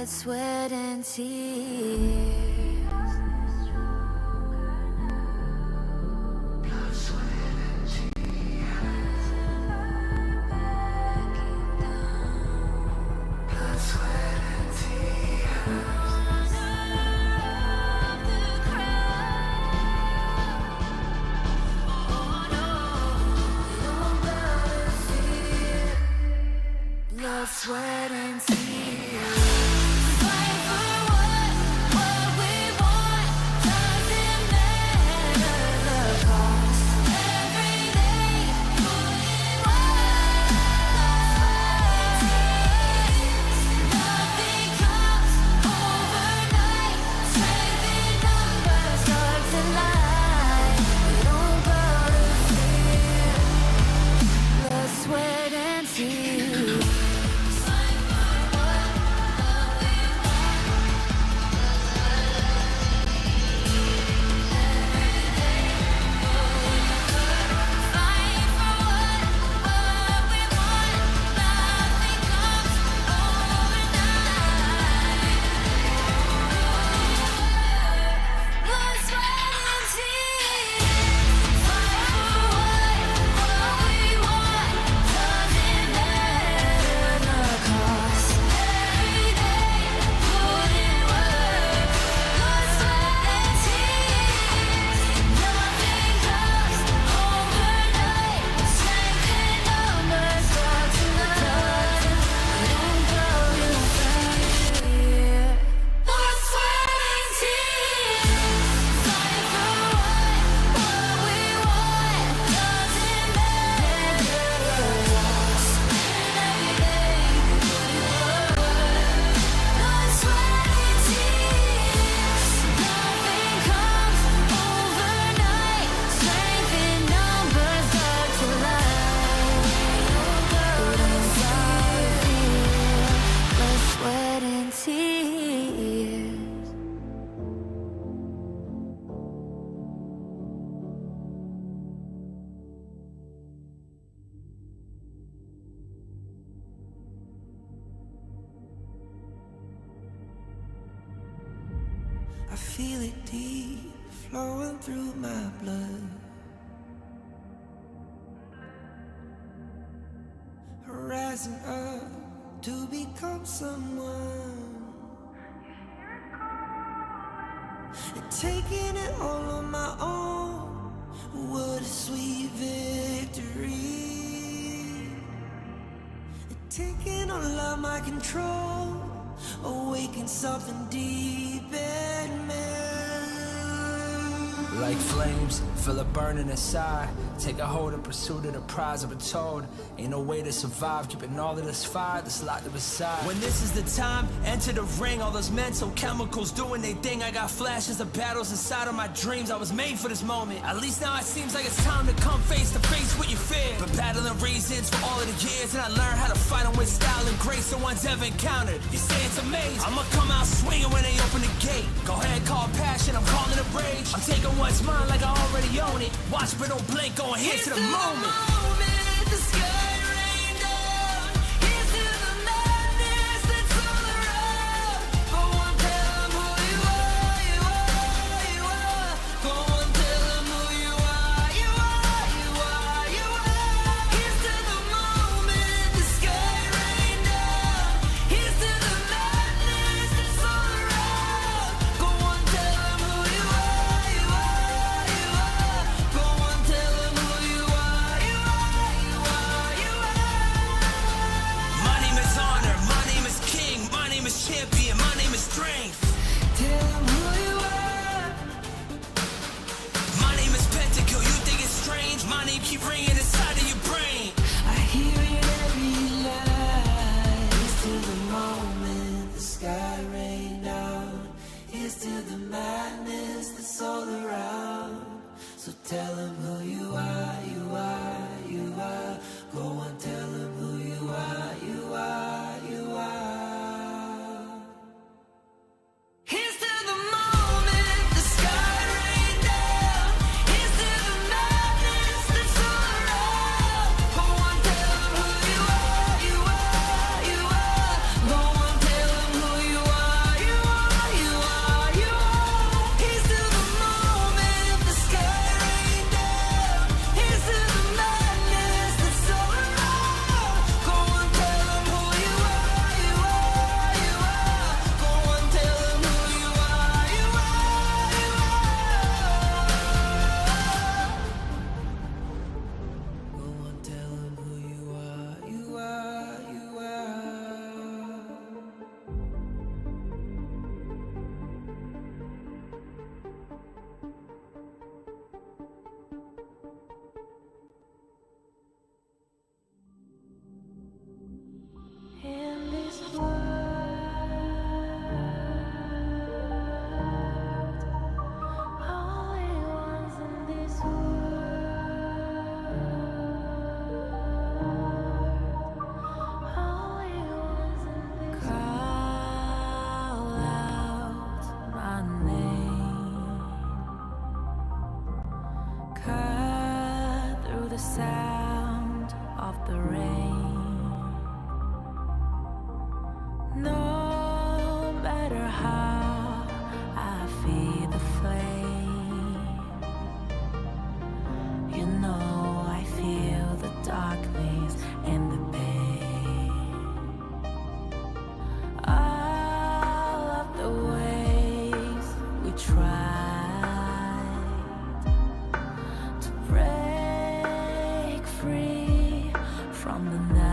sweat and tears. Blood, sweat and tears. Blood, sweat and tears. Blood, sweat and tears. I feel it deep, flowing through my blood. Rising up to become someone, and taking it all on my own. What a sweet victory. And taking all of my control, awaken something deep in me. Like flames, feel it burning inside. Take a hold in pursuit of the prize. I've been told ain't no way to survive, keeping all of this fire that's locked up inside. When this is the time, enter the ring. All those mental chemicals doing their thing. I got flashes of battles inside of my dreams. I was made for this moment. At least now it seems like it's time to come face to face with your fear. Been battling reasons for all of the years, and I learned how to fight them with style and grace no one's ever encountered. You say it's amazing, I'ma come out swinging when they open the gate. Go ahead, call passion, I'm calling it rage. I'm taking what's mine like I already own it. Watch but don't blink, going here to the moment. The sky rained down. Here's to the madness that's all around. Go on, tell them who you are, you are, you are. Go on, tell them who you are, you are, you are, you are. Here's to the moment, the sky rained down. Here's to the madness that's all around. Go on, tell them who you are, you are, you are. Go on, tell them who you are, you are, you are. No matter how I feed the flame, you know I feel the darkness and the pain. All of the ways we tried to break free from the night,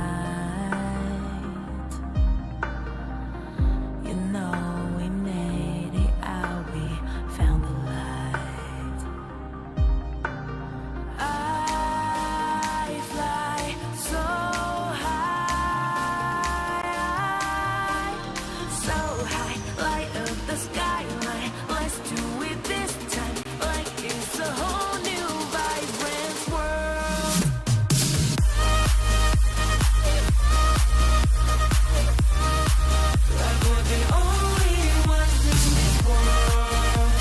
you know we made it out, we found the light. I fly so high, light up the skyline. Let's do it this time, like it's a whole new vibrant world. Like we're the only ones in this world.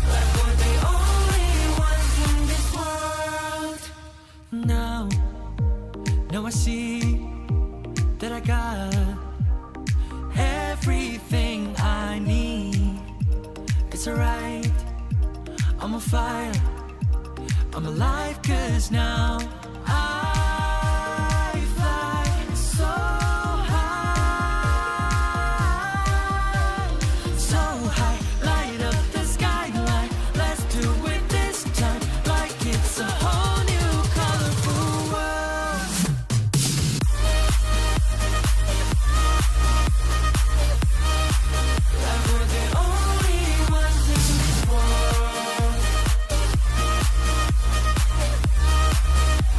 Like we're the only ones in this world. Now I see that I got everything I need. It's alright, I'm on fire, I'm alive, 'cause now I fly so high, light up the skyline. Let's do it this time, like it's a whole new colorful world. Like we're the only ones in this world.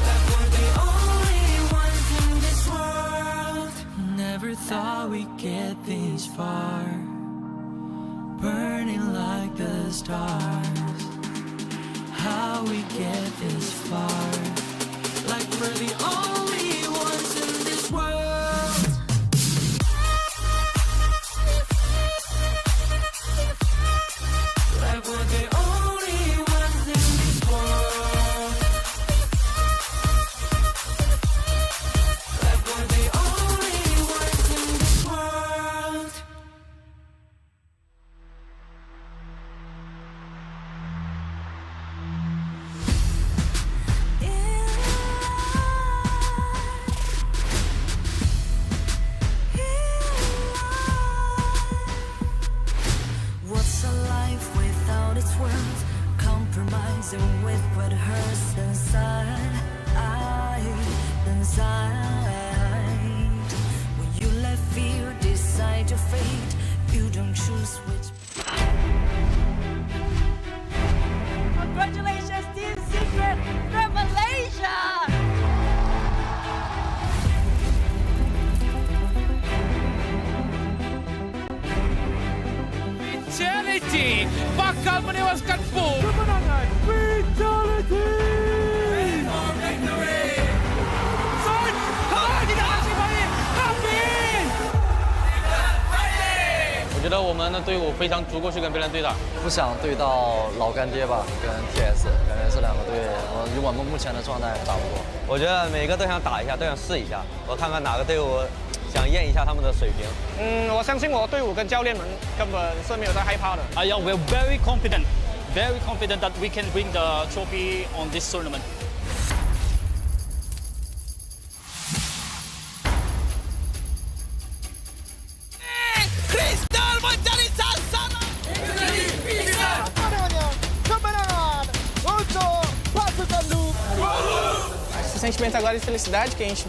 Like we're the only ones in this world. Never thought we'd get this far, burning like the stars. How we get this far, like we're the only ones in this world. Like we're the only ones in this world. Like we're the only ones in this world. What's a life without its worth? Compromising with what hurts inside. When you let fear decide your fate, you don't choose which. Congratulations, Team Secret from Malaysia! Fatality! Bakal menewaskan Fu. Kemenangan Fatality. Son! Tidak kasih baik! Habis! 我觉得我们的队伍非常足够去跟别人对打。不想对到老干爹吧，跟 TS， 感觉这两个队，以我们目前的状态打不过。我觉得每个都想打一下，都想试一下，我看看哪个队伍想验一下他们的水平。我相信我的队伍跟教练们根本是没有在害怕的。Yeah, we're very confident that we can bring the trophy on this tournament. Kristal mencari sasaran. Kemenangan untuk pasukan Loop. Esse sentimento agora de felicidade que a gente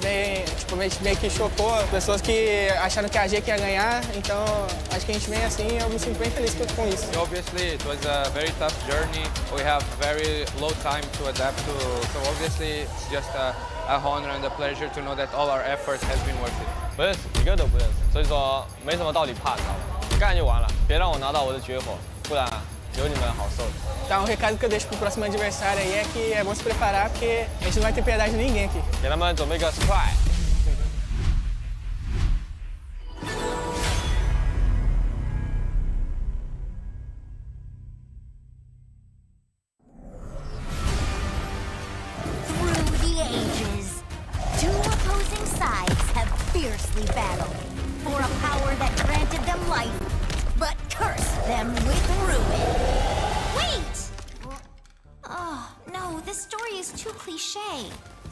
meio que chocou pessoas que acharam que a G que ia ganhar, então acho que a gente vem assim, eu me sinto bem feliz com isso. Obviously, it was a very tough journey. We have very low time to adapt to, so obviously it's just a honor and a pleasure to know that all our efforts has been worth it. 不认识，一个都不认识，所以说没什么道理怕，知道吗？干就完了，别让我拿到我的绝活，不然有你们好受。 Então, o recado que eu deixo pro próximo adversário aí é que é bom se preparar, porque a gente não vai ter piedade de ninguém aqui. 给他们准备个 surprise。 Through the ages, two opposing sides fiercely battle for a power that granted them life, but cursed them with ruin. Wait! Oh, no, this story is too cliché.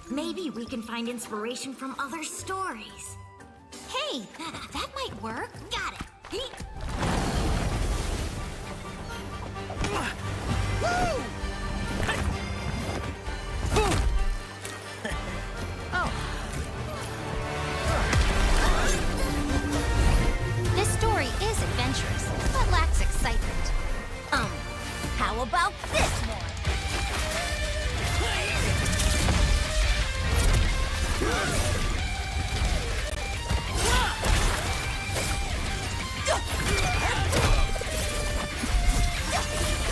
Maybe we can find inspiration from other stories. Hey, that might work. Got it. Woo! This story is adventurous, but lacks excitement. How about this one?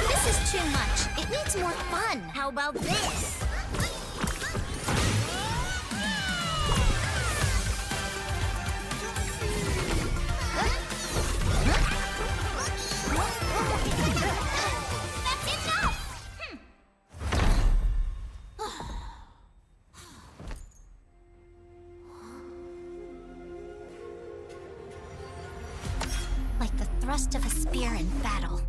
This is too much. It needs more fun. How about this? That's enough! Like the thrust of a spear in battle.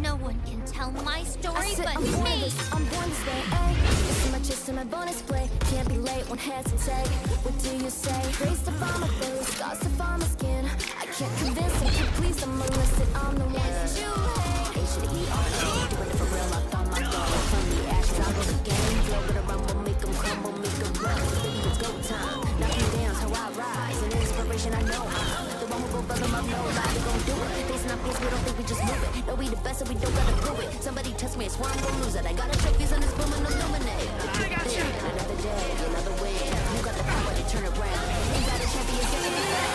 No one can tell my story but me! I'm born this way, ay. It's in my chest and my bonus play. Can't be late, won't hesitate. What do you say? Grace to find my face, scars to find my skin. I can't convince them, keep pleased, I'm illicit. I'm the one that you hate. H-to-the-E-R-O, doing it for real, I found my goal. From the ashes, I go the game. Flow with a rumble, make them crumble, make them run. Baby, it's go time. Knock me down, how I rise. An inspiration, I know I'm the one who gon' build them up, no lie, we gon' do it. Facing our peace, we don't think we just move it. No, we the best, so we don't gotta prove it. Somebody test me, I swear I'm gon' lose it. I got a trophies on this boom and illuminate. I got you. Another day, another way. You got the power to turn around. You got a champion, give me that.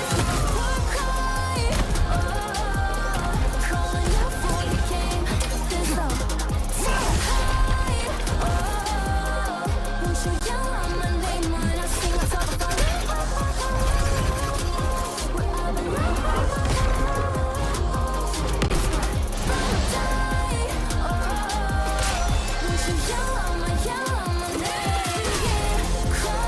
Walk high, calling out for the game. There's no high, won't you yell out my name when I sing on top of the Cry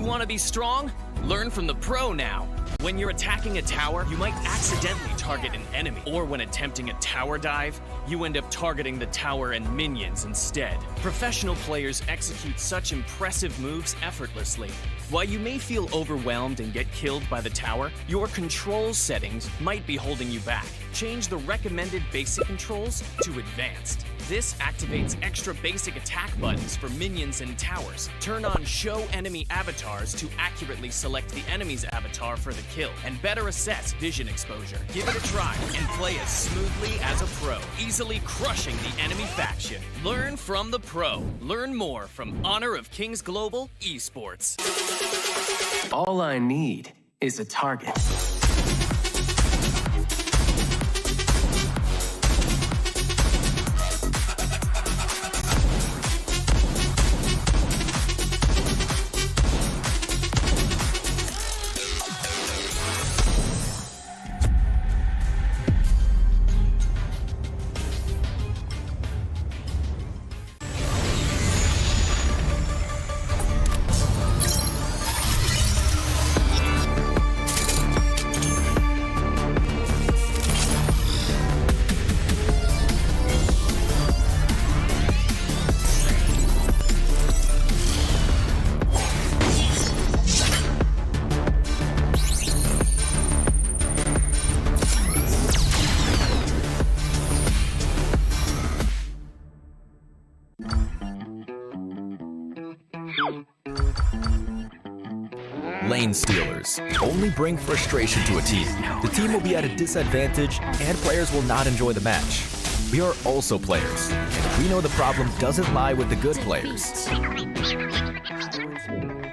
want to be strong? Learn from the pro now. When you're attacking a tower, you might accidentally target an enemy. Or when attempting a tower dive, you end up targeting the tower and minions instead. Professional players execute such impressive moves effortlessly. While you may feel overwhelmed and get killed by the tower, your control settings might be holding you back. Change the recommended basic controls to advanced. This activates extra basic attack buttons for minions and towers. Turn on Show Enemy Avatars to accurately select the enemy's avatar for the kill, and better assess vision exposure. Give it a try and play as smoothly as a pro, easily crushing the enemy faction. Learn from the pro. Learn more from Honor of Kings Global Esports. All I need is a target. Lane stealers only bring frustration to a team. The team will be at a disadvantage and players will not enjoy the match. We are also players, and we know the problem doesn't lie with the good players.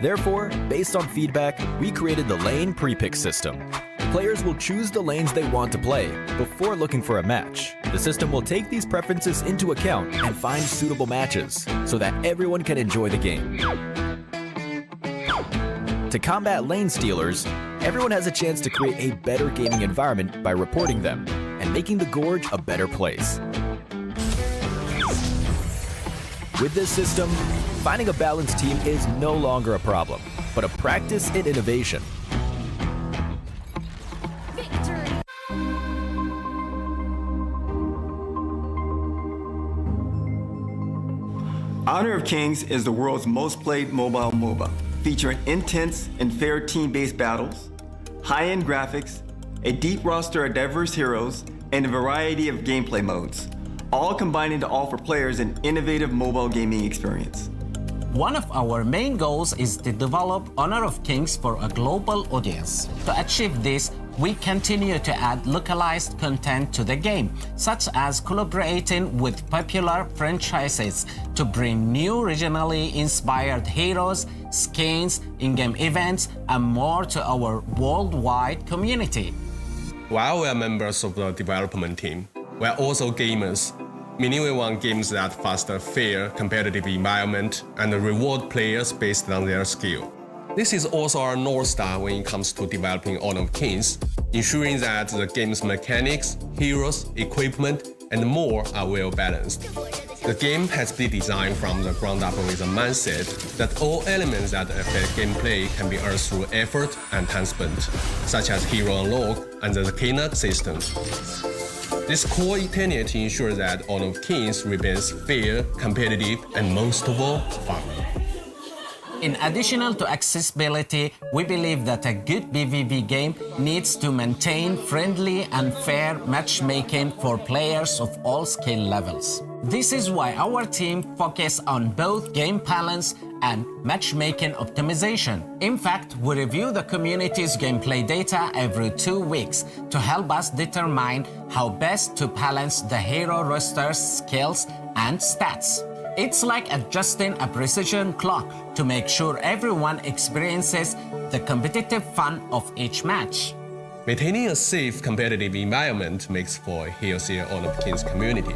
Therefore, based on feedback, we created the lane pre-pick system. Players will choose the lanes they want to play before looking for a match. The system will take these preferences into account and find suitable matches so that everyone can enjoy the game. To combat lane stealers, everyone has a chance to create a better gaming environment by reporting them and making the Gorge a better place. With this system, finding a balanced team is no longer a problem, but a practice in innovation. Honor of Kings is the world's most played mobile MOBA, featuring intense and fair team-based battles, high-end graphics, a deep roster of diverse heroes, and a variety of gameplay modes, all combining to offer players an innovative mobile gaming experience. One of our main goals is to develop Honor of Kings for a global audience. To achieve this, we continue to add localized content to the game, such as collaborating with popular franchises to bring new regionally inspired heroes, skins, in-game events, and more to our worldwide community. While we are members of the development team, we are also gamers, meaning we want games that foster fair, competitive environment and reward players based on their skill. This is also our North Star when it comes to developing Honor of Kings, ensuring that the game's mechanics, heroes, equipment, and more are well balanced. The game has been designed from the ground up with a mindset that all elements that affect gameplay can be earned through effort and time spent, such as hero unlock and the Kena system. This core tenet ensures that Honor of Kings remains fair, competitive, and most of all, fun. In addition to accessibility, we believe that a good PvP game needs to maintain friendly and fair matchmaking for players of all skill levels. This is why our team focuses on both game balance and matchmaking optimization. In fact, we review the community's gameplay data every 2 weeks to help us determine how best to balance the hero roster's skills and stats. It's like adjusting a precision clock to make sure everyone experiences the competitive fun of each match. Maintaining a safe, competitive environment makes for a healthier Honor of Kings community,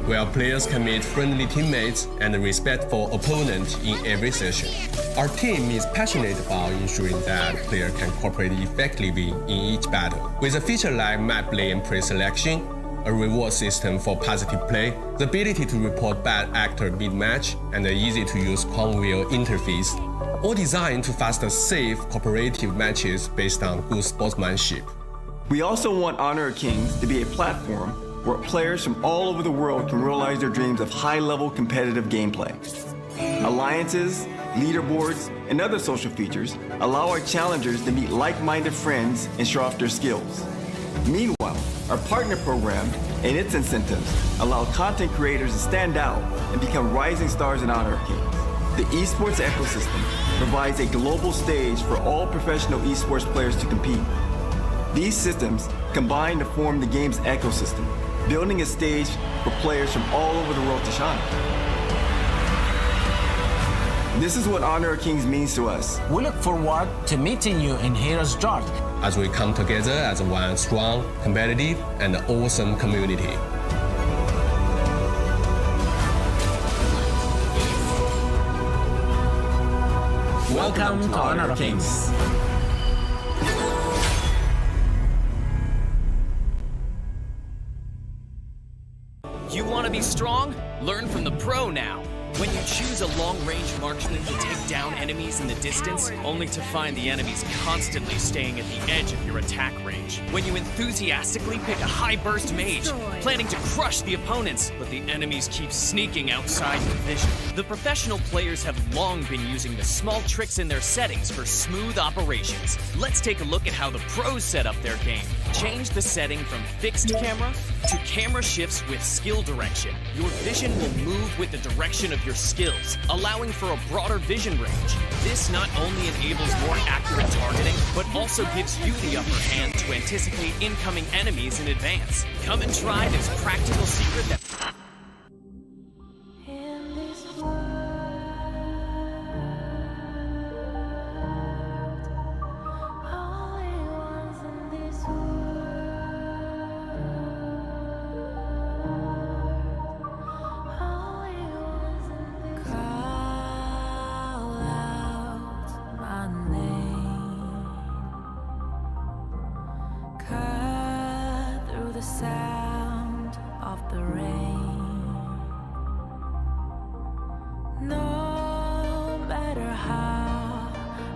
where players can meet friendly teammates and respectful opponents in every session. Our team is passionate about ensuring that players can cooperate effectively in each battle. With a feature like map lane pre-selection, a reward system for positive play, the ability to report bad actor mid-match, and an easy-to-use Conwheel interface, all designed to foster safe, cooperative matches based on good sportsmanship. We also want Honor of Kings to be a platform where players from all over the world can realize their dreams of high-level competitive gameplay. Alliances, leaderboards, and other social features allow our challengers to meet like-minded friends and show off their skills. Meanwhile, our partner program and its incentives allow content creators to stand out and become rising stars in Honor of Kings. The esports ecosystem provides a global stage for all professional esports players to compete. These systems combine to form the game's ecosystem, building a stage for players from all over the world to shine. This is what Honor of Kings means to us. We look forward to meeting you in Heroes Dark as we come together as one strong, competitive, and awesome community. Welcome to Honor of Kings. You want to be strong? Learn from the pro now. When you choose a long-range marksman to take down enemies in the distance, only to find the enemies constantly staying at the edge of your attack range. When you enthusiastically pick a high-burst mage, planning to crush the opponents, but the enemies keep sneaking outside your vision. The professional players have long been using the small tricks in their settings for smooth operations. Let's take a look at how the pros set up their game. Change the setting from fixed camera to camera shifts with skill direction. Your vision will move with the direction of your skills, allowing for a broader vision range. This not only enables more accurate targeting, but also gives you the upper hand to anticipate incoming enemies in advance. Come and try this practical secret that... sound of the rain. No matter how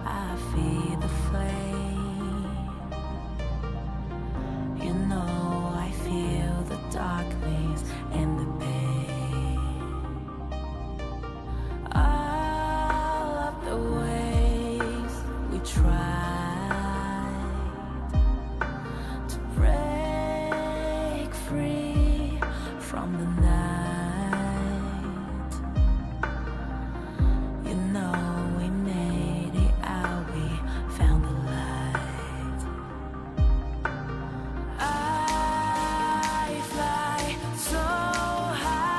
I feed the flame, you know I feel the darkness and the pain. All of the ways we try free from the night. You know we made it out, we found the light. I fly so high,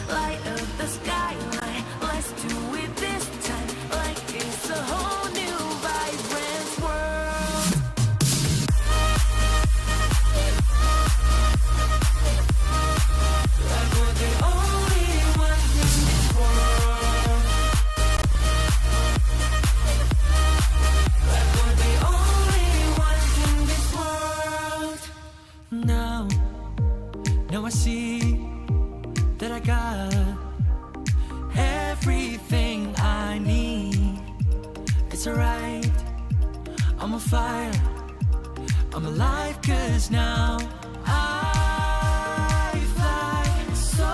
light up the skyline. Let's do it this time, like it's a whole new vibrant world. Now I see that I got everything I need. It's alright, I'm on fire, I'm alive, 'cause now I fly so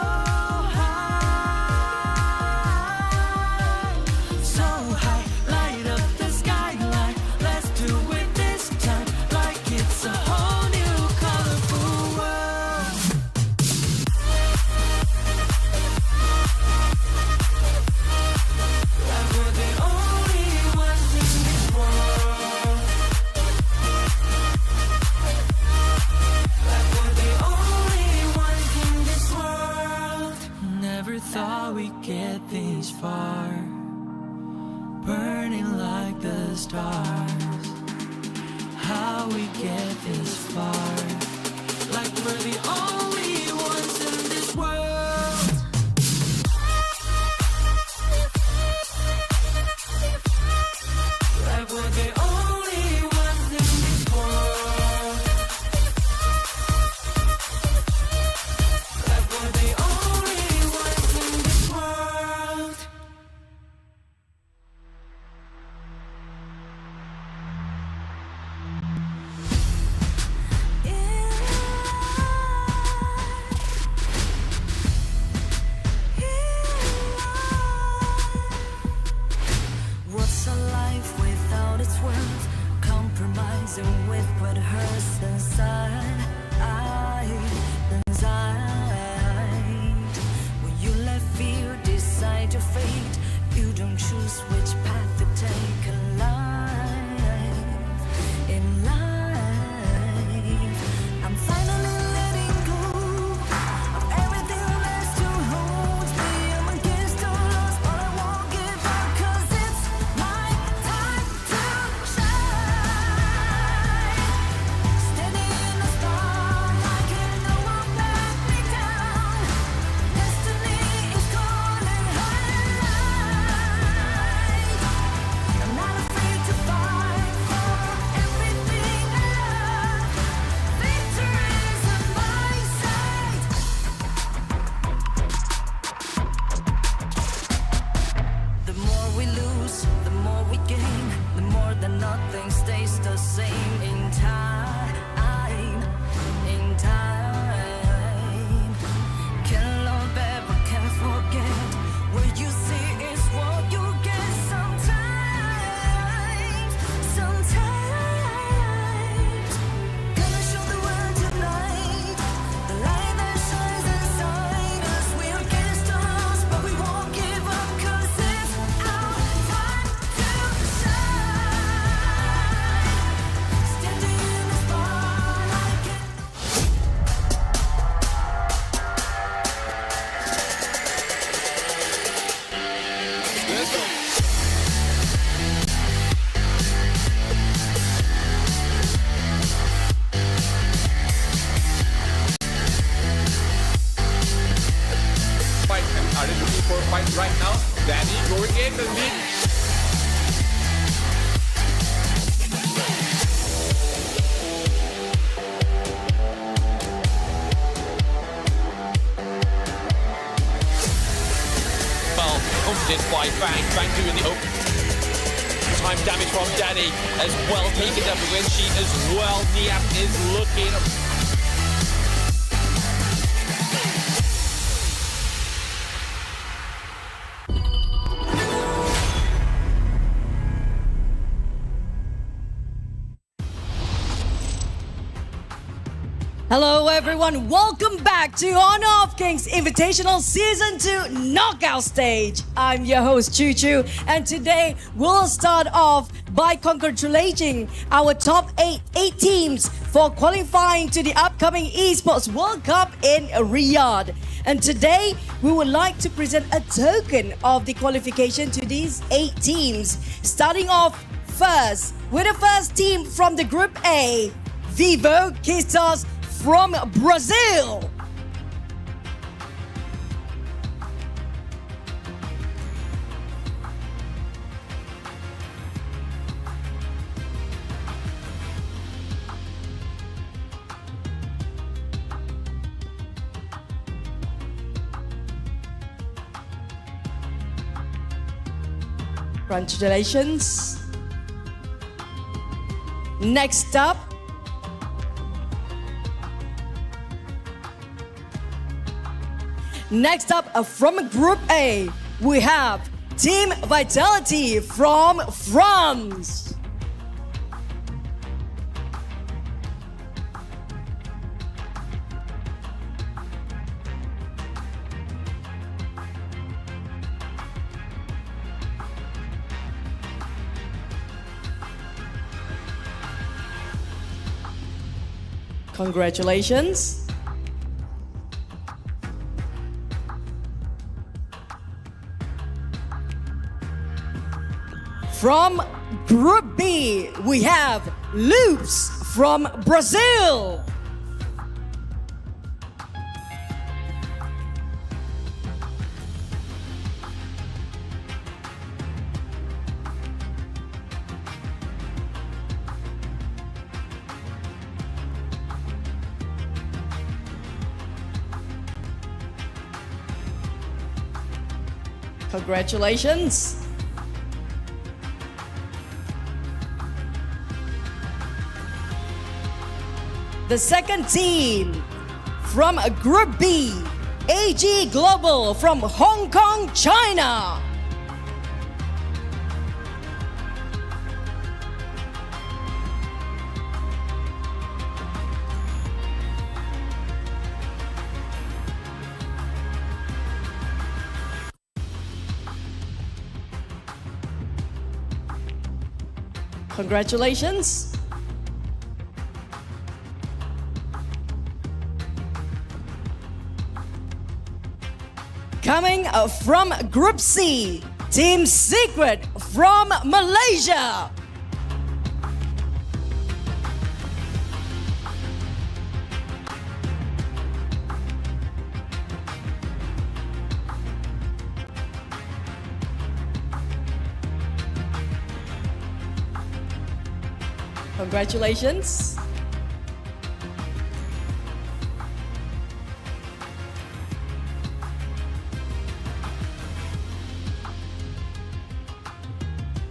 high, light up the skyline. Let's do it this time, like it's a whole new colorful world. Like we're the only ones in this world. Like we're the only ones in this world. Never thought we'd get this far, burning like the stars. How we get this far, like we're the only ones in this world. Like we're the only ones in this world. dancing with what hurts inside. When you let fear decide your fate, you don't choose which path to take in life. In life, I'm finally letting go of everything that still holds me. I'm against all odds, but I won't give up, 'cause it's my time to shine. Standing in the spotlight, can't no one back me down. Destiny is calling highlight. I'm not afraid to fight for everything I love. Victory is in my sight. The more we lose, the more we gain. The more that nothing stays the same. In time, in time. Can't love ever, can't forget. What you see is what you get. Sometimes, gonna show the world tonight. The light that shines inside us. We're against the odds, but we won't give up, 'cause it's our time to shine. Standing in the spotlight. Fight and are looking for a fight right now. Danny going in the lead. Well, confidence by Fang. Fang doing the time damage from Danny as well, taking down the win sheet as well. Niap is looking. Hello everyone, welcome back to Honor of Kings Invitational Season 2 Knockout Stage. I'm your host Choo Choo, and today we'll start off by congratulating our top 8 teams for qualifying to the upcoming Esports World Cup in Riyadh. And today we would like to present a token of the qualification to these 8 teams. Starting off first with the first team from the Group A, Vivo Quistas from Brazil. Congratulations. Next up, from Group A, we have Team Vitality from France. Congratulations. From Group B, we have Loops from Brazil. Congratulations. The second team from Group B, AG Global from Hong Kong, China. Congratulations. Coming from Group C, Team Secret from Malaysia. Congratulations.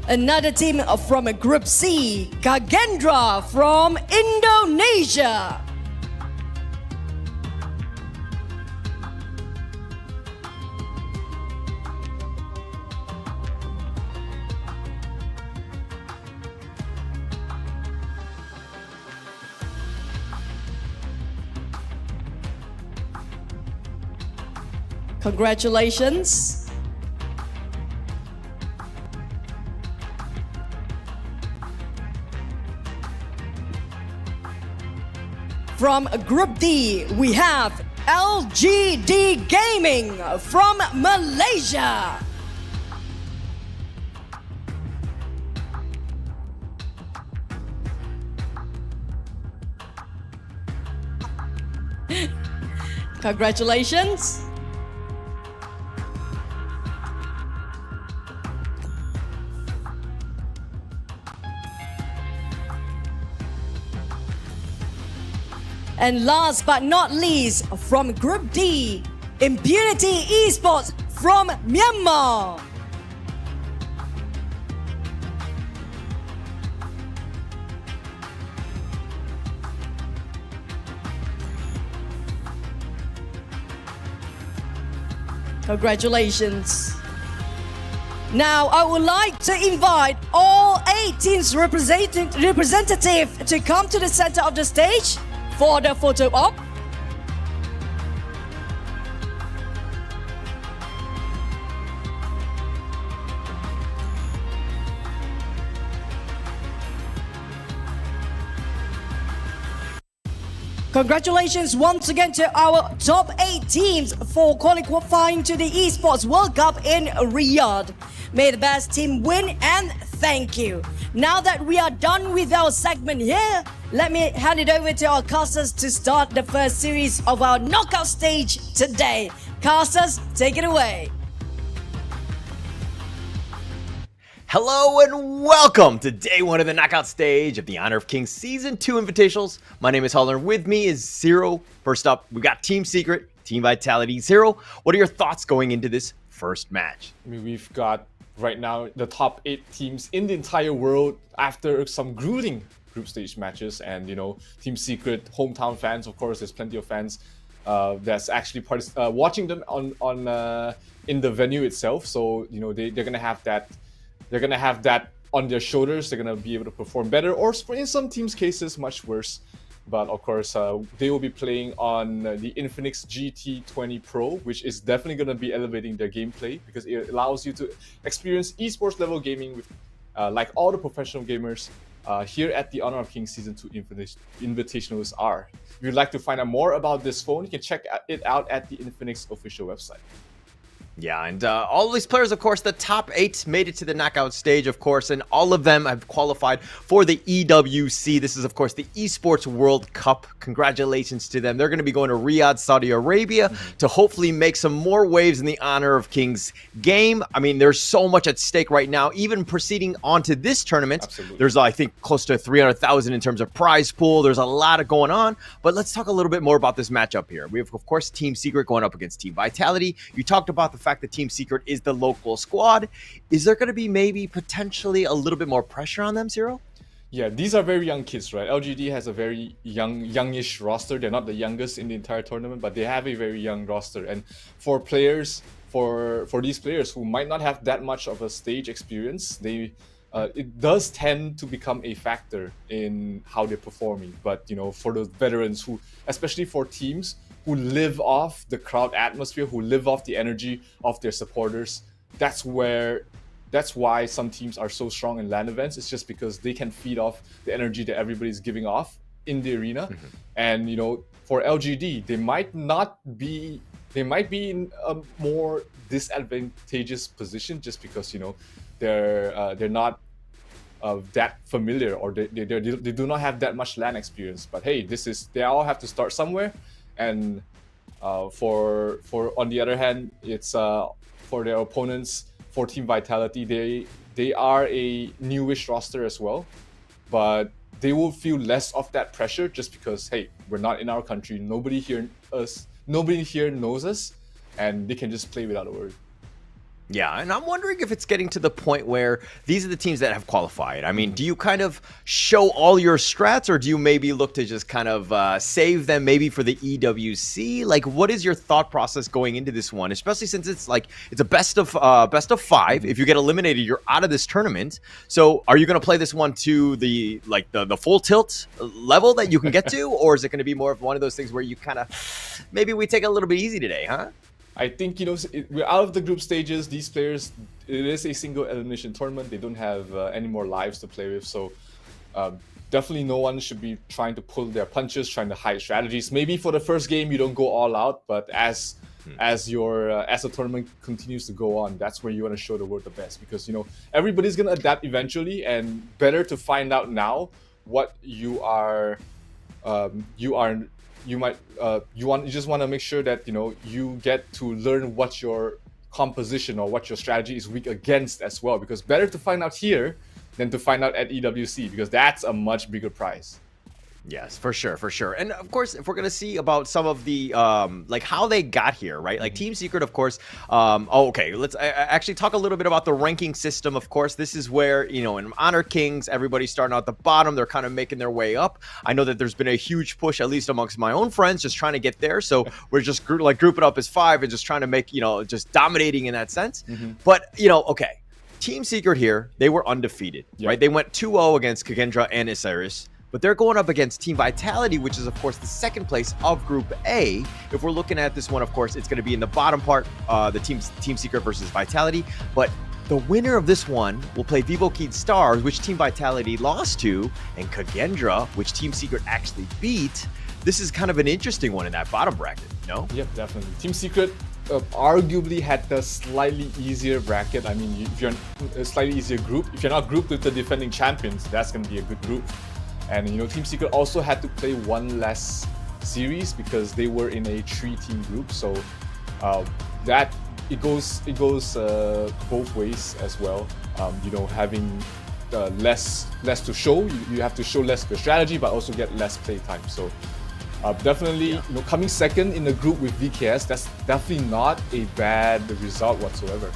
Another team from Group C, Kagendra from Indonesia. Congratulations. From Group D, we have LGD Gaming from Malaysia. Congratulations. And last but not least, from Group D, Impunity Esports from Myanmar. Congratulations. Now, I would like to invite all 8 teams representative to come to the center of the stage for the photo op. Congratulations once again to our top 8 teams for qualifying to the Esports World Cup in Riyadh. May the best team win and thank you. Now that we are done with our segment here, let me hand it over to our casters to start the first series of our knockout stage today. Casters, take it away. Hello and welcome to day 1 of the knockout stage of the Honor of Kings Season 2 Invitationals. My name is Holler, and with me is Xero. First up, we got Team Secret, Team Vitality. Xero, what are your thoughts going into this first match? I mean, we've got right now the top 8 teams in the entire world after some grueling group stage matches, and you know, Team Secret hometown fans, of course, there's plenty of fans that's actually watching them on in the venue itself. So you know, they're gonna have that. They're gonna have that on their shoulders. They're gonna be able to perform better, or in some teams' cases, much worse. But of course, they will be playing on the Infinix GT20 Pro, which is definitely going to be elevating their gameplay because it allows you to experience esports level gaming with, like all the professional gamers here at the Honor of Kings Season 2 Invitationals are. If you'd like to find out more about this phone, you can check it out at the Infinix official website. Yeah, and all of these players, of course, the top 8 made it to the knockout stage, of course, and all of them have qualified for the EWC. This is, of course, the Esports World Cup. Congratulations to them. They're going to be going to Riyadh, Saudi Arabia to hopefully make some more waves in the Honor of Kings game. I mean, there's so much at stake right now. Even proceeding on to this tournament, Absolutely. There's, I think, close to 300,000 in terms of prize pool. There's a lot of going on, but let's talk a little bit more about this matchup here. We have, of course, Team Secret going up against Team Vitality. You talked about the fact that Team Secret is the local squad. Is there going to be maybe potentially a little bit more pressure on them, Xero? Yeah, these are very young kids, right? LGD has a very youngish roster. They're not the youngest in the entire tournament, but they have a very young roster. And for players, for these players who might not have that much of a stage experience, it does tend to become a factor in how they're performing. But you know, for those veterans who, especially for teams who live off the crowd atmosphere, who live off the energy of their supporters, that's where that's why some teams are so strong in LAN events. It's just because they can feed off the energy that everybody's giving off in the arena. And you know, for LGD, they might be in a more disadvantageous position just because, you know, they're not that familiar, or they do not have that much LAN experience. But hey, they all have to start somewhere. And for on the other hand, it's for their opponents, for Team Vitality, they are a newish roster as well, but they will feel less of that pressure just because, hey, we're not in our country, nobody here knows us, and they can just play without a word. Yeah, and I'm wondering if it's getting to the point where these are the teams that have qualified. I mean, do you kind of show all your strats, or do you maybe look to just kind of save them maybe for the EWC? Like, what is your thought process going into this one, especially since it's a best of 5? If you get eliminated, you're out of this tournament. So are you going to play this one to the full tilt level that you can get to, or is it going to be more of one of those things where you kind of maybe we take it a little bit easy today, huh? I think, you know, we're out of the group stages. These players, it is a single elimination tournament. They don't have any more lives to play with. So definitely no one should be trying to pull their punches, trying to hide strategies. Maybe for the first game, you don't go all out. But as the tournament continues to go on, that's where you want to show the world the best. Because, you know, everybody's going to adapt eventually. And better to find out now what you just want to make sure that, you know, you get to learn what your composition or what your strategy is weak against as well, because better to find out here than to find out at EWC, because that's a much bigger prize. Yes, for sure. And of course, if we're going to see about some of the, like how they got here, right? Like Team Secret, of course. Let's actually talk a little bit about the ranking system. Of course, this is where, you know, in Honor Kings, everybody's starting out at the bottom. They're kind of making their way up. I know that there's been a huge push, at least amongst my own friends, just trying to get there. So we're just grouping up as 5 and just trying to make, you know, just dominating in that sense. But, you know, okay. Team Secret here, they were undefeated, right? They went 2-0 against Kagendra and Isiris. But they're going up against Team Vitality, which is, of course, the second place of Group A. If we're looking at this one, of course, it's going to be in the bottom part, the Team Secret versus Vitality. But the winner of this one will play Vivo Kid Stars, which Team Vitality lost to, and Kagendra, which Team Secret actually beat. This is kind of an interesting one in that bottom bracket, you know? Yep, definitely. Team Secret arguably had the slightly easier bracket. I mean, if you're in a slightly easier group, if you're not grouped with the defending champions, that's going to be a good group. And, you know, Team Secret also had to play one less series because they were in a 3-team group. So that it goes both ways as well. You know, having less to show, you have to show less of your strategy, but also get less play time. So definitely, you know, coming second in the group with VKS, that's definitely not a bad result whatsoever.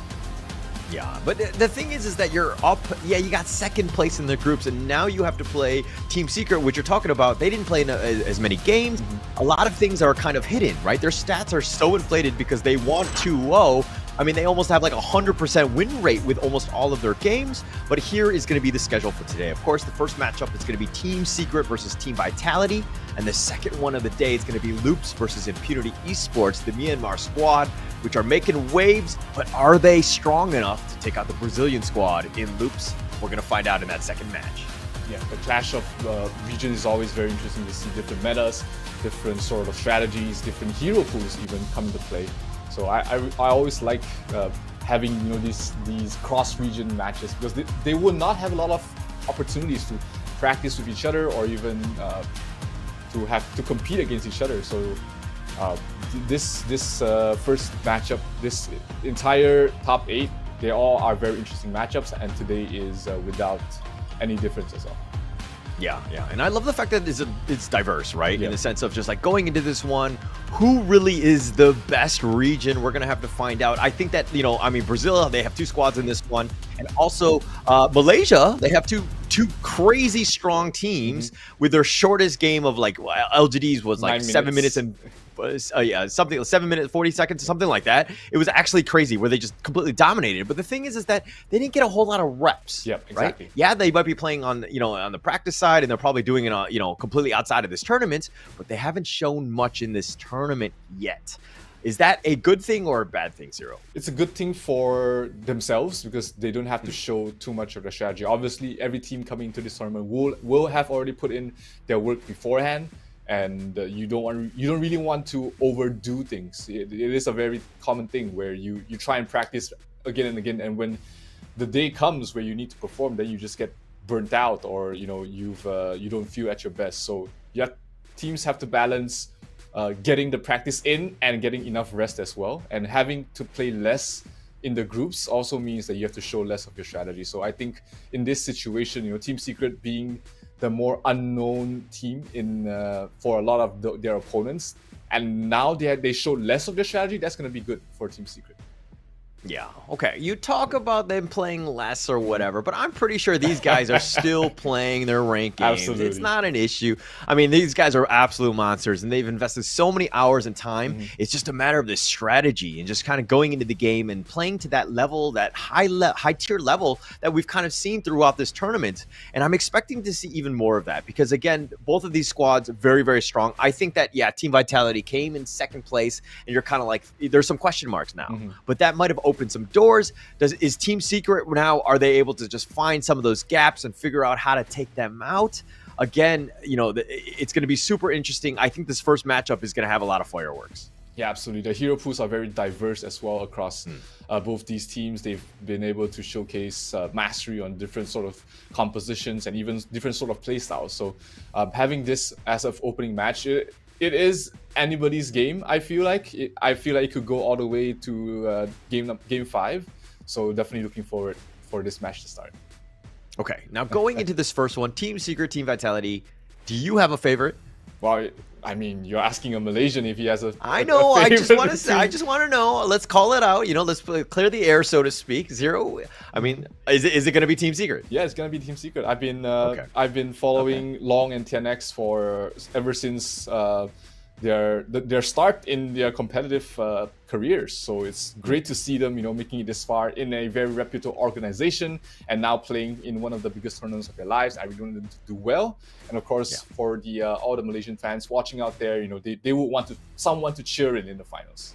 Yeah, but the thing is that you're up. Yeah, you got second place in the groups, and now you have to play Team Secret, which you're talking about. They didn't play in as many games. A lot of things are kind of hidden, right? Their stats are so inflated because they won 2-0. I mean, they almost have like 100% win rate with almost all of their games. But here is going to be the schedule for today. Of course, the first matchup is going to be Team Secret versus Team Vitality. And the second one of the day is going to be Loops versus Impunity Esports, the Myanmar squad, which are making waves. But are they strong enough to take out the Brazilian squad in Loops? We're going to find out in that second match. Yeah, the clash of regions is always very interesting to see different metas, different sort of strategies, different hero pools even come into play. So I always like having, you know, these cross-region matches, because they will not have a lot of opportunities to practice with each other, or even to have to compete against each other. So this first matchup, this entire top 8, they all are very interesting matchups, and today is without any difference at all. Yeah, and I love the fact that it's diverse, right? In the sense of just like going into this one, who really is the best region? We're gonna have to find out. I think that, you know, I mean, Brazil, they have 2 squads in this one, and also Malaysia, they have two crazy strong teams with their shortest game of like LGD's was like 7 minutes and. Something 7 minutes 40 seconds, something like that. It was actually crazy where they just completely dominated. But the thing is that they didn't get a whole lot of reps. Yep, exactly. Right? Yeah, they might be playing on, you know, on the practice side, and they're probably doing it, you know, completely outside of this tournament. But they haven't shown much in this tournament yet. Is that a good thing or a bad thing, Zero? It's a good thing for themselves because they don't have to show too much of their strategy. Obviously, every team coming into this tournament will have already put in their work beforehand, and you don't really want to overdo things. It is a very common thing where you try and practice again and again, and when the day comes where you need to perform, then you just get burnt out, or you don't feel at your best. So teams have to balance getting the practice in and getting enough rest as well, and having to play less in the groups also means that you have to show less of your strategy. So I think in this situation, Team Secret being the more unknown team for a lot of their opponents, and now they show less of their strategy, that's going to be good for Team Secret. Yeah, okay. You talk about them playing less or whatever, but I'm pretty sure these guys are still playing their ranked games. Absolutely. It's not an issue. I mean, these guys are absolute monsters, and they've invested so many hours and time. It's just a matter of the strategy and just kind of going into the game and playing to that level, that high tier level that we've kind of seen throughout this tournament. And I'm expecting to see even more of that because, again, both of these squads are very, very strong. I think that, yeah, Team Vitality came in second place, and you're kind of like, there's some question marks now. But that might have opened some doors. Is Team Secret now, are they able to just find some of those gaps and figure out how to take them out? Again, it's going to be super interesting. I think this first matchup is going to have a lot of fireworks. Yeah, absolutely. The hero pools are very diverse as well across both these teams. They've been able to showcase mastery on different sort of compositions and even different sort of play styles. So having this as an opening match, it is anybody's game. I feel like it could go all the way to game 5. So definitely looking forward for this match to start. Okay, now going into this first one, Team Secret, Team Vitality, do you have a favorite? Well, I mean, you're asking a Malaysian if he has a. I know. I just want to say. I just want to know. Let's call it out. Let's clear the air, so to speak. Zero. I mean, is it going to be Team Secret? Yeah, it's going to be Team Secret. I've been following Long and TNX ever since their start in their competitive careers. So it's great to see them, making it this far in a very reputable organization and now playing in one of the biggest tournaments of their lives. I really want them to do well. And of course, for the all the Malaysian fans watching out there, they would want someone to cheer in the finals.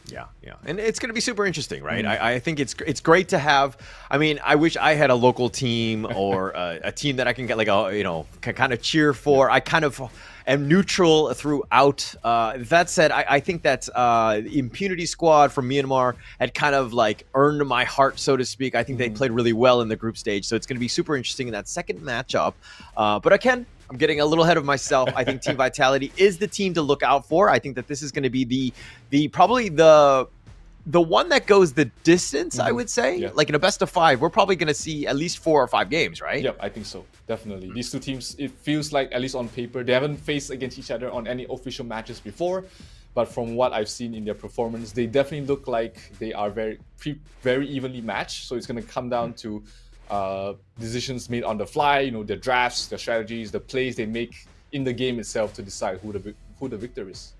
Yeah, and it's going to be super interesting, right? I think it's great to have. I mean, I wish I had a local team or a team that I can get can kind of cheer for. I kind of am neutral throughout. That said, I think that Impunity Squad from Myanmar had kind of earned my heart, so to speak. I think they played really well in the group stage, so it's going to be super interesting in that second matchup. But I'm getting a little ahead of myself. I think Team Vitality is the team to look out for. I think that this is going to be probably the one that goes the distance, I would say. Yeah. Like in a best of 5, we're probably going to see at least 4 or 5 games, right? Yep, I think so. Definitely. These two teams, it feels like, at least on paper, they haven't faced against each other on any official matches before. But from what I've seen in their performance, they definitely look like they are very evenly matched. So it's going to come down to decisions made on the fly, their drafts, their strategies, the plays they make in the game itself to decide who the victor is.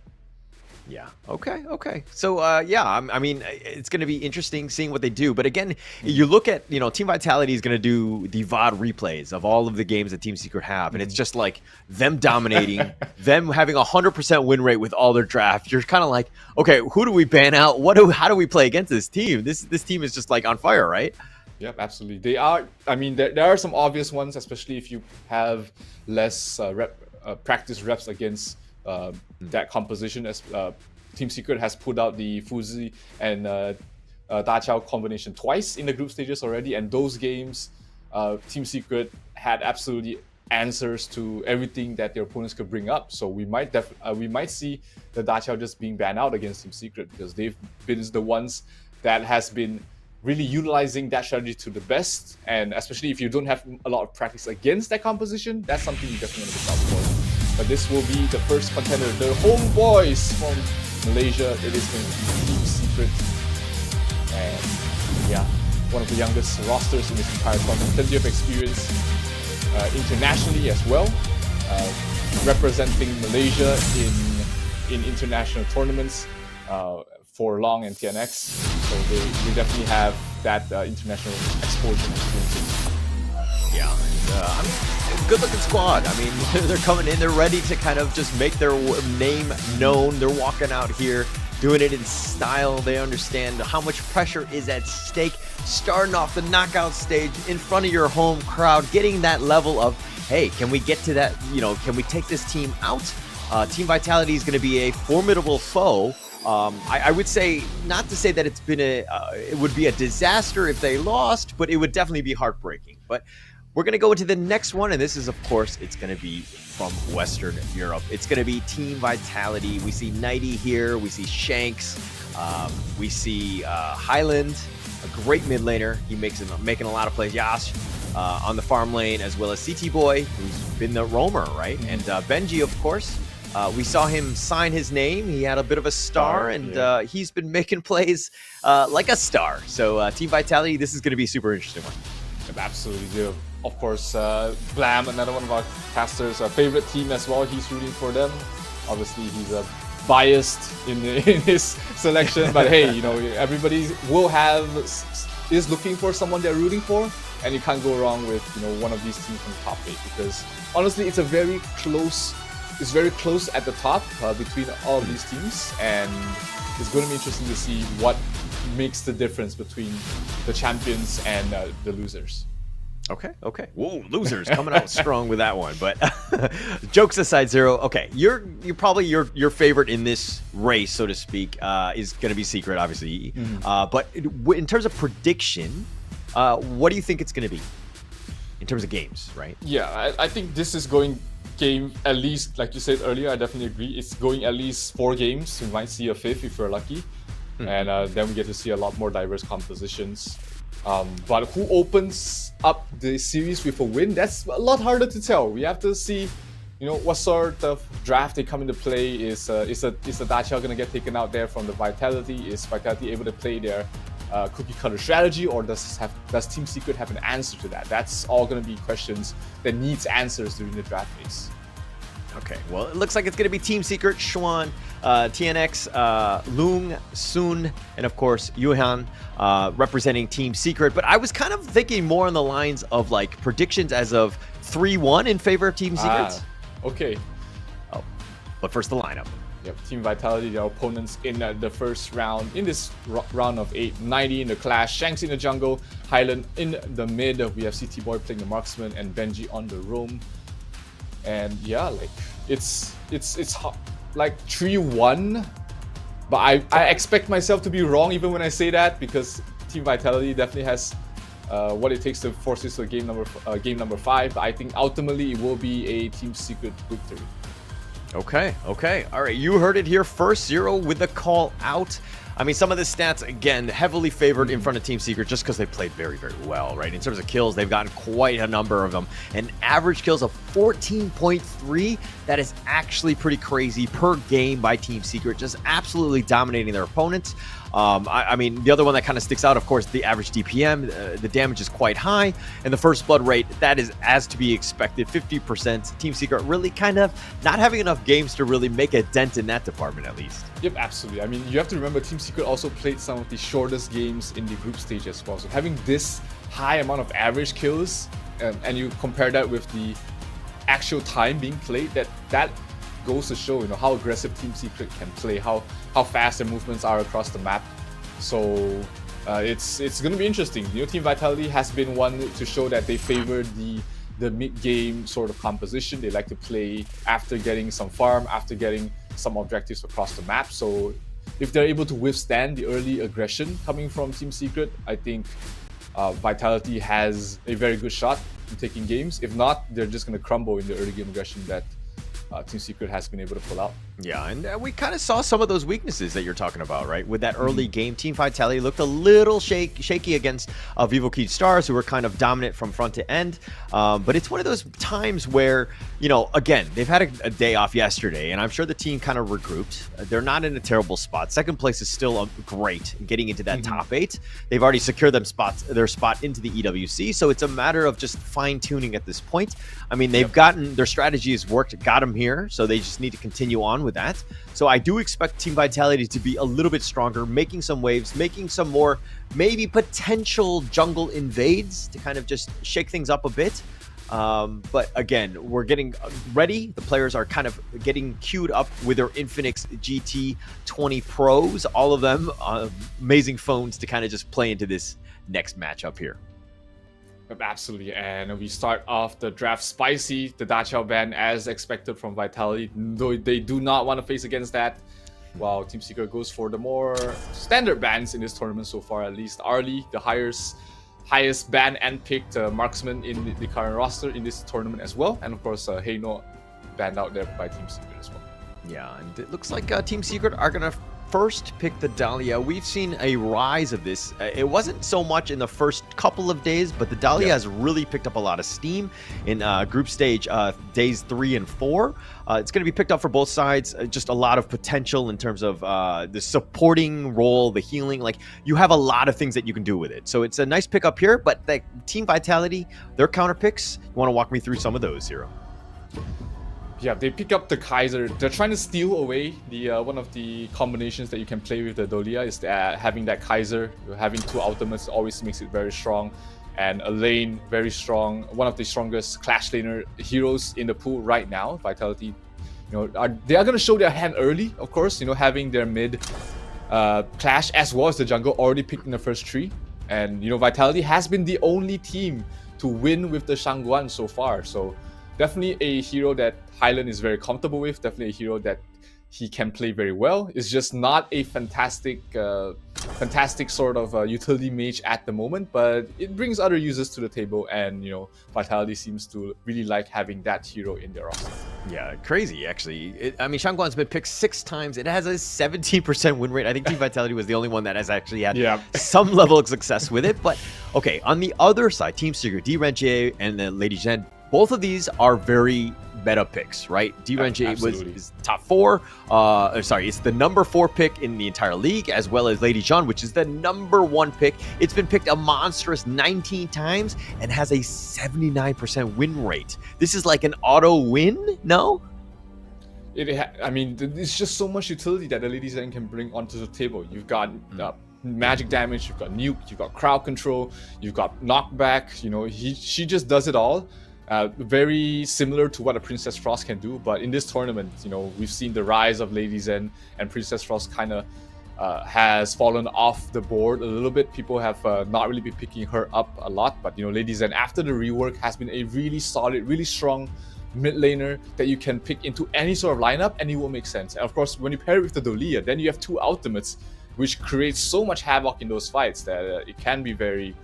Yeah. Okay. So, I mean, it's going to be interesting seeing what they do. But again, you look at, Team Vitality is going to do the VOD replays of all of the games that Team Secret have. And it's just like them dominating, them having 100% win rate with all their drafts. You're kind of like, okay, who do we ban out? How do we play against this team? This team is just on fire, right? Yep, absolutely. They are. I mean, there are some obvious ones, especially if you have less practice reps against that composition. As Team Secret has put out the Fuzi and Da Chao combination twice in the group stages already, and those games, Team Secret had absolutely answers to everything that their opponents could bring up. So we might see the Da Chao just being banned out against Team Secret because they've been the ones that has been really utilizing that strategy to the best, and especially if you don't have a lot of practice against that composition, that's something you definitely want to look out for. But this will be the first contender, the homeboys from Malaysia. It is going to be Team Secret, and yeah, one of the youngest rosters in this entire tournament. Plenty of experience internationally as well, representing Malaysia in international tournaments. For Long and TNX, so they definitely have that international exposure and experience. Yeah, I mean, good-looking squad. I mean, they're coming in, they're ready to kind of just make their name known. They're walking out here doing it in style. They understand how much pressure is at stake. Starting off the knockout stage in front of your home crowd, getting that level of, hey, can we get to that, can we take this team out? Team Vitality is going to be a formidable foe. I would say, not to say that it would be a disaster if they lost, but it would definitely be heartbreaking. But we're going to go into the next one, and this is, of course, it's going to be from Western Europe. It's going to be Team Vitality. We see Nighty here. We see Shanks. We see Highland, a great mid laner. He making a lot of plays. Yash on the farm lane, as well as CT Boy, who's been the roamer, right? And Benji, of course. We saw him sign his name. He had a bit of a star, and he's been making plays like a star. So Team Vitality, this is going to be a super interesting one. Absolutely. Of course, Blam, another one of our casters, a favorite team as well. He's rooting for them. Obviously, he's biased in his selection, but hey, everybody is looking for someone they're rooting for, and you can't go wrong with one of these teams from the top 8, because honestly, it's very close at the top between all of these teams, and it's going to be interesting to see what makes the difference between the champions and the losers. Okay. Whoa, losers coming out strong with that one. But jokes aside, Xero. Okay, you're probably your favorite in this race, so to speak, is going to be Secret, obviously. But in terms of prediction, what do you think it's going to be in terms of games, right? Yeah, I think this is going game at least, like you said earlier. I definitely agree. It's going at least 4 games. We might see a 5th if we're lucky, and then we get to see a lot more diverse compositions. But who opens up the series with a win? That's a lot harder to tell. We have to see, what sort of draft they come into play. Is the Dacia going to get taken out there from the Vitality? Is Vitality able to play their cookie cutter strategy, or does Team Secret have an answer to that? That's all going to be questions that needs answers during the draft phase. Okay, well, it looks like it's going to be Team Secret, Xuan, TNX, Lung, Sun, and of course, Yuhan representing Team Secret. But I was kind of thinking more on the lines of like predictions as of 3-1 in favor of Team Secret. Okay. Oh, but first the lineup. Yep, Team Vitality, their opponents in the first round, in this round of 8, 90 in the clash, Shanks in the jungle, Highland in the mid. We have CT Boy playing the marksman, and Benji on the roam. And yeah, like it's like 3-1, but I expect myself to be wrong even when I say that, because Team Vitality definitely has what it takes to force this to game number 5. But I think ultimately it will be a Team Secret victory. Okay. All right, you heard it here first. Xero with the call out. I mean, some of the stats, again, heavily favored in front of Team Secret just because they played very, very well, right? In terms of kills, they've gotten quite a number of them. And average kills of 14.3, that is actually pretty crazy per game by Team Secret, just absolutely dominating their opponents. I mean, the other one that kind of sticks out, of course, the average DPM, the damage is quite high, and the first blood rate, that is as to be expected, 50%. Team Secret really kind of not having enough games to really make a dent in that department, at least. Yep, absolutely. I mean, you have to remember Team Secret also played some of the shortest games in the group stage as well. So having this high amount of average kills, and you compare that with the actual time being played, that goes to show, how aggressive Team Secret can play, how fast their movements are across the map. So it's going to be interesting. Team Vitality has been one to show that they favor the mid-game sort of composition. They like to play after getting some farm, after getting some objectives across the map. So if they're able to withstand the early aggression coming from Team Secret, I think Vitality has a very good shot in taking games. If not, they're just going to crumble in the early game aggression that Team Secret has been able to pull out. Yeah, and we kind of saw some of those weaknesses that you're talking about, right? With that early game, Team Vitality looked a little shaky against Vivo Key Stars, who were kind of dominant from front to end. But it's one of those times where, again, they've had a day off yesterday, and I'm sure the team kind of regrouped. They're not in a terrible spot. Second place is still great in getting into that top 8. They've already secured their spot into the EWC, so it's a matter of just fine-tuning at this point. I mean, they've gotten, their strategy has worked, got them here, so they just need to continue on with that. So I do expect Team Vitality to be a little bit stronger, making some waves, making some more maybe potential jungle invades to kind of just shake things up a bit. But again, we're getting ready. The players are kind of getting queued up with their Infinix GT20 Pros. All of them amazing phones to kind of just play into this next matchup here. Absolutely, and we start off the draft spicy. The Da Qiao ban as expected from Vitality, though they do not want to face against that. While Team Secret goes for the more standard bans in this tournament so far, at least. Arlie, the highest ban and picked marksman in the current roster in this tournament as well. And of course, Heino banned out there by Team Secret as well. Yeah, and it looks like Team Secret are going to first pick the Dahlia. We've seen a rise of this. It wasn't so much in the first couple of days, but the Dahlia has really picked up a lot of steam in group stage days 3 and 4. It's going to be picked up for both sides. Just a lot of potential in terms of the supporting role, the healing. Like, you have a lot of things that you can do with it. So it's a nice pickup here, but the Team Vitality, their counter picks, you want to walk me through some of those, Zero? Yeah, they pick up the Kaiser. They're trying to steal away the one of the combinations that you can play with the Dahlia is having that Kaiser. Having 2 ultimates always makes it very strong. And a lane, very strong. One of the strongest Clash laner heroes in the pool right now. Vitality, they are going to show their hand early, of course. Having their mid Clash as well as the jungle already picked in the first 3. And, Vitality has been the only team to win with the Shangguan so far. So definitely a hero that Highland is very comfortable with. Definitely a hero that he can play very well. It's just not a fantastic sort of utility mage at the moment, but it brings other users to the table, and Vitality seems to really like having that hero in their roster. Yeah, crazy actually. Shangguan's been picked 6 times. It has a 17% win rate. I think Team Vitality was the only one that has actually had some level of success with it. But okay, on the other side, Team Secret, GRMY and then Lady Zhen, both of these are very meta picks, right? GRMY is top 4. It's the number 4 pick in the entire league, as well as Lady Zhen, which is the number 1 pick. It's been picked a monstrous 19 times and has a 79% win rate. This is like an auto win, no? It's just so much utility that the Lady Zhen can bring onto the table. You've got magic damage, you've got nuke, you've got crowd control, you've got knockback. She just does it all. Very similar to what a Princess Frost can do, but in this tournament, we've seen the rise of Lady Zhen, and Princess Frost kind of has fallen off the board a little bit. People have not really been picking her up a lot, but Lady Zhen, after the rework, has been a really solid, really strong mid laner that you can pick into any sort of lineup, and it will make sense. And of course, when you pair it with the Dahlia, then you have 2 ultimates, which creates so much havoc in those fights that it can be very,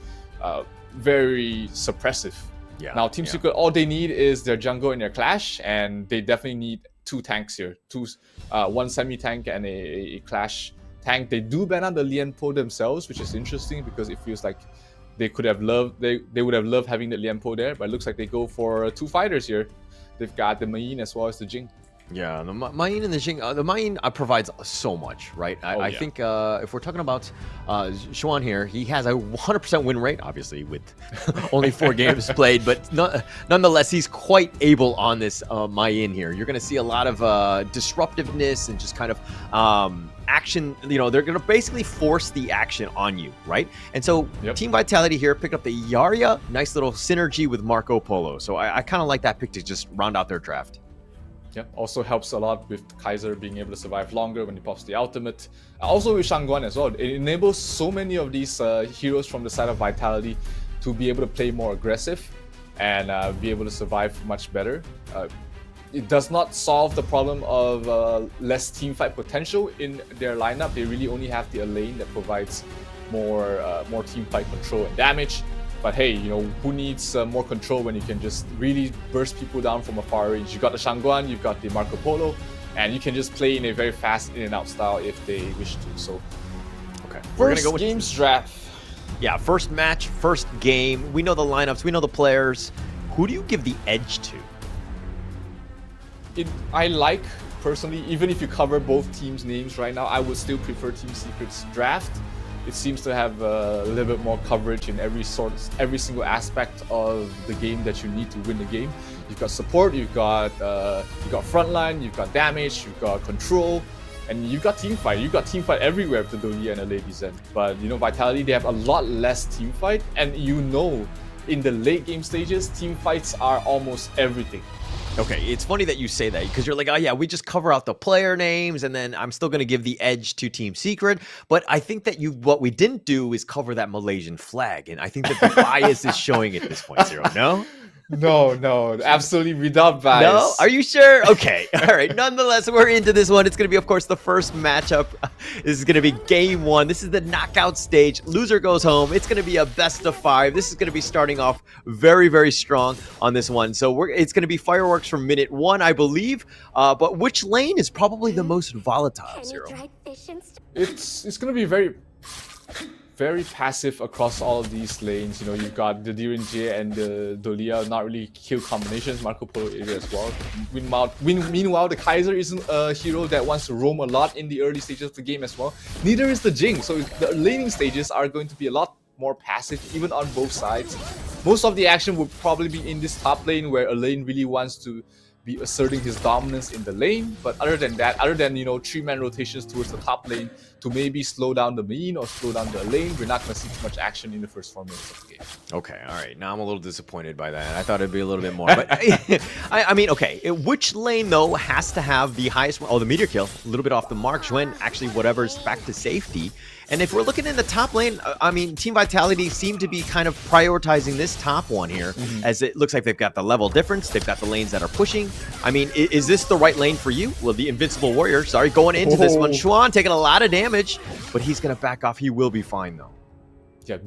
very suppressive. Yeah, now, Team Secret, all they need is their jungle and their Clash, and they definitely need 2 tanks here. 1 semi-tank and a Clash tank. They do ban out the Lianpo themselves, which is interesting because it feels like they would have loved having the Lianpo there, but it looks like they go for 2 fighters here. They've got the Mayin as well as the Jing. Yeah, the Mayin and the Jing. The Mayin provides so much, right? I think if we're talking about Xuan here, he has a 100% win rate, obviously, with only 4 games played, but nonetheless, he's quite able on this Mayin here. You're going to see a lot of disruptiveness and just kind of action. They're going to basically force the action on you, right? And so Team Vitality here picked up the Zarya. Nice little synergy with Marco Polo. So I kind of like that pick to just round out their draft. Yeah, also helps a lot with Kaiser being able to survive longer when he pops the ultimate. Also with Shangguan as well. It enables so many of these heroes from the side of Vitality to be able to play more aggressive and be able to survive much better. It does not solve the problem of less teamfight potential in their lineup. They really only have the lane that provides more teamfight control and damage. But hey, who needs more control when you can just really burst people down from a far range? You've got the Shangguan, you've got the Marco Polo, and you can just play in a very fast in and out style if they wish to. So, okay, we're gonna go with games draft. Yeah, first match, first game. We know the lineups, we know the players. Who do you give the edge to? I like, personally, even if you cover both teams' names right now, I would still prefer Team Secret's draft. It seems to have a little bit more coverage in every single aspect of the game that you need to win the game. You've got support, you've got frontline, you've got damage, you've got control, and you've got teamfight. You've got teamfight everywhere with the Dahlia and the Lady Zhen. But Vitality, they have a lot less teamfight, and in the late game stages, team fights are almost everything. Okay, it's funny that you say that because you're like, oh yeah, we just cover out the player names and then I'm still going to give the edge to Team Secret. But I think that what we didn't do is cover that Malaysian flag. And I think that the bias is showing at this point, Zero, no? No, absolutely without bias. No? Are you sure? Okay, all right. Nonetheless, we're into this one. It's going to be, of course, the first matchup. This is going to be game one. This is the knockout stage. Loser goes home. It's going to be a best of 5. This is going to be starting off very, very strong on this one. So it's going to be fireworks from minute 1, I believe. But which lane is probably the most volatile, Zero? It's going to be very passive across all of these lanes. You know, you've got the GRMY and the Dolia, not really kill combinations, Marco Polo area as well. Meanwhile, the Kaiser isn't a hero that wants to roam a lot in the early stages of the game as well. Neither is the Jing, so the laning stages are going to be a lot more passive, even on both sides. Most of the action would probably be in this top lane, where a lane really wants to be asserting his dominance in the lane. But other than that, you know, 3-man rotations towards the top lane to maybe slow down the main or slow down the lane, we're not going to see too much action in the first 4 minutes of the game. Okay, all right. Now I'm a little disappointed by that. I thought it'd be a little bit more. But I mean, okay. Which lane, though, has to have the highest... Oh, the meteor kill. A little bit off the mark. Xuen, actually, whatever's back to safety. And if we're looking in the top lane, I mean, Team Vitality seem to be kind of prioritizing this top one here, as it looks like they've got the level difference. They've got the lanes that are pushing. I mean, is this the right lane for you? Well, the Invincible Warrior, sorry, going into this one. Xuan taking a lot of damage, but he's going to back off. He will be fine, though. Yeah,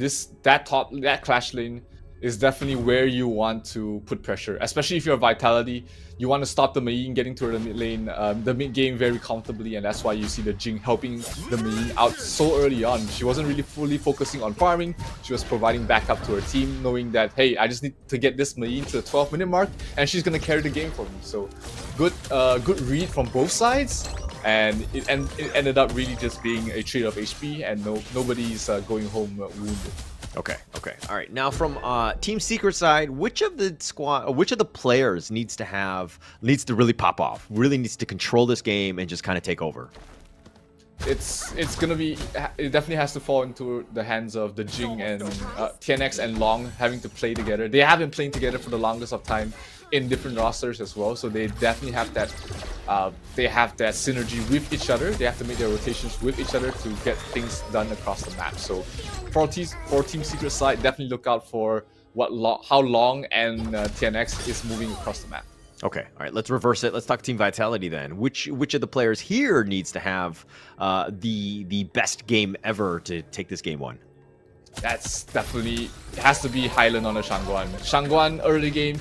that clash lane is definitely where you want to put pressure, especially if you're Vitality. You want to stop the Main getting to the mid lane, the mid game very comfortably, and that's why you see the Jing helping the Main out so early on. She wasn't really fully focusing on farming. She was providing backup to her team, knowing that, hey, I just need to get this Main to the 12-minute mark, and she's going to carry the game for me. So good read from both sides. And it ended up really just being a trade of HP, and nobody's going home wounded. Okay. All right. Now from Team Secret side, which of the players needs to really pop off? Really needs to control this game and just kind of take over? It's gonna be. It definitely has to fall into the hands of the Jing and TNX and Long having to play together. They have been playing together for the longest of time in different rosters as well, so they definitely have that. They have that synergy with each other. They have to make their rotations with each other to get things done across the map. So for Team Secret side, definitely look out for how Long and TNX is moving across the map. Okay, all right, let's reverse it. Let's talk Team Vitality then. Which of the players here needs to have the best game ever to take this game 1? That's definitely, it has to be Hylan on the Shangguan. Shangguan early game,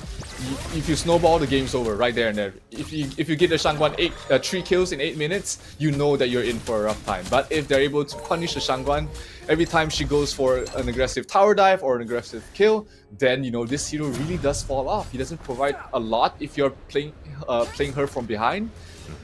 if you snowball, the game's over right there and there. If you get the Shangguan 3 kills in 8 minutes, you know that you're in for a rough time. But if they're able to punish the Shangguan every time she goes for an aggressive tower dive or an aggressive kill, then you know this hero really does fall off. He doesn't provide a lot if you're playing her from behind.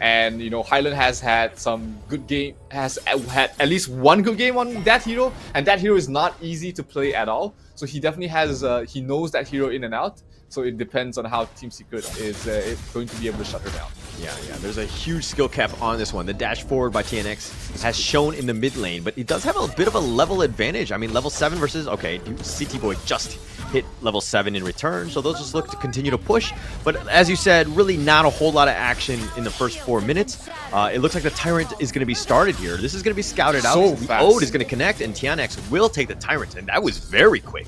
And you know, Hylan has had some good game, has had at least one good game on that hero, and that hero is not easy to play at all. So he definitely has, he knows that hero in and out. So it depends on how Team Secret is going to be able to shut her down. Yeah, there's a huge skill cap on this one. The dash forward by TNX has shown in the mid lane, but it does have a bit of a level advantage. I mean, level 7 versus, okay, CT Boy just hit level 7 in return, so they'll just look to continue to push. But as you said, really not a whole lot of action in the first 4 minutes. It looks like the Tyrant is going to be started here. This is going to be scouted out. So the Ode is going to connect, and TNX will take the Tyrant, and that was very quick.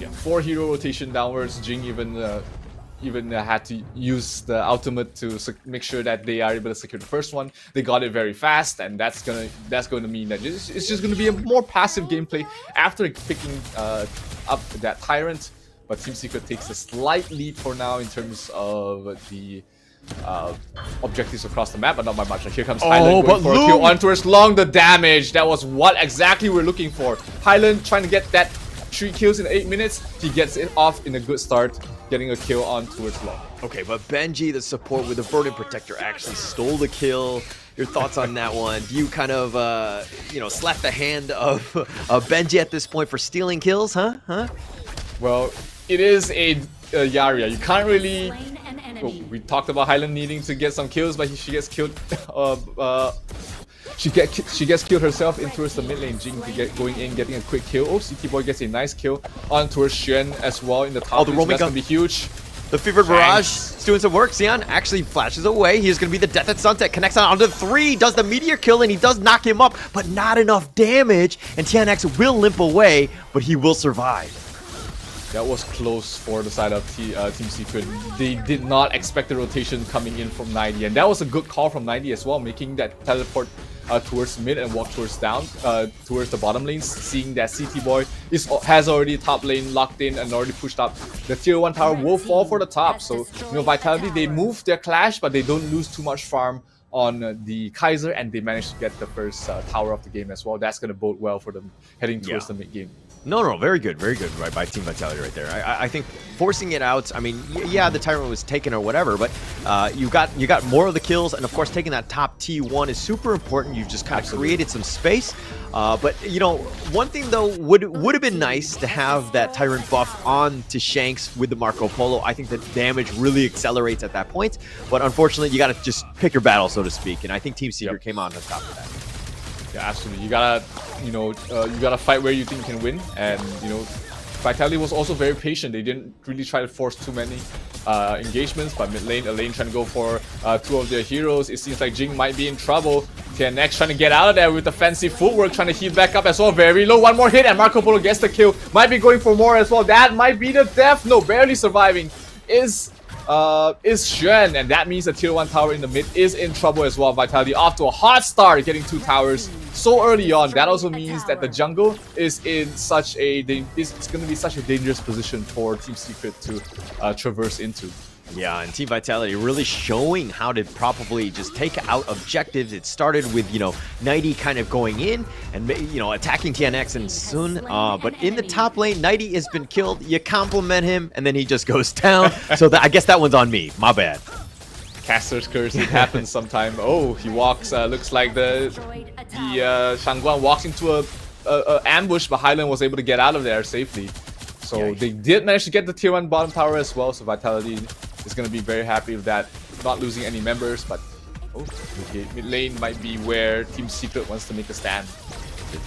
Yeah, 4 hero rotation downwards. Jing even had to use the ultimate to make sure that they are able to secure the first one. They got it very fast, and that's going to mean that it's just going to be a more passive gameplay after picking up that Tyrant. But Team Secret takes a slight lead for now in terms of the objectives across the map, but not by much. And here comes Hylan going for a kill on towards Long. The damage, that was what exactly we're looking for. Hylan trying to get that 3 kills in 8 minutes. He gets it off in a good start, getting a kill on towards Long. Okay, but Benji, the support with the Verdant Protector, actually stole the kill. Your thoughts on that one? Do you kind of, slap the hand of Benji at this point for stealing kills, huh? Well, it is a Yaria. You can't really... we talked about Hylan needing to get some kills, but she gets killed. She gets killed herself in towards the mid lane. Jing going in, getting a quick kill. Oh, CT Boy gets a nice kill on towards Xuan as well in the top. Oh, the roaming that's gun gonna be huge. The Fevered Barrage is doing some work. Xian actually flashes away. He's going to be the Death at Sunset. Connects on onto the 3. Does the Meteor kill, and he does knock him up, but not enough damage. And TNX will limp away, but he will survive. That was close for the side of Team Secret. They did not expect the rotation coming in from 90. And that was a good call from 90 as well, making that teleport towards mid and walk towards down, towards the bottom lanes, seeing that CT Boy has already top lane locked in and already pushed up. The tier 1 tower will fall for the top, so Vitality, they move their clash, but they don't lose too much farm on the Kaiser, and they managed to get the first tower of the game as well. That's going to bode well for them heading towards the mid game. No, very good, right by Team Vitality right there. I think forcing it out. I mean, yeah, the Tyrant was taken or whatever, but you got more of the kills, and of course, taking that top T1 is super important. You've just kind of created some space. But you know, one thing though would have been nice to have that Tyrant buff on to Shanks with the Marco Polo. I think the damage really accelerates at that point. But unfortunately, you got to just pick your battle, so to speak. And I think Team Secret came on top of that. Yeah, absolutely. You gotta, you gotta fight where you think you can win, and Vitality was also very patient. They didn't really try to force too many engagements, but mid lane, Elaine trying to go for 2 of their heroes. It seems like Jing might be in trouble. TNX trying to get out of there with the fancy footwork, trying to heal back up as well. Very low, 1 more hit, and Marco Polo gets the kill. Might be going for more as well. That might be the death. No, barely surviving is Xuan, and that means the tier 1 tower in the mid is in trouble as well. Vitality off to a hot start, getting 2 towers so early on. That also means that the jungle is in such a it's going to be such a dangerous position for Team Secret to traverse into. Yeah, and Team Vitality really showing how to probably just take out objectives. It started with, 90 kind of going in and, attacking TNX and Sun. But in the top lane, 90 has been killed. You compliment him, and then he just goes down. So I guess that one's on me. My bad. Caster's curse, it happens sometime. Oh, he walks, looks like the Shangguan walks into a ambush, but Highland was able to get out of there safely. So they did manage to get the tier 1 bottom tower as well, so Vitality is going to be very happy with that, not losing any members, but mid lane might be where Team Secret wants to make a stand.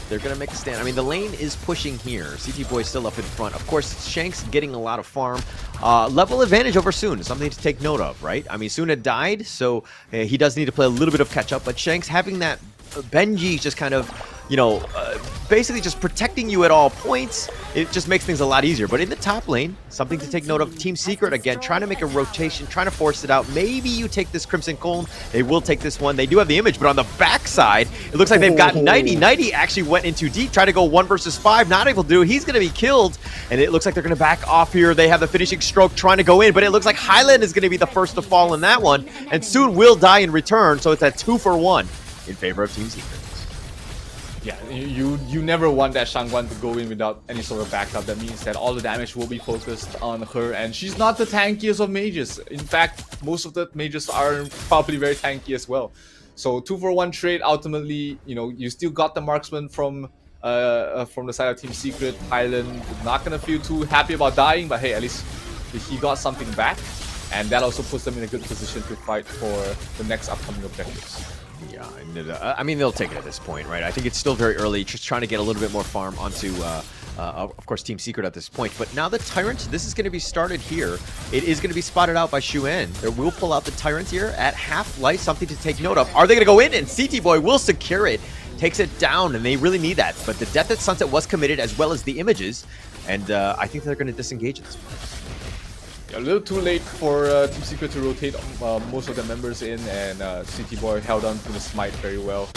They're going to make a stand. I mean, the lane is pushing here. CT Boy still up in front. Of course, Shanks getting a lot of farm. Level advantage over Soon is something to take note of, right? I mean, Soon had died, so he does need to play a little bit of catch-up, but Shanks having that Benji just kind of, basically just protecting you at all points, it just makes things a lot easier. But in the top lane, something to take note of, Team Secret, again, trying to make a rotation, trying to force it out. Maybe you take this Crimson Cone. They will take this one. They do have the image, but on the backside, it looks like they've got 90. 90 actually went in too deep, tried to go 1 versus 5, not able to do it. He's going to be killed, and it looks like they're going to back off here. They have the finishing stroke trying to go in, but it looks like Highland is going to be the first to fall in that one, and Soon will die in return, so it's a 2-for-1 in favor of Team Secret. Yeah, you never want that Shangguan to go in without any sort of backup. That means that all the damage will be focused on her, and she's not the tankiest of mages. In fact, most of the mages are probably very tanky as well. So 2-for-1 trade, ultimately, you still got the marksman from the side of Team Secret. Highland not gonna feel too happy about dying, but hey, at least he got something back, and that also puts them in a good position to fight for the next upcoming objectives. Yeah, I mean, they'll take it at this point, right? I think it's still very early, just trying to get a little bit more farm onto, of course, Team Secret at this point. But now the Tyrant, this is going to be started here. It is going to be spotted out by Xuan. They will pull out the Tyrant here at half-life, something to take note of. Are they going to go in? And CT Boy will secure it, takes it down, and they really need that. But the Death at Sunset was committed, as well as the images, and I think they're going to disengage at this point. A little too late for Team Secret to rotate most of the members in, and CT Boy held on to the smite very well,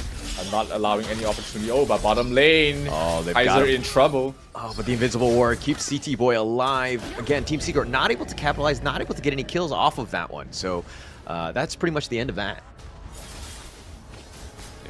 not allowing any opportunity. Oh, but bottom lane, Kaiser in trouble. Oh, but the Invincible War keeps CT Boy alive. Again, Team Secret not able to capitalize, not able to get any kills off of that one. So that's pretty much the end of that.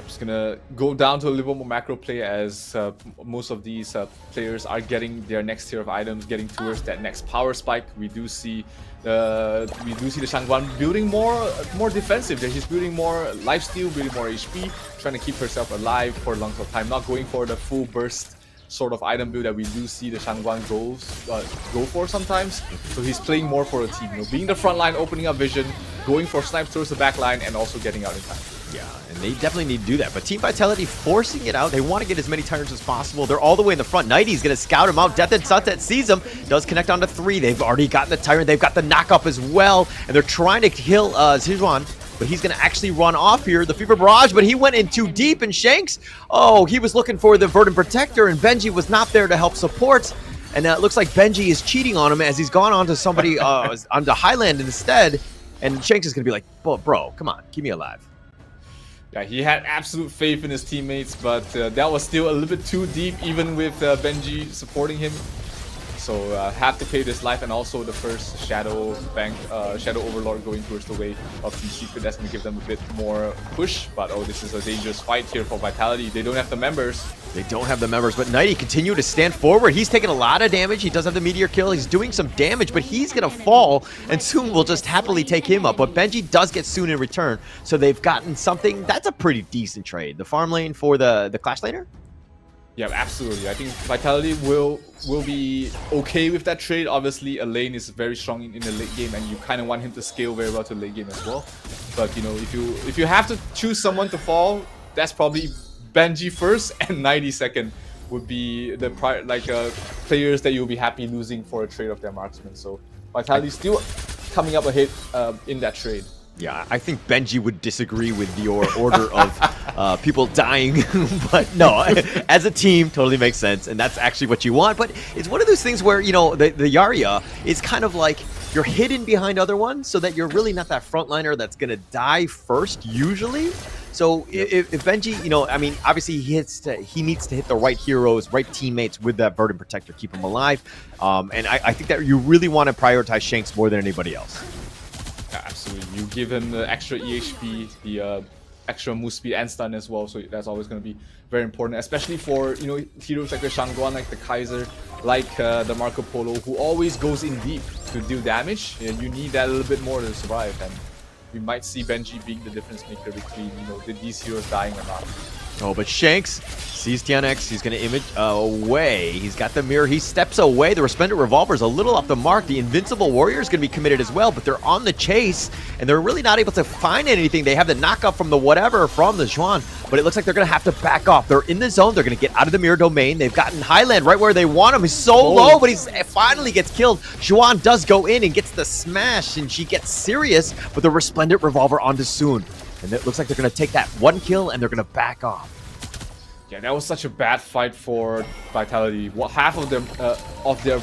Just gonna go down to a little more macro play, as most of these players are getting their next tier of items, getting towards that next power spike. We do see the Shangguan building more defensive. She's building more lifesteal, building more HP, trying to keep herself alive for a long time, not going for the full burst sort of item build that we do see the Shangguan go for sometimes. So he's playing more for a team, being the front line, opening up vision, going for snipes towards the back line, and also getting out in time. Yeah, and they definitely need to do that. But Team Vitality forcing it out. They want to get as many Tyrants as possible. They're all the way in the front. Nighty's going to scout him out. Death and Sunset sees him. Does connect onto 3. They've already gotten the Tyrant. They've got the knock-up as well. And they're trying to kill Zhijuan. But he's going to actually run off here. The Fever Barrage, but he went in too deep. And Shanks, oh, he was looking for the Verdant Protector. And Benji was not there to help support. And it looks like Benji is cheating on him as he's gone on to somebody onto Highland instead. And Shanks is going to be like, bro, come on, keep me alive. Yeah, he had absolute faith in his teammates, but that was still a little bit too deep, even with Benji supporting him. So have to pay this life, and also the first Shadow Bank, Shadow Overlord going towards the way of Team Secret. That's going to give them a bit more push. But oh, this is a dangerous fight here for Vitality. They don't have the members. They don't have the members, but Nighty continue to stand forward. He's taking a lot of damage. He does have the Meteor kill. He's doing some damage, but he's going to fall, and Soon will just happily take him up. But Benji does get Soon in return, so they've gotten something. That's a pretty decent trade. The farm lane for the Clash laner? Yeah, absolutely. I think Vitality will be okay with that trade. Obviously, a lane is very strong in the late game, and you kind of want him to scale very well to the late game as well. But you know, if you have to choose someone to fall, that's probably Benji first and 90 second would be the players that you'll be happy losing for a trade of their marksman. So Vitality still coming up ahead in that trade. Yeah, I think Benji would disagree with your order of people dying, but no, as a team, totally makes sense, and that's actually what you want. But it's one of those things where, you know, the Zarya is kind of like you're hidden behind other ones, so that you're really not that frontliner that's gonna die first usually. So if Benji, you know, I mean, obviously he needs to hit the right heroes, right teammates with that Verdant Protector, keep him alive, and I think that you really want to prioritize Shanks more than anybody else. Yeah, absolutely. You give him the extra EHP, the extra move speed and stun as well, so that's always going to be very important, especially for, you know, heroes like the Shangguan, like the Kaiser, like the Marco Polo, who always goes in deep to deal damage. And you need that a little bit more to survive, and we might see Benji being the difference maker between, you know, these heroes dying or not. Oh, but Shanks sees TNX. He's going to image away. He's got the mirror. He steps away. The Resplendent Revolver is a little off the mark. The Invincible Warrior is going to be committed as well, but they're on the chase, and they're really not able to find anything. They have the knockup from the whatever from the Zhuan, but it looks like they're going to have to back off. They're in the zone. They're going to get out of the mirror domain. They've gotten Highland right where they want him. He's so low, but he finally gets killed. Zhuan does go in and gets the smash, and she gets serious, but the Resplendent Revolver onto Soon. And it looks like they're going to take that one kill, and they're going to back off. Yeah, that was such a bad fight for Vitality. Half of their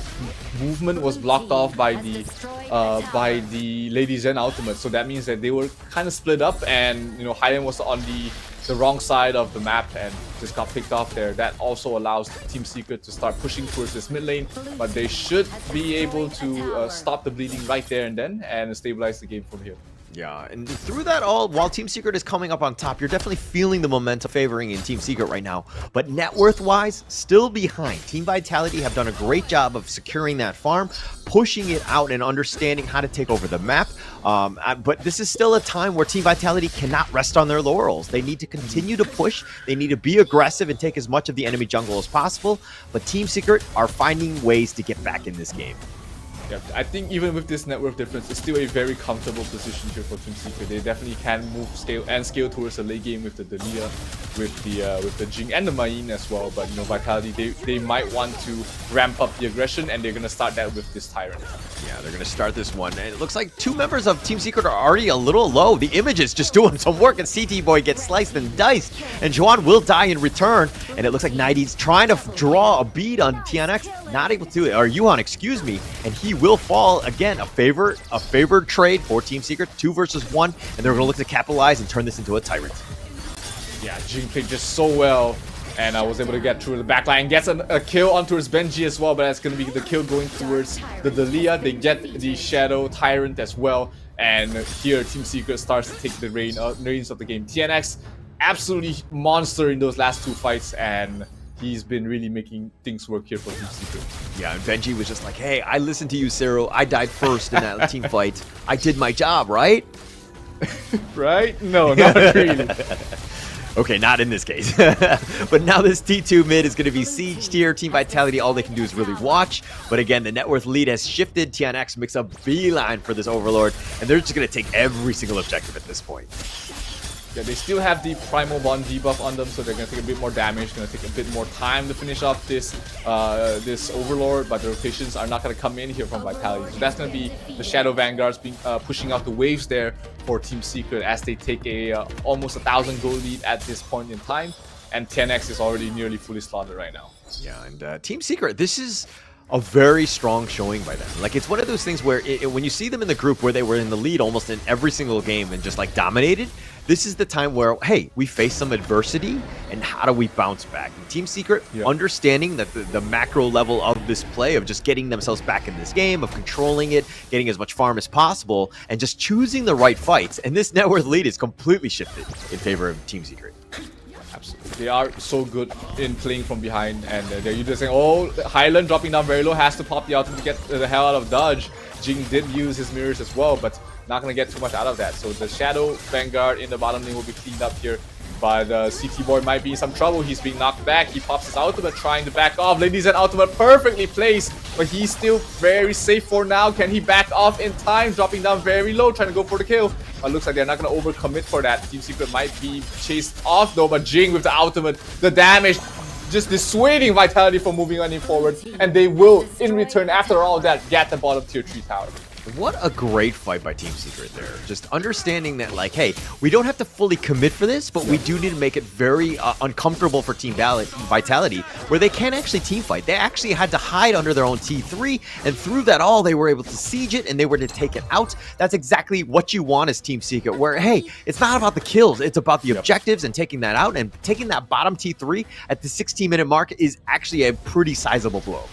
movement was blocked off by the Lady Zen ultimate. So that means that they were kind of split up, and you know, Highland was on the wrong side of the map and just got picked off there. That also allows Team Secret to start pushing towards this mid lane, but they should be able to stop the bleeding right there and then and stabilize the game from here. Yeah, and through that all, while Team Secret is coming up on top, you're definitely feeling the momentum favoring in Team Secret right now. But net worth-wise, still behind. Team Vitality have done a great job of securing that farm, pushing it out, and understanding how to take over the map. But this is still a time where Team Vitality cannot rest on their laurels. They need to continue to push. They need to be aggressive and take as much of the enemy jungle as possible. But Team Secret are finding ways to get back in this game. Yeah, I think even with this network difference, it's still a very comfortable position here for Team Secret. They definitely can scale towards the late game with the Delia, with the Jing and the Mayin as well. But you know, Vitality, they might want to ramp up the aggression, and they're gonna start that with this Tyrant. Yeah, they're gonna start this one, and it looks like 2 members of Team Secret are already a little low. The Image is just doing some work, and CT Boy gets sliced and diced, and Zhuan will die in return. And it looks like Nighty's trying to draw a bead on TNX, not able to, or Yuhan, excuse me, and he will fall again. A favored trade for Team Secret, 2 versus 1, and they're gonna look to capitalize and turn this into a Tyrant. Yeah, Jing played just so well, and I was able to get through the backline. Gets a kill on towards Benji as well, but that's gonna be the kill going towards the Delia. They get the Shadow Tyrant as well, and here Team Secret starts to take the reins of the game. TNX absolutely monster in those last 2 fights, and he's been really making things work here for Team Secret. Yeah, and Benji was just like, hey, I listened to you, Cyril. I died first in that team fight. I did my job, right? Right? No, not really. Okay, not in this case. But now this T2 mid is going to be sieged here. Team Vitality, all they can do is really watch. But again, the net worth lead has shifted. TNX makes a beeline for this Overlord, and they're just going to take every single objective at this point. Yeah, they still have the Primal Bond debuff on them, so they're gonna take a bit more damage, gonna take a bit more time to finish off this this Overlord, but the rotations are not gonna come in here from Vitality. So that's gonna be the Shadow Vanguards being pushing out the waves there for Team Secret as they take a almost 1,000 gold lead at this point in time, and 10x is already nearly fully slaughtered right now. Yeah, and Team Secret, this is a very strong showing by them. Like, it's one of those things where when you see them in the group where they were in the lead almost in every single game and just like dominated, this is the time where, hey, we face some adversity and how do we bounce back? And Team Secret, understanding that the macro level of this play, of just getting themselves back in this game, of controlling it, getting as much farm as possible, and just choosing the right fights. And this net worth lead is completely shifted in favor of Team Secret. Absolutely. They are so good in playing from behind, and they're usually saying, oh, Highland dropping down very low, has to pop the ultimate to get the hell out of dodge. Jing did use his mirrors as well, but not going to get too much out of that. So the Shadow Vanguard in the bottom lane will be cleaned up here, but CT Boy might be in some trouble. He's being knocked back. He pops his ultimate, trying to back off. Ladies and ultimate perfectly placed, but he's still very safe for now. Can he back off in time? Dropping down very low, trying to go for the kill. But looks like they're not going to overcommit for that. Team Secret might be chased off though, but Jing with the ultimate, the damage, just dissuading Vitality from moving any forward. And they will, in return, after all that, get the bottom tier 3 tower. What a great fight by Team Secret there. Just understanding that, like, hey, we don't have to fully commit for this, but we do need to make it very uncomfortable for Team Vitality, where they can't actually team fight. They actually had to hide under their own T3, and through that all, they were able to siege it, and they were to take it out. That's exactly what you want as Team Secret, where, hey, it's not about the kills, it's about the objectives and taking that out, and taking that bottom T3 at the 16-minute mark is actually a pretty sizable blow.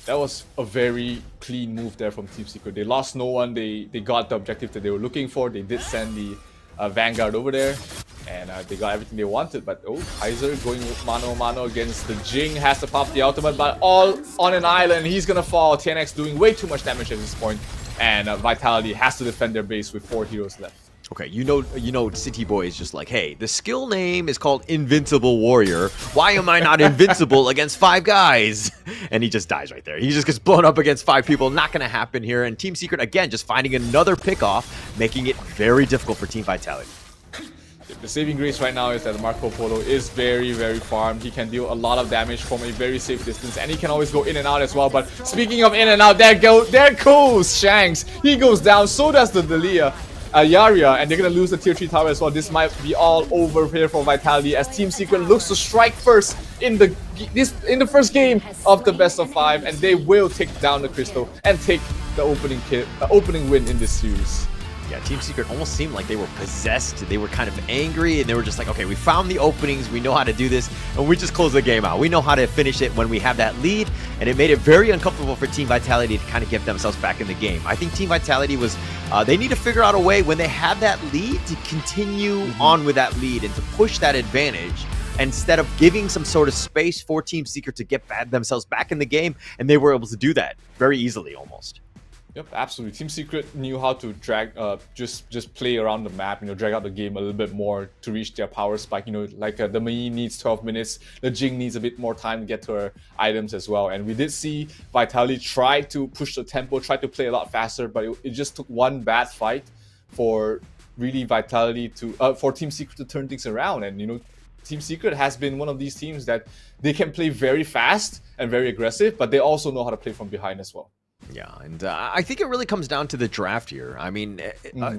That was a very clean move there from Team Secret. They lost no one. They got the objective that they were looking for. They did send the Vanguard over there, and they got everything they wanted. But oh, IMP.XiaoLin going mano-a-mano against the Jing, has to pop the ultimate, but all on an island. He's gonna fall. 10x doing way too much damage at this point, and Vitality has to defend their base with 4 heroes left. Okay, you know, City Boy is just like, hey, the skill name is called Invincible Warrior. Why am I not invincible against 5 guys? And he just dies right there. He just gets blown up against 5 people. Not going to happen here. And Team Secret, again, just finding another pick-off, making it very difficult for Team Vitality. The saving grace right now is that Marco Polo is very, very farmed. He can deal a lot of damage from a very safe distance, and he can always go in and out as well. But speaking of in and out, there goes Shanks. He goes down, so does the Delia. Yaria, and they're gonna lose the tier 3 tower as well. This might be all over here for Vitality as Team Secret looks to strike first in the first game of the best of 5, and they will take down the Crystal and take the opening win in this series. Yeah, Team Secret almost seemed like they were possessed. They were kind of angry, and they were just like, okay, we found the openings, we know how to do this, and we just close the game out. We know how to finish it when we have that lead, and it made it very uncomfortable for Team Vitality to kind of get themselves back in the game. I think Team Vitality was, they need to figure out a way when they have that lead to continue on with that lead and to push that advantage instead of giving some sort of space for Team Secret to get themselves back in the game, and they were able to do that very easily almost. Yep, absolutely. Team Secret knew how to drag, just play around the map, drag out the game a little bit more to reach their power spike. Like the Mei needs 12 minutes, the Jing needs a bit more time to get to her items as well. And we did see Vitality try to push the tempo, try to play a lot faster, but it just took one bad fight for really Vitality to, for Team Secret to turn things around. And Team Secret has been one of these teams that they can play very fast and very aggressive, but they also know how to play from behind as well. Yeah, and I think it really comes down to the draft here. I mean,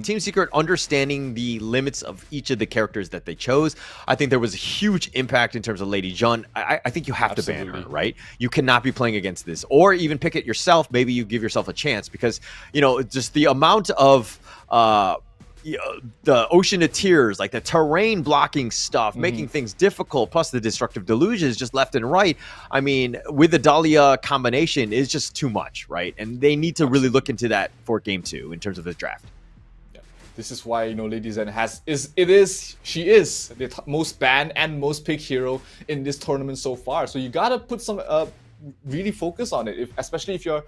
Team Secret understanding the limits of each of the characters that they chose. I think there was a huge impact in terms of Lady Jun. I think you have to ban her, right? You cannot be playing against this, or even pick it yourself. Maybe you give yourself a chance because, just the amount of the Ocean of Tears, like the terrain blocking stuff, making things difficult, plus the destructive delusions just left and right. I mean, with the Dahlia combination is just too much, right? And they need to really look into that for game 2 in terms of the draft. Yeah. This is why, Lady Zen she is the most banned and most picked hero in this tournament so far. So you gotta put some really focus on it, especially if you're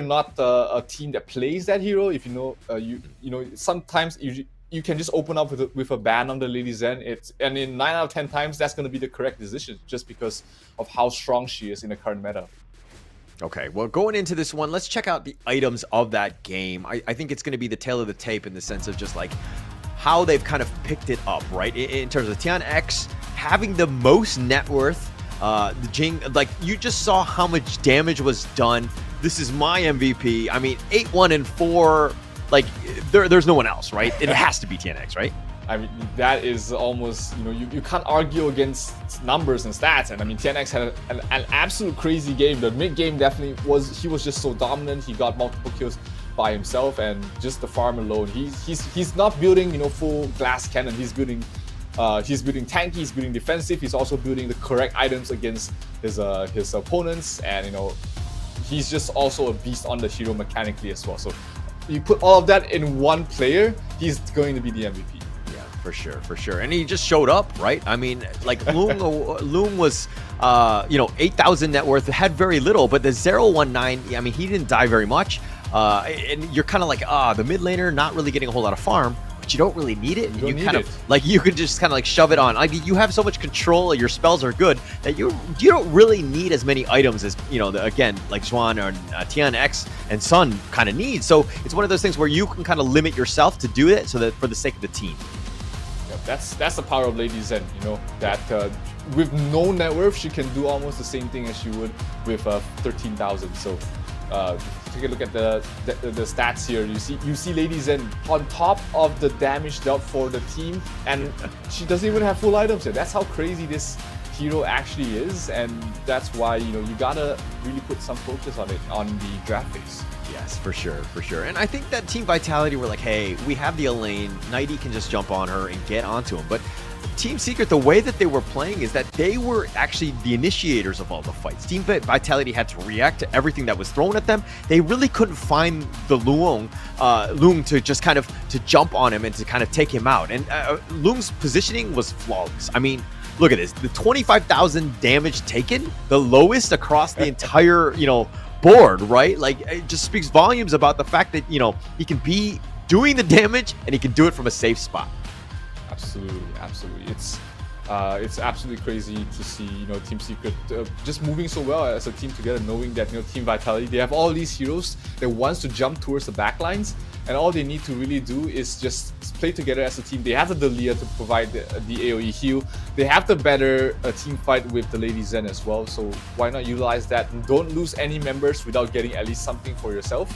not a team that plays that hero. If sometimes you can just open up with a ban on the Lady Zen. And in 9 out of 10 times that's going to be the correct decision, just because of how strong she is in the current meta. Okay, well, going into this one, let's check out the items of that game. I think it's going to be the tail of the tape in the sense of just like, how they've kind of picked it up, right? In terms of TNX having the most net worth, the Jing, like you just saw how much damage was done. This is my MVP. I mean, 8-1 and 4, like there's no one else, right? It has to be TNX, right? I mean, that is almost, you know, you can't argue against numbers and stats. And I mean, TNX had an absolute crazy game. The mid game definitely was, he was just so dominant. He got multiple kills by himself, and just the farm alone. He's not building, you know, full glass cannon. He's building tanky, he's building defensive. He's also building the correct items against his opponents, and you know, he's just also a beast on the hero mechanically as well. So you put all of that in one player, he's going to be the MVP. For sure. And he just showed up, right? I mean, like Loom was, you know, 8,000 net worth, had very little, but the 019, I mean, he didn't die very much. And you're kind of like, the mid laner not really getting a whole lot of farm, but you don't really need it. You kind of like, you could just kind of like shove it on. Like, you have so much control, your spells are good that you don't really need as many items as, you know, again, like Zhuan or TNX and Sun kind of need. So it's one of those things where you can kind of limit yourself to do it, so that for the sake of the team. That's the power of Lady Zen, you know, that with no net worth, she can do almost the same thing as she would with 13,000. So take a look at the stats here. You see Lady Zen on top of the damage dealt for the team, and she doesn't even have full items yet. That's how crazy this hero actually is, and that's why, you know, you gotta really put some focus on it, on the graphics. Yes, for sure. And I think that Team Vitality were like, hey, we have the Elaine, Nighty can just jump on her and get onto him. But Team Secret, the way that they were playing is that they were actually the initiators of all the fights. Team Vitality had to react to everything that was thrown at them. They really couldn't find the Loom to just kind of to jump on him and to kind of take him out. And Loom's positioning was flawless. I mean, look at this, the 25,000 damage taken, the lowest across the entire, you know, board, right? Like, it just speaks volumes about the fact that, you know, he can be doing the damage and he can do it from a safe spot. Absolutely. It's absolutely crazy to see, you know, Team Secret just moving so well as a team together, knowing that, you know, Team Vitality, they have all these heroes that wants to jump towards the backlines, and all they need to really do is just play together as a team. They have the Dalia to provide the AoE heal. They have the better team fight with the Lady Zen as well, so why not utilize that and don't lose any members without getting at least something for yourself.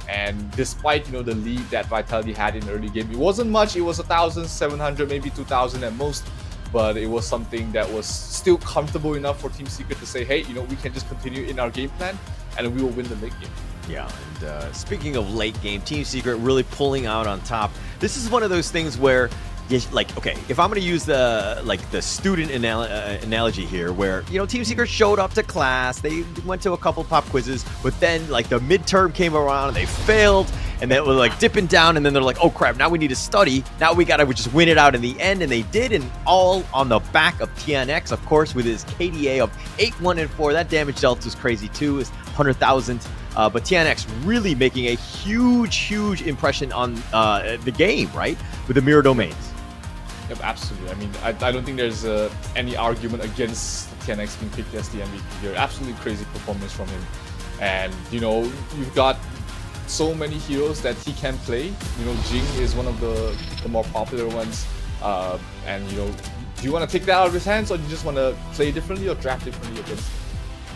And despite, you know, the lead that Vitality had in the early game, it wasn't much. It was 1,700, maybe 2,000 at most, but it was something that was still comfortable enough for Team Secret to say, hey, you know, we can just continue in our game plan and we will win the late game. Yeah, and speaking of late game, Team Secret really pulling out on top. This is one of those things where, like, okay, if I'm going to use the student analogy here, where, you know, Team Secret showed up to class, they went to a couple pop quizzes, but then like the midterm came around and they failed, and they were like dipping down, and then they're like, oh crap, now we need to study, now we gotta just win it out in the end, and they did, and all on the back of TNX, of course, with his KDA of 8-1 and 4. That damage dealt was crazy too, is 100,000. But TNX really making a huge impression on the game, right? With the mirror domains. Yep, absolutely. I mean, I don't think there's any argument against TNX being picked as the MVP here. Absolutely crazy performance from him. And, you know, you've got so many heroes that he can play. You know, Jing is one of the more popular ones. And, you know, do you want to take that out of his hands, or do you just want to play differently or draft differently against him?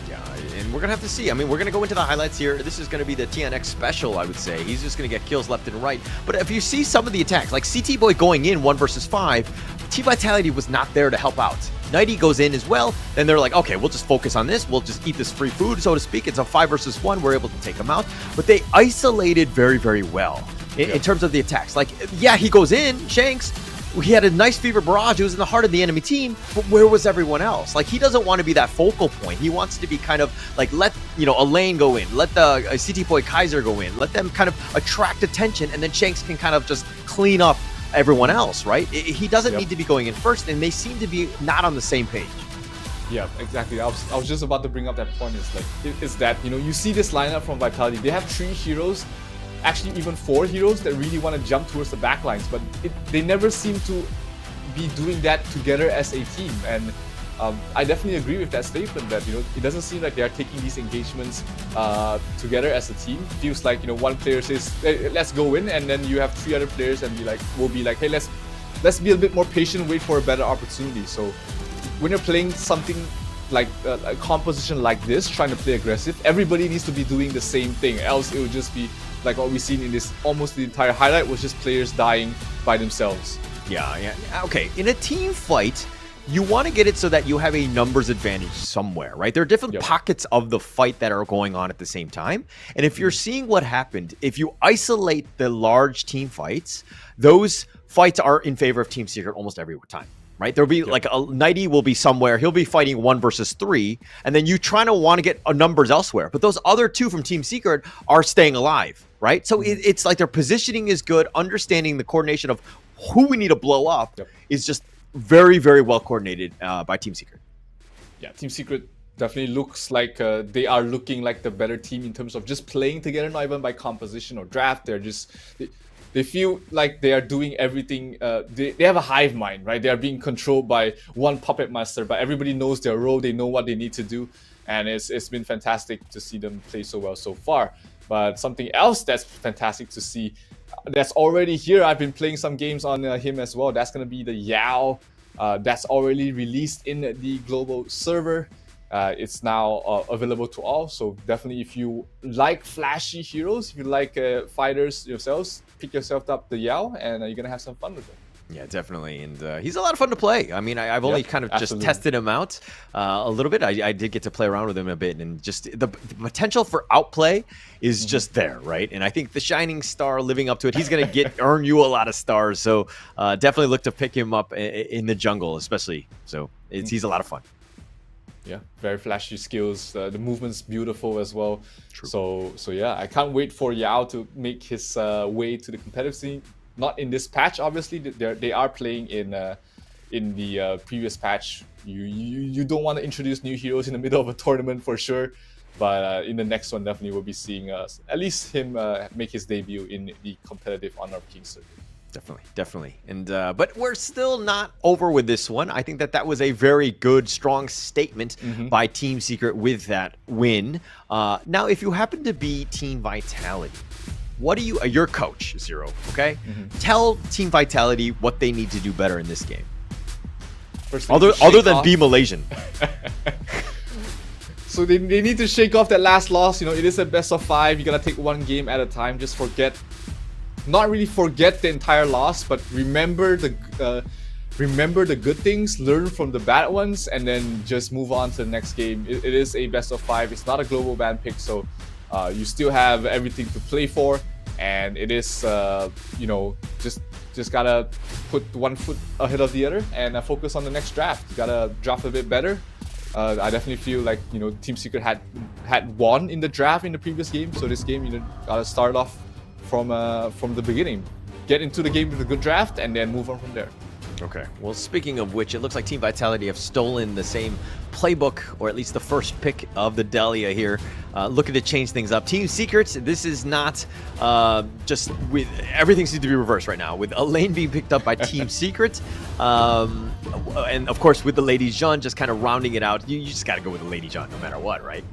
Yeah, and we're going to have to see. I mean, we're going to go into the highlights here. This is going to be the TNX special, I would say. He's just going to get kills left and right. But if you see some of the attacks, like CT Boy going in 1 versus 5, Team Vitality was not there to help out. Nighty goes in as well. Then they're like, okay, we'll just focus on this. We'll just eat this free food, so to speak. It's a 5 versus 1. We're able to take him out. But they isolated very well in terms of the attacks. Like, yeah, he goes in, Shanks. He had a nice Fever Barrage. He was in the heart of the enemy team, but where was everyone else? Like, he doesn't want to be that focal point. He wants to be kind of like, let, you know, Elaine go in, let the CT Boy Kaiser go in, let them kind of attract attention, and then Shanks can kind of just clean up everyone else, right? He doesn't need to be going in first, and they seem to be not on the same page. Yeah, exactly. I was just about to bring up that point. Is like, is that, you know, you see this lineup from Vitality. They have 3 heroes, actually even 4 heroes that really want to jump towards the backlines, but they never seem to be doing that together as a team. And I definitely agree with that statement that, you know, it doesn't seem like they are taking these engagements together as a team. Feels like, you know, one player says, hey, let's go in, and then you have 3 other players and will be like, hey, let's be a bit more patient, wait for a better opportunity. So when you're playing something like a composition like this, trying to play aggressive, everybody needs to be doing the same thing, else it would just be like what we've seen in this, almost the entire highlight was just players dying by themselves. Yeah. Okay, in a team fight, you want to get it so that you have a numbers advantage somewhere, right? There are different pockets of the fight that are going on at the same time. And if you're seeing what happened, if you isolate the large team fights, those fights are in favor of Team Secret almost every time, right? There'll be like a Nighty will be somewhere, he'll be fighting 1 versus 3, and then you trying to want to get numbers elsewhere. But those other 2 from Team Secret are staying alive, right? So it's like their positioning is good, understanding the coordination of who we need to blow up is just very, very well coordinated by Team Secret. Yeah, Team Secret definitely looks like they are looking like the better team in terms of just playing together, not even by composition or draft. They're just they feel like they are doing everything. They have a hive mind, right? They are being controlled by one puppet master, but everybody knows their role. They know what they need to do, and it's been fantastic to see them play so well so far. But something else that's fantastic to see, that's already here. I've been playing some games on him as well. That's going to be the Yao. That's already released in the global server. It's now available to all. So definitely, if you like flashy heroes, if you like fighters yourselves, pick yourself up the Yao, and you're going to have some fun with it. Yeah, definitely. And he's a lot of fun to play. I mean, I've only kind of just tested him out a little bit. I did get to play around with him a bit, and just the potential for outplay is just there, right? And I think the Shining Star living up to it, he's going to earn you a lot of stars. So definitely look to pick him up in the jungle, especially. So he's a lot of fun. Yeah, very flashy skills. The movement's beautiful as well. True. So yeah, I can't wait for Yao to make his way to the competitive scene. Not in this patch, obviously. They are playing in the previous patch. You don't want to introduce new heroes in the middle of a tournament for sure. But in the next one, definitely we'll be seeing at least him make his debut in the competitive Honor of Kings circuit. Definitely. And but we're still not over with this one. I think that was a very good, strong statement by Team Secret with that win. Now, if you happen to be Team Vitality, what do you, your coach, Xero, okay? Tell Team Vitality what they need to do better in this game. Other than be Malaysian. So they need to shake off that last loss. You know, it is a best of 5. You gotta take one game at a time. Just not really forget the entire loss, but remember the good things, learn from the bad ones, and then just move on to the next game. It is a best of 5. It's not a global ban pick, so you still have everything to play for, and it is you know, just gotta put one foot ahead of the other and focus on the next draft. You gotta draft a bit better. I definitely feel like, you know, Team Secret had won in the draft in the previous game, so this game, you know, gotta start off from the beginning, get into the game with a good draft, and then move on from there. Okay. Well, speaking of which, it looks like Team Vitality have stolen the same playbook, or at least the first pick of the Delia here, looking to change things up. Team Secret, this is not just with everything seems to be reversed right now, with Elaine being picked up by Team Secret, and of course with the Lady Jean just kind of rounding it out. You just got to go with the Lady Jean no matter what, right?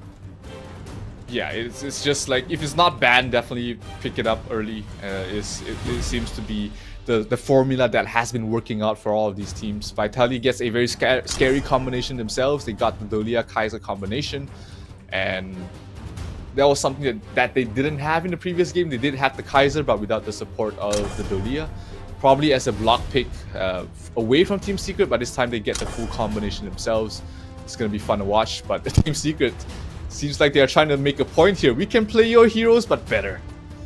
Yeah, it's just like, if it's not banned, definitely pick it up early. It seems to be the formula that has been working out for all of these teams. Vitality gets a very scary combination themselves. They got the Dolia Kaiser combination, and that was something that they didn't have in the previous game. They did have the Kaiser, but without the support of the Dolia. Probably as a block pick away from Team Secret, but this time they get the full combination themselves. It's going to be fun to watch, but the Team Secret seems like they are trying to make a point here. We can play your heroes, but better.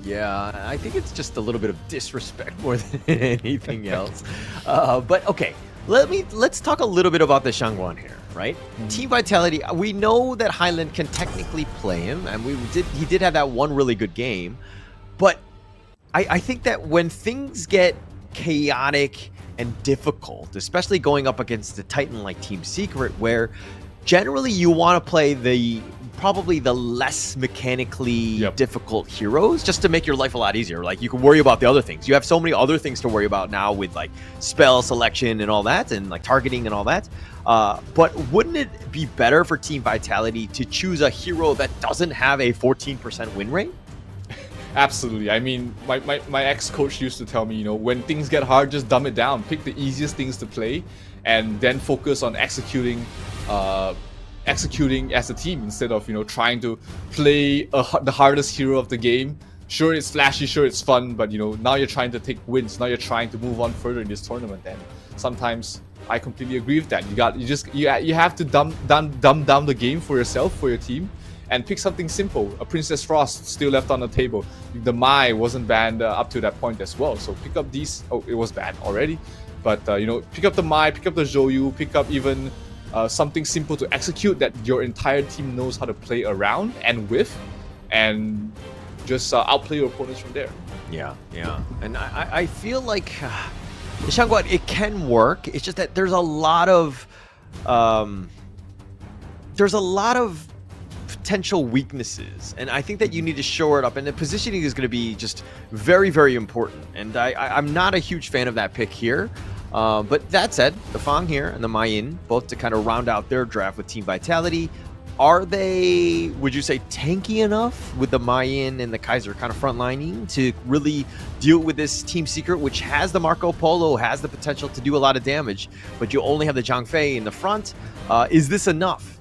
Yeah, I think it's just a little bit of disrespect more than anything else. But okay, let's talk a little bit about the Shangguan here, right? Team Vitality, we know that Highland can technically play him, and he did have that one really good game. But I think that when things get chaotic and difficult, especially going up against a Titan like Team Secret, where generally you want to play probably the less mechanically difficult heroes just to make your life a lot easier. Like, you can worry about the other things. You have so many other things to worry about now with like spell selection and all that, and like targeting and all that. But wouldn't it be better for Team Vitality to choose a hero that doesn't have a 14% win rate? Absolutely. I mean, my ex-coach used to tell me, you know, when things get hard, just dumb it down. Pick the easiest things to play and then focus on executing as a team instead of, you know, trying to play the hardest hero of the game. Sure, it's flashy, sure, it's fun, but, you know, now you're trying to take wins. Now you're trying to move on further in this tournament. And sometimes I completely agree with that. You have to dumb down the game for yourself, for your team, and pick something simple. A Princess Frost still left on the table. The Mai wasn't banned up to that point as well. So pick up these. Oh, it was banned already, but you know, pick up the Mai, pick up the Zhouyu, pick up even something simple to execute that your entire team knows how to play around and with, and just outplay your opponents from there. Yeah. And I feel like Xiangguan, it can work. It's just that there's a lot of potential weaknesses, and I think that you need to shore it up, and the positioning is going to be just very, very important. And I'm not a huge fan of that pick here. But that said, the Fang here and the Mayin, both to kind of round out their draft with Team Vitality. Are they, would you say, tanky enough with the Mayin and the Kaiser kind of frontlining to really deal with this Team Secret, which has the Marco Polo, has the potential to do a lot of damage, but you only have the Zhang Fei in the front? Is this enough?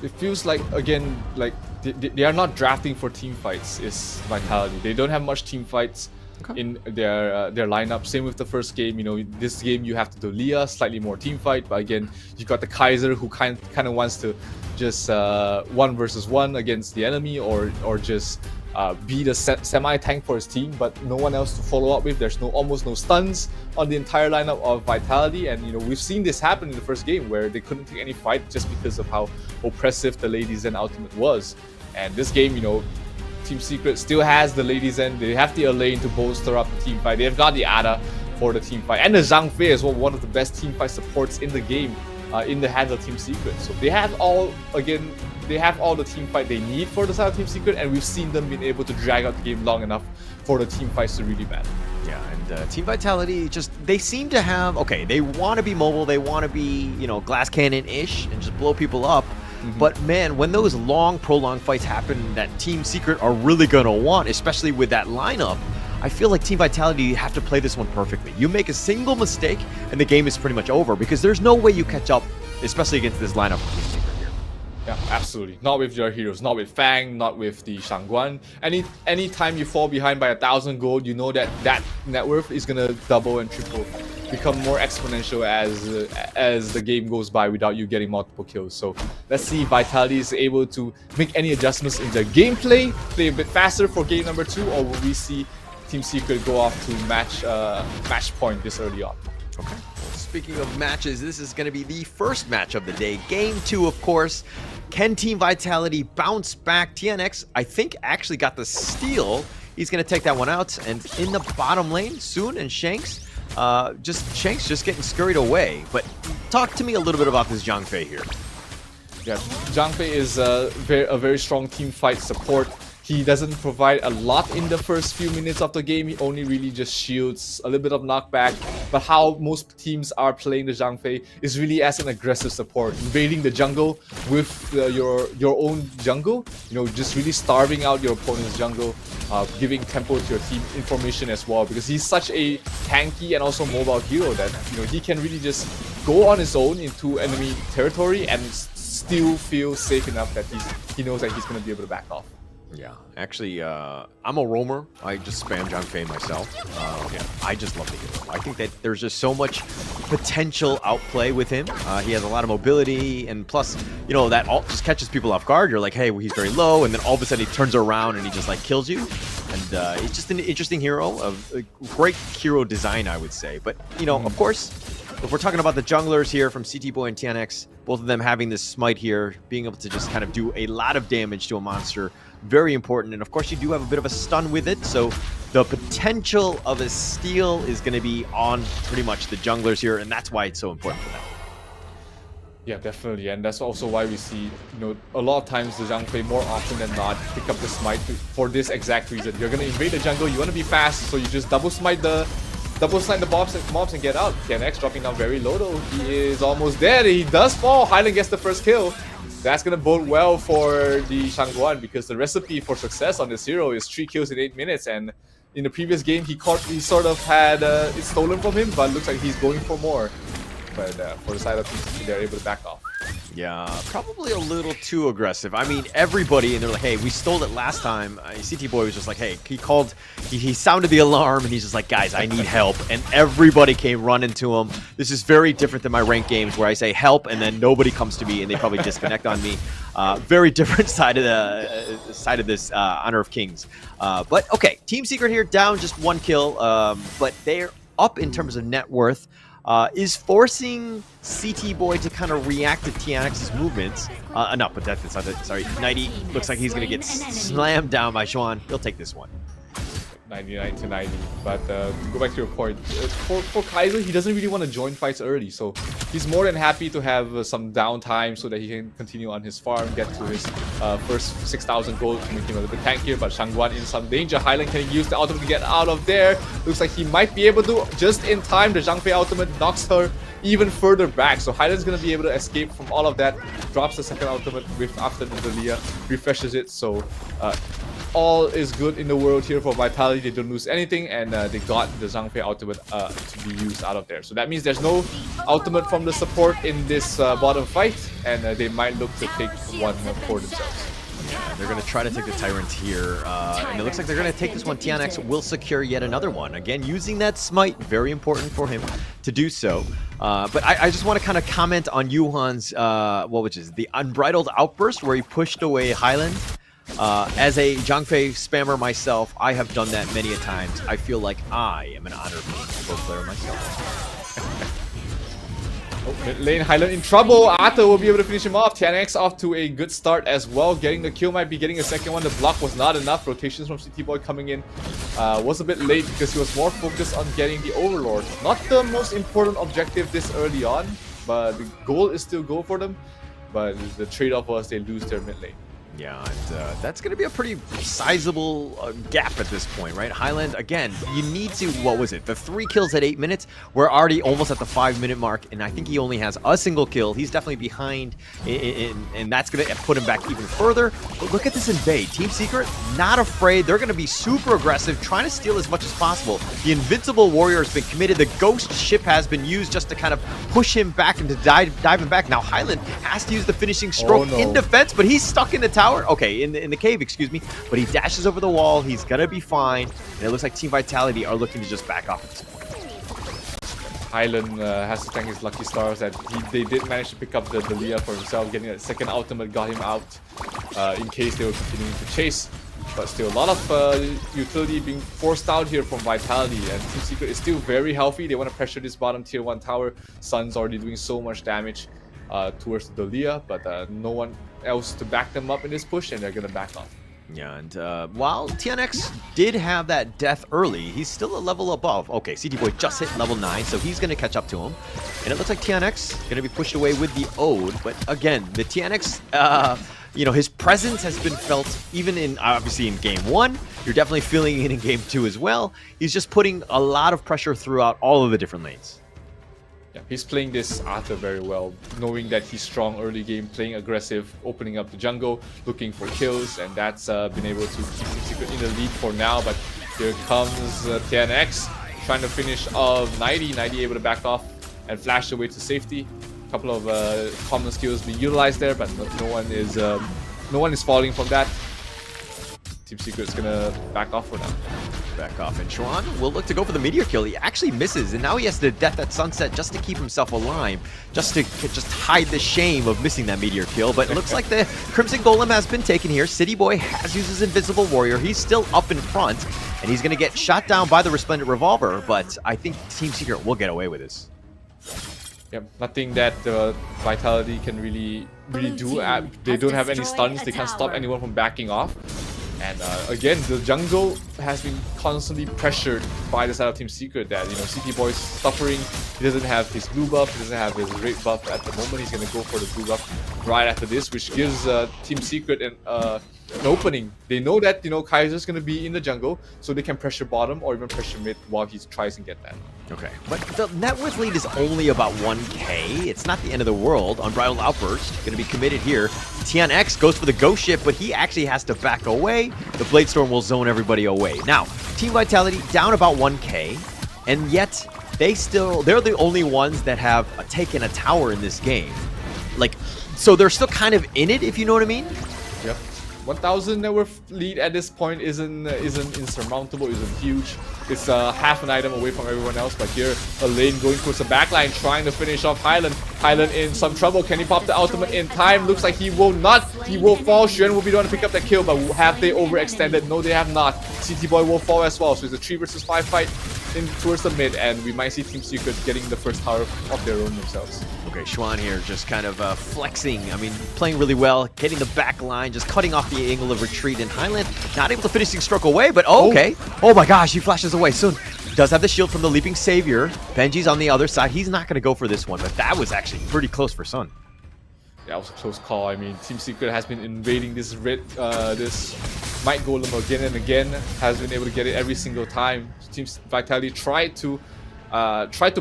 It feels like, again, like they are not drafting for team fights, is Vitality. They don't have much team fights in their lineup. Same with the first game. You know, this game you have to do Leah, slightly more team fight, but again, you got the Kaiser who kind of wants to just 1 versus 1 against the enemy, or just be the semi-tank for his team, but no one else to follow up with. There's almost no stuns on the entire lineup of Vitality, and you know, we've seen this happen in the first game where they couldn't take any fight just because of how oppressive the Ladies End ultimate was. And this game, you know, Team Secret still has the Ladies End. They have the Elaine to bolster up the team fight. They've got the Ada for the team fight, and the Zhang Fei as well, one of the best team fight supports in the game, in the hands of Team Secret. So they have all the team fight they need for the side of Team Secret, and we've seen them being able to drag out the game long enough for the team fights to really matter. Yeah, and Team Vitality, just, they seem to have, okay, they want to be mobile, they want to be, you know, glass cannon-ish and just blow people up. But man, when those long, prolonged fights happen that Team Secret are really going to want, especially with that lineup, I feel like Team Vitality have to play this one perfectly. You make a single mistake and the game is pretty much over, because there's no way you catch up, especially against this lineup of Team Secret here. Yeah, absolutely. Not with your heroes, not with Fang, not with the Xiangguan. Anytime you fall behind by 1,000 gold, you know that net worth is going to double and triple, become more exponential as the game goes by without you getting multiple kills. So let's see if Vitality is able to make any adjustments in their gameplay, play a bit faster for game number 2, or will we see Team Secret go off to match point this early on? Okay. Well, speaking of matches, this is going to be the first match of the day. Game 2, of course. Can Team Vitality bounce back? TNX, I think, actually got the steal. He's going to take that one out. And in the bottom lane, Soon and Shanks, Shanks just getting scurried away. But talk to me a little bit about this Zhang Fei here. Yeah, Zhang Fei is a very strong team fight support. He doesn't provide a lot in the first few minutes of the game. He only really just shields, a little bit of knockback. But how most teams are playing the Zhang Fei is really as an aggressive support, invading the jungle with your own jungle. You know, just really starving out your opponent's jungle, giving tempo to your team, information as well. Because he's such a tanky and also mobile hero that, you know, he can really just go on his own into enemy territory and still feel safe enough that he knows that he's going to be able to back off. Yeah, actually, I'm a roamer. I just spam Zhang Fei myself. Yeah, I just love the hero. I think that there's just so much potential outplay with him. He has a lot of mobility, and plus, you know, that ult just catches people off guard. You're like, hey, well, he's very low, and then all of a sudden he turns around and he just like kills you. And it's just an interesting hero, a great hero design, I would say. But, you know, of course, if we're talking about the junglers here from CT Boy and TNX, both of them having this smite here, being able to just kind of do a lot of damage to a monster, very important. And of course, you do have a bit of a stun with it, so the potential of a steal is going to be on pretty much the junglers here, and that's why it's so important for them. Yeah, definitely, and that's also why we see, a lot of times the Zhangfei more often than not pick up the smite for this exact reason. You're gonna invade the jungle, you want to be fast, so you just double smite the mobs and get out. TNX dropping down very low though. He is almost dead. He does fall. HighLin gets the first kill. That's gonna bode well for the Shangguan because the recipe for success on this hero is 3 kills in 8 minutes, and in the previous game he sort of had it stolen from him, but looks like he's going for more. But for the side of TCT, they're able to back off. Yeah, probably a little too aggressive. I mean, everybody, and they're like, hey, we stole it last time. CT Boy was just like, hey, he sounded the alarm, and he's just like, guys, I need help. And everybody came running to him. This is very different than my ranked games where I say help, and then nobody comes to me, and they probably disconnect on me. Very different side of this Honor of Kings. But okay, Team Secret here down just 1 kill, but they're up in terms of net worth. Is forcing CT Boy to kind of react to TNX's movements. No, but that's not it. Sorry, 90 looks like he's going to get slammed down by Xuan. He'll take this one. 99 to 90. But to go back to your point, for Kaiser, he doesn't really want to join fights early, so he's more than happy to have some downtime so that he can continue on his farm, get to his first 6,000 gold to make him a little bit tankier. But Shangguan in some danger. HighLin can use the ultimate to get out of there. Looks like he might be able to just in time. The Zhangfei ultimate knocks her even further back, so HighLin's going to be able to escape from all of that. Drops the second ultimate after the Dalia, refreshes it, so all is good in the world here for Vitality. They don't lose anything, and they got the Zhangfei ultimate to be used out of there. So that means there's no ultimate from the support in this bottom fight, and they might look to take one for themselves. Yeah, they're going to try to take the Tyrant here, and it looks like they're going to take this one. TNX will secure yet another one. Again, using that smite, very important for him to do so. But I just want to kind of comment on Yuhan's, which is the Unbridled Outburst, where he pushed away HighLin. As a Zhangfei spammer myself, I have done that many a times. I feel like I am an Honor Pro player myself. Mid lane, HighLin in trouble. Arthur will be able to finish him off. TNX off to a good start as well. Getting the kill, might be getting a second one. The block was not enough. Rotations from CT Boy coming in was a bit late because he was more focused on getting the Overlord. Not the most important objective this early on, but the goal is still go for them. But the trade-off was they lose their mid lane. Yeah, and that's going to be a pretty sizable gap at this point, right? HighLin, again, you need to, what was it? The 3 kills at 8 minutes. We're already almost at the 5-minute mark, and I think he only has a single kill. He's definitely behind, and that's going to put him back even further. But look at this invade. Team Secret, not afraid. They're going to be super aggressive, trying to steal as much as possible. The Invincible Warrior has been committed. The Ghost Ship has been used just to kind of push him back and to dive him back. Now HighLin has to use the finishing stroke in defense, but he's stuck in the tower. Okay, in the cave, excuse me. But he dashes over the wall. He's gonna be fine. And it looks like Team Vitality are looking to just back off at this point. HighLin has to thank his lucky stars that they did manage to pick up the Dalia for himself. Getting a second ultimate got him out in case they were continuing to chase. But still, a lot of utility being forced out here from Vitality, and Team Secret is still very healthy. They want to pressure this bottom tier 1 tower. Sun's already doing so much damage towards the Dalia, but no one else to back them up in this push, and they're gonna back off. Yeah, and while TNX did have that death early, he's still a level above. Okay, CT Boy just hit level 9, so he's gonna catch up to him. And it looks like TNX gonna be pushed away with the Ode, but again, the TNX, his presence has been felt even in, obviously in game 1. You're definitely feeling it in game 2 as well. He's just putting a lot of pressure throughout all of the different lanes. Yeah, he's playing this Arthur very well, knowing that he's strong early game, playing aggressive, opening up the jungle, looking for kills, and that's been able to keep Team Secret in the lead for now. But here comes TNX, trying to finish off 90. 90 able to back off and flash away to safety. A couple of common skills being utilized there, but no one is falling from that. Team Secret's gonna back off for now. Back off, and Xuan will look to go for the meteor kill. He actually misses, and now he has to death at sunset just to keep himself alive, just to hide the shame of missing that meteor kill. But it looks like the Crimson Golem has been taken here. City Boy has used his Invisible Warrior. He's still up in front, and he's going to get shot down by the Resplendent Revolver, but I think Team Secret will get away with this. Yep, nothing that Vitality can really do. They don't have any stuns. They can't stop anyone from backing off. And again, the jungle has been constantly pressured by the side of Team Secret that, you know, CT Boy is suffering. He doesn't have his blue buff, he doesn't have his red buff at the moment. He's going to go for the blue buff right after this, which gives Team Secret an opening. They know that, you know, Kaiser's going to be in the jungle, so they can pressure bottom or even pressure mid while he tries and get that. Okay, but the net worth lead is only about 1k. It's not the end of the world. Unbridled Outburst going to be committed here. TNX goes for the ghost ship, but he actually has to back away. The Blade Storm will zone everybody away. Now, Team Vitality down about 1k, and yet they're the only ones that have taken a tower in this game. Like, so they're still kind of in it, if you know what I mean. Yep. 1,000 net worth lead at this point isn't insurmountable, isn't huge. It's half an item away from everyone else, but here a lane going towards the backline, trying to finish off Highland. Highland in some trouble. Can he pop the ultimate in time? Looks like he will not. He will fall. Xuan will be the one to pick up that kill, but have they overextended? No, they have not. CT Boy will fall as well, so it's a 3 versus 5 fight in towards the mid, and we might see Team Secret getting the first tower of their own themselves. Okay, Xuan here just kind of flexing. I mean, playing really well, hitting the back line, just cutting off the angle of retreat. And Highland not able to finishing stroke away, but okay. Oh my gosh, he flashes away soon. Does have the shield from the Leaping Savior. Benji's on the other side. He's not going to go for this one, but that was actually pretty close for Sun. Yeah, it was a close call. I mean, Team Secret has been invading this this Might Golem again and again. Has been able to get it every single time. Team Vitality tried to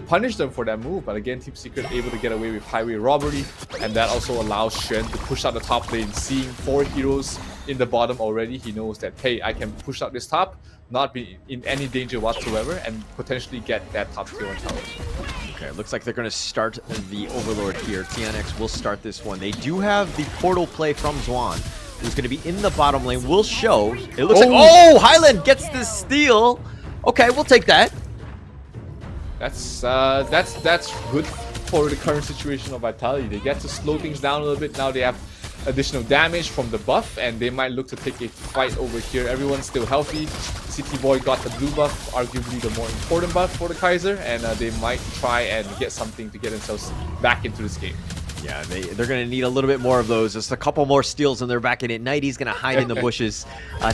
punish them for that move, but again, Team Secret able to get away with highway robbery, and that also allows Xuan to push out the top lane. Seeing 4 heroes in the bottom already, he knows that, hey, I can push out this top, not be in any danger whatsoever, and potentially get that top tier 1 tower. Okay, looks like they're going to start the Overlord here. TNX will start this one. They do have the portal play from Zwan, who's going to be in the bottom lane. Will show. It looks like, oh, Highland gets the steal. Okay, we'll take that. That's good for the current situation of Vitality. They get to slow things down a little bit. Now they have additional damage from the buff, and they might look to take a fight over here. Everyone's still healthy. CT Boy got the blue buff, arguably the more important buff for the Kaiser, and they might try and get something to get themselves back into this game. Yeah, they're going to need a little bit more of those. Just a couple more steals and they're back in it. Nighty's going to hide in the bushes.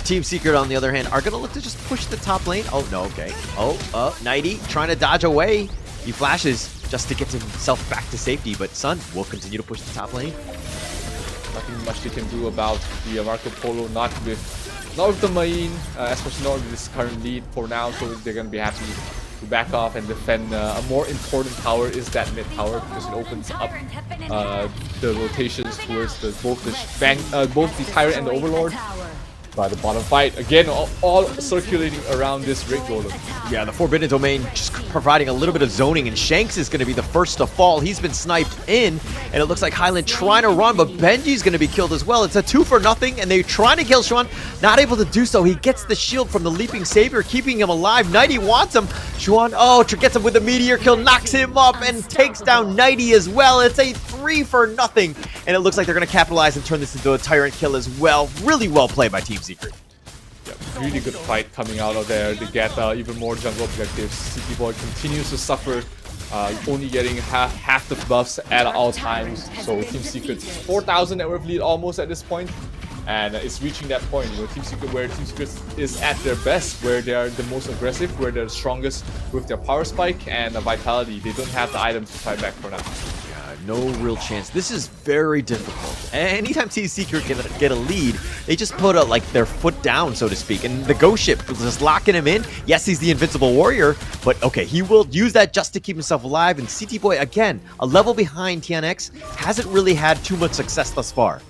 Team Secret, on the other hand, are going to look to just push the top lane. Oh, no, okay. Oh, Nighty trying to dodge away. He flashes just to get himself back to safety, but Sun will continue to push the top lane. Nothing much they can do about the Marco Polo, not with the main, especially not with this current lead for now, so they're going to be happy to back off and defend. A more important tower is that mid tower, because it opens up the rotations towards both the Tyrant and the Overlord. By the bottom fight, again, all circulating around this Rig Golem. Yeah, the Forbidden Domain just providing a little bit of zoning, and Shanks is going to be the first to fall. He's been sniped in, and it looks like Highland trying to run, but Benji's going to be killed as well. It's a 2 for nothing, and they're trying to kill Xuan. Not able to do so. He gets the shield from the Leaping Savior, keeping him alive. Nighty wants him. Xuan, gets him with a meteor kill, knocks him up, and takes down Nighty as well. It's a 3 for nothing, and it looks like they're going to capitalize and turn this into a Tyrant kill as well. Really well played by Team Secret. Yep, really good fight coming out of there. They get even more jungle objectives. CT Boy continues to suffer, only getting half the buffs at all times. So Team Secret's 4,000 net worth lead almost at this point, and it's reaching that point. You know, Team Secret is at their best, where they are the most aggressive, where they're the strongest with their power spike and Vitality. They don't have the items to fight back for now. No real chance. This is very difficult. Anytime Team Secret get a lead, they just put their foot down, so to speak. And the Ghost Ship is just locking him in. Yes, he's the invincible warrior, but okay, he will use that just to keep himself alive. And CT Boy, again, a level behind TNX, hasn't really had too much success thus far.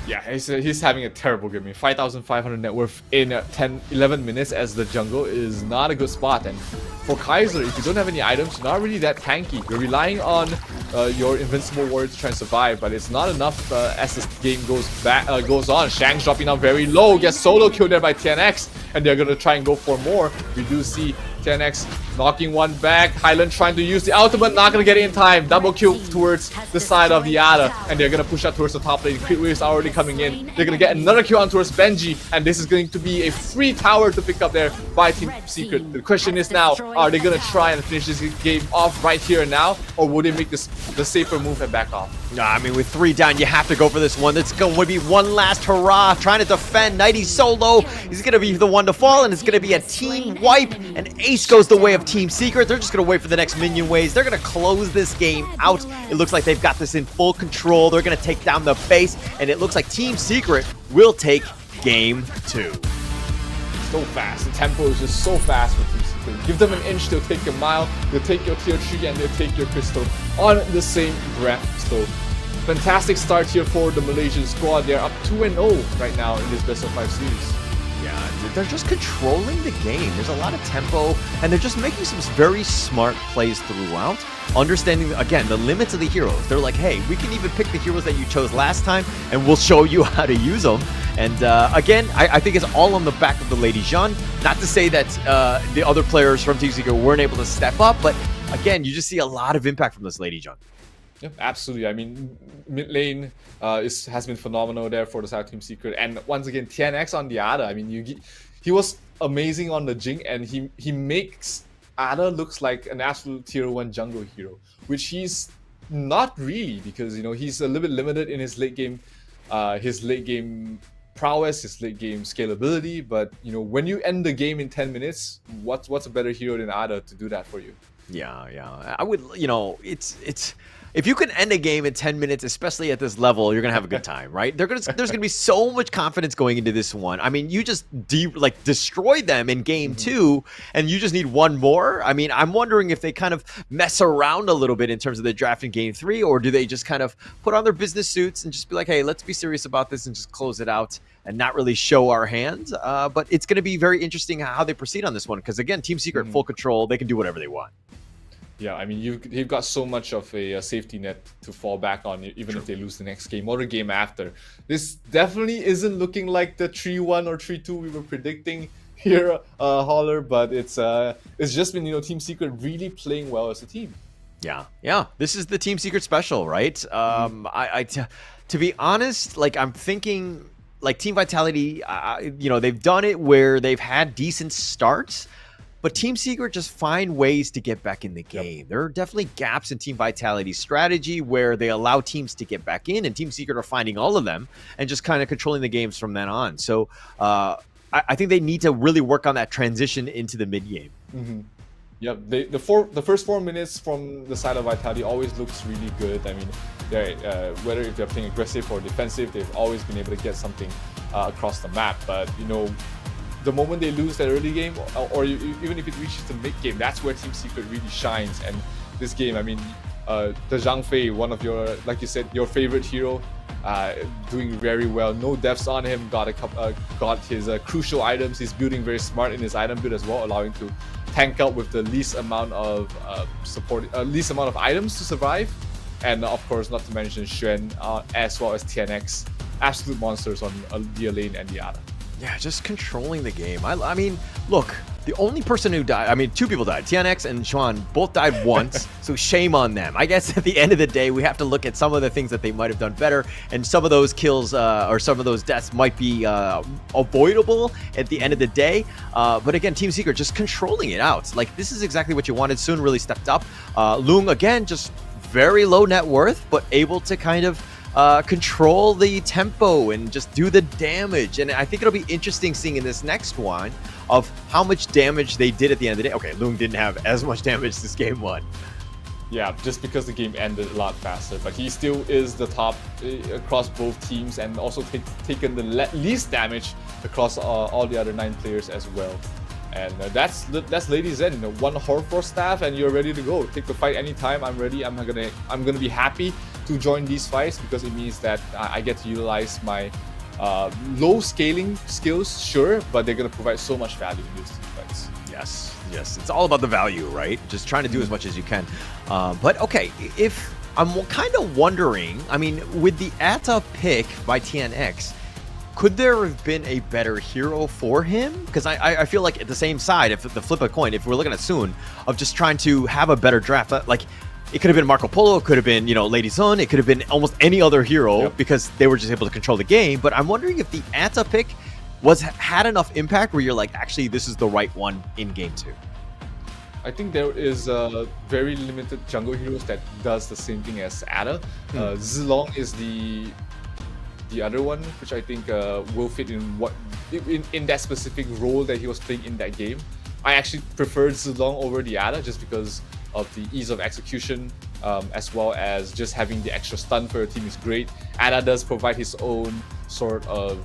Yeah, he's having a terrible game. I mean, 5,500 net worth in 11 minutes as the jungle is not a good spot. And for Kaiser, if you don't have any items, you're not really that tanky. You're relying on your invincible warrior to try and survive, but it's not enough as this game goes on. Shang's dropping down very low, gets solo killed there by TNX. and they're gonna try and go for more. We do see TNX knocking one back. IslandXiaoLin trying to use the ultimate, not gonna get it in time. Double kill towards the side of the Ada, and they're gonna push out towards the top lane. Crit Wave is already coming in. They're gonna get another kill on towards Benji, and this is going to be a free tower to pick up there by Team Secret. The question is now, are they gonna try and finish this game off right here and now, or would they make this the safer move and back off? Nah, I mean, with 3 down, you have to go for this one. It's going to be one last hurrah, trying to defend. Nighty solo. He's going to be the one to fall, and it's going to be a team wipe. And Ace goes the way of Team Secret. They're just going to wait for the next minion waves. They're going to close this game out. It looks like they've got this in full control. They're going to take down the base, and it looks like Team Secret will take game 2. So fast. The tempo is just so fast for Team Secret. Give them an inch, they'll take a mile. They'll take your tier 3 and they'll take your crystal on the same breath. So fantastic start here for the Malaysian squad. They're up 2-0 right now in this best of 5 series. Yeah, they're just controlling the game. There's a lot of tempo, and they're just making some very smart plays throughout. Understanding, again, the limits of the heroes. They're like, hey, we can even pick the heroes that you chose last time, and we'll show you how to use them. And again, I think it's all on the back of the Lady Jeanne. Not to say that the other players from Team Secret weren't able to step up, but again, you just see a lot of impact from this Lady Jeanne. Yep, absolutely. I mean, mid lane has been phenomenal there for the side of Team Secret, and once again, TNX on the Ada. I mean, he was amazing on the Jing, and he makes Ada looks like an absolute tier 1 jungle hero, which he's not really, because he's a little bit limited in his late game prowess, his late game scalability. But when you end the game in 10 minutes, what's a better hero than Ada to do that for you? Yeah. I would, it's if you can end a game in 10 minutes, especially at this level, you're gonna have a good time, right? There's gonna be so much confidence going into this one. I mean, you just destroy them in game 2, and you just need one more. I mean, I'm wondering if they kind of mess around a little bit in terms of the draft in game 3, or do they just kind of put on their business suits and just be like, hey, let's be serious about this and just close it out and not really show our hand. But it's going to be very interesting how they proceed on this one, because again, Team Secret full control. They can do whatever they want. Yeah, I mean, you've got so much of a safety net to fall back on, even if they lose the next game or the game after. This definitely isn't looking like the 3-1 or 3-2 we were predicting here, Holler, but it's just been, Team Secret really playing well as a team. Yeah. This is the Team Secret special, right? To be honest, I'm thinking, Team Vitality, they've done it where they've had decent starts, but Team Secret just find ways to get back in the game. Yep. There are definitely gaps in Team Vitality's strategy where they allow teams to get back in, and Team Secret are finding all of them and just kind of controlling the games from then on. So I think they need to really work on that transition into the mid game. Yep, the first 4 minutes from the side of Vitality always looks really good. I mean, whether if they're playing aggressive or defensive, they've always been able to get something across the map. But the moment they lose that early game, or even if it reaches the mid game, that's where Team Secret really shines. And this game, I mean, the Zhang Fei, one of your, like you said, your favorite hero, doing very well. No deaths on him. Got his crucial items. He's building very smart in his item build as well, allowing to tank out with the least amount of items to survive. And of course, not to mention Xuan as well as TNX, absolute monsters on the lane and the Ada. Yeah, just controlling the game. I mean, look, the only person who died, I mean, 2 people died. TNX and Xuan both died once, so shame on them. I guess at the end of the day, we have to look at some of the things that they might have done better, and some of those kills or some of those deaths might be avoidable at the end of the day. But again, Team Secret just controlling it out. This is exactly what you wanted. Sun really stepped up. Lung, again, just very low net worth, but able to kind of control the tempo and just do the damage. And I think it'll be interesting seeing in this next one of how much damage they did at the end of the day. Okay, Lung didn't have as much damage this game 1. Yeah, just because the game ended a lot faster, but he still is the top across both teams, and also taken the least damage across all the other 9 players as well. And that's Lady Zen, 1 Horror staff and you're ready to go. Take the fight anytime. I'm ready. I'm gonna be happy to join these fights, because it means that I get to utilize my low scaling skills, sure, but they're gonna provide so much value in these team fights. Yes, it's all about the value, right? Just trying to do as much as you can. But okay, if I'm kind of wondering, I mean, with the Ata pick by TNX, Could there have been a better hero for him? Because I feel like at the same side, if the flip a coin, if we're looking at Soon, of just trying to have a better draft, like it could have been Marco Polo, it could have been, Lady Sun, it could have been almost any other hero because they were just able to control the game. But I'm wondering if the Anta pick had enough impact where you're like, actually, this is the right one in game 2. I think there is very limited jungle heroes that does the same thing as Ada. Zilong is the other one, which I think will fit in that specific role that he was playing in that game. I actually preferred Zilong over the Ada just because of the ease of execution, as well as just having the extra stun for your team is great. Ada does provide his own sort of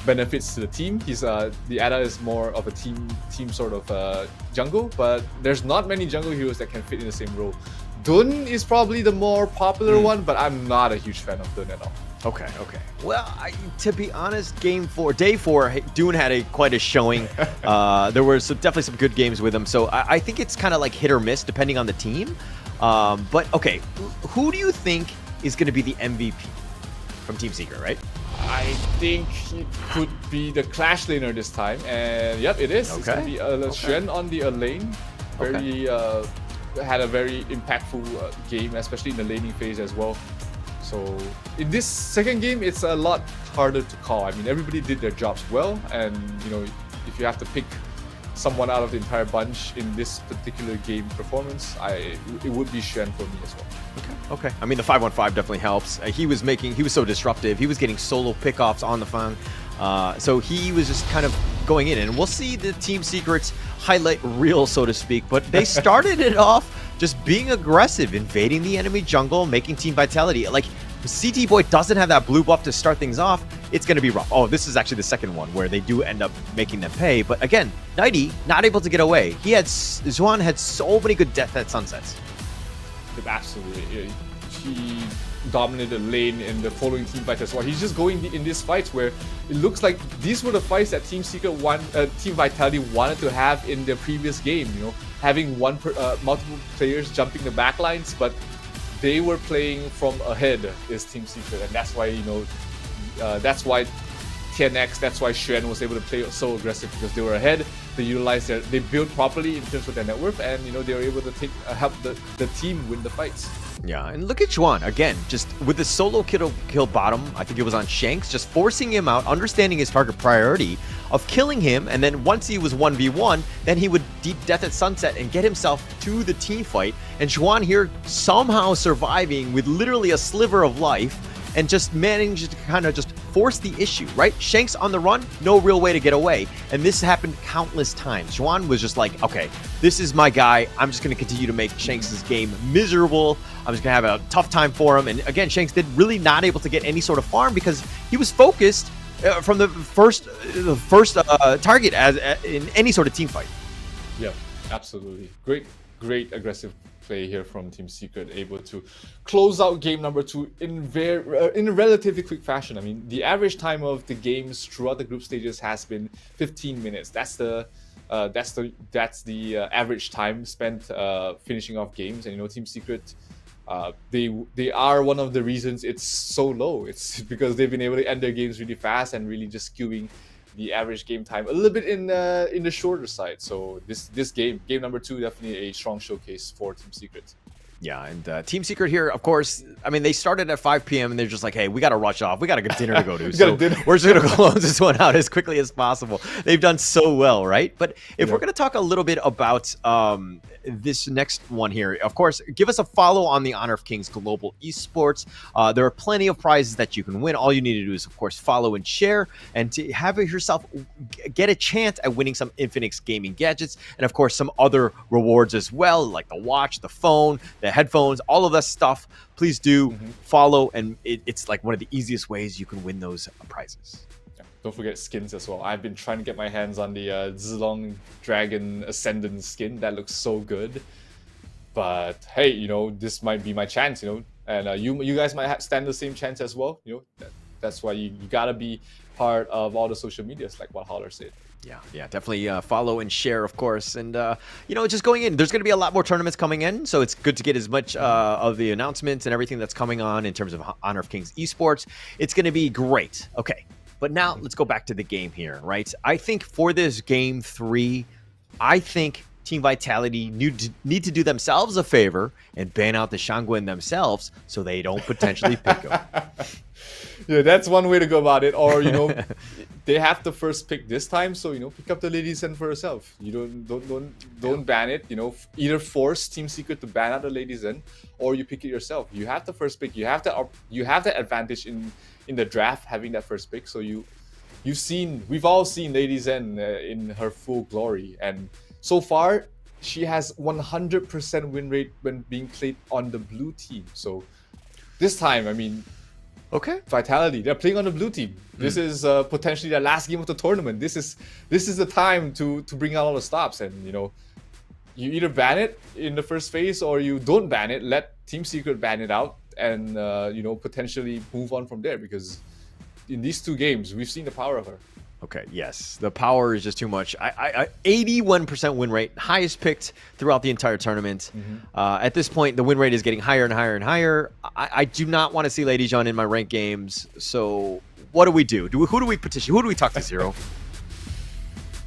benefits to the team. The Ada is more of a team sort of jungle, but there's not many jungle heroes that can fit in the same role. Dun is probably the more popular one, but I'm not a huge fan of Dun at all. Okay. Well, to be honest, day 4, Dune had quite a showing. There were definitely some good games with him, so I think it's kind of like hit or miss depending on the team. But okay, who do you think is going to be the MVP from Team Secret, right? I think it could be the Clash laner this time, and yep, it is. It's going to be Xuan on the lane. Had a very impactful game, especially in the laning phase as well. So in this second game, it's a lot harder to call. I mean, everybody did their jobs well, and if you have to pick someone out of the entire bunch in this particular game performance, it would be Xuan for me as well. Okay. I mean, the 515 definitely helps. He was so disruptive. He was getting solo pickoffs on the Fang. So he was just kind of going in, and we'll see the Team Secret's highlight reel, so to speak. But they started it off just being aggressive, invading the enemy jungle, making Team Vitality. Like, CT Boy doesn't have that blue buff to start things off. It's going to be rough. Oh, this is actually the second one where they do end up making them pay. But again, Nighty not able to get away. Xuan had so many good death at sunsets. Absolutely. He dominated lane in the following team fights as well. He's just going in these fights where it looks like these were the fights that Team Secret Team Vitality wanted to have in their previous game. Having multiple players jumping the backlines, but they were playing from ahead is Team Secret, and that's why that's why TNX, that's why Xuan was able to play so aggressive, because they were ahead. They built properly in terms of their net worth, and they were able to help the team win the fights. Yeah, and look at Xuan again, just with the solo kill bottom. I think it was on Shanks, just forcing him out, understanding his target priority of killing him, and then once he was 1v1, then he would deep death at sunset and get himself to the team fight. And Xuan here somehow surviving with literally a sliver of life, and just managed to kind of just force the issue, right? Shanks on the run, no real way to get away. And this happened countless times. Xuan was just like, okay, this is my guy. I'm just going to continue to make Shanks' game miserable. I'm just going to have a tough time for him. And again, Shanks did really not able to get any sort of farm because he was focused from the first target in any sort of team fight. Yeah, absolutely. Great aggressive play here from Team Secret, able to close out game number 2 in a relatively quick fashion. I mean, the average time of the games throughout the group stages has been 15 minutes. That's the average time spent finishing off games. And Team Secret, they are one of the reasons it's so low. It's because they've been able to end their games really fast and really just skewing the average game time a little bit in the shorter side. So this game number 2, definitely a strong showcase for Team Secret. Yeah, and Team Secret here, of course, I mean, they started at 5 p.m. and they're just like, hey, we got to rush off. We got a good dinner to go to. So we're just going to close this one out as quickly as possible. They've done so well, right? But if we're going to talk a little bit about this next one here, of course, give us a follow on the Honor of Kings Global Esports. There are plenty of prizes that you can win. All you need to do is, of course, follow and share, and to have yourself get a chance at winning some Infinix gaming gadgets, and of course, some other rewards as well, like the watch, the phone, the headphones, all of that stuff. Please do follow, and it's like one of the easiest ways you can win those prizes. Don't forget skins as well. I've been trying to get my hands on the Zilong Dragon Ascendant skin. That looks so good. But hey, this might be my chance, and you guys might stand the same chance as well. That's why you gotta be part of all the social medias, like what Holler said. Yeah, definitely follow and share, of course. And, just going in, there's going to be a lot more tournaments coming in, so it's good to get as much of the announcements and everything that's coming on in terms of Honor of Kings Esports. It's going to be great. Okay, But now let's go back to the game here, right? I think for this game 3, I think Team Vitality need to do themselves a favor and ban out the Shangguan themselves so they don't potentially pick them. Yeah, that's one way to go about it. Or, you know, they have the first pick this time, so, you know, pick up the Lady Zen for yourself. You don't ban it. You know, either force Team Secret to ban out the Lady Zen, or you pick it yourself. You have the first pick. You have the advantage in the draft having that first pick. So we've all seen Lady Zen in her full glory, and so far she has 100% win rate when being played on the blue team. So this time, I mean. Okay. Vitality, they're playing on the blue team. This is potentially the last game of the tournament. This is the time to bring out all the stops, and you know, you either ban it in the first phase or you don't ban it. Let Team Secret ban it out, and you know, potentially move on from there, because in these 2 games we've seen the power of her. Okay, yes, the power is just too much. 81% win rate, highest picked throughout the entire tournament. At this point, the win rate is getting higher and higher and higher. I do not want to see Lady Jean in my ranked games. So what do we do? Who do we petition? Who do we talk to, Zero?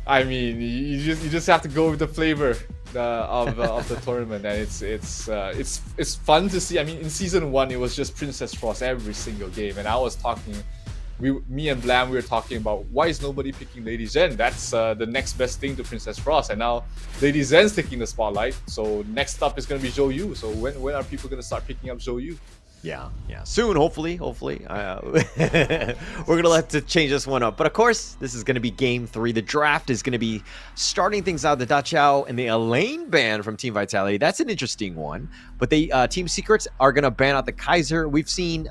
I mean, you just have to go with the flavor of the tournament, and it's fun to see. I mean, in season 1, it was just Princess Frost every single game, and I was talking. Me and Blam, we were talking about why is nobody picking Lady Zen? That's the next best thing to Princess Frost, and now Lady Zen's taking the spotlight. So next up is going to be Zhou Yu. So when are people going to start picking up Zhou Yu? Yeah, soon, hopefully. We're gonna have to change this one up. But of course, this is gonna be game 3. The draft is gonna be starting things out. The Da Chao and the Elaine ban from Team Vitality. That's an interesting one. But the Team Secrets are gonna ban out the Kaiser. We've seen,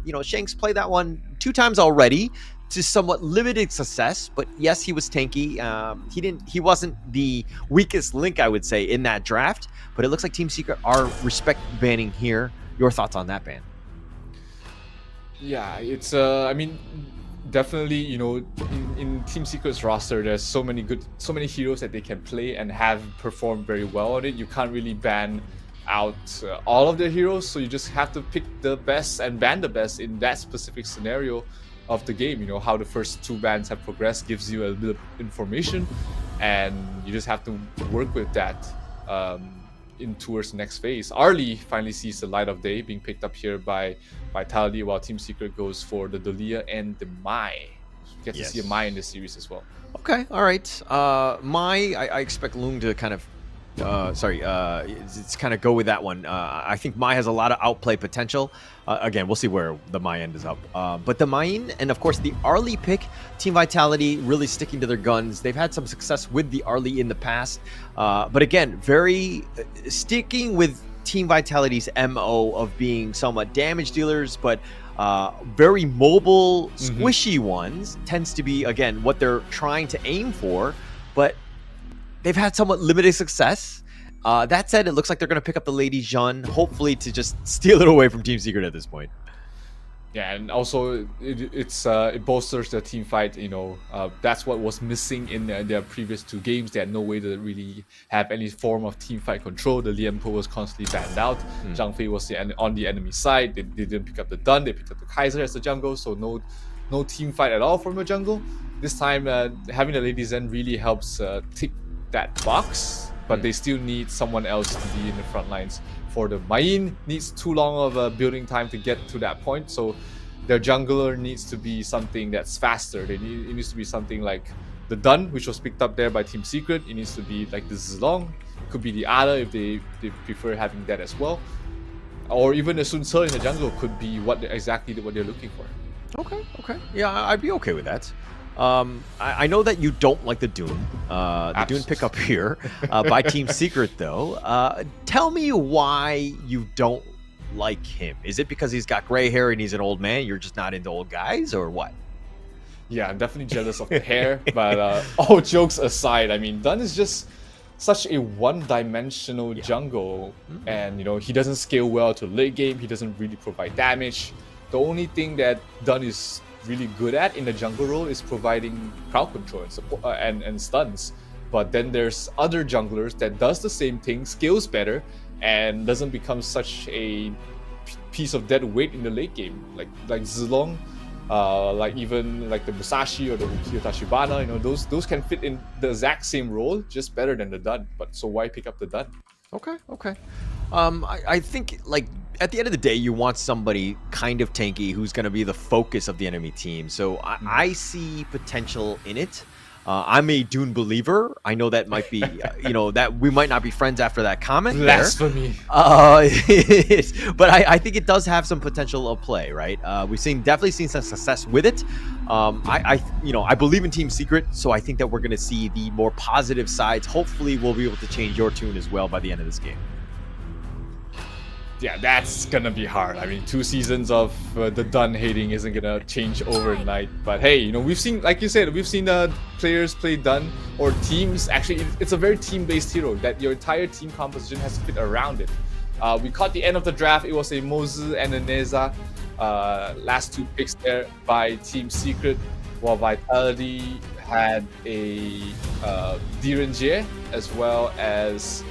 you know, Shanks play that one 2 times already to somewhat limited success. But yes, he was tanky. He wasn't the weakest link, I would say, in that draft. But it looks like Team Secret are respect banning here. Your thoughts on that ban? Yeah, it's I mean, definitely, you know, in Team Secret's roster, there's so many heroes that they can play and have performed very well on it. You can't really ban out all of their heroes, so you just have to pick the best and ban the best in that specific scenario of the game. You know, how the first 2 bans have progressed gives you a bit of information, and you just have to work with that in towards the next phase. Arlie finally sees the light of day, being picked up here by Vitality, while Team Secret goes for the Dalia and the Mai. We get to see a Mai in this series as well. Okay, all right. Mai, I expect Lung to kind of it's kind of go with that one. I think Mai has a lot of outplay potential. Again, we'll see where the Mai ends up. But the Main and, of course, the Arlie pick, Team Vitality really sticking to their guns. They've had some success with the Arlie in the past. But again, very sticking with Team Vitality's MO of being somewhat damage dealers, but very mobile, squishy ones tends to be, again, what they're trying to aim for. But they've had somewhat limited success. That said, it looks like they're going to pick up the Lady Jean, hopefully to just steal it away from Team Secret at this point. Yeah, and also it bolsters the team fight. You know, that's what was missing in their previous 2 games. They had no way to really have any form of team fight control. The Lian Po was constantly banned out. Zhang Fei was on the enemy side. They didn't pick up the Dun. They picked up the Kaiser as the jungle, so no team fight at all from the jungle. This time, having the Lady Zen really helps tick that box, but they still need someone else to be in the front lines. For the Main, needs too long of a building time to get to that point, so their jungler needs to be something that's faster. It needs to be something like the Dun, which was picked up there by Team Secret. It needs to be like the Zilong. It could be the Ada if they prefer having that as well. Or even the Sun Ce in the jungle could be exactly what they're looking for. Okay. Yeah, I'd be okay with that. I know that you don't like the Dune. The Dune pickup here by Team Secret, though. Tell me why you don't like him. Is it because he's got gray hair and he's an old man? You're just not into old guys, or what? Yeah, I'm definitely jealous of the hair. But all jokes aside, I mean, Dun is just such a one-dimensional jungle, and you know, he doesn't scale well to late game. He doesn't really provide damage. The only thing that Dun is really good at in the jungle role is providing crowd control and support and stuns. But then there's other junglers that does the same thing, scales better, and doesn't become such a piece of dead weight in the late game. Like Zilong, like even like the Musashi or the Ukiyo Tachibana, you know, those can fit in the exact same role, just better than the Dun. But so why pick up the Dun? Okay, okay. I think, like, at the end of the day, you want somebody kind of tanky who's going to be the focus of the enemy team. So I see potential in it. I'm a Dune believer. I know that might be, you know, that we might not be friends after that comment. Blasphemy. But I think it does have some potential of play, right? We've definitely seen some success with it. I believe in Team Secret, so I think that we're going to see the more positive sides. Hopefully, we'll be able to change your tune as well by the end of this game. Yeah, that's gonna be hard. I mean, 2 seasons of the Dun hating isn't gonna change overnight. But hey, you know, we've seen, like you said, we've seen players play Dun, or teams. Actually, it's a very team-based hero that your entire team composition has to fit around it. We caught the end of the draft. It was a Mozu and a Neza. Last 2 picks there by Team Secret, while Vitality had a GRMY as well as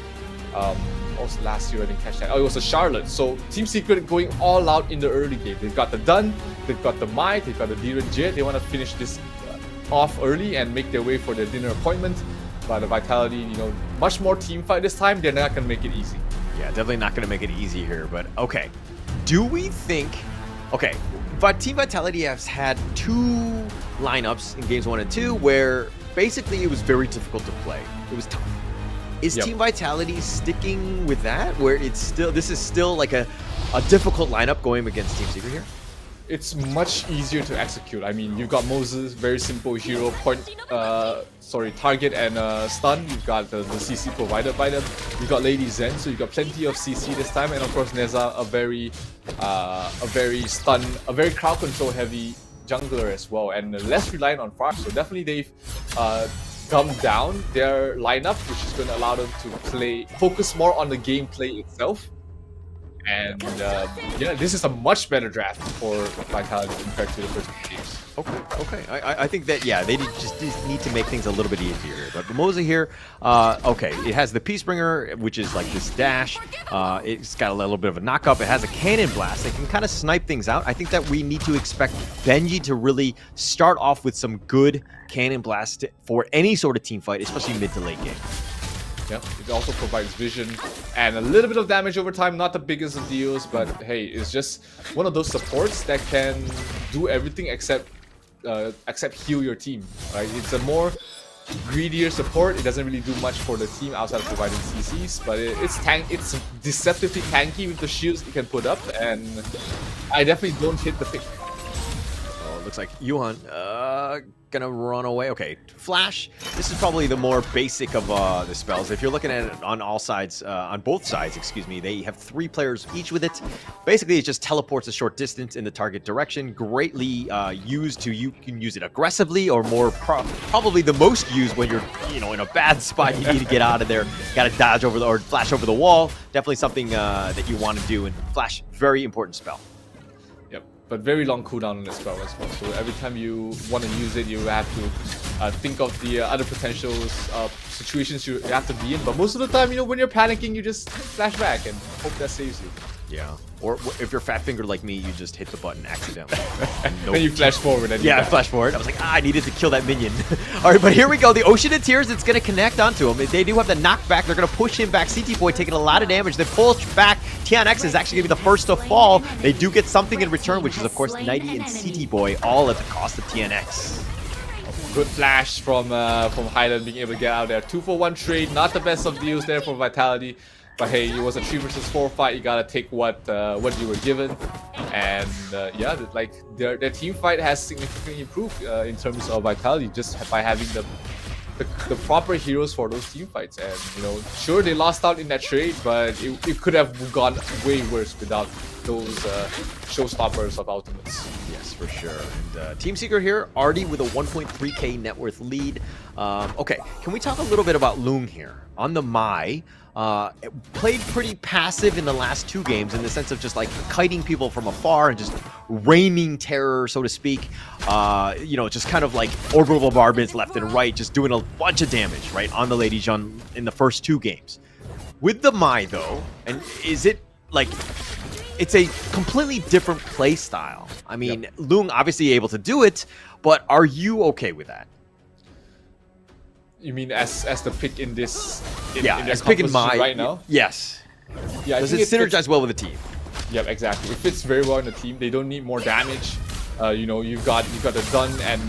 also last year I didn't catch that. Oh, it was a Charlotte. So Team Secret going all out in the early game. They've got the Dun, they've got the Mai, they've got the GRMY. They want to finish this off early and make their way for their dinner appointment. But the Vitality, you know, much more team fight this time. They're not gonna make it easy. Yeah, definitely not gonna make it easy here. But okay, do we think? Okay, but Team Vitality has had 2 lineups in games 1 and 2 where basically it was very difficult to play. It was tough. Is Team Vitality sticking with that, where this is still like a difficult lineup going against Team Secret here? It's much easier to execute. I mean, you've got Moses, very simple hero, target and stun. You've got the CC provided by them. You've got Lady Zen, so you've got plenty of CC this time, and of course Neza, a very crowd control heavy jungler as well, and less reliant on Frost. So definitely they've dumbed down their lineup, which is going to allow them to focus more on the gameplay itself. And yeah, this is a much better draft for Vitality compared to the first 2 games. Okay. I think that, yeah, they just need to make things a little bit easier here. But Mimosa here, okay, it has the Peacebringer, which is like this dash. It's got a little bit of a knock-up. It has a cannon blast. It can kind of snipe things out. I think that we need to expect Benji to really start off with some good cannon blast for any sort of team fight, especially mid to late game. Yep, it also provides vision and a little bit of damage over time. Not the biggest of deals, but hey, it's just one of those supports that can do everything except heal your team. Right? It's a more greedier support. It doesn't really do much for the team outside of providing CCs, but it's deceptively tanky with the shields it can put up, and I definitely don't hit the pick. Oh, it looks like Yuhan gonna run away. Okay, Flash. This is probably the more basic of the spells. If you're looking at it on all sides, on both sides, excuse me, they have 3 players each with it. Basically, it just teleports a short distance in the target direction. Greatly used to, you can use it aggressively, or more probably the most used when you're, you know, in a bad spot. You need to get out of there. Got to dodge over or flash over the wall. Definitely something that you want to do. And Flash, very important spell. But very long cooldown on the spell as well. So every time you want to use it, you have to think of the other potential situations you have to be in. But most of the time, you know, when you're panicking, you just flash back and hope that saves you. Yeah. Or if you're fat fingered like me, you just hit the button accidentally. Then you flash forward. And I flash forward. I was like, I needed to kill that minion. All right, but here we go. The Ocean of Tears, it's going to connect onto him. They do have the knockback. They're going to push him back. CT Boy taking a lot of damage. They pull back. TNX is actually going to be the first to fall. They do get something in return, which is, of course, Nighty and CT Boy, all at the cost of TNX. Good flash from Highland being able to get out there. 2-for-1 trade. Not the best of deals there for Vitality. But hey, it was a 3 versus 4 fight. You gotta take what you were given, and yeah, like their team fight has significantly improved in terms of Vitality just by having the proper heroes for those team fights. And you know, sure they lost out in that trade, but it could have gone way worse without those showstoppers of ultimates. Yes, for sure. And Team Secret here, already with a 1.3k net worth lead. Okay, can we talk a little bit about Loong here on the Mai? Played pretty passive in the last 2 games in the sense of just like kiting people from afar and just raining terror, so to speak. You know, just kind of like orbital bombardments left and right, just doing a bunch of damage, right, on the Lady Jun in the first 2 games. With the Mai, though, and is it it's a completely different play style. I mean, Lung obviously able to do it, but are you okay with that? You mean as the pick in this? As pick in my right now. Yes. Yeah. Does it synergize well with the team? Yep, exactly. It fits very well in the team. They don't need more damage. You know, you've got the Dun, and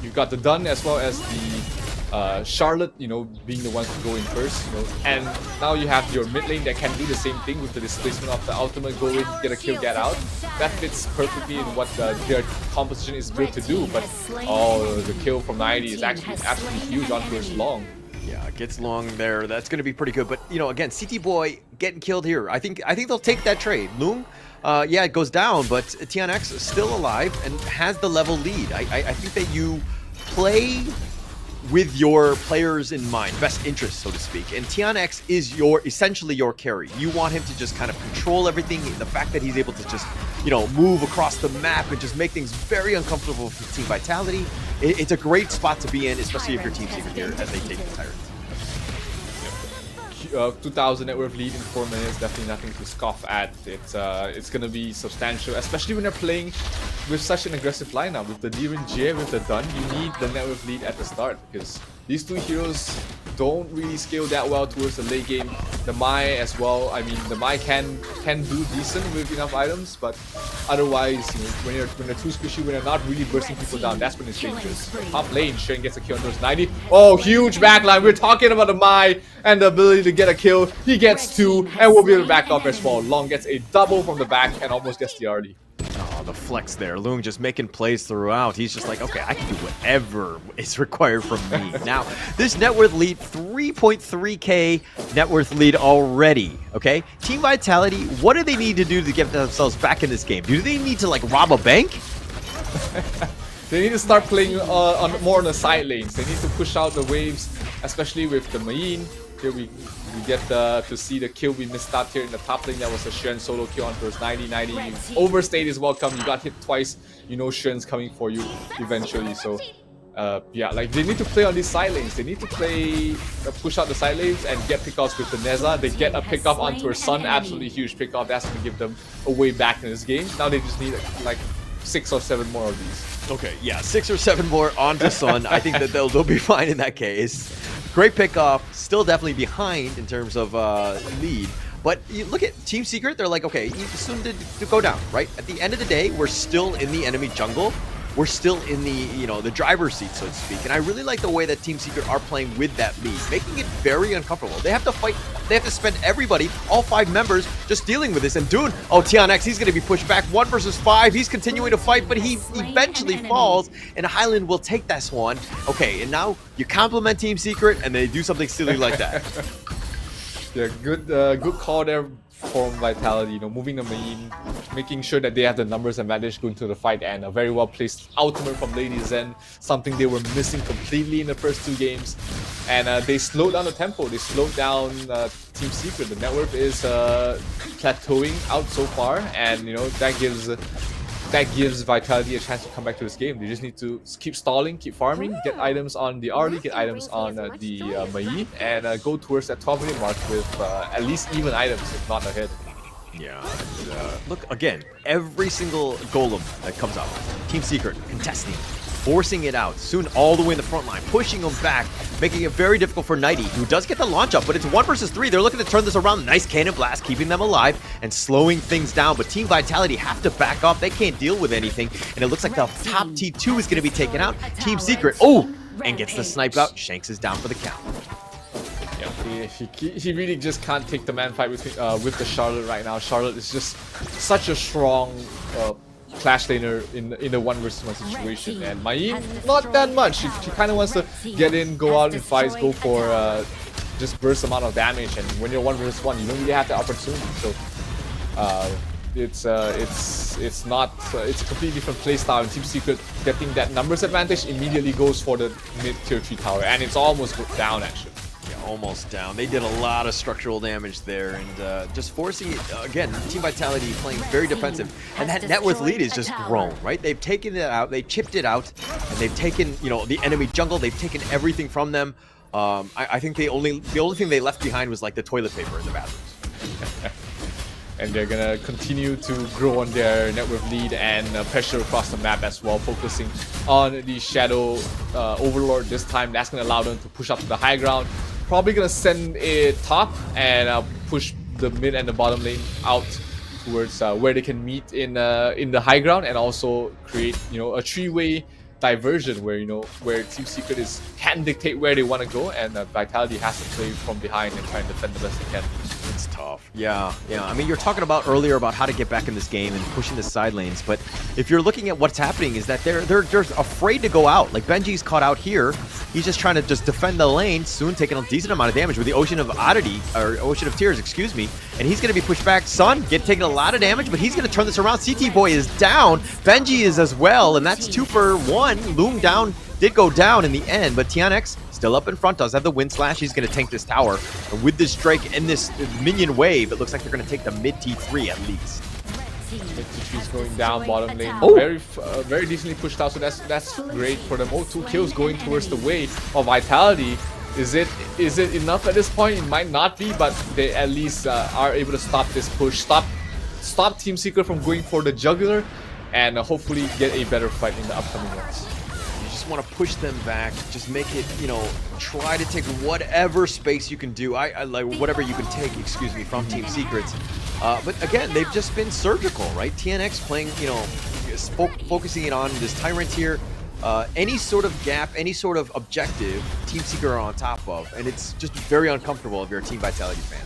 you've got the Dun as well as the Charlotte. You know, being the ones to go in first. You know, and now you have your mid lane that can do the same thing with the displacement of the ultimate. Go in, get a kill, get out. That fits perfectly in what their composition is built to do. But the kill from 90 is actually absolutely huge on first long. Yeah, gets long there. That's going to be pretty good. But you know, again, CT Boy getting killed here. I think they'll take that trade. Lung, yeah, it goes down, but TNX is still alive and has the level lead. I think that you play with your players in mind, best interest, so to speak. And TNX is essentially your carry. You want him to just kind of control everything. The fact that he's able to just, you know, move across the map and just make things very uncomfortable for Team Vitality. It's a great spot to be in, especially if your Team Secret here as they take the Tyrant. 2,000 net worth lead in 4 minutes, definitely nothing to scoff at. It's gonna be substantial, especially when they're playing with such an aggressive lineup. With the GRMY, with the Dun, you need the net worth lead at the start, because these two heroes don't really scale that well towards the late game. The Mai as well. I mean, the Mai can do decent with enough items, but otherwise, you know, when they're too squishy, when they're not really bursting people down, that's when it's dangerous. Top lane, Shen gets a kill on those 90. Oh, huge backline. We're talking about the Mai and the ability to get a kill. He gets 2, and we'll be able to back off as well. Long gets a double from the back and almost gets the RD. Oh, the flex there. Lung just making plays throughout. He's just like, okay, I can do whatever is required from me. Now, this net worth lead, 3.3k net worth lead already, okay? Team Vitality, what do they need to do to get themselves back in this game? Do they need to, like, rob a bank? They need to start playing more on the side lanes. They need to push out the waves, especially with the Mayin. Here we get to see the kill we missed out here in the top lane. That was a Shen solo kill on first 90. You overstayed his welcome. You got hit twice. You know Shen's coming for you eventually. So yeah, like they need to play on these side lanes. They need to play push out the side lanes and get pickoffs with the Neza. They get a pickoff onto her Sun. Absolutely huge pickoff. That's going to give them a way back in this game. Now they just need like 6 or 7 more of these. Okay, yeah, 6 or 7 more onto Sun. I think that they'll be fine in that case. Great pickoff, still definitely behind in terms of lead. But you look at Team Secret, they're like, okay, soon to go down, right? At the end of the day, we're still in the enemy jungle. We're still in the, you know, the driver's seat, so to speak. And I really like the way that Team Secret are playing with that lead, making it very uncomfortable. They have to fight, they have to spend everybody, all 5 members, just dealing with this. And Dune, oh, TNX, he's going to be pushed back 1 versus 5. He's continuing to fight, but he eventually falls, and Highland will take this one. Okay, and now you compliment Team Secret, and they do something silly like that. Yeah, good call there from Vitality, you know, moving the Main, making sure that they have the numbers advantage going to the fight, and a very well placed ultimate from Lady Zen, something they were missing completely in the first 2 games. And they slowed down the tempo, they slowed down Team Secret. The network is plateauing out so far, and you know, that gives Vitality a chance to come back to this game. They just need to keep stalling, keep farming, get items on the RD, get items on the Mai, and go towards that 12-minute mark with at least even items, if not ahead. Yeah, look, again, every single golem that comes out, Team Secret contesting, forcing it out, soon all the way in the front line, pushing them back, making it very difficult for Nighty, who does get the launch up, but it's 1 versus 3. They're looking to turn this around. Nice cannon blast, keeping them alive and slowing things down, but Team Vitality have to back off. They can't deal with anything, and it looks like the top T2 is going to be taken out. Team Secret, oh, and gets the snipe out. Shanks is down for the count. Yeah, he really just can't take the man fight with the Charlotte right now. Charlotte is just such a strong clash laner in the 1 versus 1 situation, and Mayin, not that much. She kind of wants to get in, go out in fights, go for just burst amount of damage, and when you're 1 versus 1, you don't really have the opportunity. So it's a completely different playstyle, and Team Secret getting that numbers advantage immediately goes for the mid tier 3 tower, and it's almost down actually. Almost down. They did a lot of structural damage there, and just forcing it again. Team Vitality playing very defensive, and that net worth lead is just grown, right? They've taken it out, they chipped it out, and they've taken, you know, the enemy jungle. They've taken everything from them. I think the only thing they left behind was like the toilet paper in the bathrooms. and they're gonna continue to grow on their net worth lead and pressure across the map as well, focusing on the Shadow Overlord this time. That's gonna allow them to push up to the high ground. Probably gonna send it top and push the mid and the bottom lane out towards where they can meet in the high ground, and also create, you know, a three-way diversion where, you know, where Team Secret can dictate where they want to go, and Vitality has to play from behind and try and defend the best they can. It's tough. Yeah. I mean, you're talking about earlier about how to get back in this game and pushing the side lanes, but if you're looking at what's happening, is that they're afraid to go out. Like Benji's caught out here. He's just trying to just defend the lane, soon taking a decent amount of damage with the Ocean of Oddity, or Ocean of Tears, excuse me, and he's going to be pushed back. Sun taking a lot of damage, but he's going to turn this around. CT Boy is down. Benji is as well, and that's 2 for 1. Loom down did go down in the end, but TNX still up in front, does have the Wind Slash. He's going to tank this tower. And with this Drake and this minion wave, it looks like they're going to take the mid T3 at least. Mid T3 is going down, bottom lane. Oh. Very decently pushed out, so that's great for them. Oh, 2 kills going towards the way of Vitality. Is it enough at this point? It might not be, but they at least are able to stop this push. Stop Team Secret from going for the jugular, and hopefully get a better fight in the upcoming ones. You just want to push them back, just make it, you know, try to take whatever space you can do. I like whatever you can take, excuse me, from Team Secrets. But again, they've just been surgical, right? TNX playing, you know, focusing it on this Tyrant here. Any sort of gap, any sort of objective, Team Secret are on top of, and it's just very uncomfortable if you're a Team Vitality fan.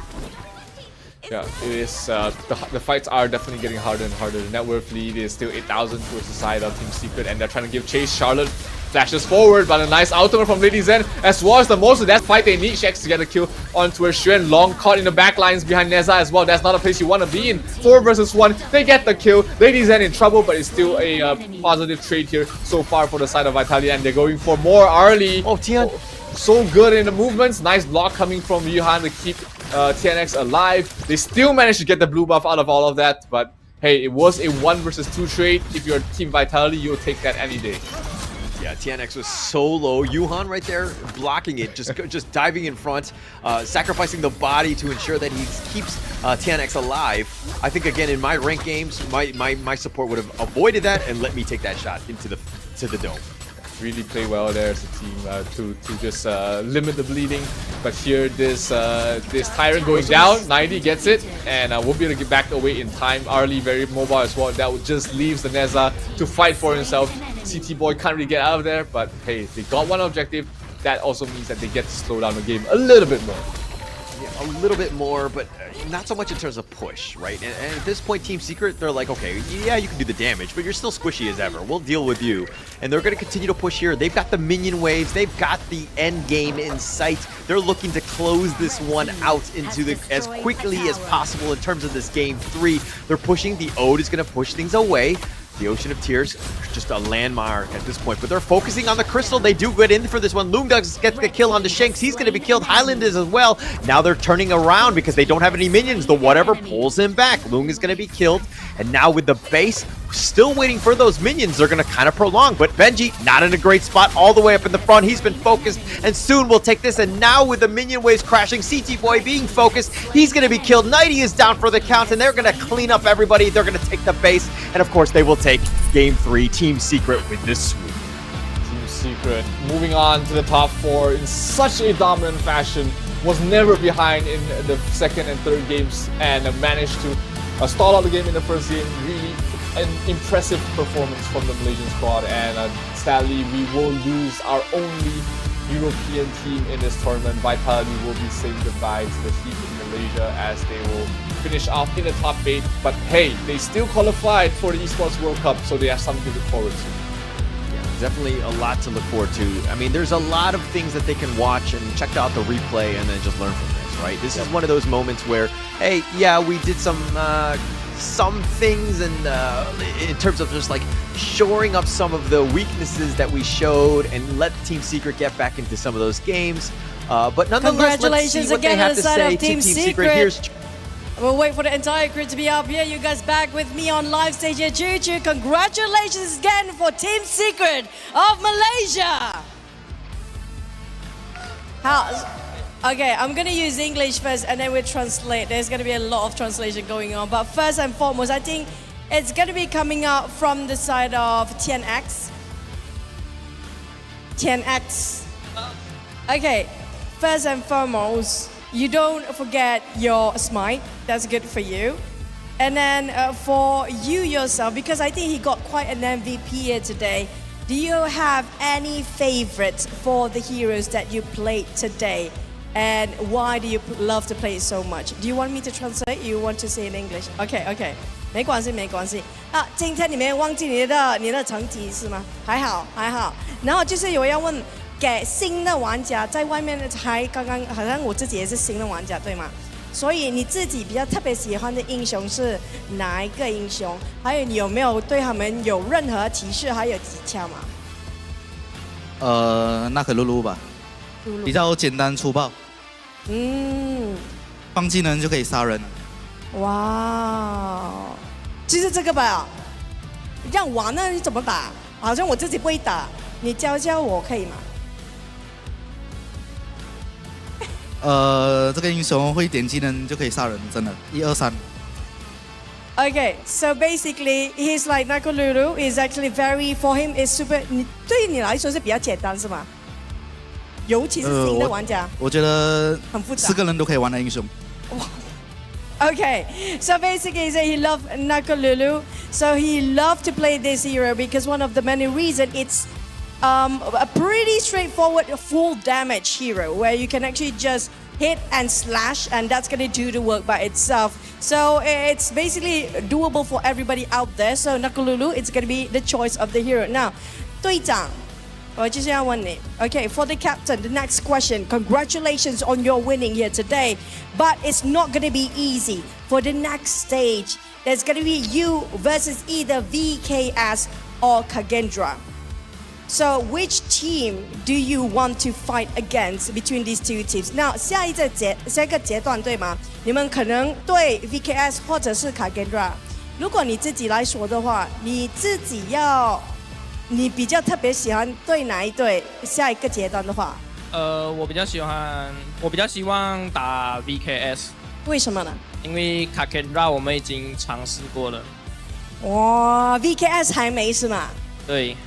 Yeah, it is. The fights are definitely getting harder and harder. The net worth lead is still 8,000 towards the side of Team Secret, and they're trying to give chase. Charlotte flashes forward, but a nice ultimate from Lady Zen, as well as the most of that fight they need. Shex to get a kill onto her Xuan. Long caught in the back lines behind Neza as well. That's not a place you want to be in. 4 versus 1. They get the kill. Lady Zen in trouble, but it's still a positive trade here so far for the side of Vitality, and they're going for more early. Oh, Tian. So good in the movements. Nice block coming from Yuhan to keep TNX alive. They still managed to get the blue buff out of all of that, but hey, it was a 1 versus 2 trade. If you're Team Vitality, you'll take that any day. Yeah, TNX was so low. Yuhan right there blocking it, just diving in front, sacrificing the body to ensure that he keeps TNX alive. I think again in my ranked games, my support would have avoided that and let me take that shot into the dome. Really play well there as a team to just limit the bleeding. But here this Tyrant going down, 90 gets it, and we'll be able to get back away in time. Arlie very mobile as well. That just leaves the Neza to fight for himself. CT Boy can't really get out of there, but hey, they got one objective. That also means that they get to slow down the game a little bit more. Yeah, a little bit more, but not so much in terms of push, right? And at this point, Team Secret, they're like, okay, yeah, you can do the damage, but you're still squishy as ever. We'll deal with you. And they're going to continue to push here. They've got the minion waves. They've got the end game in sight. They're looking to close this one out into as quickly as possible in terms of this game 3. They're pushing. The Ode is going to push things away. The Ocean of Tears, just a landmark at this point, but they're focusing on the Crystal. They do get in for this one. Loom gets the kill onto Shanks. He's going to be killed. Highland is as well. Now they're turning around because they don't have any minions. The whatever pulls him back. Loom is going to be killed. And now with the base, still waiting for those minions, they're going to kind of prolong. But Benji, not in a great spot, all the way up in the front. He's been focused, and soon we'll take this. And now with the minion waves crashing, CT Boy being focused, he's going to be killed. Nighty is down for the count, and they're going to clean up everybody. They're going to take the base, and of course, they will take Game 3, Team Secret with this swoop. Team Secret moving on to the top 4 in such a dominant fashion. Was never behind in the second and third games, and managed to stall out the game in the first game. Really an impressive performance from the Malaysian squad, and sadly we will lose our only European team in this tournament. Vitality will be saying goodbye to the team in Malaysia as they will finish off in the top 8. But hey, they still qualified for the Esports World Cup, so they have something to look forward to. Yeah, definitely a lot to look forward to. I mean, there's a lot of things that they can watch and check out the replay and then just learn from this, right? This is one of those moments where, hey, yeah, we did some things, and in terms of just like shoring up some of the weaknesses that we showed and let Team Secret get back into some of those games. But nonetheless, let's see what they have to say to Team Secret. Here's we'll wait for the entire crew to be up here. You guys back with me on live stage here. Choo choo. Congratulations again for Team Secret of Malaysia. Okay, I'm gonna use English first and then we'll translate. There's gonna be a lot of translation going on. But first and foremost, I think it's gonna be coming out from the side of TNX. TNX. Okay, first and foremost, you don't forget your smite. That's good for you. And then for you yourself, because I think he got quite an MVP here today, do you have any favorites for the heroes that you played today? And why do you love to play it so much? Do you want me to translate? You want to say in English? Okay, okay. 没关系，没关系。啊，今天你没忘记你的成绩是吗？还好，还好。然后就是有要问给新的玩家，在外面才刚刚，好像我自己也是新的玩家，对吗？所以你自己比较特别喜欢的英雄是哪一个英雄？还有你有没有对他们有任何提示还有技巧吗？那个露露吧，比较简单粗暴。放技能就可以杀人了。哇，其实这个吧，让玩呢你怎么打？好像我自己不会打，你教教我可以吗？这个英雄会点技能就可以杀人，真的，1、2、3。Okay, so basically, he's like Nakolulu is actually very for him is super. 对你来说是比较简单是吗？尤其是新的玩家。我觉得很复杂4个人都可以玩的英雄。Okay, so basically he loved Nakolulu. So he loved to play this hero because one of the many reasons it's a pretty straightforward full damage hero where you can actually just hit and slash and that's going to do the work by itself. So it's basically doable for everybody out there. So Nakolulu, it's going to be the choice of the hero. Now, 队长 Okay, for the captain, the next question. Congratulations on your winning here today. But it's not going to be easy. For the next stage, there's going to be you versus either VKS or Kagendra. So which team do you want to fight against between these two teams? Now, 下一个阶段对吗？你们可能对 VKS 或者是 Kagendra。如果你自己来说的话，你自己要。你比较特别喜欢对哪一队？下一个阶段的话，我比较希望打 VKS。为什么呢？因为 Kakendra 我们已经尝试过了。哇 ，VKS 还没是吗？对。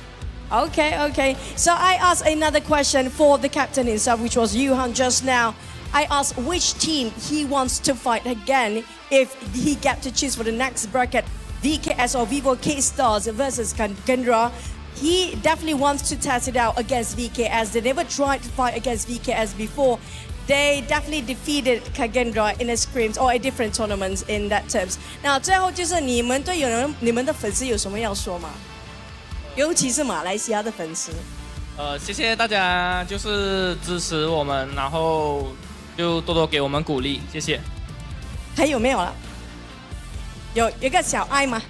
Okay, okay. So I asked another question for the captain himself, which was Yuhan just now. I asked which team he wants to fight again if he get to choose for the next bracket, VKS or Vivo K-Stars versus Kakendra. He definitely wants to test it out against VKS. They never tried to fight against VKS before. They definitely defeated Kagendra in a scrims or a different tournaments in that terms. Now, 最后就是你们对你们的粉丝有什么要说吗？尤其是马来西亚的粉丝。谢谢大家，就是支持我们，然后就多多给我们鼓励，谢谢。还有没有了？有一个小爱吗？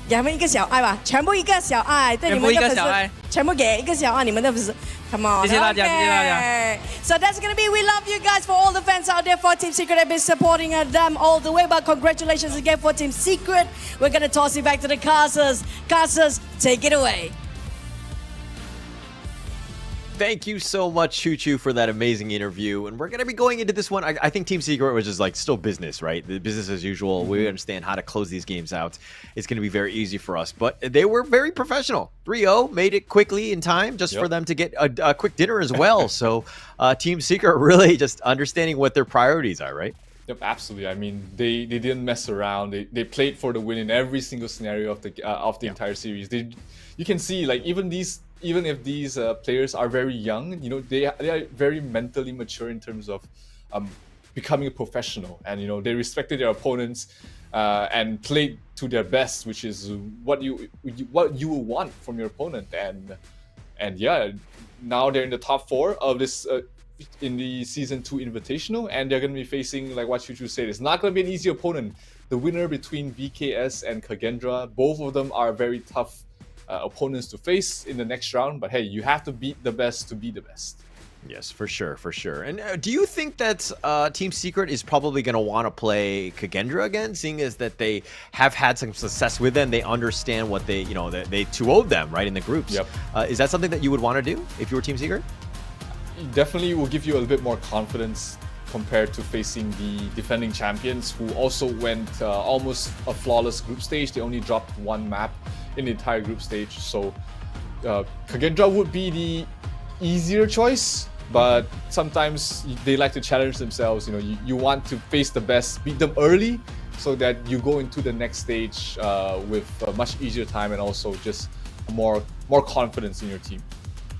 有没有一个小爱吧？全部一个小爱，对你们的粉丝，全部给一个小爱，你们的粉丝 ，Come on！ 谢谢大家，谢谢大家。So that's gonna be we love you guys for all the fans out there for Team Secret have been supporting them all the way. But congratulations again for Team Secret. We're gonna toss it back to the casters. Casters, take it away. Thank you so much, Choo Choo, for that amazing interview. And we're going to be going into this one. I think Team Secret was just like still business, right? The business as usual. We understand how to close these games out. It's going to be very easy for us. But they were very professional. 3-0, made it quickly in time just for them to get a quick dinner as well. So Team Secret really just understanding what their priorities are, right? Yep, absolutely. I mean, they didn't mess around. They played for the win in every single scenario of the entire series. You can see, like, even if these players are very young, you know, they are very mentally mature in terms of becoming a professional, and you know, they respected their opponents and played to their best, which is what you will want from your opponent. And yeah, now they're in the top 4 of this in the Season 2 Invitational, and they're going to be facing, like what Choo Choo said, it's not going to be an easy opponent. The winner between VKS and Kagendra, both of them are very tough opponents to face in the next round, but hey, you have to beat the best to be the best. Yes, for sure, for sure. And do you think that Team Secret is probably going to want to play Kagendra again, seeing as that they have had some success with them? They understand what they, you know, they 2-0'd them, right, in the groups. Yep. Is that something that you would want to do if you were Team Secret? definitely will give you a little bit more confidence compared to facing the defending champions, who also went almost a flawless group stage. They only dropped one map in the entire group stage. So Kagendra would be the easier choice, but sometimes they like to challenge themselves. You know, you want to face the best, beat them early, so that you go into the next stage with a much easier time and also just more confidence in your team.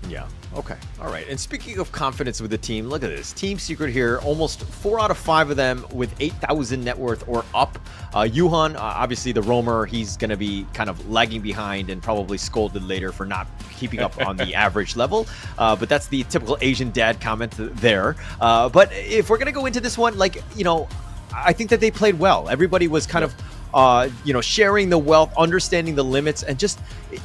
Yeah. Okay. All right. And speaking of confidence with the team, look at this. Team Secret here, almost 4 out of 5 of them with 8,000 net worth or up. Yuhan, obviously the roamer, he's going to be kind of lagging behind and probably scolded later for not keeping up on the average level. But that's the typical Asian dad comment there. But if we're going to go into this one, like, you know, I think that they played well. Everybody was kind of you know, sharing the wealth, understanding the limits, and just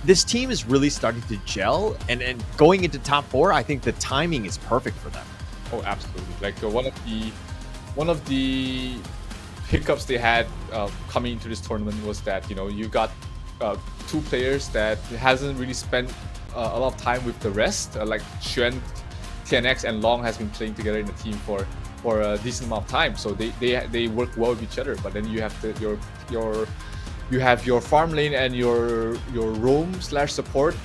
this team is really starting to gel. And going into top 4, I think the timing is perfect for them. Oh, absolutely! Like one of the hiccups they had coming into this tournament was that, you know, you got 2 players that hasn't really spent a lot of time with the rest. Like Xuan, TNX, and Long has been playing together in the team for a decent amount of time, so they work well with each other. But then you have you have your farm lane and your roam/support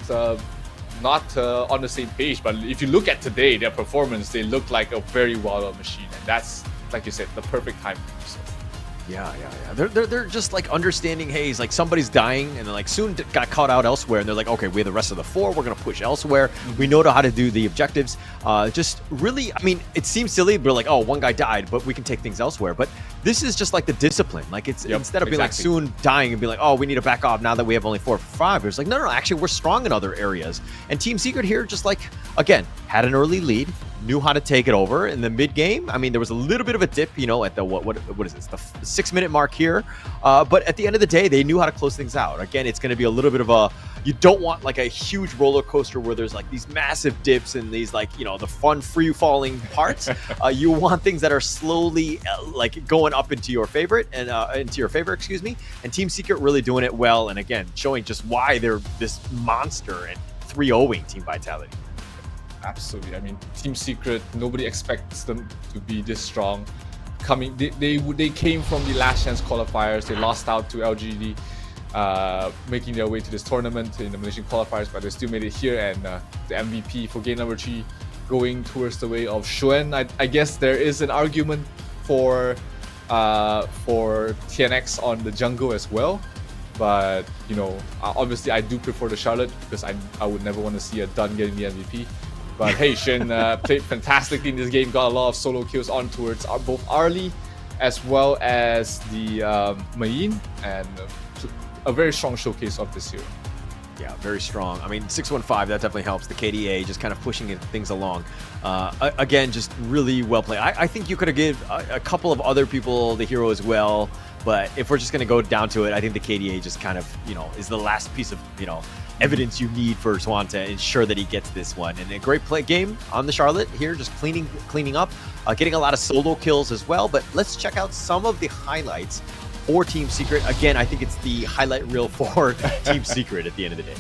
not on the same page. But if you look at today, their performance, they look like a very well-oiled machine, and that's, like you said, the perfect time. So. Yeah. They're just like understanding, hey, it's like somebody's dying, and then like soon got caught out elsewhere, and they're like, okay, we have the rest of the 4, we're gonna push elsewhere. We know how to do the objectives. Just really, I mean, it seems silly, but like, oh, one guy died, but we can take things elsewhere. But this is just like the discipline. Like it's instead of being like soon dying and be like, oh, we need to back off now that we have only 4 for 5. It's like, no, actually we're strong in other areas. And Team Secret here, just like, again, had an early lead, knew how to take it over in the mid game. I mean, there was a little bit of a dip, you know, at the what is this, the 6-minute mark here, but at the end of the day, they knew how to close things out. Again, it's going to be a little bit of a, you don't want like a huge roller coaster where there's like these massive dips and these, like, you know, the fun free falling parts. You want things that are slowly like going up into your favorite and excuse me. And Team Secret really doing it well, and again, showing just why they're this monster and 3-0ing Team Vitality. Absolutely. I mean, Team Secret, nobody expects them to be this strong. They came from the last chance qualifiers. They lost out to LGD, making their way to this tournament in the Malaysian qualifiers, but they still made it here. And the MVP for game number 3, going towards the way of Xuan. I guess there is an argument for TNX on the jungle as well. But, you know, obviously I do prefer the Charlotte, because I would never want to see a Dun getting the MVP. But hey, Shen played fantastically in this game, got a lot of solo kills on towards both Arlie as well as the Mayin, and a very strong showcase of this hero. Yeah, very strong. I mean, 615, that definitely helps. The KDA just kind of pushing things along. Again, just really well played. I think you could have given a couple of other people the hero as well, but if we're just going to go down to it, I think the KDA just kind of, you know, is the last piece of, you know, evidence you need for Swan to ensure that he gets this one. And a great play game on the Charlotte here, just cleaning up, getting a lot of solo kills as well. But let's check out some of the highlights for Team Secret. Again, I think it's the highlight reel for Team Secret at the end of the day.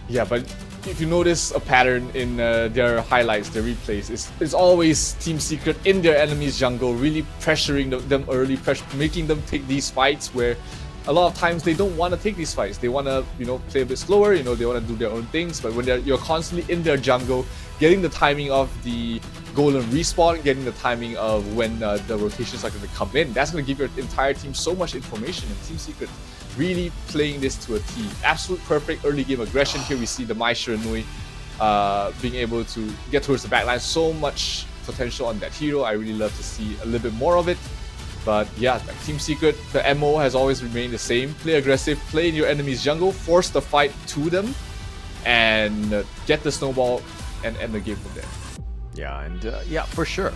Yeah, but if you notice a pattern in their highlights, their replays, it's always Team Secret in their enemy's jungle, really pressuring them early, making them take these fights where a lot of times they don't want to take these fights. They want to, you know, play a bit slower, you know, they want to do their own things. But when you're constantly in their jungle, getting the timing of the golden respawn, getting the timing of when the rotations are going to come in, that's going to give your entire team so much information. And Team Secret really playing this to a T. Absolute perfect early game aggression. Here we see the Mai Shiranui being able to get towards the backline. So much potential on that hero. I really love to see a little bit more of it. But yeah, like Team Secret, the MO has always remained the same. Play aggressive, play in your enemy's jungle, force the fight to them, and get the snowball and end the game from there. Yeah, and yeah, for sure.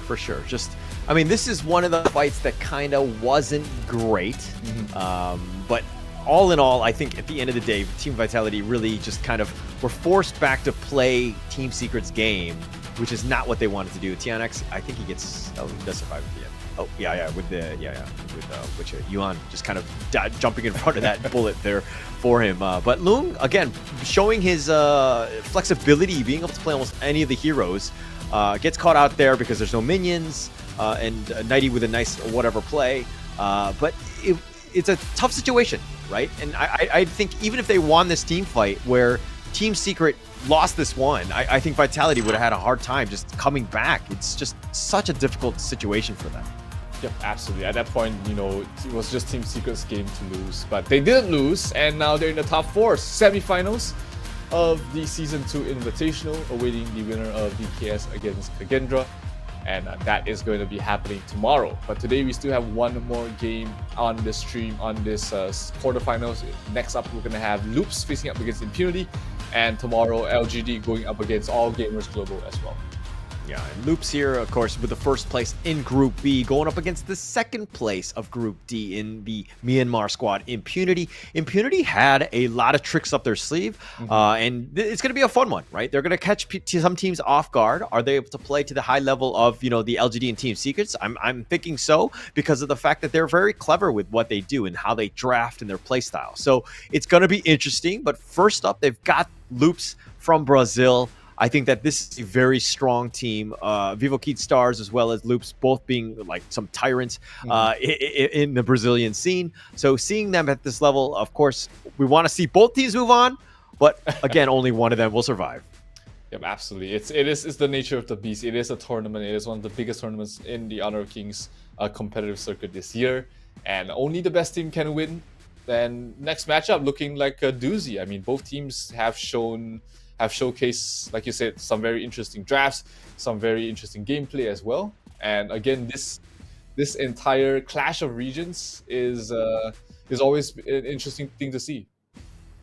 Just, I mean, this is one of the fights that kind of wasn't great, but all in all, I think at the end of the day, Team Vitality really just kind of were forced back to play Team Secret's game, which is not what they wanted to do. TNX, I think he does survive at the end. Oh, with which Yuan just kind of jumping in front of that bullet there for him. But Lung, again, showing his flexibility, being able to play almost any of the heroes. Gets caught out there because there's no minions, and Nighty with a nice whatever play. But it's a tough situation, right? And I think even if they won this team fight where Team Secret lost this one, I think Vitality would have had a hard time just coming back. It's just such a difficult situation for them. Yep, absolutely. At that point, you know, it was just Team Secret's game to lose. But they didn't lose, and now they're in the top 4 semifinals of the Season 2 Invitational, awaiting the winner of DKS against Kagendra. And that is going to be happening tomorrow. But today we still have one more game on the stream, on this quarterfinals. Next up, we're going to have Loops facing up against Impunity. And tomorrow, LGD going up against All Gamers Global as well. Yeah, and Loops here, of course, with the first place in Group B, going up against the second place of Group D in the Myanmar squad, Impunity. Impunity had a lot of tricks up their sleeve, and it's going to be a fun one, right? They're going to catch some teams off guard. Are they able to play to the high level of, you know, the LGD and Team Secrets? I'm thinking so, because of the fact that they're very clever with what they do and how they draft and their play style. So it's going to be interesting, but first up, they've got Loops from Brazil. I think that this is a very strong team. Vivo Kid Stars as well as Loops, both being like some tyrants in the Brazilian scene. So seeing them at this level, of course, we want to see both teams move on. But again, only one of them will survive. Yep, absolutely. It's the nature of the beast. It is a tournament. It is one of the biggest tournaments in the Honor of Kings competitive circuit this year. And only the best team can win. Then next matchup looking like a doozy. I mean, both teams have showcased, like you said, some very interesting drafts, some very interesting gameplay as well. And again, this entire clash of regions is always an interesting thing to see.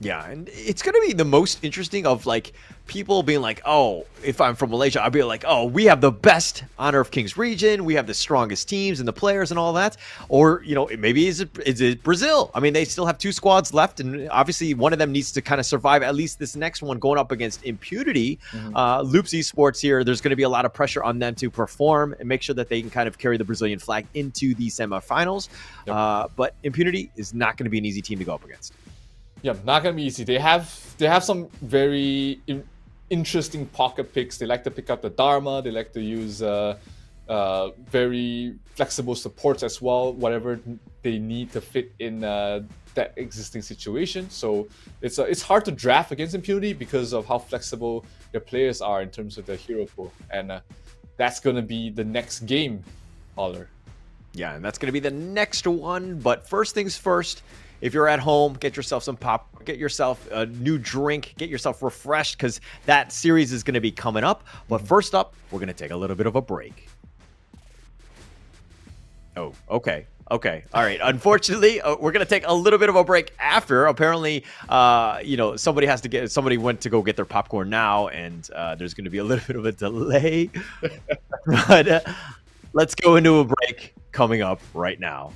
Yeah, and it's going to be the most interesting of like people being like, oh, if I'm from Malaysia, I'll be like, oh, we have the best Honor of Kings region, we have the strongest teams and the players and all that. Or, you know, maybe is it Brazil? I mean, they still have 2 squads left, and obviously one of them needs to kind of survive at least this next one going up against Impunity. Loops Esports here, there's going to be a lot of pressure on them to perform and make sure that they can kind of carry the Brazilian flag into the semifinals. But Impunity is not going to be an easy team to go up against. Yeah, not gonna be easy. They have some very interesting pocket picks. They like to pick up the Dharma. They like to use very flexible supports as well, whatever they need to fit in that existing situation. So it's hard to draft against Impunity because of how flexible their players are in terms of their hero pool, and that's gonna be the next game, Holler. Yeah, and that's gonna be the next one. But first things first. If you're at home, get yourself some pop, get yourself a new drink, get yourself refreshed, because that series is going to be coming up. But first up, we're going to take a little bit of a break. Oh, okay. All right. Unfortunately, we're going to take a little bit of a break after. Apparently, you know, somebody went to go get their popcorn now, and there's going to be a little bit of a delay. But let's go into a break coming up right now.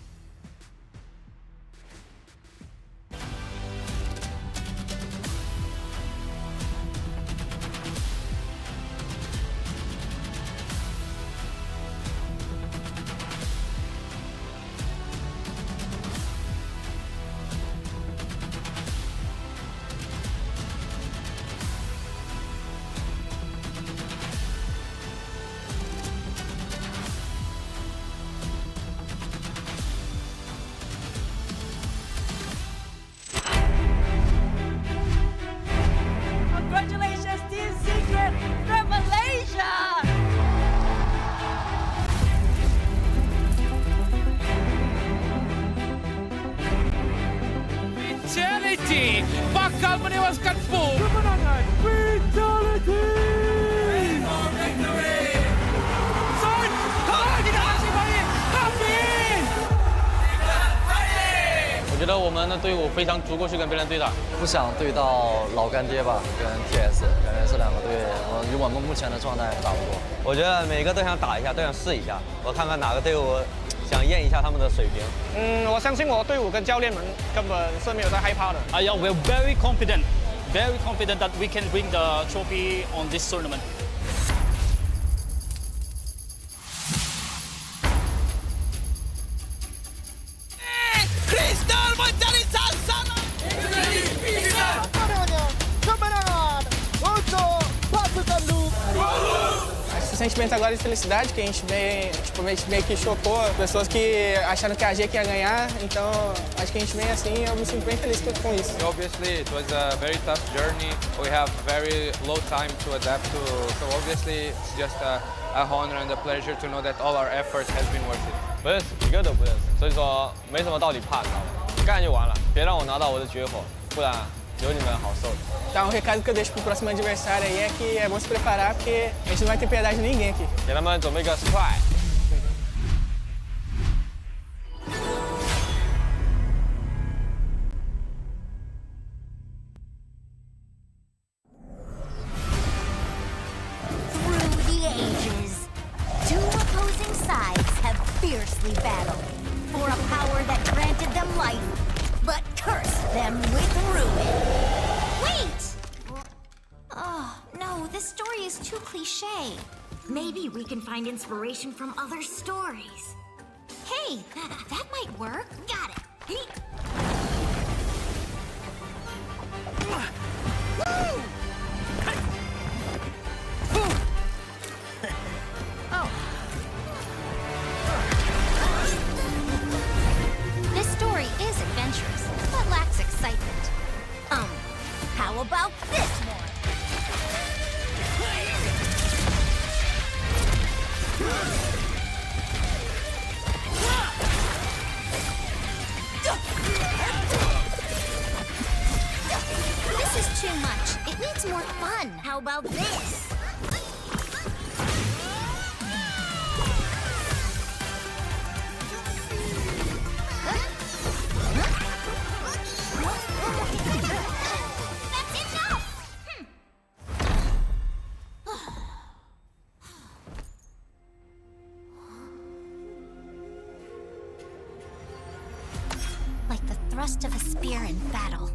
Congratulations, Team Secret from Malaysia! Vitality bakal menewaskan Boom. Kemenangan Vitality. Son, tidak masih baik. Habis. 我觉得我们的队伍非常足够去跟别人对打。不想对到老干爹吧，跟 TS， 感觉这两个队，以我们目前的状态打不过。我觉得每个都想打一下，都想试一下，我看看哪个队伍想验一下他们的水平。我相信我队伍跟教练们根本是没有在害怕的。Yeah, we're very confident that we can bring the trophy on this tournament. Crystal mencari sasaran. Kemenangan untuk pasukan Loop. sentimento agora de felicidade, que a gente meio que chocou pessoas que acharam que a GRMY que ia ganhar, então acho que a gente vem assim e eu me sinto bem feliz com isso. Obviously, it was a very tough journey. We have very low time to adapt to, so obviously it's just a honor and a pleasure to know that all our effort has been worth it. 不认识，一个都不认识，所以说没什么道理怕，知道吗？干就完了，别让我拿到我的绝活，不然有你们好受的。 Então, o recado que eu deixo pro próximo adversário aí é que é bom se preparar, porque a gente não vai ter piedade de ninguém aqui. 给他们准备个 surprise。 Through the ages, two opposing sides have fiercely battled for a power that granted them life, but cursed them with ruin. Wait! Oh, no, this story is too cliche. Maybe we can find inspiration from other stories. Hey, that might work. Got it. This story is adventurous, but lacks excitement. How about this one? This is too much. It needs more fun. How about this? That's enough! Like the thrust of a spear in battle.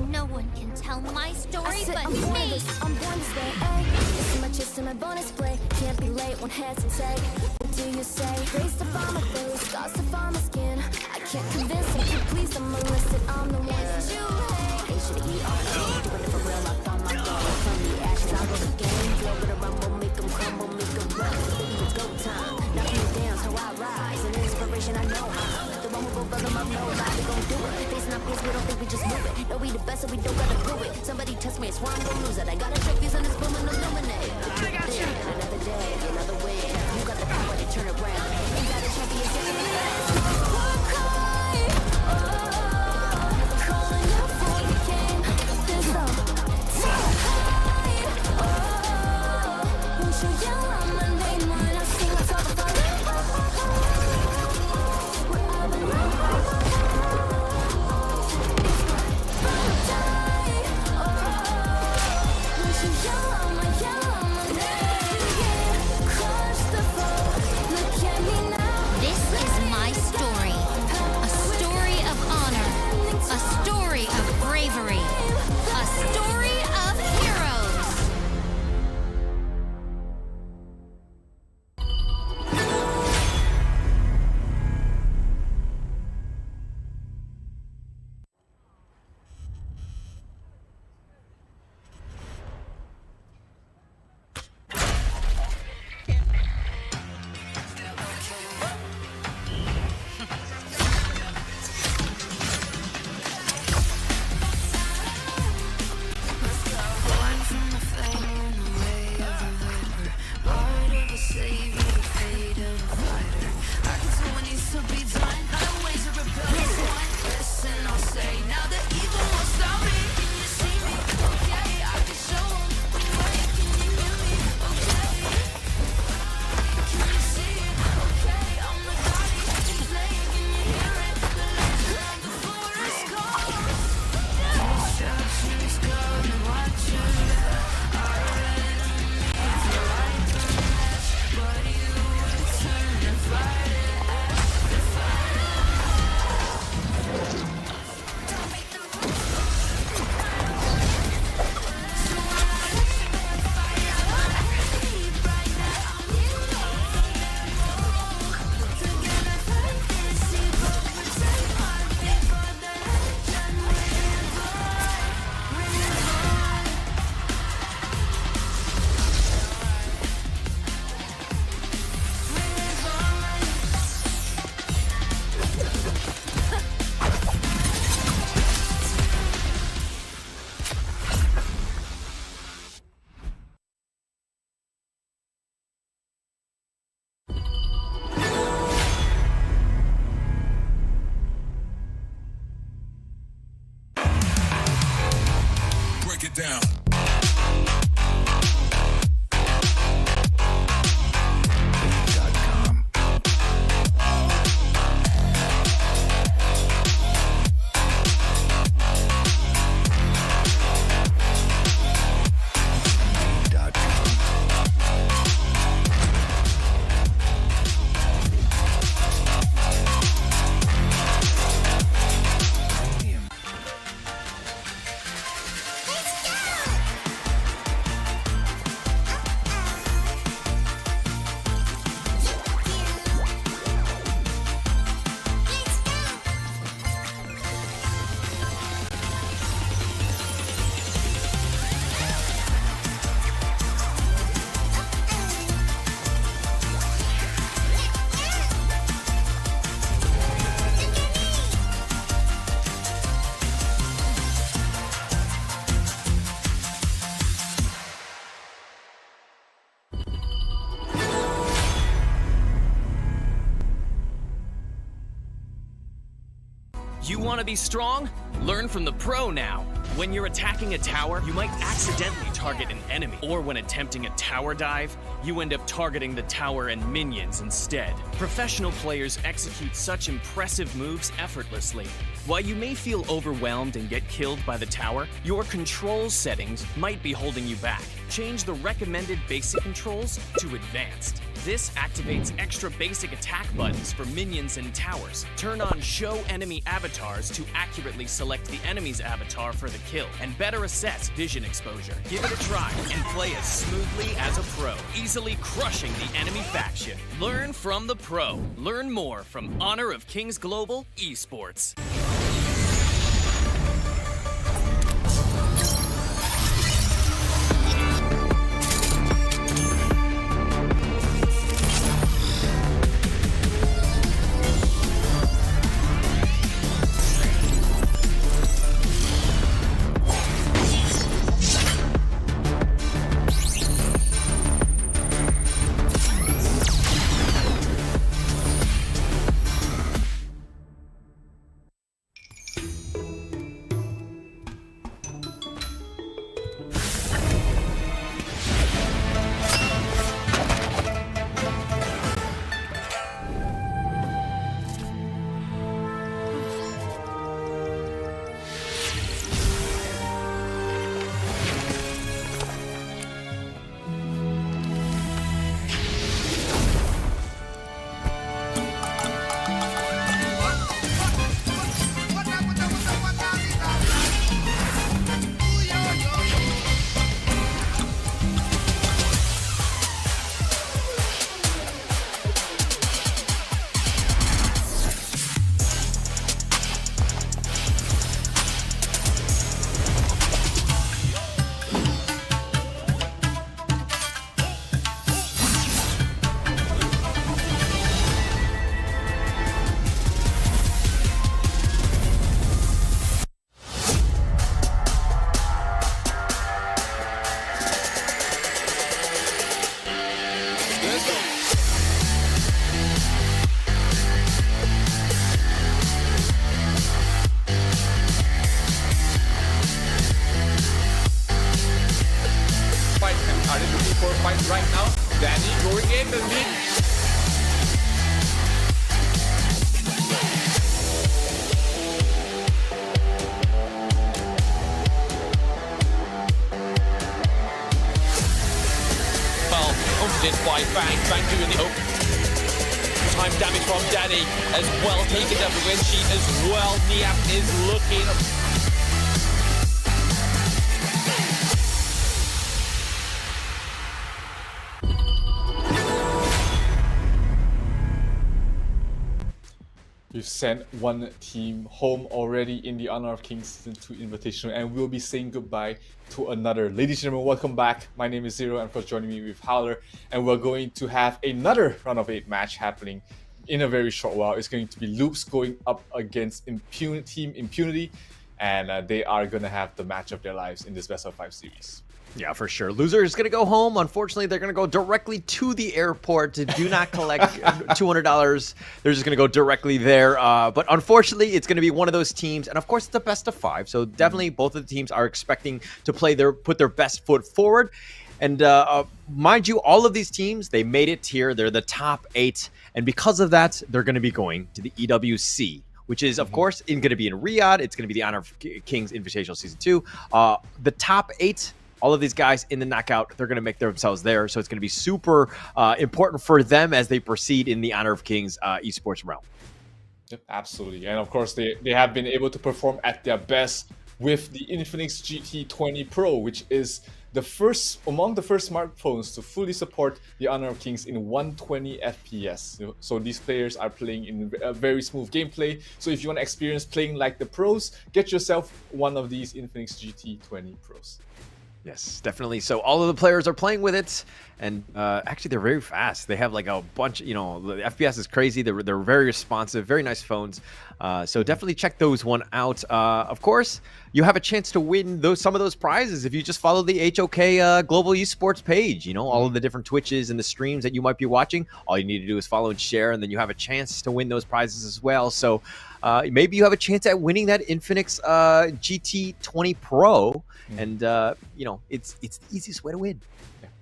No one can tell my story but me! I'm born to stay, ay. This is my chest and my bonus play. Can't be late, won't hesitate. What do you say? Race to find my face, scars to find my skin. I can't convince them, keep pleased, I'm enlisted, I'm the one that you hate. H-to-the-E-R-A, doing it for real, I found my goal. From the ashes, I go the game. Blow with a rumble, make them crumble, make them run. Baby, it's go time. Knock me down, how I rise. An inspiration, I know how. The one who go fill them up, nobody gon' do it. Facing our peers, we don't think we just move it. No, we the best, so we don't gotta prove it. Somebody test me, I swear I'm gonna lose it. I got a trophies on this boom and illuminate. Another day, another win. You got the power to turn around. You got a champion, calling out for the game. There's no time. Won't you yell out my name when I sing a song about it? Look at me now. You want to be strong? Learn from the pro now. When you're attacking a tower, you might accidentally target an enemy. Or when attempting a tower dive, you end up targeting the tower and minions instead. Professional players execute such impressive moves effortlessly. While you may feel overwhelmed and get killed by the tower, your controls settings might be holding you back. Change the recommended basic controls to advanced. This activates extra basic attack buttons for minions and towers. Turn on Show Enemy Avatars to accurately select the enemy's avatar for the kill, and better assess vision exposure. Give it a try and play as smoothly as a pro, easily crushing the enemy faction. Learn from the pro. Learn more from Honor of Kings Global Esports. Right now, Danny going in the lead. Well, this by Fang. Fang doing the time damage from Danny as well, taking down the win sheet as well. Niap is looking. We've sent one team home already in the Honor of Kings Season 2 Invitational, and we'll be saying goodbye to another. Ladies and gentlemen, welcome back. My name is Zero, and for joining me with Howler, and we're going to have another round of 8 match happening in a very short while. It's going to be Loops going up against Team Impunity, and they are going to have the match of their lives in this best of 5 series. Yeah, for sure. Loser is going to go home. Unfortunately, they're going to go directly to the airport to do not collect $200. They're just going to go directly there. But unfortunately, it's going to be one of those teams. And of course, it's a best of 5. So definitely both of the teams are expecting to put their best foot forward. And mind you, all of these teams, they made it here. They're the top 8. And because of that, they're going to be going to the EWC, which is, of course, going to be in Riyadh. It's going to be the Honor of Kings Invitational Season 2. The top 8, all of these guys in the knockout, they're going to make themselves there. So it's going to be super important for them as they proceed in the Honor of Kings esports realm. Yep, absolutely. And of course, they have been able to perform at their best with the Infinix GT20 Pro, which is among the first smartphones to fully support the Honor of Kings in 120 FPS. So these players are playing in a very smooth gameplay. So if you want to experience playing like the pros, get yourself one of these Infinix GT20 Pros. Yes, definitely. So all of the players are playing with it, and actually they're very fast. They have like a bunch, the FPS is crazy. They're very responsive, very nice phones. So definitely check those one out. Of course, you have a chance to win some of those prizes if you just follow the HOK Global Esports page. All of the different Twitches and the streams that you might be watching. All you need to do is follow and share, and then you have a chance to win those prizes as well. So maybe you have a chance at winning that Infinix GT20 Pro, and you know, it's the easiest way to win.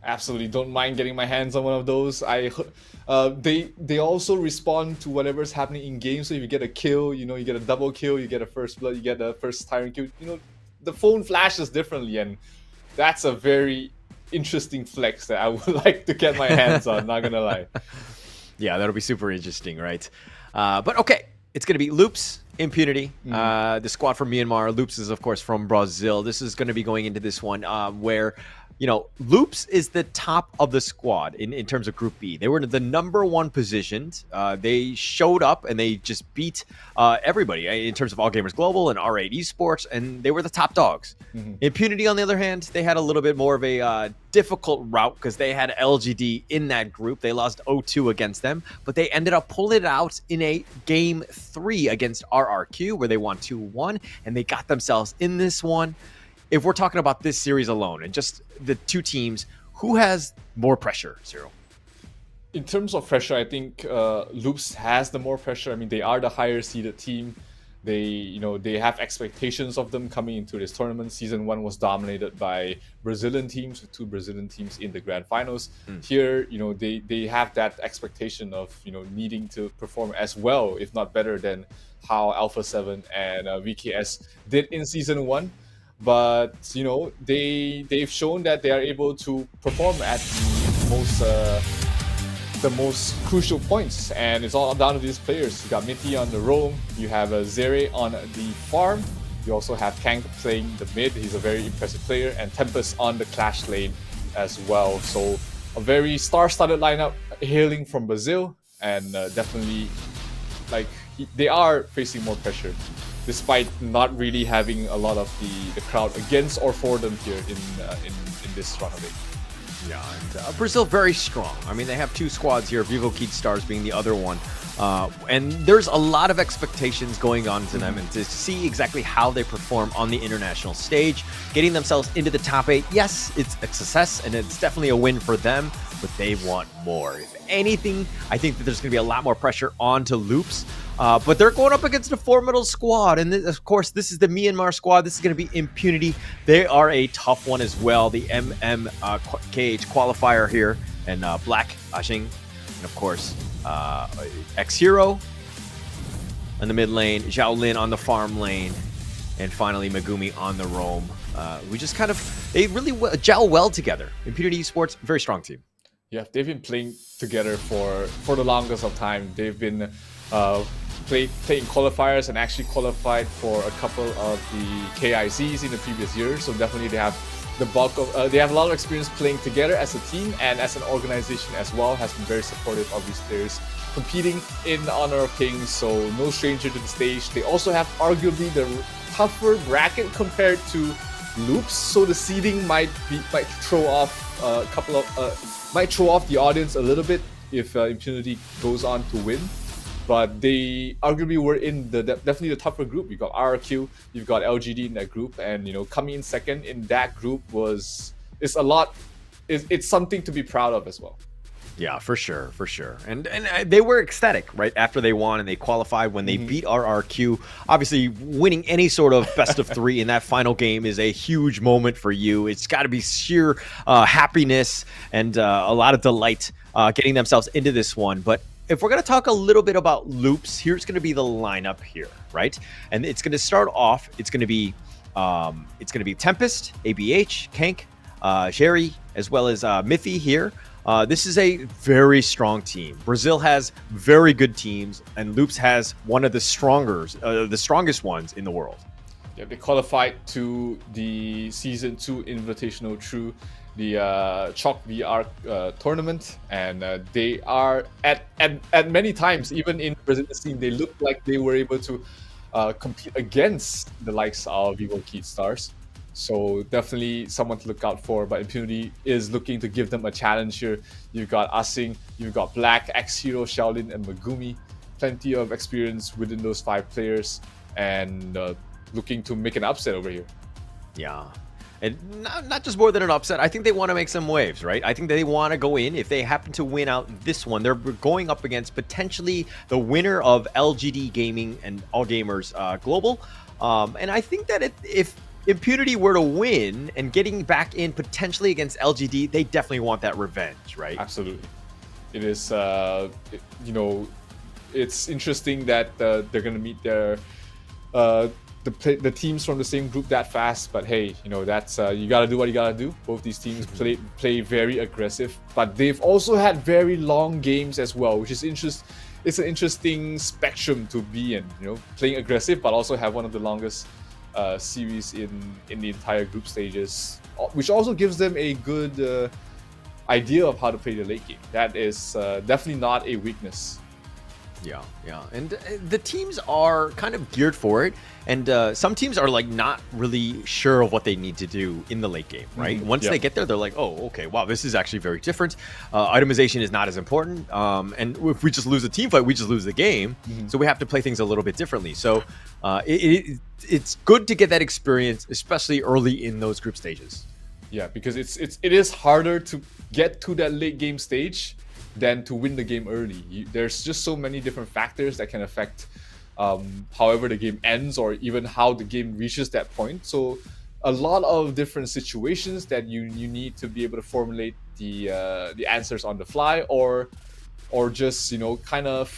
Absolutely, don't mind getting my hands on one of those. They also respond to whatever's happening in game. So if you get a kill, you know, you get a double kill, you get a first blood, you get a first tyrant kill. You know, the phone flashes differently, and that's a very interesting flex that I would like to get my hands on. Not gonna lie. Yeah, that'll be super interesting, right? But okay, it's gonna be Loops, Impunity, the squad from Myanmar. Loops is of course from Brazil. This is gonna be going into this one where, you know, Loops is the top of the squad in terms of Group B. They were the #1 positioned. They showed up and they just beat everybody in terms of All Gamers Global and R8 Esports, and they were the top dogs. Impunity, on the other hand, they had a little bit more of a difficult route because they had LGD in that group. They lost 0-2 against them, but they ended up pulling it out in a Game 3 against RRQ where they won 2-1, and they got themselves in this one. If we're talking about this series alone and just the two teams, who has more pressure, XiaoLin? In terms of pressure, I think Loops has the more pressure. I mean, they are the higher seeded team. They have expectations of them coming into this tournament. Season 1 was dominated by Brazilian teams, with 2 Brazilian teams in the grand finals. Here, you know, they have that expectation of, you know, needing to perform as well, if not better, than how Alpha 7 and VKS did in Season 1. But, you know, they've shown that they are able to perform at the most crucial points, and it's all down to these players. You got Mitty on the roam, you have XiaoLin on the farm, you also have Kank playing the mid, he's a very impressive player, and Tempest on the clash lane as well. So a very star-studded lineup hailing from Brazil, and definitely, like, they are facing more pressure, despite not really having a lot of the crowd against or for them here in this runaway. Yeah, and Brazil very strong. I mean, they have 2 squads here, Vivo Kid Stars being the other one. And there's a lot of expectations going on to them, and to see exactly how they perform on the international stage, getting themselves into the top 8. Yes, it's a success, and it's definitely a win for them, but they want more. If anything, I think that there's going to be a lot more pressure onto Loops. But they're going up against a formidable squad. And of course, this is the Myanmar squad. This is going to be Impunity. They are a tough one as well. The MMKH qualifier here. And Black Ashing. And of course, X-Hero in the mid lane. GiaoLin on the farm lane. And finally, Megumi on the roam. We just kind of, they really gel well together. Impunity Esports, very strong team. Yeah, they've been playing together for the longest of time. They've been playing qualifiers and actually qualified for a couple of the KICs in the previous years. So definitely they have the bulk of, they have a lot of experience playing together as a team, and as an organization as well, has been very supportive of these players competing in Honor of Kings. So no stranger to the stage. They also have arguably the tougher bracket compared to Loops. So the seeding might throw off a couple of, might throw off the audience a little bit if Impunity goes on to win. But they arguably were in the definitely the tougher group. You've got RRQ, you've got LGD in that group, and you know, coming in second in that group is a lot. It's something to be proud of as well. Yeah, for sure, for sure. And they were ecstatic right after they won and they qualified when they beat RRQ. Obviously, winning any sort of best of 3 in that final game is a huge moment for you. It's got to be sheer happiness and a lot of delight getting themselves into this one. But if we're going to talk a little bit about Loops, here's going to be the lineup here, right? And it's going to start off, it's going to be Tempest, ABH, Kank, XiaoLin, as well as Mithy here. This is a very strong team. Brazil has very good teams, and Loops has one of the strongest ones in the world. Yeah, they qualified to the Season 2 Invitational through the Chalk VR tournament, and they are at many times, even in Brazil's team, they look like they were able to compete against the likes of Vivo Kid Stars. So definitely someone to look out for. But Impunity is looking to give them a challenge here. You've got Asing, you've got Black, X-Hero, XiaoLin, and Megumi. Plenty of experience within those 5 players, and looking to make an upset over here. Yeah. And not just more than an upset. I think they want to make some waves, right? I think they want to go in. If they happen to win out this one, they're going up against potentially the winner of LGD Gaming and All Gamers Global. And I think that if Impunity were to win and getting back in potentially against LGD, they definitely want that revenge, right? Absolutely. It is, you know, it's interesting that they're going to meet their the teams from the same group that fast, but hey, you know, that's you gotta do what you gotta do. Both these teams play very aggressive, but they've also had very long games as well, which is it's an interesting spectrum to be in, you know, playing aggressive but also have one of the longest series in the entire group stages, which also gives them a good idea of how to play the late game. That is definitely not a weakness. Yeah, and the teams are kind of geared for it, and some teams are like not really sure of what they need to do in the late game, right? Once they get there, they're like, oh, okay, wow, this is actually very different. Itemization is not as important, and if we just lose a team fight, we just lose the game. So we have to play things a little bit differently. So it's good to get that experience, especially early in those group stages. Yeah, because it is harder to get to that late game stage than to win the game early. There's just so many different factors that can affect however the game ends, or even how the game reaches that point. So a lot of different situations that you need to be able to formulate the answers on the fly, or just, you know, kind of,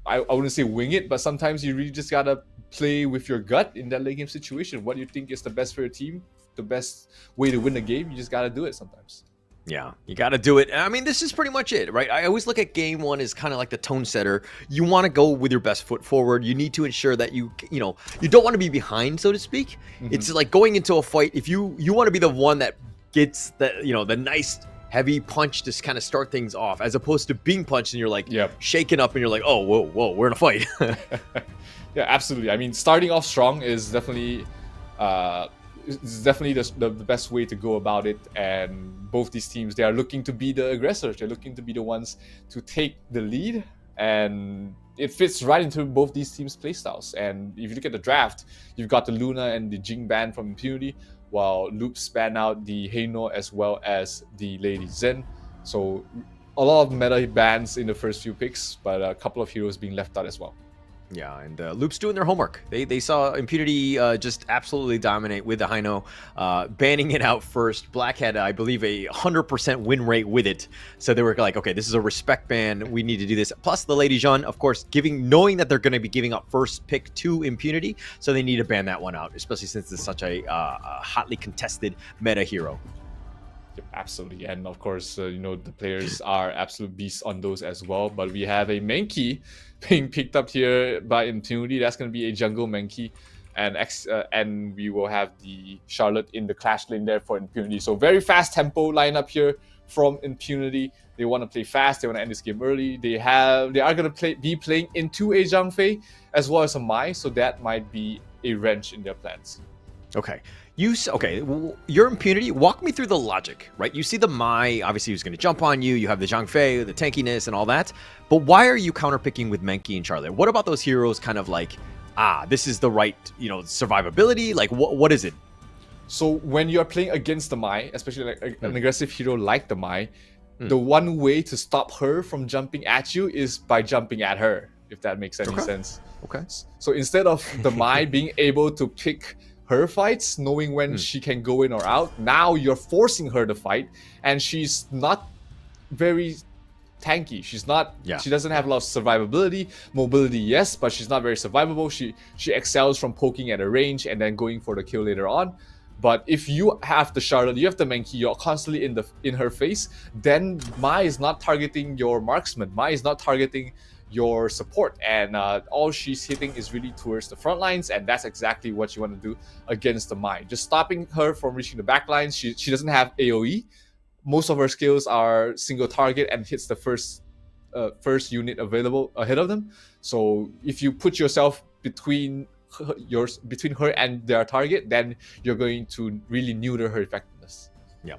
I wouldn't say wing it, but sometimes you really just gotta play with your gut in that late game situation. What you think is the best for your team, the best way to win the game, you just gotta do it sometimes. Yeah, you got to do it. I mean, this is pretty much it, right? I always look at game one as kind of like the tone setter. You want to go with your best foot forward. You need to ensure that you don't want to be behind, so to speak. It's like going into a fight. If you want to be the one that gets the nice heavy punch to kind of start things off, as opposed to being punched and you're like shaken up and you're like, oh, whoa, we're in a fight. Yeah, absolutely. I mean, starting off strong is definitely the best way to go about it. And both these teams, they are looking to be the aggressors. They're looking to be the ones to take the lead, and it fits right into both these teams' playstyles. And if you look at the draft, you've got the Luna and the Jing ban from Impunity, while Loop span out the Heino as well as the Lady Zen. So a lot of meta bans in the first few picks, but a couple of heroes being left out as well. Yeah, and Loop's doing their homework. They saw Impunity just absolutely dominate with the Heino, banning it out first. Black had, I believe, a 100% win rate with it. So they were like, okay, this is a respect ban. We need to do this. Plus, the Lady Jeanne, of course, knowing that they're going to be giving up first pick to Impunity, so they need to ban that one out, especially since it's such a hotly contested meta hero. Yep, absolutely. And of course, the players are absolute beasts on those as well. But we have a Mankey being picked up here by Impunity. That's going to be a jungle Mankey. And we will have the Charlotte in the clash lane there for Impunity. So very fast tempo lineup here from Impunity. They want to play fast. They want to end this game early. They are going to be playing into a Zhang Fei as well as a Mai. So that might be a wrench in their plans. Okay. Your Impunity, walk me through the logic, right? You see the Mai, obviously, who's going to jump on you. You have the Zhang Fei, the tankiness and all that. But why are you counterpicking with Mankey and Charlotte? What about those heroes kind of like, this is the right, survivability? Like, what is it? So when you're playing against the Mai, especially like an aggressive hero like the Mai, the one way to stop her from jumping at you is by jumping at her, if that makes any sense. Okay. So instead of the Mai being able to pick her fights, knowing when she can go in or out, now you're forcing her to fight, and she's not very tanky. She's not. She doesn't have a lot of survivability. Mobility, yes, but she's not very survivable. She excels from poking at a range and then going for the kill later on. But if you have the Charlotte, you have the Mankey, you're constantly in her face, then Mai is not targeting your marksman. Mai is not targeting your support, and all she's hitting is really towards the front lines, and that's exactly what you want to do against the Mai. Just stopping her from reaching the back lines. She doesn't have AoE. Most of her skills are single target and hits the first unit available ahead of them. So if you put yourself between her and their target, then you're going to really neuter her effectiveness. Yeah.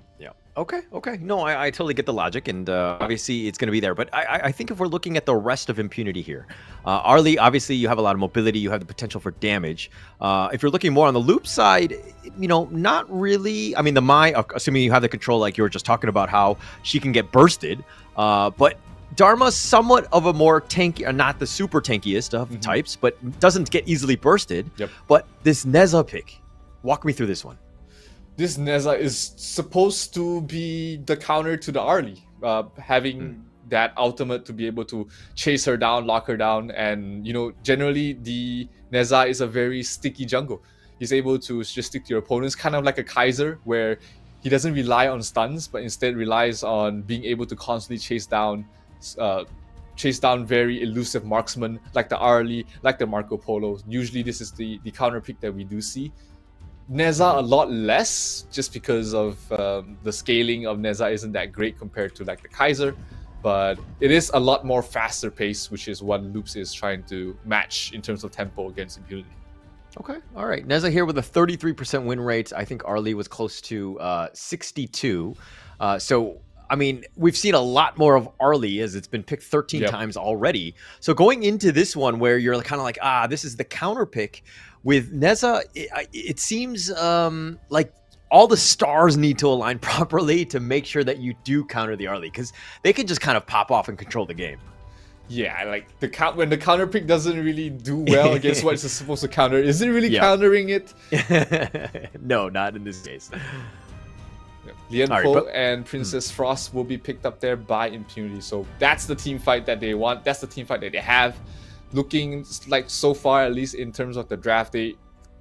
Okay, okay. No, I totally get the logic, and obviously it's going to be there. But I think if we're looking at the rest of Impunity here, Arlie, obviously you have a lot of mobility, you have the potential for damage. If you're looking more on the loop side, you know, not really. I mean, the Mai, assuming you have the control like you were just talking about, how she can get bursted. But Dharma's somewhat of a more tanky, not the super tankiest of types, but doesn't get easily bursted. Yep. But this Neza pick, walk me through this one. This Neza is supposed to be the counter to the Arlie, having that ultimate to be able to chase her down, lock her down, and you know, generally the Neza is a very sticky jungle. He's able to just stick to your opponents, kind of like a Kaiser, where he doesn't rely on stuns, but instead relies on being able to constantly chase down very elusive marksmen like the Arlie, like the Marco Polo. Usually this is the counter pick that we do see. Neza a lot less, just because of the scaling of Neza isn't that great compared to like the Kaiser, but it is a lot more faster pace, which is what Loops is trying to match in terms of tempo against Impunity. Okay, all right. Neza here with a 33% win rate. I think Arlie was close to 62. So, I mean, we've seen a lot more of Arlie, as it's been picked 13 times already. So going into this one where you're kind of like, this is the counter pick, with Neza, it seems like all the stars need to align properly to make sure that you do counter the Arlie, because they can just kind of pop off and control the game. Yeah, like when the counter pick doesn't really do well against what it's supposed to counter, is it really countering it? No, not in this case. Lian Po and Princess Frost will be picked up there by Impunity. So that's the team fight that they want. That's the team fight that they have. Looking like so far, at least in terms of the draft,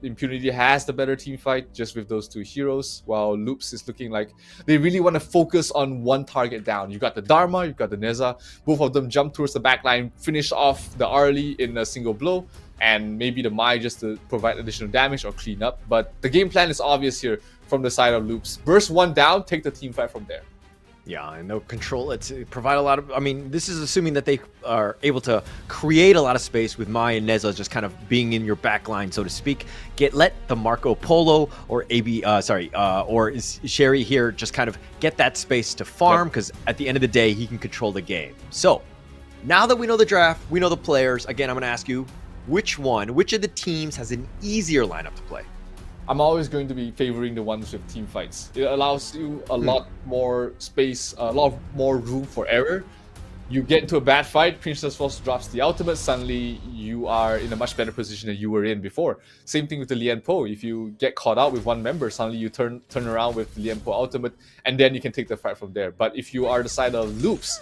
Impunity has the better team fight just with those two heroes, while Loops is looking like they really want to focus on one target down. You got the Dharma, you got the Neza. Both of them jump towards the backline, finish off the Arlie in a single blow, and maybe the Mai just to provide additional damage or clean up. But the game plan is obvious here from the side of Loops. Burst one down, take the team fight from there. Yeah, and they'll control it to provide a lot of... I mean, this is assuming that they are able to create a lot of space with Mai and Neza just kind of being in your back line, so to speak. Let the Marco Polo or GRMY here just kind of get that space to farm, because at the end of the day, he can control the game. So, now that we know the draft, we know the players, again, I'm going to ask you, which of the teams has an easier lineup to play? I'm always going to be favoring the ones with team fights. It allows you a lot more space, a lot more room for error. You get into a bad fight, Princess Frost drops the ultimate, suddenly you are in a much better position than you were in before. Same thing with the Lian Po. If you get caught out with one member, suddenly you turn around with the Lian Po ultimate, and then you can take the fight from there. But if you are the side of Loops,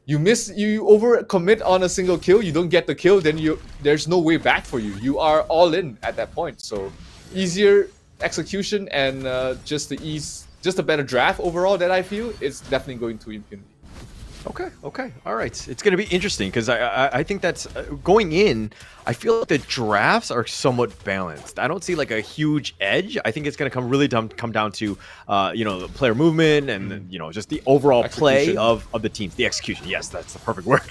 you overcommit on a single kill, you don't get the kill, then there's no way back for you. You are all in at that point. So easier execution and just a better draft overall that I feel is definitely going to Impunity. Okay, all right. It's going to be interesting, because I think that's going in. I feel like the drafts are somewhat balanced. I don't see like a huge edge. I think it's going to come down to the player movement and just the overall play of the teams, the execution. Yes, that's the perfect word.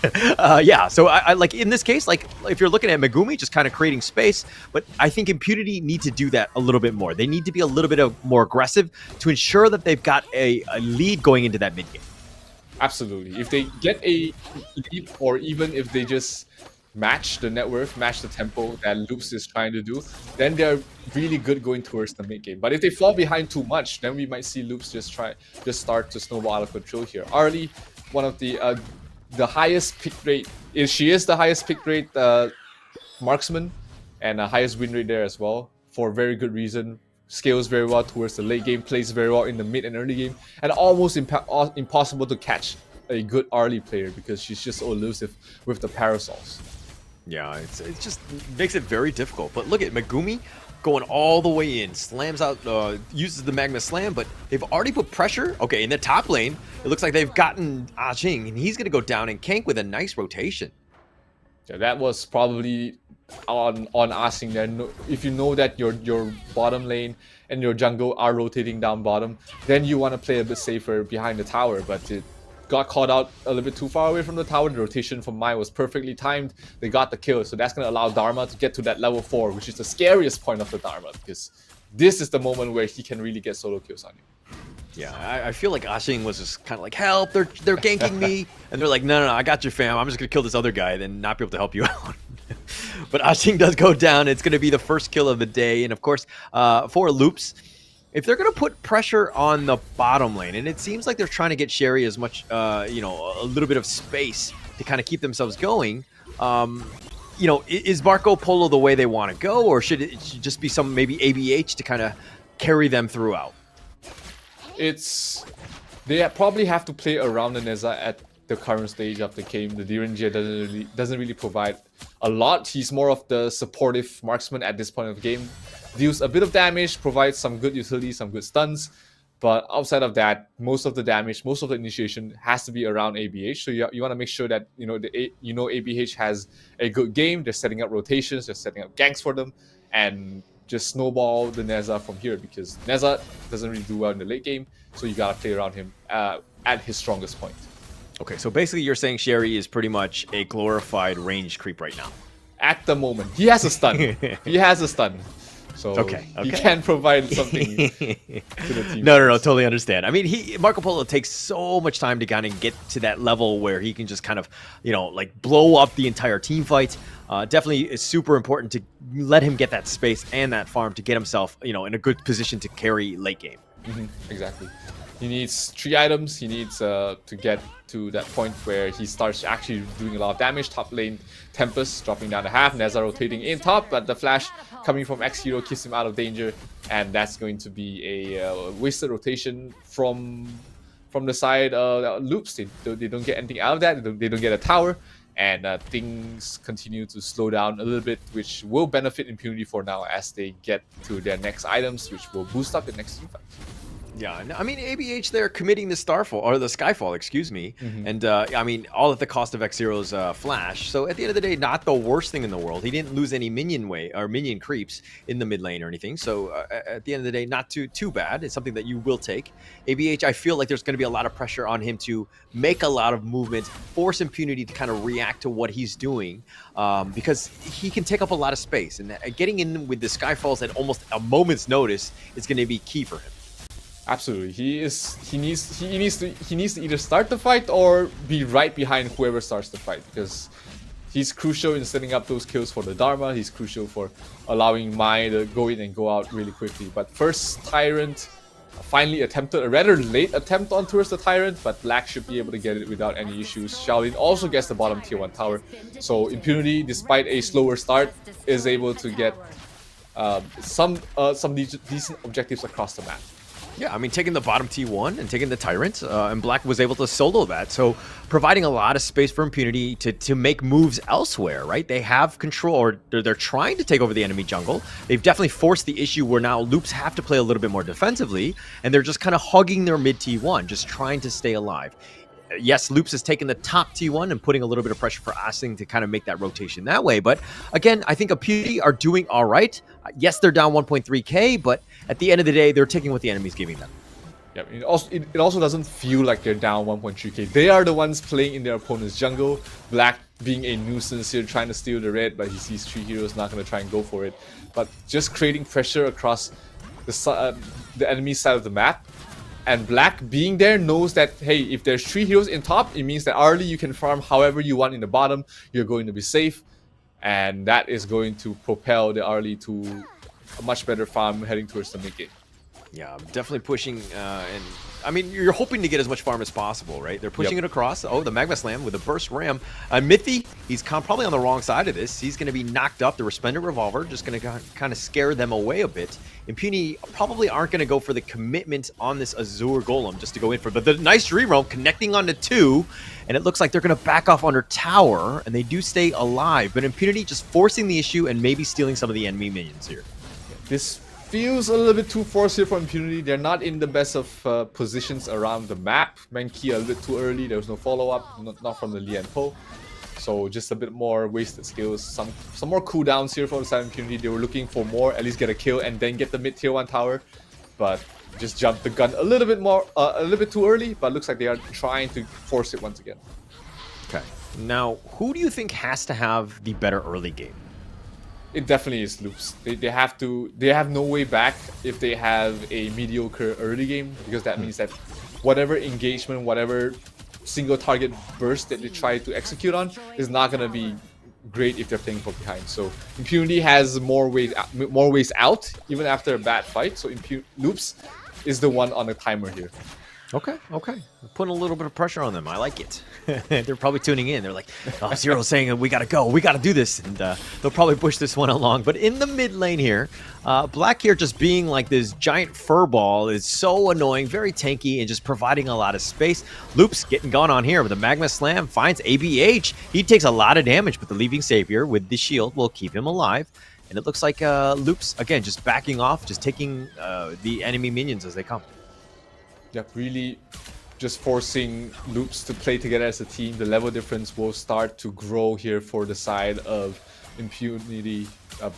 Yeah. So I like in this case, like if you're looking at Megumi just kind of creating space, but I think Impunity need to do that a little bit more. They need to be a little bit more aggressive to ensure that they've got a lead going into that mid game. Absolutely. If they get a lead, or even if they just match the net worth, match the tempo that Loops is trying to do, then they're really good going towards the mid game. But if they fall behind too much, then we might see Loops just start to snowball out of control here. Arlie, one of the highest pick rate, she is the highest pick rate marksman, and the highest win rate there as well, for a very good reason. Scales very well towards the late game, plays very well in the mid and early game, and almost impossible to catch a good Arlie player because she's just so elusive with the parasols. Yeah, it just makes it very difficult. But look at Megumi going all the way in, slams out, uses the Magma Slam, but they've already put pressure. Okay, in the top lane, it looks like they've gotten Jing, and he's going to go down and Kank with a nice rotation. Yeah, that was probably on asking there. If you know that your bottom lane and your jungle are rotating down bottom, then you want to play a bit safer behind the tower, but it got caught out a little bit too far away from the tower. The rotation from Mai was perfectly timed. They got the kill, so that's going to allow Dharma to get to that level 4, which is the scariest point of the Dharma, because this is the moment where he can really get solo kills on you. Yeah, I feel like IMP.XiaoLin was just kind of like, help, they're ganking me. And they're like, no, I got you, fam. I'm just going to kill this other guy, then not be able to help you out. But IMP.XiaoLin does go down. It's going to be the first kill of the day. And of course, for Loops, if they're going to put pressure on the bottom lane, and it seems like they're trying to get XiaoLin as much, a little bit of space to kind of keep themselves going, is Marco Polo the way they want to go, or should it just be some maybe ABH to kind of carry them throughout? They probably have to play around the Neza at the current stage of the game. The GRMY doesn't really provide a lot. He's more of the supportive marksman at this point of the game. Deals a bit of damage, provides some good utility, some good stuns. But outside of that, most of the damage, most of the initiation has to be around ABH. So you want to make sure that ABH has a good game. They're setting up rotations, they're setting up ganks for them, and just snowball the Neza from here, because Neza doesn't really do well in the late game. So you gotta play around him at his strongest point. Okay, so basically you're saying XiaoLin is pretty much a glorified range creep right now. At the moment, he has a stun. He has a stun. So okay. He can provide something to the team. No, totally understand. I mean, Marco Polo takes so much time to kind of get to that level where he can just kind of, like blow up the entire team fight. Definitely is super important to let him get that space and that farm to get himself, in a good position to carry late game. Exactly. He needs 3 items. He needs to get to that point where he starts actually doing a lot of damage. Top lane, Tempest dropping down to half. Neza rotating in top, but the flash coming from XiaoLin keeps him out of danger, and that's going to be a wasted rotation from the side Loops. They don't get anything out of that. They don't get a tower, and things continue to slow down a little bit, which will benefit Impunity for now as they get to their next items, which will boost up the next team fight. Yeah, I mean, ABH, they're committing the Skyfall, excuse me. And, I mean, all at the cost of Xero's flash. So at the end of the day, not the worst thing in the world. He didn't lose any minion creeps in the mid lane or anything. So at the end of the day, not too bad. It's something that you will take. ABH, I feel like there's going to be a lot of pressure on him to make a lot of movement, force Impunity to kind of react to what he's doing, because he can take up a lot of space. And getting in with the Skyfalls at almost a moment's notice is going to be key for him. Absolutely, he needs to either start the fight or be right behind whoever starts the fight, because he's crucial in setting up those kills for the Dharma. He's crucial for allowing Mai to go in and go out really quickly. But first, Tyrant finally attempted a rather late attempt on towards the Tyrant, but Black should be able to get it without any issues. XiaoLin also gets the bottom tier 1 tower, so Impunity, despite a slower start, is able to get some decent objectives across the map. Yeah, I mean, taking the bottom T1 and taking the Tyrant, and Black was able to solo that. So providing a lot of space for Impunity to make moves elsewhere, right? They have control, or they're trying to take over the enemy jungle. They've definitely forced the issue where now Loops have to play a little bit more defensively, and they're just kind of hugging their mid T1, just trying to stay alive. Yes, Loops has taken the top T1 and putting a little bit of pressure for IMP.XiaoLin to kind of make that rotation that way. But again, I think Impunity are doing all right. Yes, they're down 1.3k, but at the end of the day, they're taking what the enemy's giving them. Yeah, it also doesn't feel like they're down 1.3k. They are the ones playing in their opponent's jungle. Black being a nuisance here, trying to steal the red, but he sees 3 heroes, not going to try and go for it. But just creating pressure across the enemy side of the map. And Black being there knows that, hey, if there's 3 heroes in top, it means that early you can farm however you want in the bottom. You're going to be safe. And that is going to propel the early to a much better farm heading towards the mid game. Yeah, definitely pushing, and I mean, you're hoping to get as much farm as possible, right? They're pushing it across. Oh, the Magma Slam with a burst ram. Mithy, he's probably on the wrong side of this. He's going to be knocked up. The Resplendent Revolver just going to kind of scare them away a bit. Impunity probably aren't going to go for the commitment on this Azure Golem just to go in for, but the nice Dream Realm connecting onto 2, and it looks like they're going to back off under tower, and they do stay alive, but Impunity just forcing the issue and maybe stealing some of the enemy minions here. This feels a little bit too forced here for Impunity. They're not in the best of positions around the map. Mankey a little bit too early. There was no follow-up, not from the Lian Po. So just a bit more wasted skills. Some more cooldowns here for the side of Impunity. They were looking for more, at least get a kill and then get the mid tier 1 tower. But just jumped the gun a little bit too early. But looks like they are trying to force it once again. Okay. Now, who do you think has to have the better early game? it definitely is Loops. They have no way back if they have a mediocre early game, because that means that whatever engagement, whatever single target burst that they try to execute on is not gonna be great if they're playing from behind. So Impunity has more ways out even after a bad fight. So Loops is the one on the timer here. Okay. Putting a little bit of pressure on them. I like it. They're probably tuning in. They're like, oh, Zero's saying we gotta go. We gotta do this. And they'll probably push this one along. But in the mid lane here, Black here just being like this giant furball is so annoying, very tanky, and just providing a lot of space. Loops getting gone on here with a Magma Slam, finds ABH. He takes a lot of damage, but the Leaping Savior with the shield will keep him alive. And it looks like Loops, again, just backing off, just taking the enemy minions as they come. Yeah, really just forcing Loops to play together as a team. The level difference will start to grow here for the side of Impunity.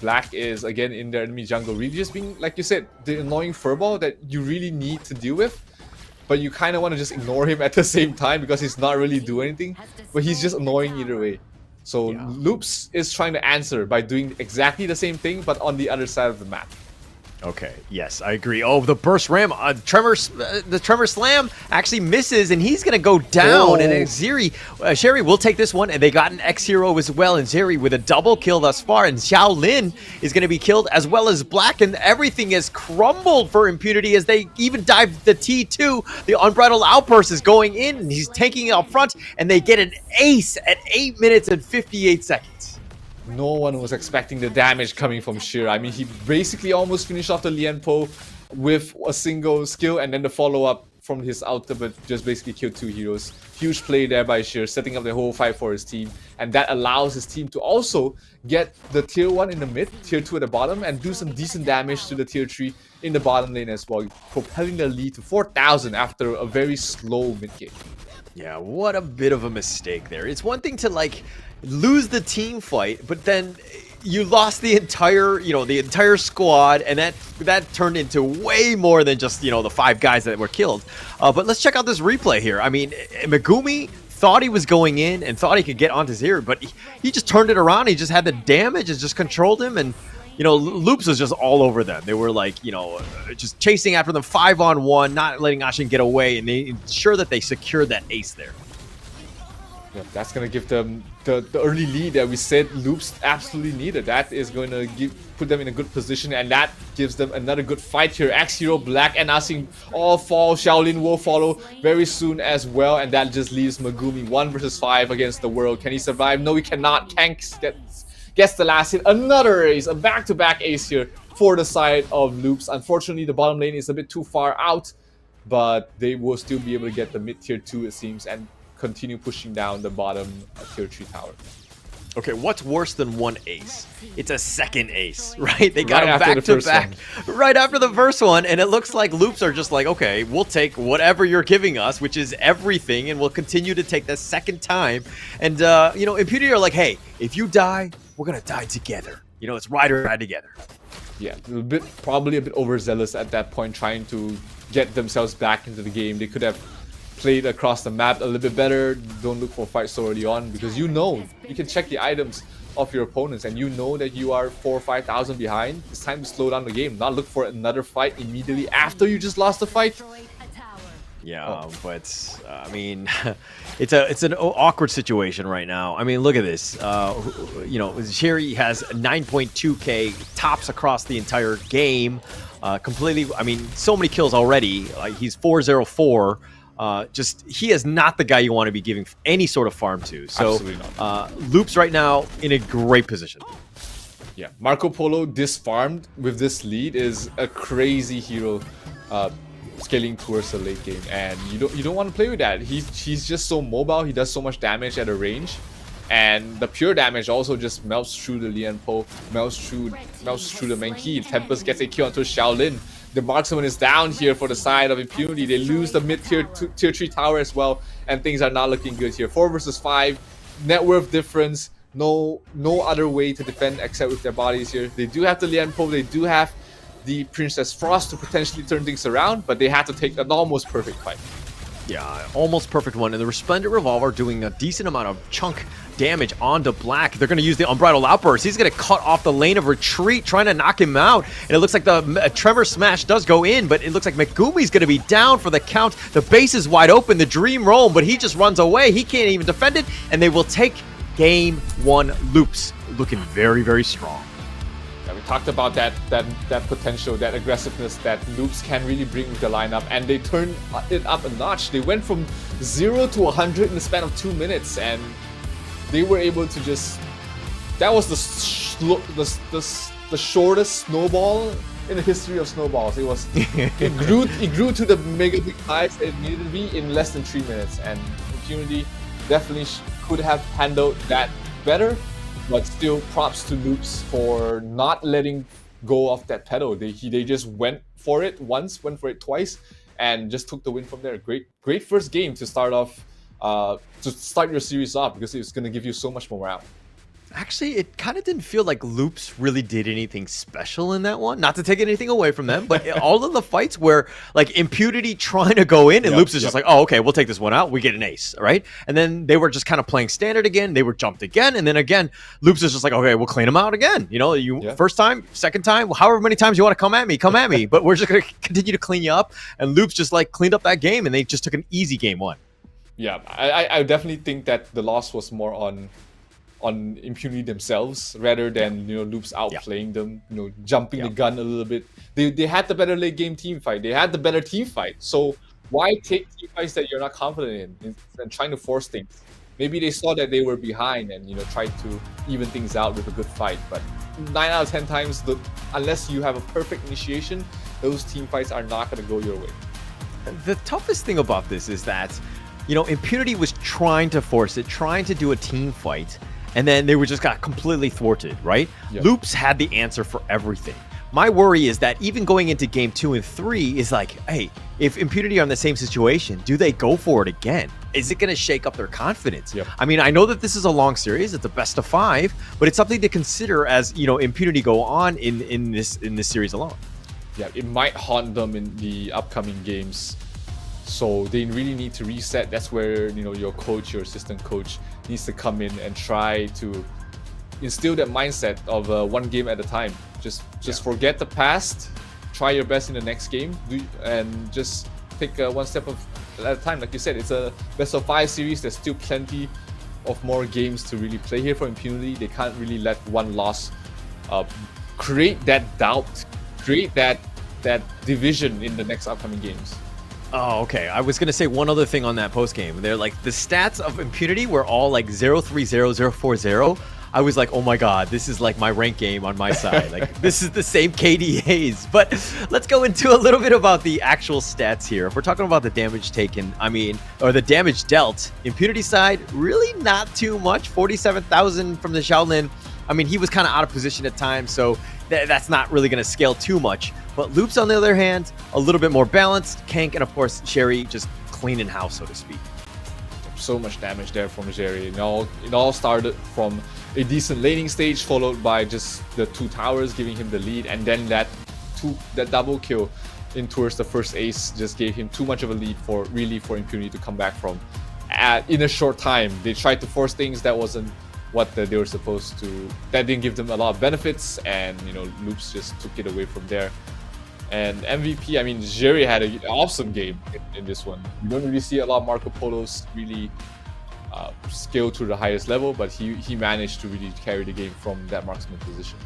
Black is, again, in their enemy jungle, really just being, like you said, the annoying furball that you really need to deal with. But you kind of want to just ignore him at the same time because he's not really doing anything. But he's just annoying either way. So Loops is trying to answer by doing exactly the same thing, but on the other side of the map. Okay, yes, I agree. Oh, the burst ram, the Tremor Slam actually misses, and he's going to go down. And GRMY will take this one, and they got an X-Hero as well. And GRMY with a double kill thus far, and XiaoLin is going to be killed as well as Black, and everything has crumbled for Impunity as they even dive the T2. The Unbridled Outburst is going in, and he's taking it up front, and they get an ace at 8 minutes and 58 seconds. No one was expecting the damage coming from XiaoLin. I mean, he basically almost finished off the Lianpo with a single skill, and then the follow-up from his ultimate just basically killed 2 heroes. Huge play there by XiaoLin, setting up the whole fight for his team, and that allows his team to also get the tier 1 in the mid, tier 2 at the bottom, and do some decent damage to the tier 3 in the bottom lane as well, propelling the lead to 4,000 after a very slow mid game. Yeah, what a bit of a mistake there. It's one thing to, like, lose the team fight, but then you lost the entire squad, and that turned into way more than just, the 5 guys that were killed. But let's check out this replay here. I mean, Megumi thought he was going in and thought he could get onto Xere, but he just turned it around. He just had the damage and just controlled him, and Loops was just all over them. They were like, just chasing after them 5-on-1, not letting Ashin get away, and they ensure that they secured that ace there. Yeah, that's going to give them the early lead that we said Loops absolutely needed. That is going to put them in a good position, and that gives them another good fight here. X-Hero, Black, and Asing all fall. XiaoLin will follow very soon as well, and that just leaves Megumi 1 versus 5 against the world. Can he survive? No, he cannot. Kanks gets the last hit. Another ace, a back-to-back ace here for the side of Loops. Unfortunately, the bottom lane is a bit too far out, but they will still be able to get the mid-tier 2, it seems, and continue pushing down the bottom tier 3 tower. Okay, what's worse than one ace? It's a second ace, right? They got him back to back right after the first one, and it looks like Loops are just like, okay, we'll take whatever you're giving us, which is everything, and we'll continue to take the second time. And, Impunity are like, hey, if you die, we're gonna die together. It's ride or die together. Yeah, probably a bit overzealous at that point, trying to get themselves back into the game. They could have played across the map a little bit better. Don't look for fights so early on, because you can check the items of your opponents, and you know that you are 4,000 or 5,000 behind. It's time to slow down the game, not look for another fight immediately after you just lost the fight. Yeah, but I mean, it's an awkward situation right now. I mean, look at this. XiaoLin has 9.2k tops across the entire game. Completely. I mean, so many kills already. He's 404. He is not the guy you want to be giving any sort of farm to. So Loops right now in a great position. Yeah, Marco Polo disfarmed with this lead is a crazy hero scaling towards the late game, and you don't want to play with that. He's just so mobile. He does so much damage at a range, and the pure damage also just melts through the Lianpo, melts through the main key. Tempest gets a kill onto XiaoLin. The marksman is down here for the side of Impunity. They lose the mid-tier tier 3 tower as well, and things are not looking good here. 4 versus 5, net worth difference. No other way to defend except with their bodies here. They do have the Lianpo. They do have the Princess Frost to potentially turn things around, but they had to take an almost perfect fight. Yeah, almost perfect one. And the Resplendent Revolver doing a decent amount of chunk damage onto Black. They're going to use the Unbridled Outburst. He's going to cut off the lane of retreat, trying to knock him out. And it looks like the Tremor Smash does go in, but it looks like Megumi's going to be down for the count. The base is wide open, the Dream Roam, but he just runs away. He can't even defend it, and they will take game 1. Loops looking very, very strong. Yeah, we talked about that potential, that aggressiveness that Loops can really bring with the lineup, and they turned it up a notch. They went from 0 to 100 in the span of 2 minutes, and they were able to just... That was the shortest snowball in the history of snowballs. It was it grew to the mega big size it needed to be in less than 3 minutes, and Impunity definitely could have handled that better. But still, props to Loops for not letting go of that pedal. They just went for it once, went for it twice, and just took the win from there. Great first game to start off, to start your series off, because it's going to give you so much morale. Actually, it kind of didn't feel like Loops really did anything special in that one. Not to take anything away from them, but all of the fights where like Impunity trying to go in and Loops is just like, oh, okay, we'll take this one out. We get an ace, right? And then they were just kind of playing standard again. They were jumped again. And then again, Loops is just like, okay, we'll clean them out again. You know, first time, second time, however many times you want to come at me. But we're just going to continue to clean you up. And Loops just like cleaned up that game, and they just took an easy game 1. Yeah, I definitely think that the loss was more on Impunity themselves rather than Loops outplaying them, jumping the gun a little bit. They had the better late game team fight. They had the better team fight. So why take team fights that you're not confident in and trying to force things? Maybe they saw that they were behind and tried to even things out with a good fight. But 9 out of 10 times, unless you have a perfect initiation, those team fights are not going to go your way. The toughest thing about this is that Impunity was trying to force it, trying to do a team fight. And then they just got completely thwarted, right? Yep. Loops had the answer for everything. My worry is that even going into game 2 and 3 is like, hey, if Impunity are in the same situation, do they go for it again? Is it going to shake up their confidence? Yep. I mean, I know that this is a long series. It's a best of 5, but it's something to consider as, Impunity go on in this series alone. Yeah, it might haunt them in the upcoming games. So they really need to reset. That's where your coach, your assistant coach, needs to come in and try to instill that mindset of one game at a time. Just forget the past, try your best in the next game, and just take one step at a time. Like you said, it's a best of 5 series. There's still plenty of more games to really play here for Impunity. They can't really let one loss create that doubt, create that division in the next upcoming games. Oh, okay. I was going to say one other thing on that post game. They're like, the stats of Impunity were all like 0-3-0, 0-4-0. I was like, oh my God, this is like my rank game on my side. Like, this is the same KDAs. But let's go into a little bit about the actual stats here. If we're talking about the damage taken, or the damage dealt, Impunity side, really not too much. 47,000 from the GRMY. He was kind of out of position at times, so that's not really going to scale too much. But Loops, on the other hand, a little bit more balanced. Kank and, of course, GRMY just cleaning house, so to speak. So much damage there from GRMY. It all started from a decent laning stage, followed by just the 2 towers giving him the lead, and then that double kill in towards the first ace just gave him too much of a lead for Impunity to come back from. In a short time, they tried to force things that wasn't what they were supposed to. That didn't give them a lot of benefits, and Loops just took it away from there. And MVP, GRMY had an awesome game in this one. You don't really see a lot of Marco Polos really scale to the highest level, but he managed to really carry the game from that marksman position.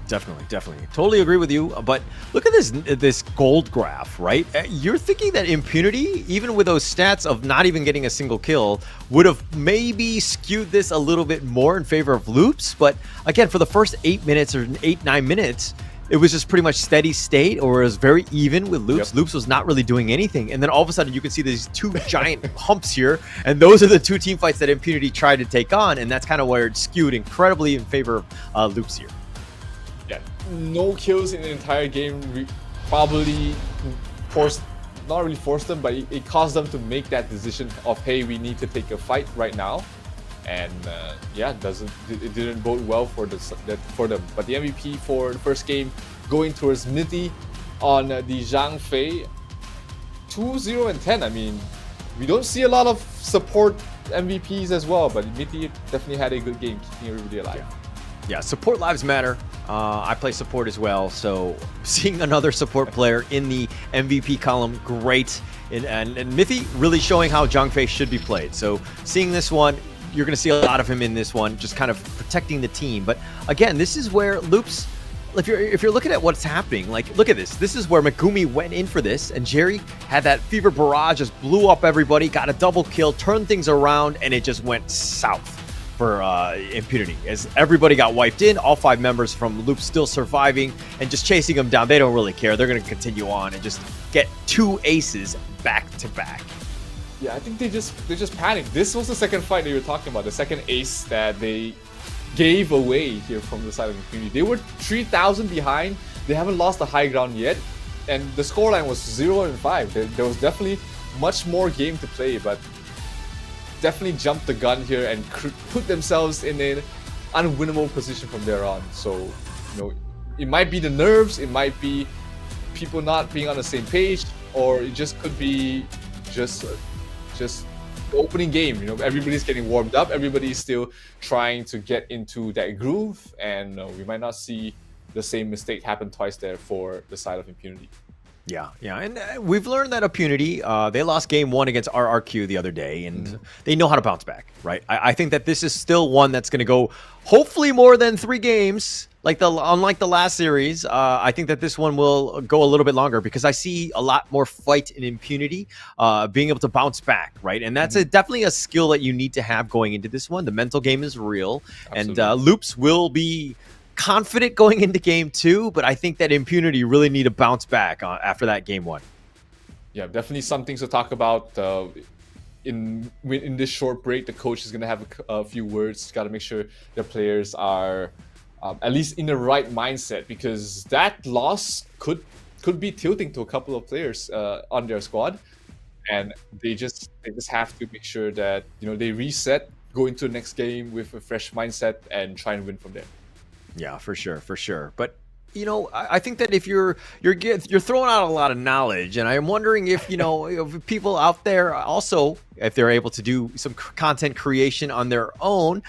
Definitely. Totally agree with you. But look at this gold graph, right? You're thinking that Impunity, even with those stats of not even getting a single kill, would have maybe skewed this a little bit more in favor of Loops. But again, for the first 8 minutes or 8-9 minutes, it was just pretty much steady state, or it was very even with Loops. Yep. Loops was not really doing anything. And then all of a sudden you can see these 2 giant humps here. And those are the 2 team fights that Impunity tried to take on. And that's kind of where it skewed incredibly in favor of Loops here. Yeah, no kills in the entire game probably not really forced them, but it caused them to make that decision of, hey, we need to take a fight right now. And it didn't bode well for them. But the MVP for the first game going towards Mithy on the Zhang Fei, 2-0 and 10. We don't see a lot of support MVPs as well, but Mithy definitely had a good game, keeping everybody alive. Yeah, support lives matter. I play support as well, so seeing another support player in the MVP column, great. And Mithy really showing how Zhangfei should be played. So seeing this one, you're going to see a lot of him in this one, just kind of protecting the team. But again, this is where Loops, if you're looking at what's happening, like, look at this. This is where Megumi went in for this, and GRMY had that fever barrage, just blew up everybody, got a double kill, turned things around, and it just went south for Impunity. As everybody got wiped in, all 5 members from Loop still surviving and just chasing them down. They don't really care. They're going to continue on and just get 2 aces back to back. Yeah, I think they just panicked. This was the second fight that you were talking about, the second ace that they gave away here from the side of Impunity. They were 3,000 behind. They haven't lost the high ground yet, and the scoreline was 0-5. There was definitely much more game to play, but definitely jumped the gun here and put themselves in an unwinnable position from there on. So, you know, it might be the nerves, it might be people not being on the same page, or it just could be just the opening game. You know, everybody's getting warmed up, everybody's still trying to get into that groove, and we might not see the same mistake happen twice there for the side of Impunity. Yeah, and we've learned that Impunity, they lost game 1 against RRQ the other day, and they know how to bounce back, right? I think that this is still one that's going to go hopefully more than 3 games, unlike the last series. I think that this one will go a little bit longer because I see a lot more fight in Impunity, being able to bounce back, right? And that's definitely a skill that you need to have going into this one. The mental game is real, Absolutely. And Loops will be confident going into game 2, but I think that Impunity really need to bounce back after that game 1. Yeah, definitely some things to talk about. In this short break, the coach is going to have a few words. Got to make sure the players are at least in the right mindset, because that loss could be tilting to a couple of players on their squad, and they just have to make sure that, you know, they reset, go into the next game with a fresh mindset, and try and win from there. Yeah, for sure. But, you know, I think that if you're throwing out a lot of knowledge, and I'm wondering if, you know, if people out there also, if they're able to do some content creation on their own.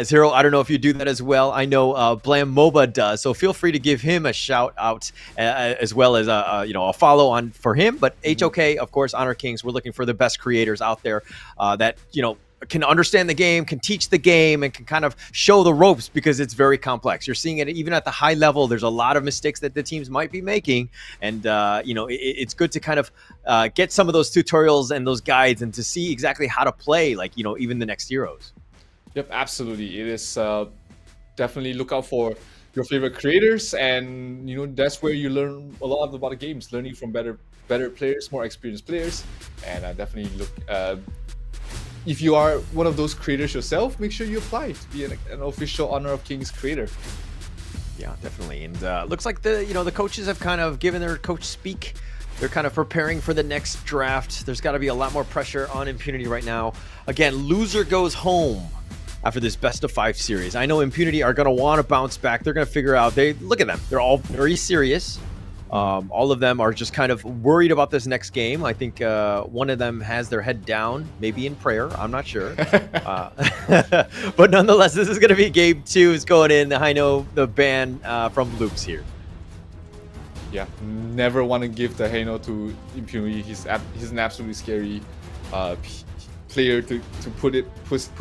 Zero, I don't know if you do that as well. I know Blam MOBA does, so feel free to give him a shout out, as well as a follow on for him. But HOK, of course, Honor Kings, we're looking for the best creators out there that, you know, can understand the game, can teach the game, and can kind of show the ropes, because it's very complex. You're seeing it even at the high level. There's a lot of mistakes that the teams might be making, and you know, it's good to kind of get some of those tutorials and those guides, and to see exactly how to play, like, you know, even the next Heroes. Yep, absolutely. It is definitely look out for your favorite creators, and you know, that's where you learn a lot about the games, learning from better players, more experienced players, and definitely look. If you are one of those creators yourself, make sure you apply to be an official Honor of Kings creator. Yeah, definitely. And looks like the coaches have kind of given their coach speak. They're kind of preparing for the next draft. There's got to be a lot more pressure on Impunity right now. Again, loser goes home after this best of 5 series. I know Impunity are going to want to bounce back. They're going to figure out. Look at them. They're all very serious. All of them are just kind of worried about this next game. I think one of them has their head down, maybe in prayer. I'm not sure. But nonetheless, this is going to be game 2. Is going in. I know the ban from Loops here. Yeah, never want to give the Hano to Impunity. He's an absolutely scary player to put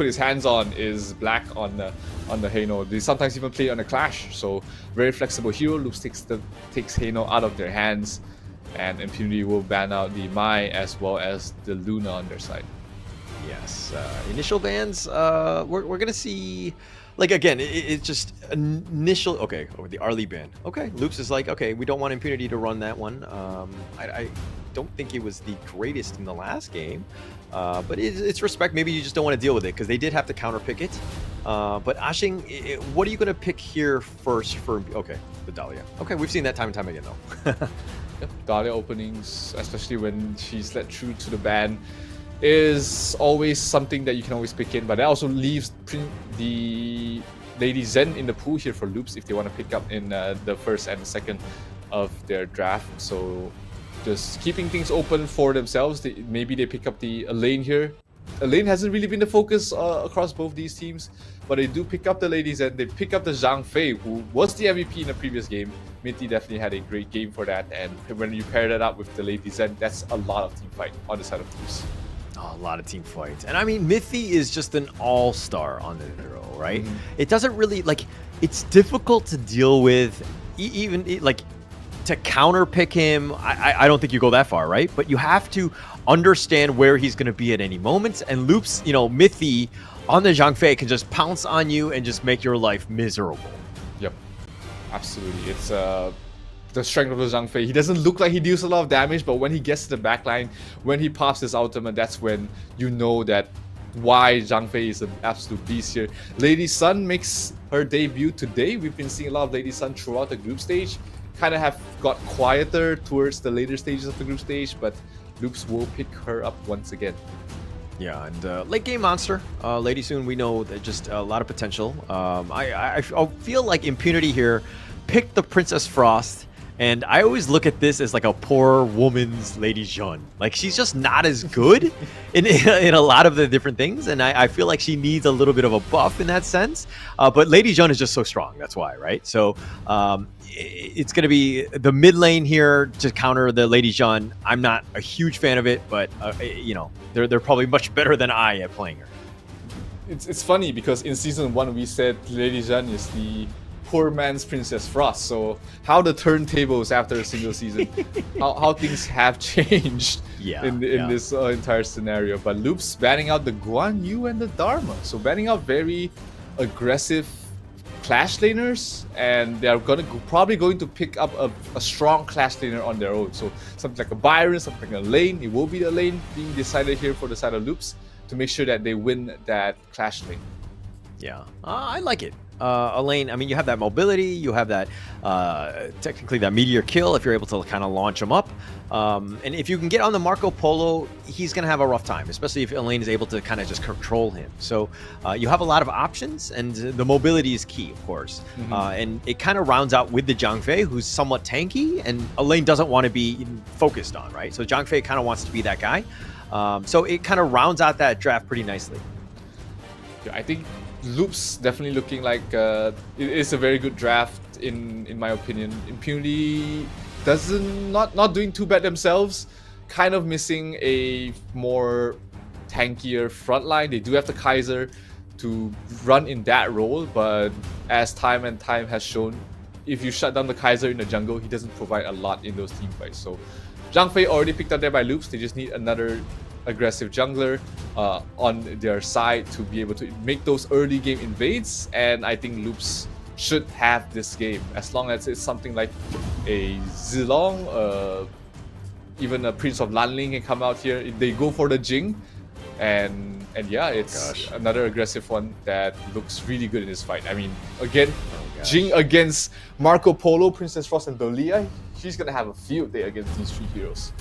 his hands on. Is black on the Hano. They sometimes even play on a clash. So very flexible hero. Loops takes Hano out of their hands, and Impunity will ban out the Mai as well as the Luna on their side. Yes, initial bans. We're gonna see. Like, again, it's just initial. Okay, or the Arlie ban. Okay, Loops is like, okay, we don't want Impunity to run that one. I don't think it was the greatest in the last game, but it's respect. Maybe you just don't want to deal with it because they did have to counterpick it. But Ashing, what are you going to pick here first for? Okay, the Dahlia. Okay, we've seen that time and time again, though. Yep, Dahlia openings, especially when she's let through to the ban, is always something that you can always pick in, but that also leaves the Lady Zen in the pool here for Loops if they want to pick up in the first and the second of their draft. So just keeping things open for themselves. Maybe they pick up the lane here. Lane hasn't really been the focus across both these teams, but they do pick up the ladies and they pick up the Zhang Fei, who was the MVP in the previous game. Mithy definitely had a great game for that, and when you pair that up with the ladies, then that's a lot of team fight on the side of teams. Oh, a lot of team fights. And I mean, Mithy is just an all-star on the hero, right? It doesn't really, like, it's difficult to deal with, like, to counter pick him. I don't think you go that far, right? But you have to understand where he's going to be at any moment. And Loops, you know, Mithy on the Zhang Fei can just pounce on you and just make your life miserable. Yep, absolutely. It's the strength of the Zhang Fei. He doesn't look like he deals a lot of damage, but when he gets to the backline, when he pops his ultimate, that's when you know that why Zhang Fei is an absolute beast here. Lady Sun makes her debut today. We've been seeing a lot of Lady Sun throughout the group stage. Kind of have got quieter towards the later stages of the group stage, but Loops will pick her up once again. Yeah, and late game monster, Lady Sun, we know that just a lot of potential. I feel like Impunity here picked the Princess Frost, and I always look at this as like a poor woman's Lady Jun. Like, she's just not as good in a lot of the different things, and I feel like she needs a little bit of a buff in that sense. But Lady Jun is just so strong, that's why, right? So it's going to be the mid lane here to counter the Lady Jun. I'm not a huge fan of it, but you know, they're probably much better than I at playing her. It's funny because in Season 1 we said Lady Jun is the poor man's Princess Frost. So how the turntables after a single season, how things have changed in this entire scenario. But Loops banning out the Guan Yu and the Dharma. So banning out very aggressive Clash laners, and they're probably going to pick up a strong Clash laner on their own. So something like a Byron, something like a lane. It will be the lane being decided here for the side of Loops to make sure that they win that Clash lane. Yeah, I like it. Elaine, I mean, you have that mobility, you have that, technically that meteor kill if you're able to kind of launch him up. And if you can get on the Marco Polo, he's going to have a rough time, especially if Elaine is able to kind of just control him. So you have a lot of options, and the mobility is key, of course. And it kind of rounds out with the Zhang Fei, who's somewhat tanky, and Elaine doesn't want to be focused on, right? So Zhang Fei kind of wants to be that guy. So it kind of rounds out that draft pretty nicely. Yeah, I think Loops definitely looking like it is a very good draft in my opinion. Impunity not doing too bad themselves, kind of missing a more tankier front line. They do have the Kaiser to run in that role, but as time has shown, if you shut down the Kaiser in the jungle, he doesn't provide a lot in those team fights. So Zhang Fei already picked up there by Loops. They just need another aggressive jungler on their side to be able to make those early game invades, and I think Loops should have this game as long as it's something like a Zilong, even a Prince of Lanling can come out here. They go for the Jing, and yeah, it's another aggressive one that looks really good in this fight. I mean, again, Jing against Marco Polo, Princess Frost, and Dolia, she's gonna have a field day against these three heroes.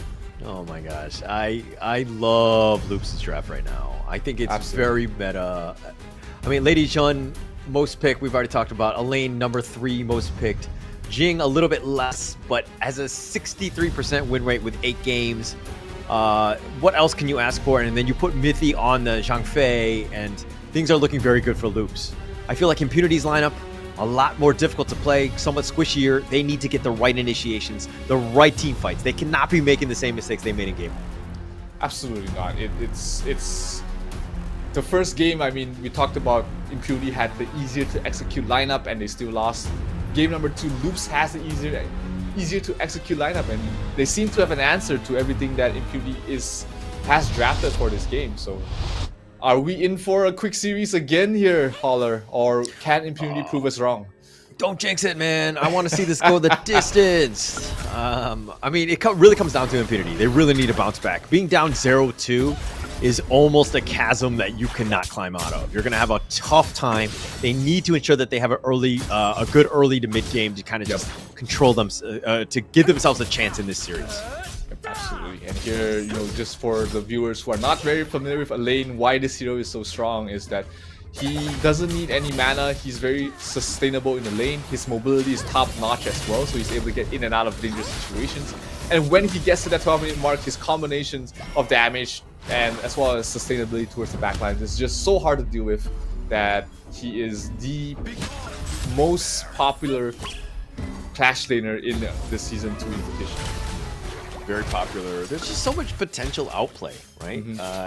Oh my gosh, I love Loops' draft right now. I think it's very meta. I mean, Lady Jun, most picked, we've already talked about. Elaine, number 3 most picked. Jing, a little bit less, but has a 63% win rate with 8 games. What else can you ask for? And then you put Mithy on the Zhang Fei, and things are looking very good for Loops. I feel like Impunity's lineup, a lot more difficult to play, somewhat squishier. They need to get the right initiations, the right team fights. They cannot be making the same mistakes they made in game 1. Absolutely not. It's the first game. I mean, we talked about Impunity had the easier to execute lineup, and they still lost. Game number 2, Loops has the easier to execute lineup, and they seem to have an answer to everything that Impunity has drafted for this game. So are we in for a quick series again here, Holler? Or can Impunity prove us wrong? Don't jinx it, man. I want to see this go the distance. I mean, it really comes down to Impunity. They really need to bounce back. Being down 0-2 is almost a chasm that you cannot climb out of. You're going to have a tough time. They need to ensure that they have a good early to mid game to kind of just control them, to give themselves a chance in this series. Absolutely. And here, you know, just for the viewers who are not very familiar with Elaine, why this hero is so strong is that He doesn't need any mana. He's very sustainable in the lane. His mobility is top-notch as well, so he's able to get in and out of dangerous situations. And when he gets to that 12-minute mark, his combinations of damage and as well as sustainability towards the backline is just so hard to deal with that he is the most popular Clash laner in this Season 2 Invitational. Very popular. There's just so much potential outplay, right?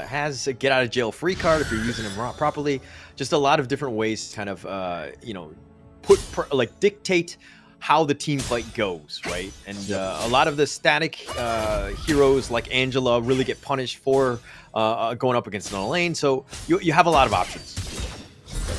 Has a get out of jail free card if you're using him properly. Just a lot of different ways to kind of, you know, dictate how the team fight goes, right? And a lot of the static heroes like Angela really get punished for going up against another lane. So you have a lot of options.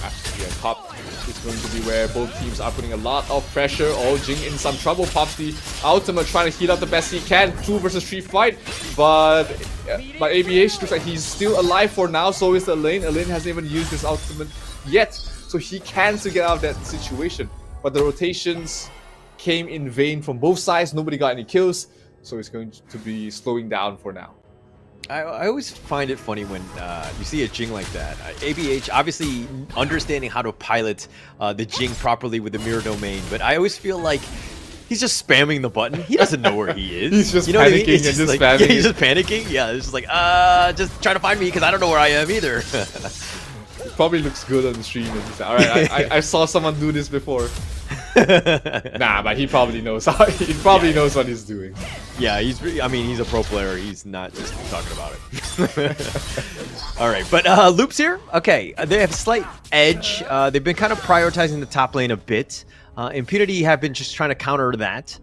Absolutely. And top is going to be where both teams are putting a lot of pressure. Oh, Jing in some trouble. Pops the ultimate, trying to heal up the best he can. 2 versus 3 fight. But ABH looks like he's still alive for now. So is Elaine. Elaine hasn't even used his ultimate yet. So he can still get out of that situation. But the rotations came in vain from both sides. Nobody got any kills. So it's going to be slowing down for now. I always find it funny when you see a Jing like that. ABH obviously understanding how to pilot the Jing properly with the mirror domain, but I always feel like he's just spamming the button. He doesn't know where he is. He's just panicking what I mean? and just like, spamming. Yeah, he's just panicking. Yeah, it's just like, just try to find me because I don't know where I am either. It probably looks good on the stream. And he's like, all right, I saw someone do this before. Nah, but he probably knows. He probably knows what he's doing. Yeah, I mean, he's a pro player. He's not just talking about it. All right, but Loops here. Okay, they have a slight edge. They've been kind of prioritizing the top lane a bit. Impunity have been just trying to counter that,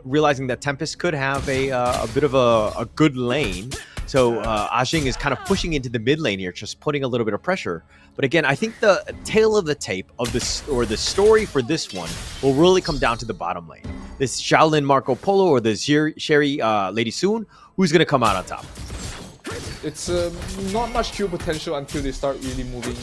realizing that Tempest could have a bit of a good lane. So Ajing is kind of pushing into the mid lane here, just putting a little bit of pressure. But again, I think the tail of the tape of this, or the story for this one, will really come down to the bottom lane. This XiaoLin Marco Polo or the Sherry Lady Soon, who's going to come out on top? It's not much Q potential until they start really moving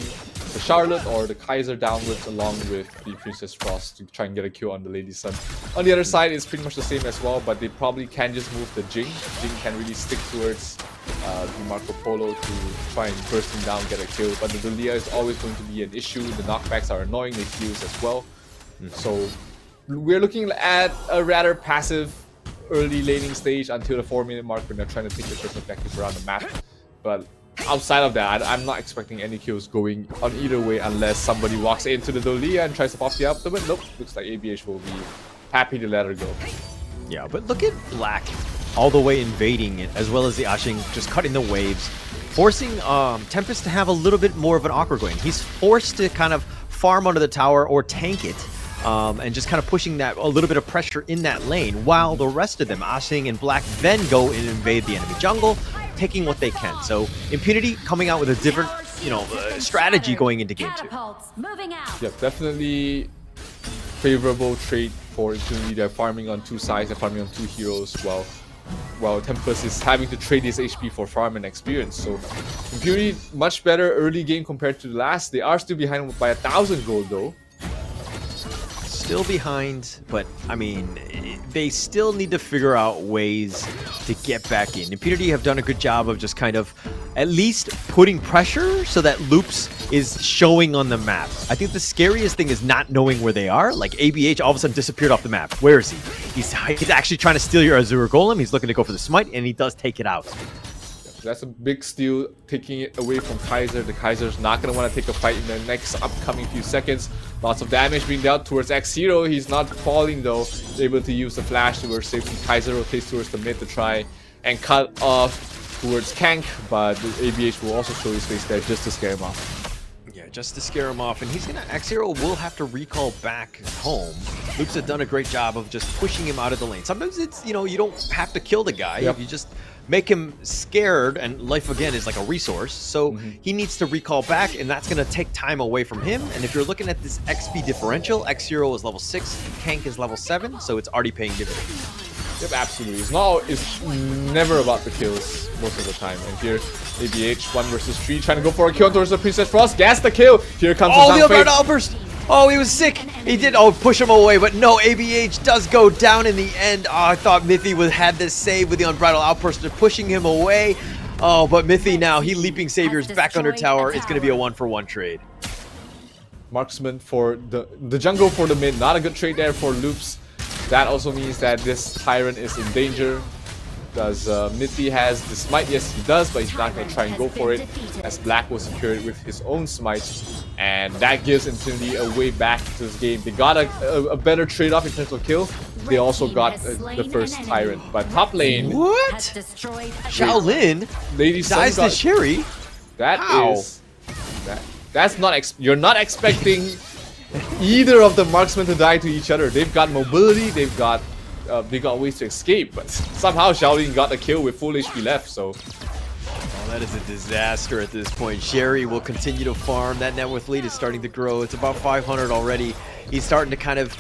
the Charlotte or the Kaiser downwards along with the Princess Frost to try and get a kill on the Lady Sun. On the other side, it's pretty much the same as well, but they probably can just move the Jing. Jing can really stick towards the Marco Polo to try and burst him down, get a kill. But the Dalia is always going to be an issue. The knockbacks are annoying, the heals as well. So we're looking at a rather passive early laning stage until the 4-minute mark when they're trying to take the first objective around the map. But outside of that, I'm not expecting any kills going on either way unless somebody walks into the Dalia and tries to pop the ultimate. Nope, looks like ABH will be happy to let her go. Yeah, but look at Black all the way invading it, as well as the Ashing just cutting the waves, forcing Tempest to have a little bit more of an awkward going. He's forced to kind of farm under the tower or tank it, and just kind of pushing that a little bit of pressure in that lane, while the rest of them, Ashing and Black, then go and invade the enemy jungle, taking what they can. So Impunity coming out with a different, strategy going into game 2. Yeah, definitely favorable trade for Impunity. They're farming on 2 sides, they're farming on 2 heroes, while Tempest is having to trade his HP for farm and experience. So Impunity much better early game compared to the last. They are still behind by 1,000 gold though. Still behind, but I mean, they still need to figure out ways to get back in. Impunity have done a good job of just kind of at least putting pressure so that Loops is showing on the map. I think the scariest thing is not knowing where they are. Like ABH all of a sudden disappeared off the map. Where is he? He's actually trying to steal your Azure Golem. He's looking to go for the smite, and he does take it out. That's a big steal, taking it away from Kaiser. The Kaiser's not going to want to take a fight in the next upcoming few seconds. Lots of damage being dealt towards X0. He's not falling though. Able to use the flash towards safety. Kaiser rotates towards the mid to try and cut off towards Kank, but the ABH will also show his face there just to scare him off. Yeah, just to scare him off, and he's gonna, X0 will have to recall back home. Loops have done a great job of just pushing him out of the lane. Sometimes it's, you don't have to kill the guy. Yep. You just make him scared, and life again is like a resource, so he needs to recall back, and that's going to take time away from him. And if you're looking at this XP differential, X0 is level 6, Kank is level 7, so it's already paying dividends. Yep, absolutely. It's never about the kills most of the time. And here, ABH 1 versus 3, trying to go for a kill towards the Princess Frost. Gas the kill. Here comes the unbridled outburst. Oh, he was sick. He did push him away, but no, ABH does go down in the end. Oh, I thought Mithy had this save with the unbridled outburst, pushing him away. Oh, but Mithy now, he leaping saviors back under tower. It's going to be a 1-for-1 trade. marksman for the jungle for the mid. Not a good trade there for Loops. That also means that this Tyrant is in danger. Does Mithy has the smite? Yes, he does, but he's not going to try and go for it, as Black will secure it with his own smite. And that gives Infinity a way back to this game. They got a better trade-off in terms of kill. They also got the first Tyrant. But top lane... What? XiaoLin Lady dies to Sherry? That's not... You're not expecting either of the marksmen to die to each other. They've got mobility, they've got ways to escape, but somehow XiaoLin got the kill with full HP left, so... Oh, that is a disaster at this point. Sherry will continue to farm. That net worth lead is starting to grow. It's about 500 already. He's starting to kind of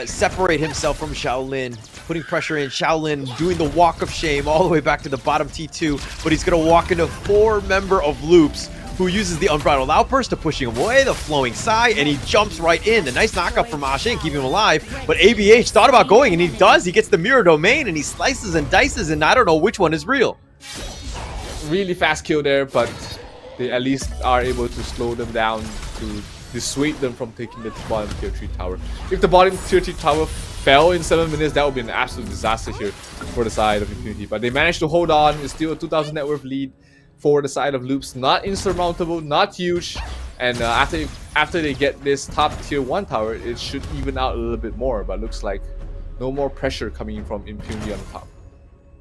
separate himself from XiaoLin, putting pressure in. XiaoLin doing the walk of shame all the way back to the bottom T2, but he's going to walk into 4-member of Loops, who uses the Unbridled Outburst to push him away, the Flowing Sigh, and he jumps right in. A nice knockup from Ashin, keeping him alive, but ABH thought about going, and he does. He gets the Mirror Domain, and he slices and dices, and I don't know which one is real. Really fast kill there, but they at least are able to slow them down to dissuade them from taking the bottom tier 3 tower. If the bottom tier 3 tower fell in 7 minutes, that would be an absolute disaster here for the side of Infinity. But they managed to hold on. It's still a 2,000 net worth lead for the side of Loops. Not insurmountable, not huge. And after they get this top tier 1 tower, it should even out a little bit more. But looks like no more pressure coming in from Impunity on the top.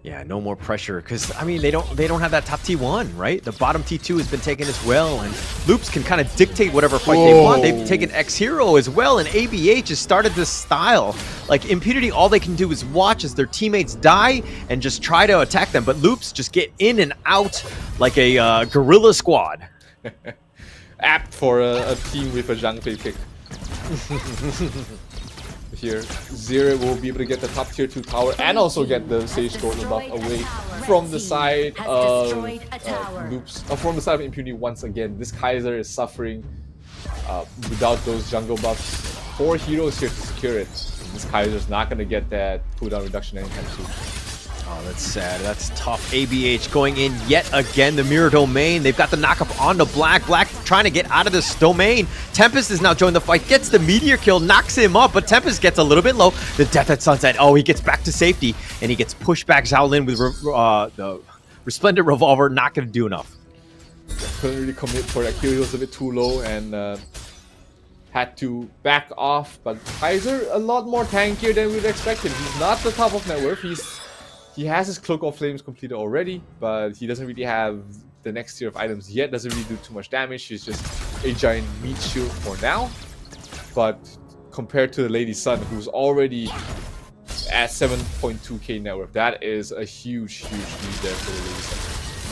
Yeah, no more pressure, because I mean they don't have that top T1, right? The bottom T2 has been taken as well, and Loops can kind of dictate whatever fight they want. They've taken XiaoLin as well, and ABH has started this style. Like Impunity, all they can do is watch as their teammates die and just try to attack them, but Loops just get in and out like a guerrilla squad. Apt for a team with a Zhang Fei pick. Here, Xere will be able to get the top tier 2 tower and also get the Sage Golden buff away from the side of Loops, from the side of Impunity once again. This Kaiser is suffering without those jungle buffs. 4 heroes here to secure it. This Kaiser is not going to get that cooldown reduction anytime soon. Oh, that's sad. That's tough. ABH going in yet again. The Mirror Domain. They've got the knockup onto Black. Black trying to get out of this domain. Tempest is now joined the fight. Gets the Meteor kill. Knocks him up. But Tempest gets a little bit low. The Death at Sunset. Oh, he gets back to safety. And he gets pushed back. XiaoLin with the Resplendent Revolver. Not going to do enough. Couldn't really commit for that kill. He was a bit too low and had to back off. But Kaiser a lot more tankier than we'd expected. He's not the top of net worth. He has his Cloak of Flames completed already, but he doesn't really have the next tier of items yet. Doesn't really do too much damage. He's just a giant meat shield for now. But compared to the Lady Sun, who's already at 7.2k net worth, that is a huge lead there for the Lady Sun.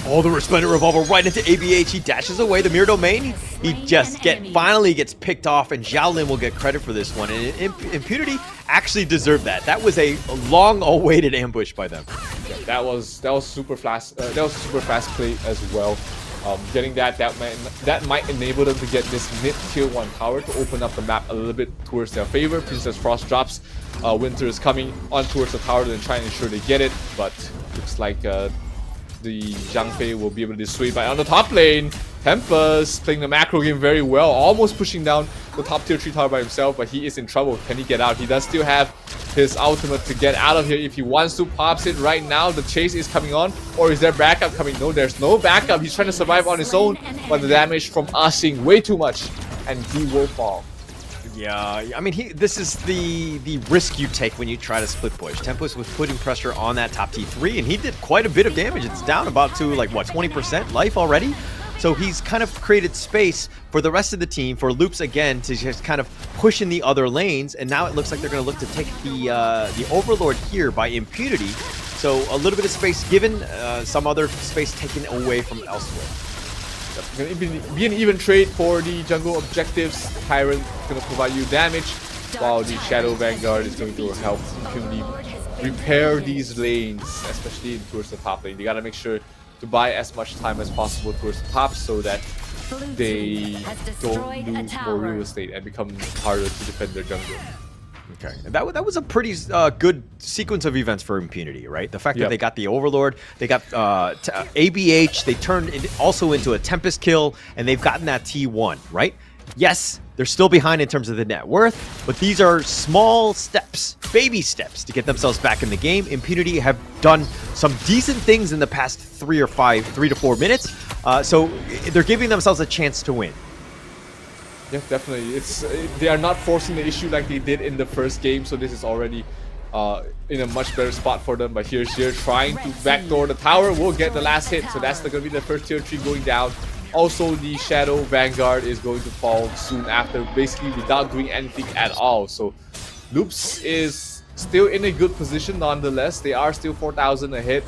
Oh, the Resplendent Revolver right into ABH. He dashes away the Mirror Domain. He just finally gets picked off, and XiaoLin will get credit for this one. And Impunity actually deserved that. That was a long-awaited ambush by them. Yeah, that was super fast. That was super fast play as well. Getting that might enable them to get this mid tier 1 tower to open up the map a little bit towards their favor. Princess Frost drops. Winter is coming on towards the tower to try and ensure they get it, but looks like the Zhang Fei will be able to dissuade. But on the top lane, Tempest playing the macro game very well, almost pushing down the top tier 3 tower by himself, but he is in trouble. Can he get out? He does still have his ultimate to get out of here if he wants to. Pops it right now. The chase is coming on, or is there backup coming? No, there's no backup. He's trying to survive on his own, but the damage from Asing way too much, and he will fall. Yeah, I mean, this is the risk you take when you try to split push. Tempest was putting pressure on that top T3, and he did quite a bit of damage. It's down about to, like, what, 20% life already? So he's kind of created space for the rest of the team, for Loops again, to just kind of push in the other lanes, and now it looks like they're going to look to take the Overlord here by Impunity. So a little bit of space given, some other space taken away from elsewhere. It's going to be an even trade for the jungle objectives. Tyrant is going to provide you damage, while the Shadow Vanguard is going to help Impunity repair these lanes, especially towards the top lane. They got to make sure to buy as much time as possible towards the top so that they don't lose more real estate and become harder to defend their jungle. Okay, that was a pretty good sequence of events for Impunity, right? The fact that they got the Overlord, they got ABH, they turned it also into a Tempest kill, and they've gotten that T1, right? Yes, They're still behind in terms of the net worth, but these are small steps, baby steps to get themselves back in the game. Impunity have done some decent things in the past 3 to 4 minutes, so they're giving themselves a chance to win. Yeah, definitely. They are not forcing the issue like they did in the first game, so this is already in a much better spot for them. But here's GRMY trying to backdoor the tower, will get the last hit, so that's going to be the first tier 3 going down. Also, the Shadow Vanguard is going to fall soon after, basically without doing anything at all. So Loops is still in a good position nonetheless. They are still 4,000 ahead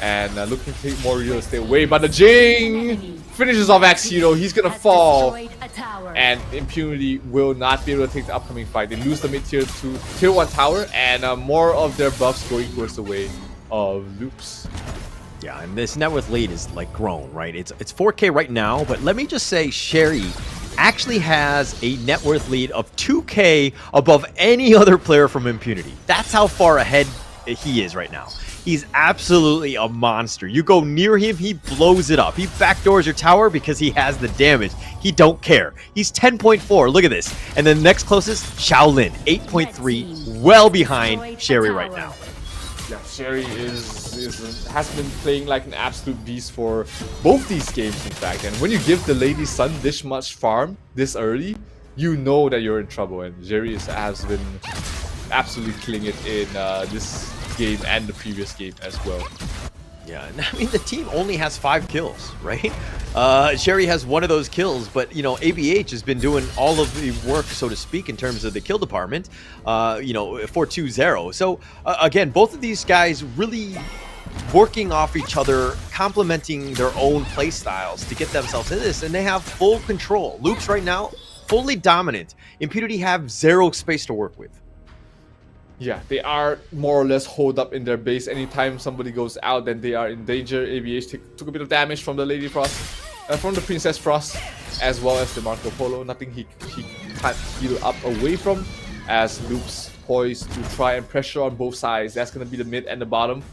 and looking to take more real estate away. But the Jing finishes off X0. He's going to fall. And Impunity will not be able to take the upcoming fight. They lose the mid-tier to tier 1 tower and more of their buffs going towards the way of Loops. Yeah, and this net worth lead is like grown, right? It's 4K right now, but let me just say GRMY actually has a net worth lead of 2K above any other player from Impunity. That's how far ahead he is right now. He's absolutely a monster. You go near him, he blows it up. He backdoors your tower because he has the damage. He don't care. He's 10.4. Look at this. And then the next closest, XiaoLin, 8.3, well behind GRMY right now. Yeah, GRMY has been playing like an absolute beast for both these games, in fact. And when you give the Lady Sun this much farm this early, you know that you're in trouble. And GRMY has been absolutely killing it in this game and the previous game as well. Yeah, I mean, the team only has 5 kills, right? GRMY has one of those kills, but, you know, ABH has been doing all of the work, so to speak, in terms of the kill department, you know, 4-2-0. So, again, both of these guys really working off each other, complementing their own play styles to get themselves in this, and they have full control. Loops right now, fully dominant. Impunity have 0 space to work with. Yeah, they are more or less holed up in their base. Anytime somebody goes out, then they are in danger. ABH took a bit of damage from the Lady Frost, from the Princess Frost, as well as the Marco Polo. Nothing he can't heal up away from, as Loops poised to try and pressure on both sides. That's going to be the mid and the bottom.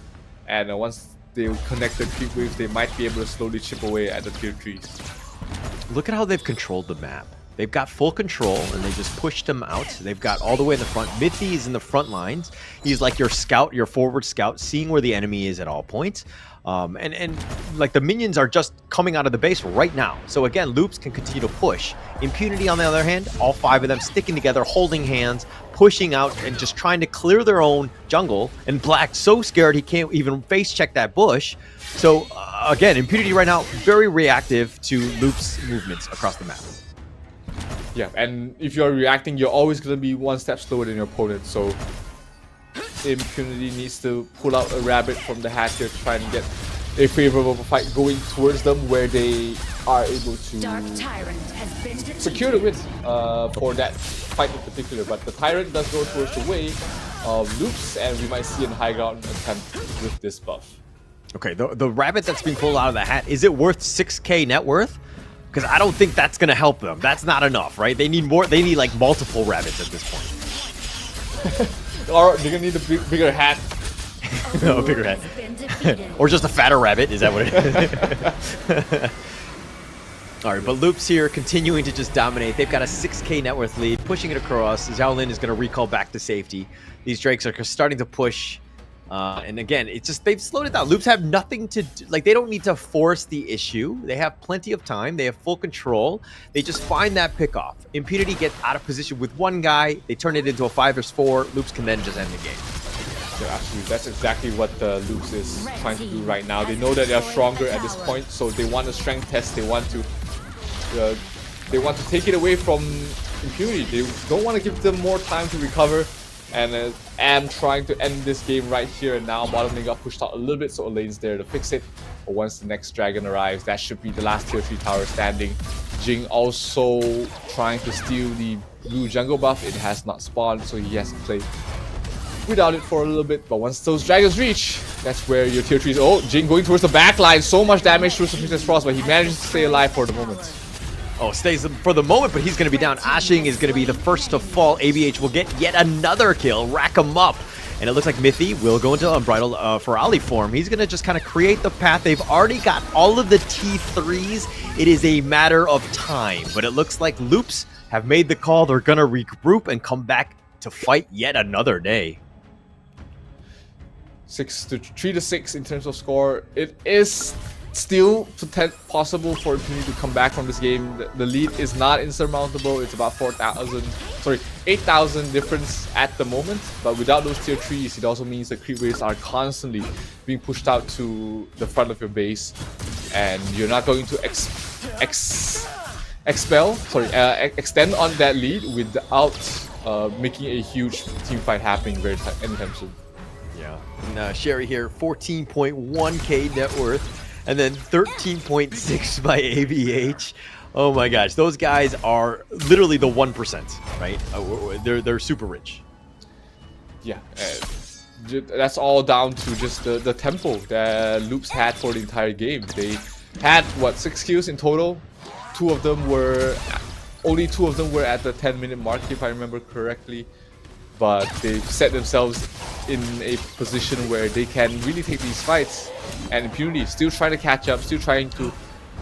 And once they connect the creep waves, they might be able to slowly chip away at the tier 3s. Look at how they've controlled the map. They've got full control, and they just pushed him out. They've got all the way in the front. Mithy is in the front lines. He's like your scout, your forward scout, seeing where the enemy is at all points. And like the minions are just coming out of the base right now. So again, Loops can continue to push. Impunity, on the other hand, all 5 of them sticking together, holding hands, pushing out, and just trying to clear their own jungle. And Black so scared he can't even face check that bush. So again, Impunity right now very reactive to Loops' movements across the map. Yeah, and if you're reacting, you're always going to be 1 step slower than your opponent. So Impunity needs to pull out a rabbit from the hat here to try and get a favorable fight going towards them, where they are able to secure the win for that fight in particular. But the Tyrant does go towards the way of Loops, and we might see a high ground attempt with this buff. Okay, the rabbit that's being pulled out of the hat, is it worth 6K net worth? Because I don't think that's going to help them. That's not enough, right? They need more. They need like multiple rabbits at this point. Or they're going to need a bigger hat. No, a bigger hat. Or just a fatter rabbit. Is that what it is? All right, but Loops here continuing to just dominate. They've got a 6K net worth lead, pushing it across. XiaoLin is going to recall back to safety. These Drakes are starting to push. And again, it's just, they've slowed it down. Loops have nothing to do, like, they don't need to force the issue. They have plenty of time. They have full control. They just find that pick off. Impunity gets out of position with one guy. They turn it into a 5 vs 4. Loops can then just end the game. Yeah, actually, that's exactly what Loops is trying to do right now. They know that they are stronger at this point, so they want a strength test. They want to take it away from Impunity. They don't want to give them more time to recover. And Am trying to end this game right here and now. Bottom lane got pushed out a little bit, so Elaine's there to fix it. But once the next dragon arrives, that should be the last tier 3 tower standing. Jing also trying to steal the blue jungle buff. It has not spawned, so he has to play without it for a little bit. But once those dragons reach, that's where your tier 3s... Oh, Jing going towards the back line. So much damage towards the Princess Frost, but he manages to stay alive for the moment. Oh, stays for the moment, but he's going to be down. Ashing is going to be the first to fall. ABH will get yet another kill, rack him up. And it looks like Mithy will go into Unbridled Ferali form. He's going to just kind of create the path. They've already got all of the T3s. It is a matter of time. But it looks like Loops have made the call. They're going to regroup and come back to fight yet another day. 3-6 in terms of score. It is still possible for Impunity to come back from this game. The lead is not insurmountable. It's about 8,000 difference at the moment. But without those tier 3s, it also means the creep waves are constantly being pushed out to the front of your base, and you're not going to extend on that lead without making a huge team fight happening anytime soon. Yeah, and XiaoLin here, 14.1k net worth, and then 13.6 by ABH. Oh my gosh, those guys are literally the 1%, right? They're super rich. Yeah, that's all down to just the tempo that Loops had for the entire game. They had, what, 6 kills in total? Only two of them were at the 10-minute mark, if I remember correctly. But they've set themselves in a position where they can really take these fights. And Impunity still trying to catch up, still trying to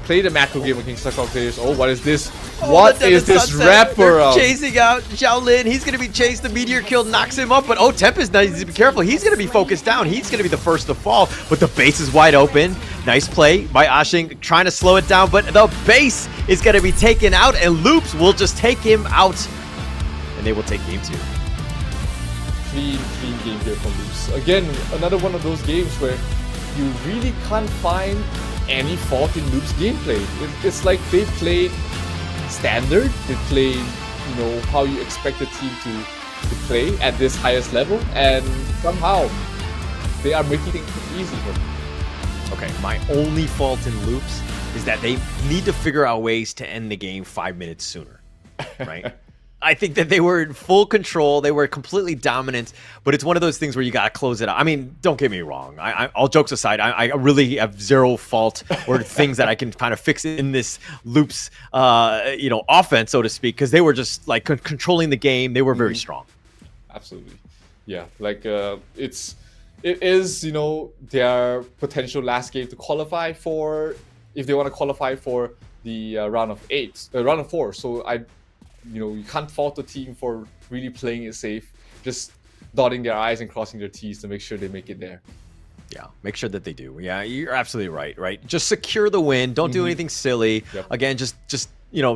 play the macro game against Sucker players. Oh, what is this? What is this wrapper? Chasing out XiaoLin. He's going to be chased. The meteor kill knocks him up. But Tempest needs to be careful. He's going to be focused down. He's going to be the first to fall. But the base is wide open. Nice play by Ashing, trying to slow it down. But the base is going to be taken out. And Loops will just take him out. And they will take game 2. Clean game here from Loops. Again, another one of those games where you really can't find any fault in Loops' gameplay. It's like they played standard. They played, how you expect a team to play at this highest level, and somehow they are making things easy for them. Okay, my only fault in Loops is that they need to figure out ways to end the game 5 minutes sooner, right? I think that they were in full control. They were completely dominant, but it's one of those things where you got to close it out. I mean, don't get me wrong. All jokes aside, I really have zero fault or things that I can kind of fix in this Loops, offense, so to speak, because they were just like controlling the game. They were very strong. Absolutely. Yeah, like it is, their potential last game to qualify for, if they want to qualify for the round of 4. So you can't fault the team for really playing it safe, just dotting their I's and crossing their T's to make sure they make it there. Yeah, make sure that they do. Yeah, you're absolutely right? Just secure the win. Don't do anything silly. Yep. Again, just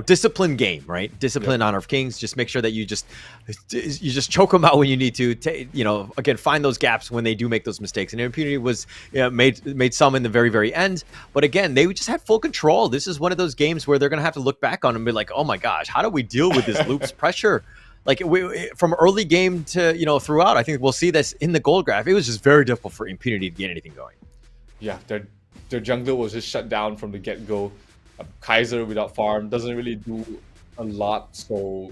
discipline game, right? Discipline Honor of Kings. Just make sure that you just choke them out when you need to. Again, find those gaps when they do make those mistakes. And Impunity was made some in the very, very end. But again, they just had full control. This is one of those games where they're going to have to look back on and be like, oh my gosh, how do we deal with this Loops pressure? Like from early game to throughout, I think we'll see this in the gold graph. It was just very difficult for Impunity to get anything going. Yeah, their jungler was just shut down from the get-go. Kaiser without farm doesn't really do a lot, so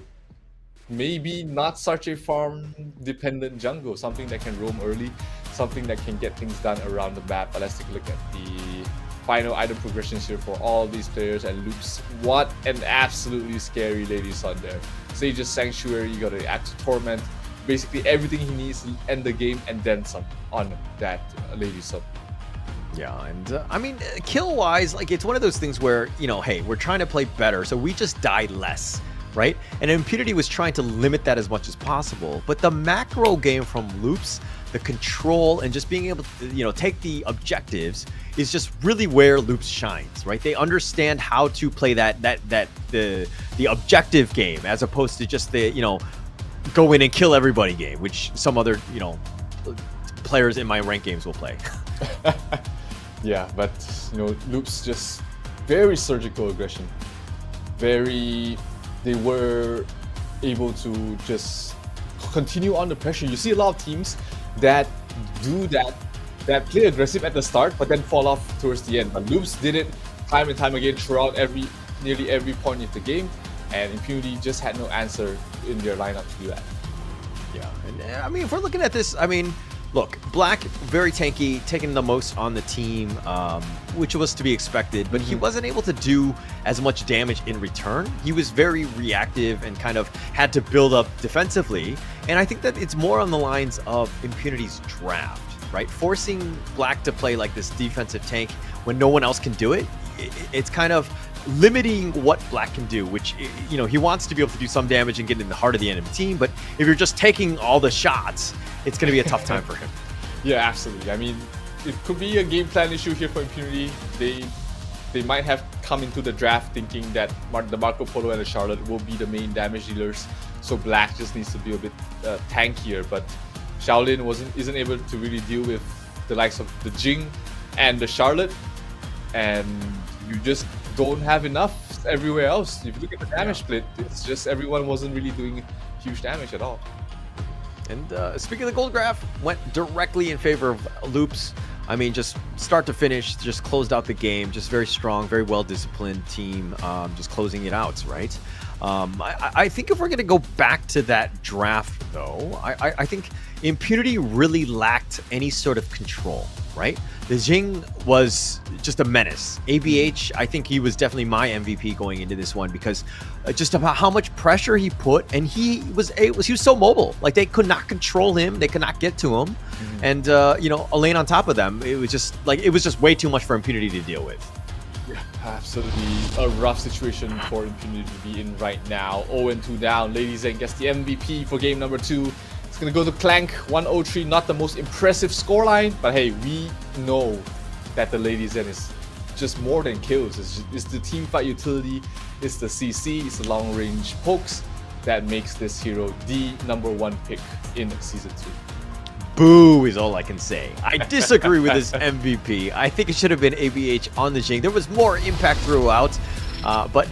maybe not such a farm-dependent jungle. Something that can roam early, something that can get things done around the map. But let's take a look at the final item progressions here for all of these players and Loops. What an absolutely scary Lady Sun there. Sage's Sanctuary, you got to add to Torment. Basically everything he needs to end the game and then some on that Lady Sun. Yeah, and I mean, kill-wise, like it's one of those things where, hey, we're trying to play better, so we just die less, right? And Impunity was trying to limit that as much as possible. But the macro game from Loops, the control and just being able to, take the objectives is just really where Loops shines, right? They understand how to play the objective game as opposed to just the, go in and kill everybody game, which some other, players in my ranked games will play. Yeah, but Loops just very surgical aggression. They were able to just continue on the pressure. You see a lot of teams that do that play aggressive at the start, but then fall off towards the end. But Loops did it time and time again throughout nearly every point of the game, and Impunity just had no answer in their lineup to do that. Yeah, and I mean, if we're looking at this, I mean, look, Black, very tanky, taking the most on the team, which was to be expected, but he wasn't able to do as much damage in return. He was very reactive and kind of had to build up defensively, and I think that it's more on the lines of Impunity's draft, right? Forcing Black to play like this defensive tank when no one else can do it, it's kind of limiting what Black can do, which, you know, he wants to be able to do some damage and get in the heart of the enemy team, but if you're just taking all the shots, it's going to be a tough time for him. Yeah, absolutely. I mean, it could be a game plan issue here for Impunity. They might have come into the draft thinking that the Marco Polo and the Charlotte will be the main damage dealers, so Black just needs to be a bit tankier, but XiaoLin isn't able to really deal with the likes of the Jing and the Charlotte, and you just don't have enough everywhere else. If you look at the damage split, it's just everyone wasn't really doing huge damage at all. And speaking of the gold graph, went directly in favor of Loops. I mean, just start to finish, just closed out the game. Just very strong, very well-disciplined team, just closing it out, right? I think if we're going to go back to that draft, though, I think Impunity really lacked any sort of control, right? The Jing was just a menace. ABH, I think he was definitely my MVP going into this one because just about how much pressure he put, and he was so mobile. Like, they could not control him, they could not get to him, and you know, Elaine on top of them. It was just way too much for Impunity to deal with. Yeah, absolutely a rough situation for Impunity to be in right now. 0-2 down. Lady Zen gets the MVP for game number 2. It's gonna go to Clank. 103, not the most impressive scoreline, but hey, we know that the Lady Zen is just more than kills. It's the team fight utility, it's the CC, it's the long range pokes that makes this hero the #1 pick in Season 2. Boo is all I can say. I disagree with this MVP. I think it should have been ABH on the Jing. There was more impact throughout, but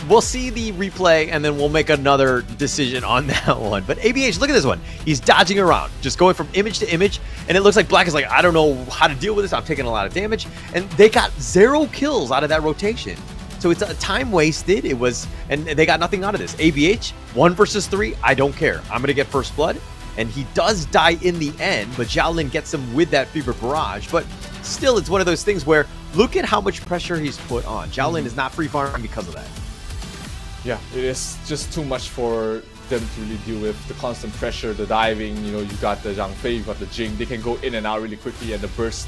we'll see the replay and then we'll make another decision on that one. But ABH, look at this one. He's dodging around, just going from image to image, and it looks like Black is like, I don't know how to deal with this. I'm taking a lot of damage, and they got 0 kills out of that rotation. So it's a time wasted. And they got nothing out of this. ABH, 1 versus 3. I don't care. I'm gonna get first blood. And he does die in the end, but XiaoLin gets him with that Fever Barrage. But still, it's one of those things where look at how much pressure he's put on. XiaoLin is not free farming because of that. Yeah, it is just too much for them to really deal with. The constant pressure, the diving, you know, you got the Zhang Fei, you got the Jing. They can go in and out really quickly, and the burst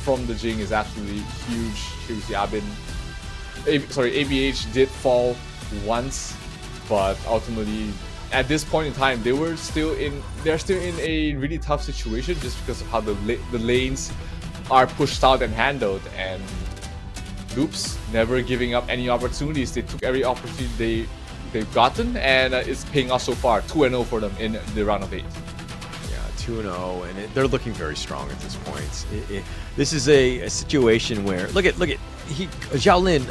from the Jing is absolutely huge. Here's Yabin. ABH did fall once, but ultimately, at this point in time, they're still in a really tough situation just because of how the lanes are pushed out and handled, and Loops never giving up any opportunities. They took every opportunity they've gotten, and it's paying off so far. 2-0 for them in the round of 8. Yeah, 2-0, and they're looking very strong at this point. This is a situation where look at XiaoLin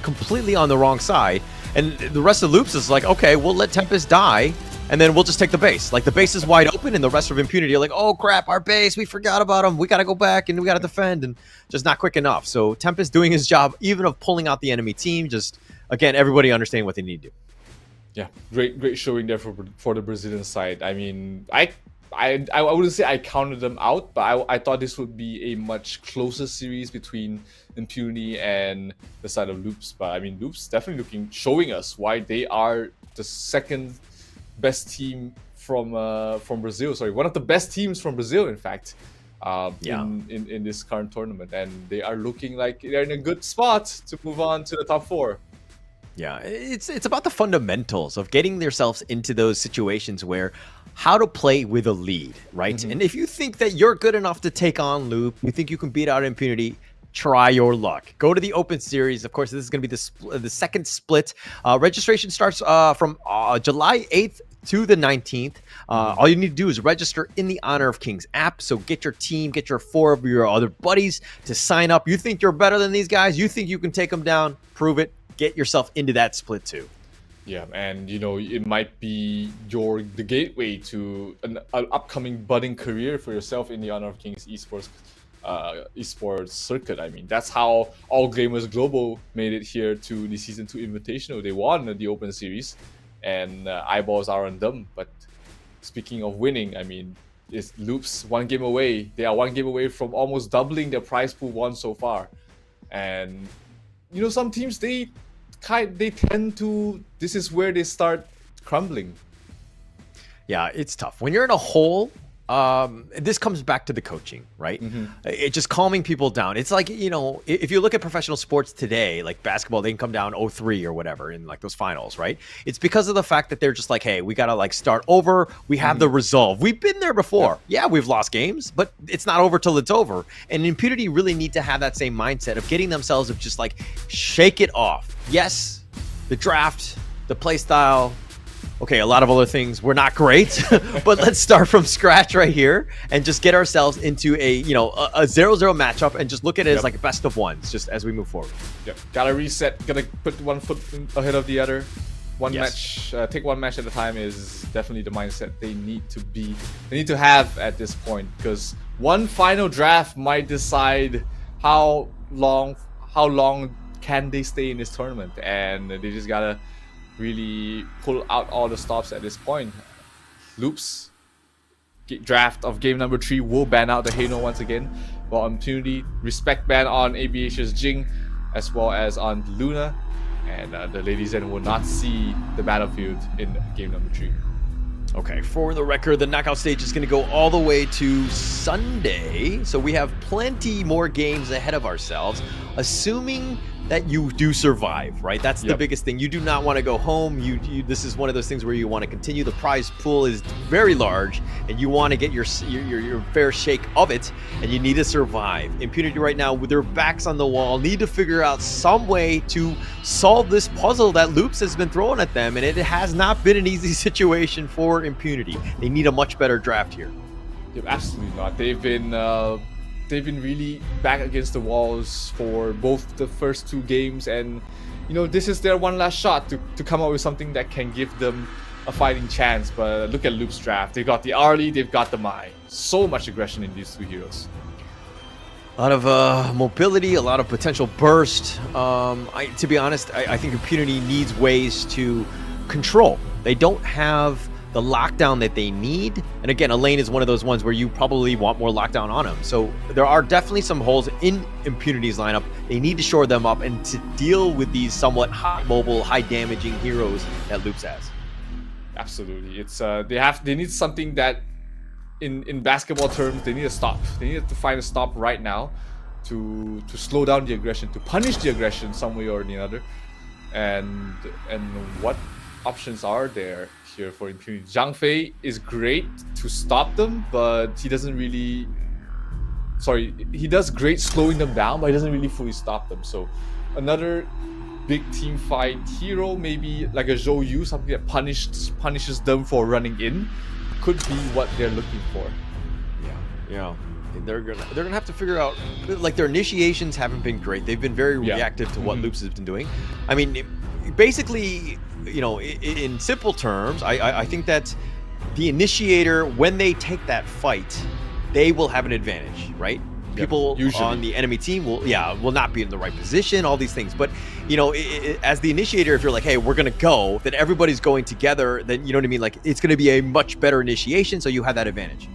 completely on the wrong side. And the rest of Loops is like, okay, we'll let Tempest die, and then we'll just take the base. Like, the base is wide open, and the rest of Impunity are like, oh crap, our base, we forgot about him. We got to go back, and we got to defend, and just not quick enough. So Tempest doing his job, even of pulling out the enemy team, just, again, everybody understanding what they need to do. Yeah, great showing there for the Brazilian side. I mean, I wouldn't say I counted them out, but I thought this would be a much closer series between Impunity and the side of Loops. But I mean, Loops definitely showing us why they are the second best team from Brazil. Sorry, one of the best teams from Brazil, in fact, in this current tournament, and they are looking like they're in a good spot to move on to the top 4. Yeah, it's about the fundamentals of getting themselves into those situations where how to play with a lead, right? And if you think that you're good enough to take on Loop, you think you can beat out Impunity, try your luck. Go to the Open Series. Of course, this is going to be the second split. Registration starts from July 8th to the 19th. All you need to do is register in the Honor of Kings app. So get your team, get your 4 of your other buddies to sign up. You think you're better than these guys? You think you can take them down? Prove it. Get yourself into that split too. Yeah, and you know, it might be the gateway to an upcoming budding career for yourself in the Honor of Kings esports circuit. I mean, that's how All Gamers Global made it here to the Season 2 Invitational. They won the Open Series, and eyeballs are on them. But speaking of winning, I mean, it's Loops 1 game away. They are 1 game away from almost doubling their prize pool won so far. And you know, some teams they tend to, this is where they start crumbling. Yeah, it's tough when you're in a hole. this comes back to the coaching, right? It's just calming people down. It's like, you know, if you look at professional sports today, like basketball, they can come down 0-3 or whatever in like those finals, right? It's because of the fact that they're just like, hey, we got to like start over. We have the resolve. We've been there before. Yeah, we've lost games, but it's not over till it's over. And Impunity really need to have that same mindset of getting themselves of just like shake it off. Yes, the draft, the play style, okay, a lot of other things were not great, but let's start from scratch right here and just get ourselves into a, you know, a 0-0 matchup and just look at it as like best of ones just as we move forward. Yep. Gotta reset, gotta put one foot ahead of the other. One match, take one match at a time is definitely the mindset they need to have at this point, because one final draft might decide how long can they stay in this tournament, and they just gotta really pull out all the stops at this point. Loops draft of game number 3 will ban out the Hano once again, while Impunity respect ban on ABH's Jing as well as on Luna, and the ladies then will not see the battlefield in game number 3. Okay, for the record, the knockout stage is going to go all the way to Sunday, so we have plenty more games ahead of ourselves, assuming that you do survive, right? That's the biggest thing. You do not want to go home. This is one of those things where you want to continue. The prize pool is very large, and you want to get your fair shake of it, and you need to survive. Impunity right now, with their backs on the wall, need to figure out some way to solve this puzzle that Loops has been throwing at them, and it has not been an easy situation for Impunity. They need a much better draft here. Yep, absolutely not. They've been really back against the walls for both the first 2 games, and you know, this is their one last shot to come up with something that can give them a fighting chance. But look at Loop's draft. They've got the Arlie, they've got the Mai. So much aggression in these 2 heroes. A lot of mobility, a lot of potential burst. To be honest, I think Impunity needs ways to control. They don't have the lockdown that they need. And again, Elaine is one of those ones where you probably want more lockdown on him. So there are definitely some holes in Impunity's lineup. They need to shore them up and to deal with these somewhat high mobile, high damaging heroes that Loops has. Absolutely. It's they need something that in basketball terms, they need a stop. They need to find a stop right now to slow down the aggression, to punish the aggression some way or the other. And what options are there here for Impunity? Zhang Fei is great to stop them, but he doesn't really... Sorry, he does great slowing them down, but he doesn't really fully stop them. So another big team fight hero, maybe like a Zhou Yu, something that punishes them for running in, could be what they're looking for. Yeah. They're gonna have to figure out, like, their initiations haven't been great. They've been very reactive to what Loops has been doing. I mean, basically, you know, in simple terms, I think that the initiator, when they take that fight, they will have an advantage, right? People on the enemy team will not be in the right position, all these things. But, you know, as the initiator, if you're like, hey, we're going to go, then everybody's going together, then, you know what I mean? Like, it's going to be a much better initiation, so you have that advantage.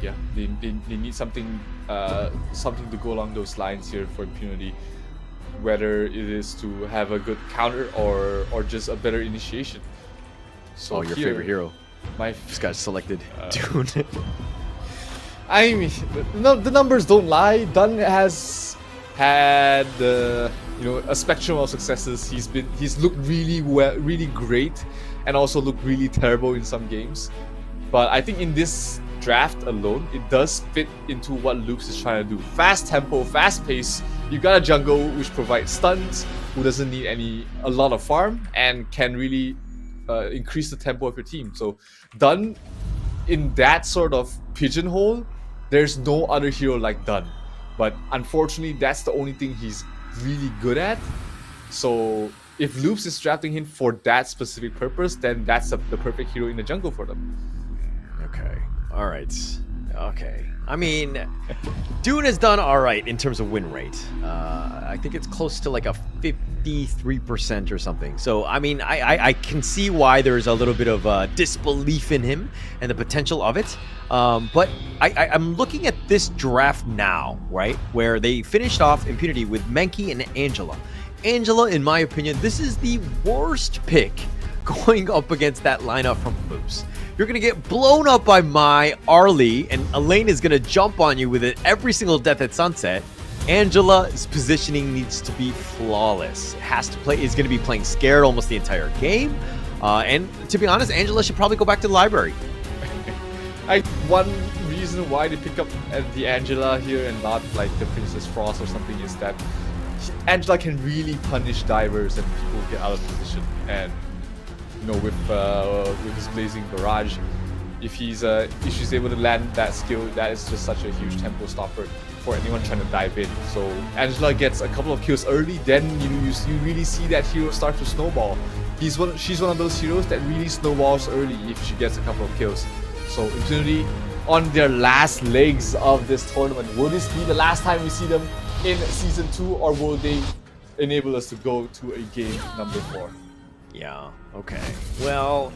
Yeah, they need something to go along those lines here for Impunity. Whether it is to have a good counter or just a better initiation. So your favorite hero. This guy's selected. Dune. I mean, the numbers don't lie. Dunn has had a spectrum of successes. He's looked really great, and also looked really terrible in some games. But I think in this draft alone, it does fit into what Loops is trying to do. Fast tempo, fast pace. You got a jungle which provides stuns, who doesn't need a lot of farm, and can really increase the tempo of your team. So Dunn, in that sort of pigeonhole, there's no other hero like Dunn. But unfortunately, that's the only thing he's really good at. So if Loops is drafting him for that specific purpose, then that's the perfect hero in the jungle for them. Okay. All right. Okay. I mean, Dune has done all right in terms of win rate. I think it's close to like a 53% or something. So, I mean, I can see why there's a little bit of disbelief in him and the potential of it. But I'm looking at this draft now, right, where they finished off Impunity with Menki and Angela. Angela, in my opinion, this is the worst pick going up against that lineup from Loops. You're going to get blown up by my Arlie, and Elaine is going to jump on you with it every single death at sunset. Angela's positioning needs to be flawless. Is going to be playing scared almost the entire game. And to be honest, Angela should probably go back to the library. One reason why they pick up the Angela here and not like the Princess Frost or something is that Angela can really punish divers and people get out of position. And you know, with his Blazing Barrage, if she's able to land that skill, that is just such a huge tempo stopper for anyone trying to dive in. So Angela gets a couple of kills early, then you really see that hero start to snowball. She's one of those heroes that really snowballs early if she gets a couple of kills. So Impunity on their last legs of this tournament. Will this be the last time we see them in Season 2, or will they enable us to go to a game number 4? Yeah, okay. Well,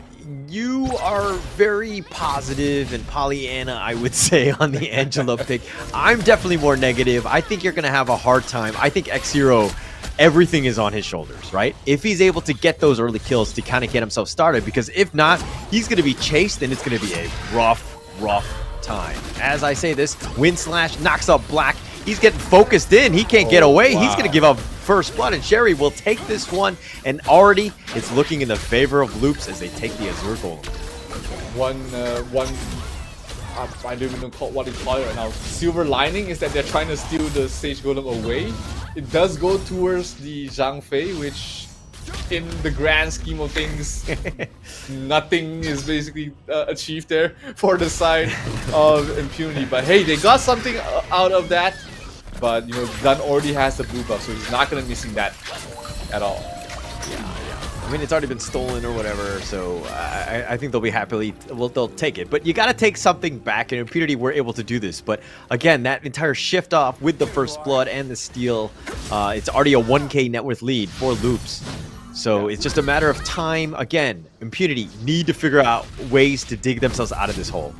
you are very positive and Pollyanna, I would say, on the Angela pick. I'm definitely more negative. I think you're going to have a hard time. I think X0, everything is on his shoulders, right? If he's able to get those early kills to kind of get himself started, because if not, he's going to be chased and it's going to be a rough time. As I say this, Wind Slash knocks up Black. He's getting focused in. He can't get away. Wow. He's going to give up first blood, and Sherry will take this one. And already, it's looking in the favor of Loops as they take the Azure Golem. I don't even know what they call it right now. Silver lining is that they're trying to steal the Sage Golem away. It does go towards the Zhang Fei, which, in the grand scheme of things, nothing is basically achieved there for the side of Impunity. But hey, they got something out of that. But you know, Gun already has the blue buff, so he's not gonna be missing that at all. Yeah. I mean, it's already been stolen or whatever, so I think they'll be they'll take it. But you got to take something back, and Impunity were able to do this. But again, that entire shift off with the first blood and the steal, it's already a 1k net worth lead for Loops. So it's just a matter of time. Again, Impunity need to figure out ways to dig themselves out of this hole.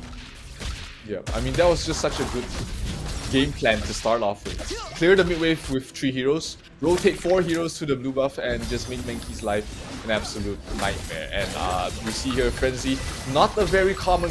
Yeah, I mean, that was just such a good game plan to start off with. Clear the mid wave with 3 heroes, rotate 4 heroes to the blue buff, and just make Menki's life an absolute nightmare. And we see here Frenzy, not a very common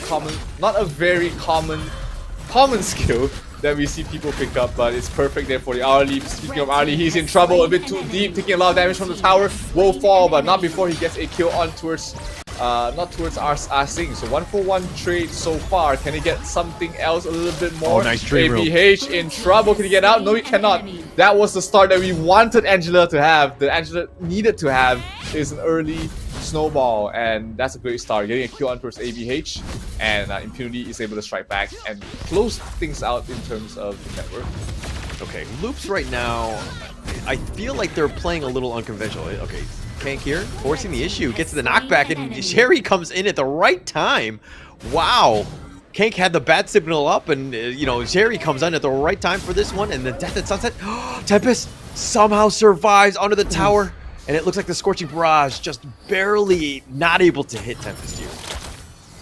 skill that we see people pick up, but it's perfect there for the Arlie. Speaking of Arlie, he's in trouble, a bit too deep, taking a lot of damage from the tower. Will fall, but not before he gets a kill on towards not towards our Sing. So 1-for-1 trade so far. Can he get something else a little bit more? Oh, nice trade room. ABH in trouble. Can he get out? No, he cannot. That was the start that we wanted Angela to have. That Angela needed to have is an early snowball, and that's a great start. Getting a kill on towards ABH, and Impunity is able to strike back and close things out in terms of the network. Okay, Loops right now, I feel like they're playing a little unconventional. Okay, Kank here, forcing the issue, gets the knockback, and Sherry comes in at the right time. Wow. Kank had the bat signal up, and, you know, Sherry comes in at the right time for this one, and the Death at Sunset. Tempest somehow survives under the tower, and it looks like the Scorching Barrage just barely not able to hit Tempest here.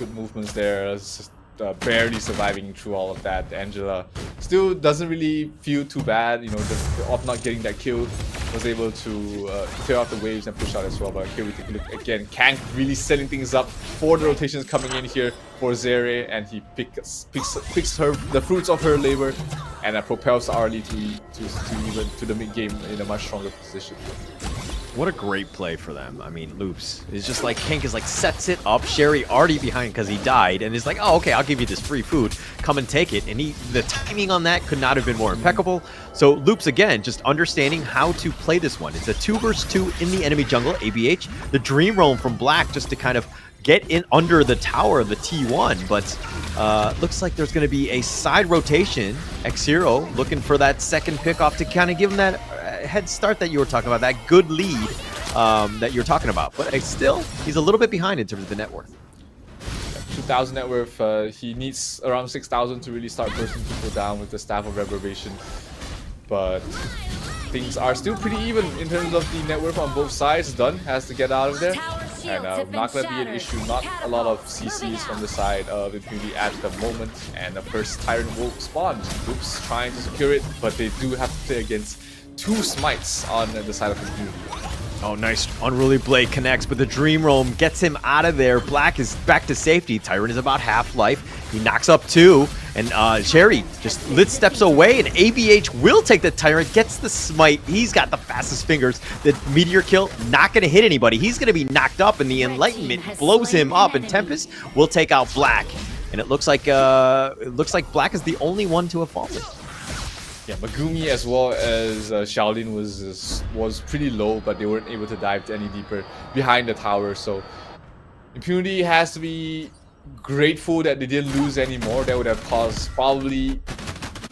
Good movements there. It's just, barely surviving through all of that. Angela still doesn't really feel too bad, you know, just of not getting that kill. Was able to clear out the waves and push out as well. But here we take a look again. Kank really setting things up for the rotations coming in here for Xere, and he picks the fruits of her labor and propels Arlie to the mid game in a much stronger position. What a great play for them. I mean, Loops is just like, Kank is like, sets it up. Sherry already behind because he died, and is like, oh, okay, I'll give you this free food. Come and take it. And the timing on that could not have been more impeccable. So Loops, again, just understanding how to play this one. It's a 2 versus 2 in the enemy jungle, ABH. The Dream Roam from Black just to kind of get in under the tower of the T1, but looks like there's going to be a side rotation. X0 looking for that second pickoff to kind of give him that head start that you were talking about, that good lead that you're talking about. But still, he's a little bit behind in terms of the net worth. 2,000 net worth. He needs around 6,000 to really start bursting people down with the Staff of Reverbation. But things are still pretty even in terms of the net worth on both sides. Dunn has to get out of there. And not going to be an issue. Not a lot of CCs from the side of Impunity at the moment. And the first Tyrant will spawn. Oops, trying to secure it, but they do have to play against 2 smites on the side of Impunity. Oh, nice. Unruly Blade connects, but the Dream Roam gets him out of there. Black is back to safety. Tyrant is about half-life. He knocks up 2, and GRMY just lit steps away, and ABH will take the Tyrant, gets the smite. He's got the fastest fingers. The Meteor Kill, not going to hit anybody. He's going to be knocked up, and the Enlightenment blows him up, and Tempest will take out Black. And it looks like Black is the only one to have fallen. Yeah, Megumi as well as XiaoLin was pretty low, but they weren't able to dive any deeper behind the tower. So Impunity has to be grateful that they didn't lose anymore. That would have caused probably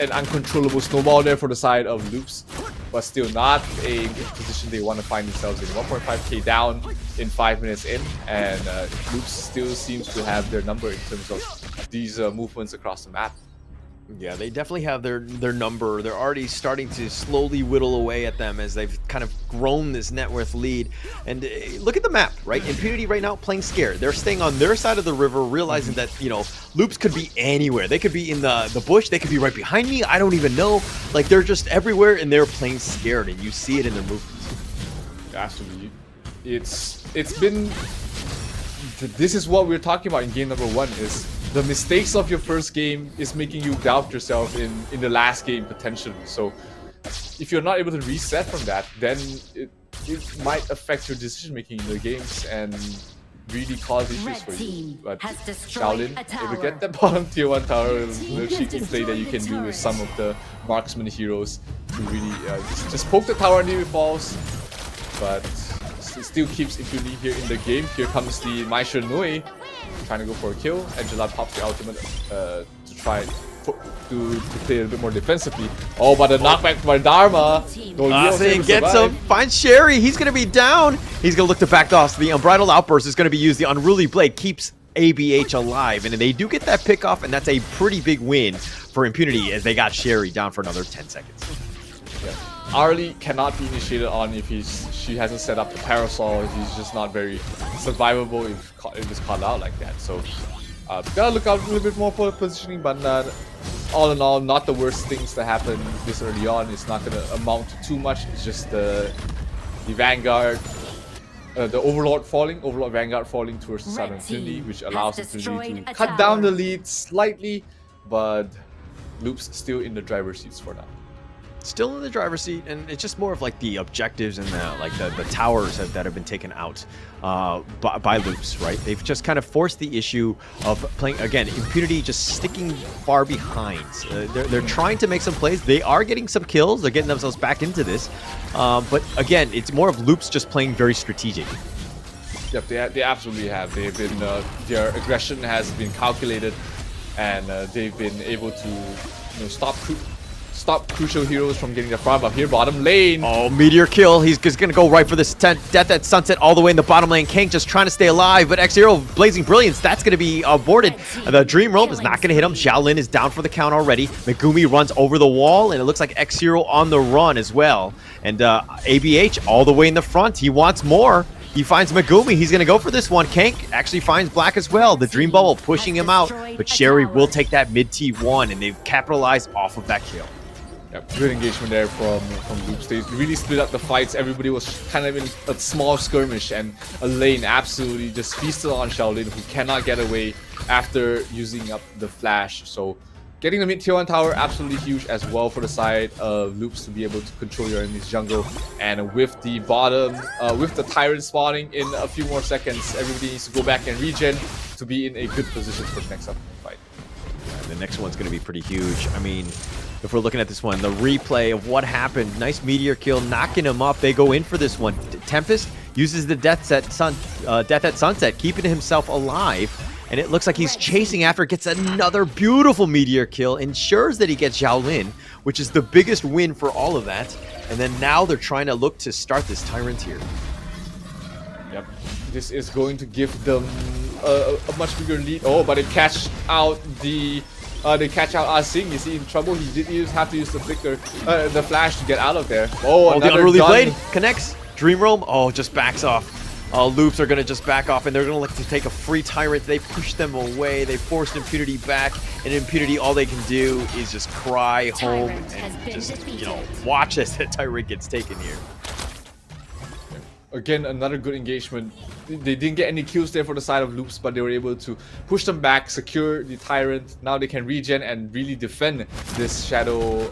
an uncontrollable snowball there for the side of Loops, but still not a good position they want to find themselves in. 1.5k down in 5 minutes in, and Loops still seems to have their number in terms of these movements across the map. Yeah, they definitely have their number. They're already starting to slowly whittle away at them as they've kind of grown this net worth lead. And look at the map, right? Impunity right now playing scared. They're staying on their side of the river, realizing that, you know, Loops could be anywhere. They could be in the bush. They could be right behind me. I don't even know. Like, they're just everywhere, and they're playing scared, and you see it in their movements. Absolutely. It's been... This is what we're talking about in game number 1, is the mistakes of your first game is making you doubt yourself in the last game potentially. So if you're not able to reset from that, then it might affect your decision making in the games and really cause issues for you. But XiaoLin, able to get that bottom tier 1 tower, the cheeky play that you can do with some of the marksman heroes to really just poke the tower until it falls. But it still keeps Impunity here in the game. Here comes the Maisha Nui trying to go for a kill. Angela pops the ultimate to try to play a bit more defensively. Oh, but the knockback by Dharma. Nothing gets him. Finds Sherry. He's going to be down. He's going to look to back off. The Unbridled Outburst is going to be used. The Unruly Blade keeps ABH alive. And they do get that pick off, and that's a pretty big win for Impunity as they got Sherry down for another 10 seconds. Yeah. Arlie cannot be initiated on if she hasn't set up the parasol. He's just not very survivable if it's caught out like that. So gotta look out a little bit more for positioning, but all in all, not the worst things to happen this early on. It's not gonna amount to too much. It's just the Vanguard, the Overlord Vanguard falling towards the Southern Impunity, which allows Impunity to cut down the lead slightly, but Loops still in the driver's seats for now. Still in the driver's seat, and it's just more of like the objectives and the towers that have been taken out by Loops, right? They've just kind of forced the issue of playing, again, Impunity just sticking far behind. They're trying to make some plays. They are getting some kills. They're getting themselves back into this. But again, it's more of Loops just playing very strategic. Yep, they absolutely have. They've been their aggression has been calculated, and they've been able to stop crucial heroes from getting the front. But here, bottom lane. Oh, Meteor Kill. He's just going to go right for this Death at Sunset all the way in the bottom lane. Kank just trying to stay alive, but X0 Blazing Brilliance, that's going to be aborted. The Dream Roam is not going to hit him. XiaoLin is down for the count already. Megumi runs over the wall, and it looks like X0 on the run as well. And ABH all the way in the front. He wants more. He finds Megumi. He's going to go for this one. Kank actually finds Black as well. The Dream Bubble pushing him out, but Sherry will take that mid T1, and they've capitalized off of that kill. Yep, good engagement there from Loops. They really split up the fights. Everybody was kind of in a small skirmish, and a lane absolutely just feasted on XiaoLin, who cannot get away after using up the flash. So getting the mid tier 1 tower, absolutely huge as well for the side of Loops to be able to control your enemy's jungle. And with the bottom, with the Tyrant spawning in a few more seconds, everybody needs to go back and regen to be in a good position for the next upcoming fight. And the next one's going to be pretty huge. I mean, if we're looking at this one, the replay of what happened, nice Meteor Kill, knocking him up. They go in for this one. Tempest uses the Death at Sunset, keeping himself alive. And it looks like he's chasing after, gets another beautiful Meteor Kill, ensures that he gets XiaoLin, which is the biggest win for all of that. And then now they're trying to look to start this Tyrant here. Yep, this is going to give them a much bigger lead. Oh, but they catch out Asing. Is he in trouble? He did have to use the flicker, the flash to get out of there. Oh, the Unruly Blade connects. Dream Roam, just backs off. Loops are going to just back off, and they're going to look to take a free Tyrant. They push them away. They forced Impunity back, and Impunity, all they can do is just cry home and just, watch as the Tyrant gets taken here. again, another good engagement. They didn't get any kills there for the side of Loops, but they were able to push them back, secure the Tyrant. Now they can regen and really defend this Shadow.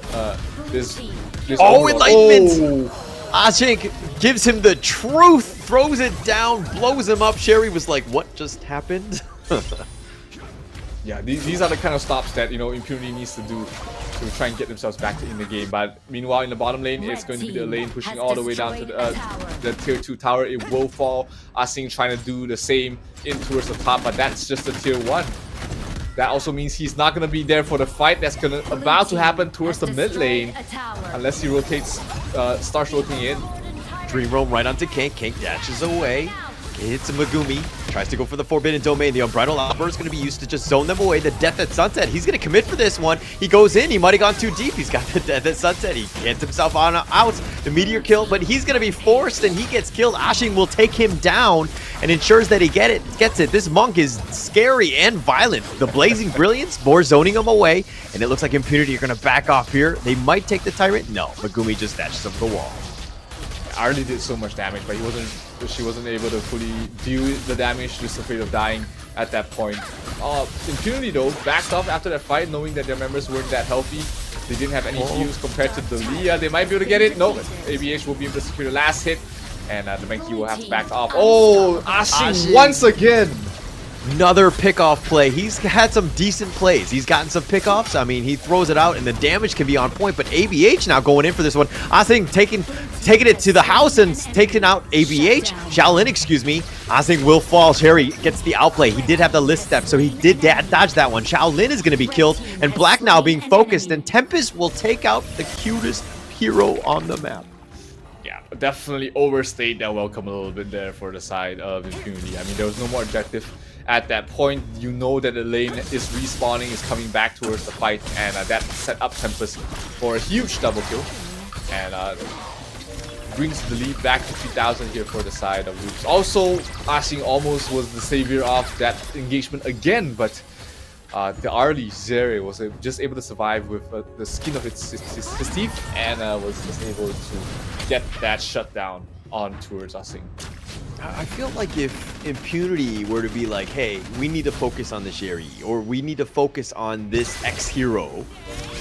This Oh, Enlightenment! Oh. Ajink gives him the truth, throws it down, blows him up. Sherry was like, what just happened? Yeah, these are the kind of stops that, you know, Impunity needs to do to try and get themselves back in the game. But meanwhile, in the bottom lane, it's going to be the lane pushing all the way down to the tier 2 tower. It will fall. Asing trying to do the same in towards the top, but that's just the tier 1. That also means he's not going to be there for the fight that's about to happen towards the mid lane, unless he rotates, starts rotating in. Dream Roam right onto Kank. Kank dashes away. Hits a Megumi. Tries to go for the Forbidden Domain. The Unbridled Outburst is going to be used to just zone them away. The Death at Sunset. He's going to commit for this one. He goes in. He might have gone too deep. He's got the Death at Sunset. He gets himself on out. The Meteor kill, but he's going to be forced and he gets killed. Asing will take him down and ensures that he gets it. This Monk is scary and violent. The Blazing Brilliance, more zoning him away. And it looks like Impunity are going to back off here. They might take the Tyrant. No, Megumi just dashes up the wall. Arlie did so much damage, but she wasn't able to fully deal with the damage, just afraid of dying at that point. Impunity though, backed off after that fight, knowing that their members weren't that healthy. They didn't have any heals compared to Dalia. They might be able to get it. No, ABH will be able to secure the last hit, and the Menki will have to back off. Oh, Asing once again! Another pickoff play. He's had some decent plays. He's gotten some pickoffs. I mean, he throws it out and the damage can be on point, but ABH now going in for this one. Asing taking it to the house and taking out ABH. XiaoLin, excuse me. Asing will fall. Sherry gets the outplay. He did have the list step, so he did dodge that one. XiaoLin is going to be killed, and Black now being focused, and Tempest will take out the cutest hero on the map. Yeah, definitely overstayed that welcome a little bit there for the side of Impunity. I mean, there was no more objective. At that point, you know that the lane is respawning, is coming back towards the fight, and that set up Tempest for a huge double kill, and brings the lead back to 3,000 here for the side of Loops. Also, Asing almost was the savior of that engagement again, but the early XiaoLin was just able to survive with the skin of his teeth, and was just able to get that shutdown on towards Asing. I feel like if Impunity were to be like, hey, we need to focus on the Sherry, or we need to focus on this X-Hero,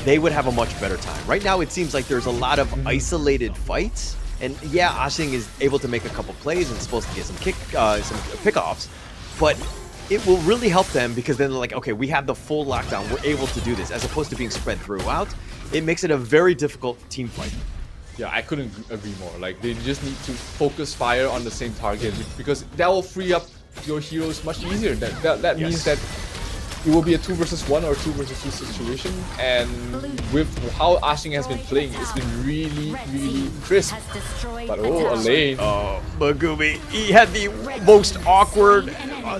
they would have a much better time. Right now, it seems like there's a lot of isolated fights, and yeah, Asing is able to make a couple plays and supposed to get some pickoffs, but it will really help them because then they're like, okay, we have the full lockdown, we're able to do this, as opposed to being spread throughout. It makes it a very difficult team fight. Yeah, I couldn't agree more. Like, they just need to focus fire on the same target because that will free up your heroes much easier. That means that it will be a 2 versus 1 or 2 versus 2 situation, and with how Asing has been playing, it's been really, really crisp. But oh, a lane. Oh, Megumi, he had the most awkward,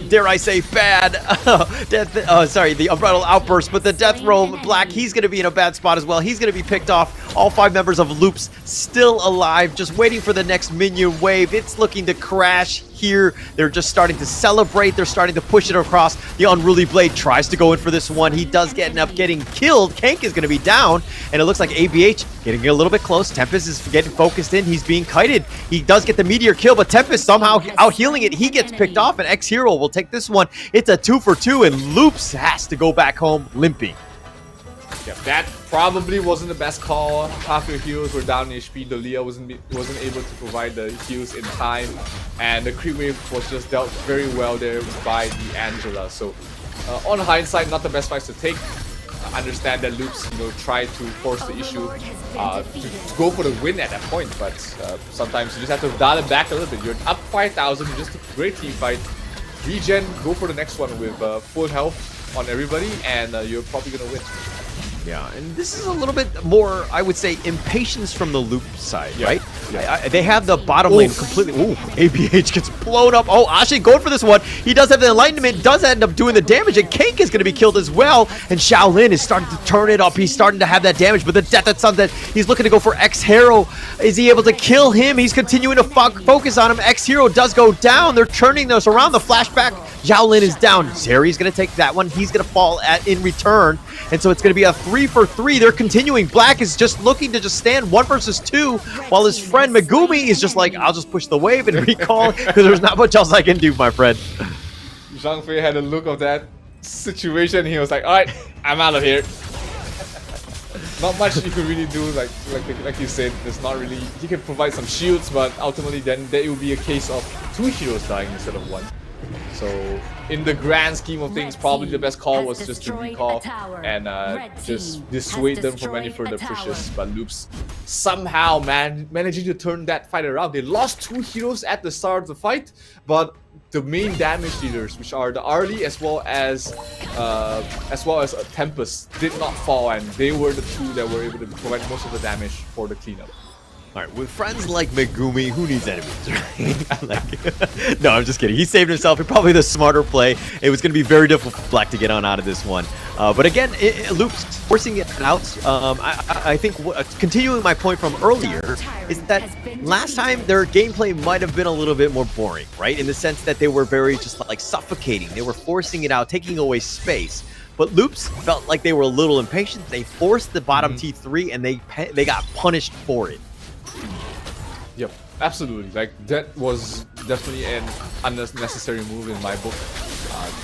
dare I say bad, the Unbridled Outburst, but the Death Roam Black, he's going to be in a bad spot as well. He's going to be picked off. All 5 members of Loops still alive, just waiting for the next minion wave. It's looking to crash here. They're just starting to celebrate. They're starting to push it across. The Unruly Blade tries to go in for this one. He does end up getting killed. Kank is going to be down, and it looks like ABH getting a little bit close. Tempest is getting focused in. He's being kited. He does get the Meteor kill, but Tempest somehow out healing it. He gets picked off, and X-Hero will take this one. It's a 2 for 2, and Loops has to go back home limping. Yeah, that probably wasn't the best call. Half your heroes were down in HP. Dalia wasn't able to provide the heals in time, and the creep wave was just dealt very well there by the Angela. So, on hindsight, not the best fights to take. I understand that Loops, tried to force the issue to go for the win at that point, but sometimes you just have to dial it back a little bit. You're up 5,000, you just took a great team fight. Regen, go for the next one with full health on everybody, and you're probably gonna win. Yeah, and this is a little bit more, I would say, impatience from the Loop side, right? Yeah. They have the bottom lane completely. Ooh, ABH gets blown up. Oh, Asing going for this one. He does have the Enlightenment, does end up doing the damage, and Kank is going to be killed as well. And XiaoLin is starting to turn it up. He's starting to have that damage, but the Death at Sunset, he's looking to go for X-Hero. Is he able to kill him? He's continuing to focus on him. X-Hero does go down. They're turning this around. The flashback, XiaoLin is down. XiaoLin's going to take that one. He's going to fall in return. And so it's going to be a 3 3 for 3. They're continuing. Black is just looking to just stand 1 versus 2, while his friend Megumi is just like, I'll just push the wave and recall because there's not much else I can do, my friend. Zhang Fei had a look of that situation. He was like, all right, I'm out of here. Not much you could really do, like you said. There's not really. He can provide some shields, but ultimately then it will be a case of 2 heroes dying instead of 1. So in the grand scheme of things, probably the best call was just to recall and just dissuade them from any further pushes. But Loops somehow managing to turn that fight around. They lost 2 heroes at the start of the fight, but the main damage dealers, which are the Arlie as well as Tempest, did not fall, and they were the 2 that were able to provide most of the damage for the cleanup. Alright, with friends like Megumi, who needs enemies, right? No, I'm just kidding. He saved himself. Probably the smarter play. It was going to be very difficult for Black to get on out of this one. But again, Loops forcing it out. I think continuing my point from earlier is that last time their gameplay might have been a little bit more boring, right? In the sense that they were very just like suffocating. They were forcing it out, taking away space. But Loops felt like they were a little impatient. They forced the bottom T3 and they got punished for it. Yep, absolutely. Like, that was definitely an unnecessary move in my book.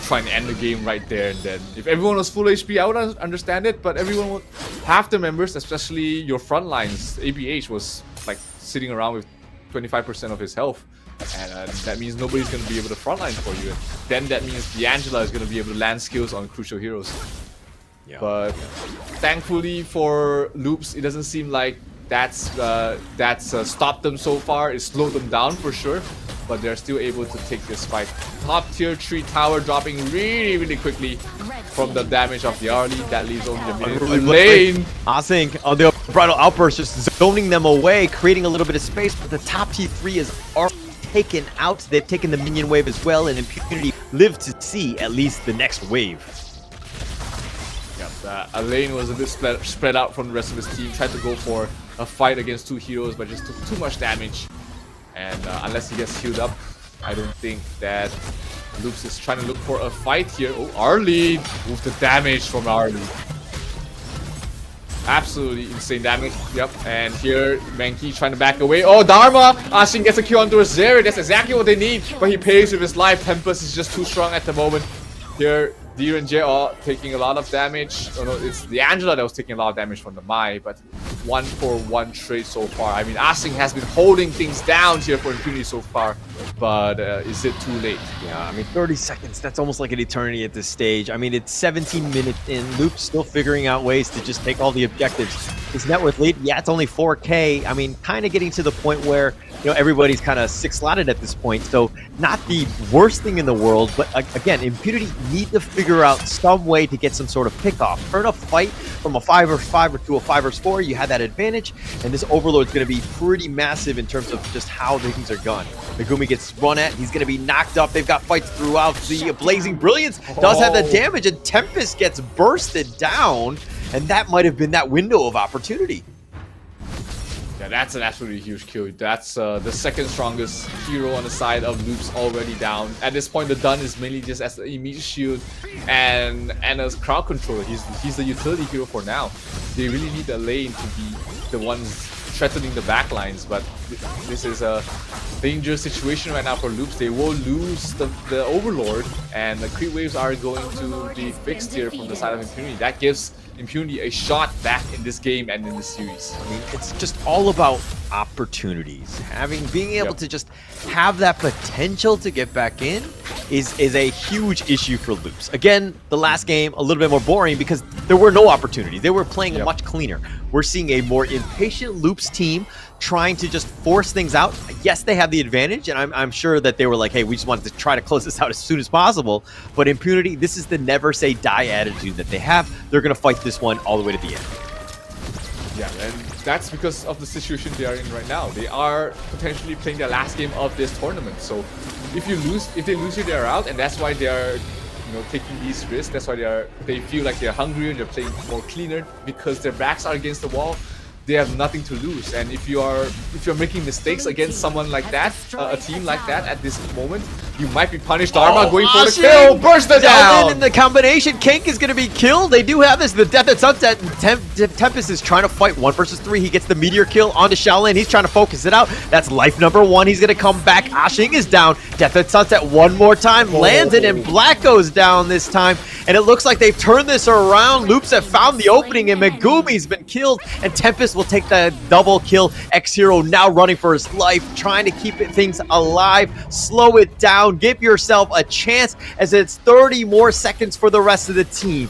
Trying to end the game right there and then. If everyone was full HP, I would understand it, but everyone would. Half the members, especially your front lines, ABH was like sitting around with 25% of his health. And that means nobody's going to be able to frontline for you. And then that means D'Angela is going to be able to land skills on crucial heroes. Yeah. But thankfully for Loops, it doesn't seem like that's stopped them so far. It slowed them down for sure, but they're still able to take this fight. Top tier 3 tower dropping really quickly from the damage of the Arlie. That leaves only the lane. Asing on the bridal outburst, just zoning them away, creating a little bit of space, but the top T3 is already taken out. They've taken the minion wave as well, and Impunity live to see at least the next wave. Alain was a bit spread out from the rest of his team, tried to go for a fight against 2 heroes, but just took too much damage. And unless he gets healed up, I don't think that Loops is trying to look for a fight here. Oh, Arlie! Move the damage from Arlie. Absolutely insane damage. Yep, and here Mankey trying to back away. Oh, Dharma! Asing gets a kill onto Xere. That's exactly what they need, but he pays with his life. Tempest is just too strong at the moment. Here, Xere and Jay are taking a lot of damage. Oh no, it's D'Angela that was taking a lot of damage from the Mai, but 1-for-1 trade so far. I mean, Asing has been holding things down here for Impunity so far, but is it too late? Yeah, I mean, 30 seconds, that's almost like an eternity at this stage. I mean, it's 17 minutes in. Loop's still figuring out ways to just take all the objectives. His net worth lead, yeah, it's only 4K. I mean, kind of getting to the point where, you know, everybody's kind of 6-slotted at this point, so not the worst thing in the world, but again, Impunity need to figure out some way to get some sort of pickoff. Turn a fight from a 5-5 to a 5-4, you had that advantage, and this Overlord's going to be pretty massive in terms of just how things are gone. Megumi gets run at, he's going to be knocked up. They've got fights throughout. The Blazing Brilliance does have the damage, and Tempest gets bursted down, and that might have been that window of opportunity. Yeah, that's an absolutely huge kill. That's the second strongest hero on the side of Loops already down. At this point, the Dun is mainly just as an immediate shield and as crowd controller. He's the utility hero for now. They really need a lane to be the ones threatening the backlines, but this is a dangerous situation right now for Loops. They will lose the Overlord, and the creep waves are going to be fixed here from the side of Impunity. That gives Impunity a shot back in this game and in this series. I mean, it's just all about opportunities. Being able to just have that potential to get back in is a huge issue for Loops. Again, the last game a little bit more boring because there were no opportunities. They were playing much cleaner. We're seeing a more impatient Loops team trying to just force things out. Yes, they have the advantage, and I'm sure that they were like, hey, we just wanted to try to close this out as soon as possible. But Impunity, this is the never say die attitude that they have. They're going to fight this one all the way to the end. Yeah, and that's because of the situation they are in right now. They are potentially playing their last game of this tournament. So if they lose here, they're out, and that's why they are, you know, taking these risks. That's why they feel like they're hungrier, they're playing more cleaner because their backs are against the wall. They have nothing to lose, and if you're making mistakes against someone like that, a team like that at this moment, You might be punished. Dharma going for the Ashing kill. Burst it down. in the combination. Kink is going to be killed. They do have this. The Death at Sunset. Tempest is trying to fight 1 versus 3. He gets the meteor kill onto XiaoLin. He's trying to focus it out. That's life number 1. He's going to come back. Ashing is down. Death at Sunset one more time. Lands it, and Black goes down this time. And it looks like they've turned this around. Loops have found the opening, and Megumi's been killed. And Tempest will take the double kill. XiaoLin now running for his life, trying to keep things alive. Slow it down. Give yourself a chance, as it's 30 more seconds for the rest of the team.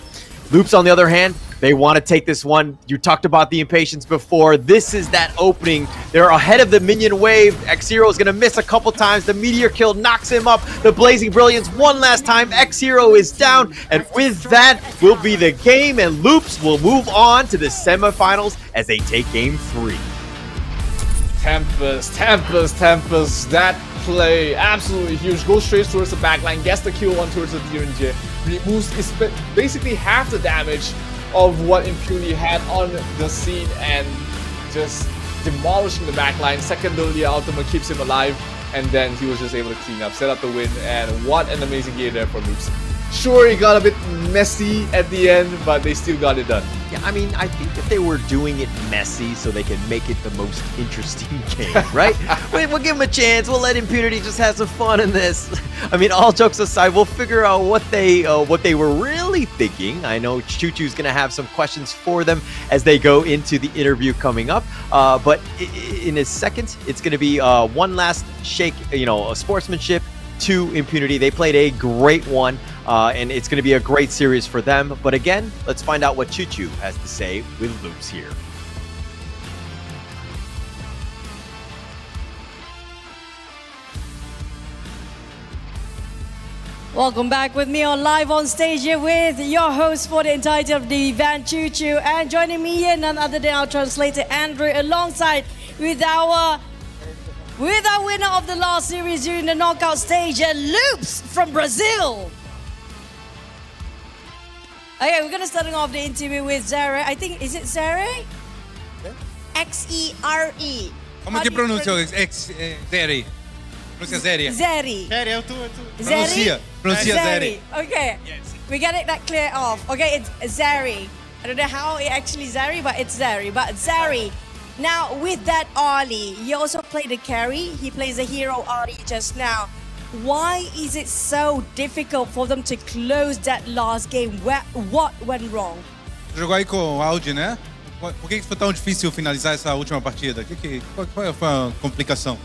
Loops, on the other hand, they want to take this one. You talked about the impatience before. This is that opening. They're ahead of the minion wave. XiaoLin is going to miss a couple times. The meteor kill knocks him up. The blazing brilliance one last time. XiaoLin is down. And with that will be the game. And Loops will move on to the semifinals as they take game 3. Tempest. That play, absolutely huge. Goes straight towards the backline, gets the kill one towards the DRMY. Removes basically half the damage of what Impunity had on the scene, and just demolishing the backline. Secondarily, ultimate keeps him alive, and then he was just able to clean up, set up the win, and what an amazing game there for Loops. Sure, it got a bit messy at the end, but they still got it done. Yeah, I mean, I think that they were doing it messy so they can make it the most interesting game, right? We'll give them a chance. We'll let Impunity just have some fun in this. I mean, all jokes aside, we'll figure out what they were really thinking. I know Choo-Choo's going to have some questions for them as they go into the interview coming up. But in a second, it's going to be one last shake, sportsmanship to Impunity. They played a great one, and it's going to be a great series for them. But again, let's find out what Choo-Choo has to say with Loops here. Welcome back with me on Live on Stage here with your host for the entirety of the event, Choo-Choo, and joining me here, none other than our translator, Andrew, alongside with our winner of the last series during the knockout stage, Loops from Brazil. Okay, we're gonna start off the interview with XiaoLin. I think, is it XiaoLin? X-E-R-E. Como que pronuncia? XiaoLin. Pronuncia XiaoLin. XiaoLin. Pronuncia XiaoLin. Okay, we got it that clear off. Okay, it's XiaoLin. I don't know how it actually XiaoLin, but it's XiaoLin. But XiaoLin. Now, with that Ollie, he also played the carry. He plays the hero Ollie just now. Why is it so difficult for them to close that last game? What went wrong? Jogou aí com o Audi, né? Por que foi tão difícil finalizar essa última partida? Qual foi a complicação?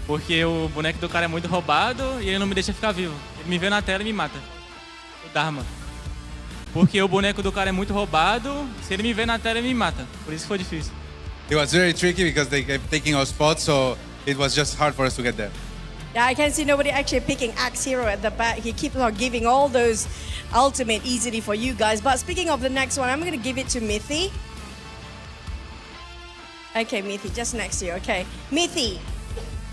Porque o boneco do cara é muito roubado e ele não me deixa ficar vivo. Ele me vê na tela e me mata. O Dharma. Porque o boneco do cara é muito roubado, se ele me vê na tela ele me mata. Por isso foi difícil. It was very tricky because they kept taking our spots, so it was just hard for us to get there. Yeah, I can see nobody actually picking XiaoLin at the back. He keeps on giving all those ultimate easily for you guys. But speaking of the next one, I'm going to give it to Mithi. Okay, Mithi, just next to you. Okay, Mithi,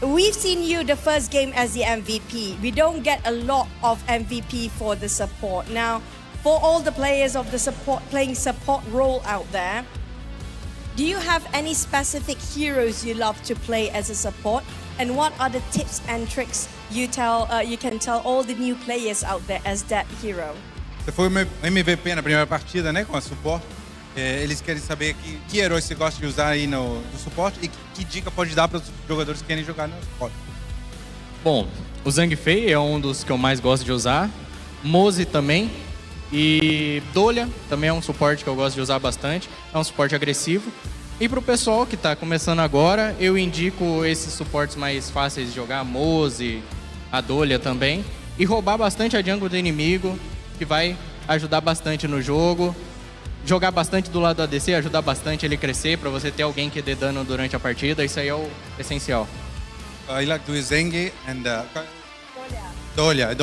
we've seen you the first game as the MVP. We don't get a lot of MVP for the support. Now, for all the players of the support playing support role out there, do you have any specific heroes you love to play as a support? And what are the tips and tricks you can tell all the new players out there as that hero? Você foi MVP na primeira partida, né, com a suporte. Eles querem saber que heróis você gosta de usar aí no suporte e que dica pode dar para os jogadores que querem jogar no suporte. Bom, o Zhang Fei é um dos que eu mais gosto de usar. Moze também. E Dolha também é um suporte que eu gosto de usar bastante. É um suporte agressivo. E para o pessoal que está começando agora, eu indico esses suportes mais fáceis de jogar. Moze, a Dolha também. E roubar bastante a jungle do inimigo, que vai ajudar bastante no jogo. Jogar bastante do lado do ADC, ajudar bastante ele crescer, para você ter alguém que dê dano durante a partida. Isso aí é o essencial. I like to use Zenge and Dolha. I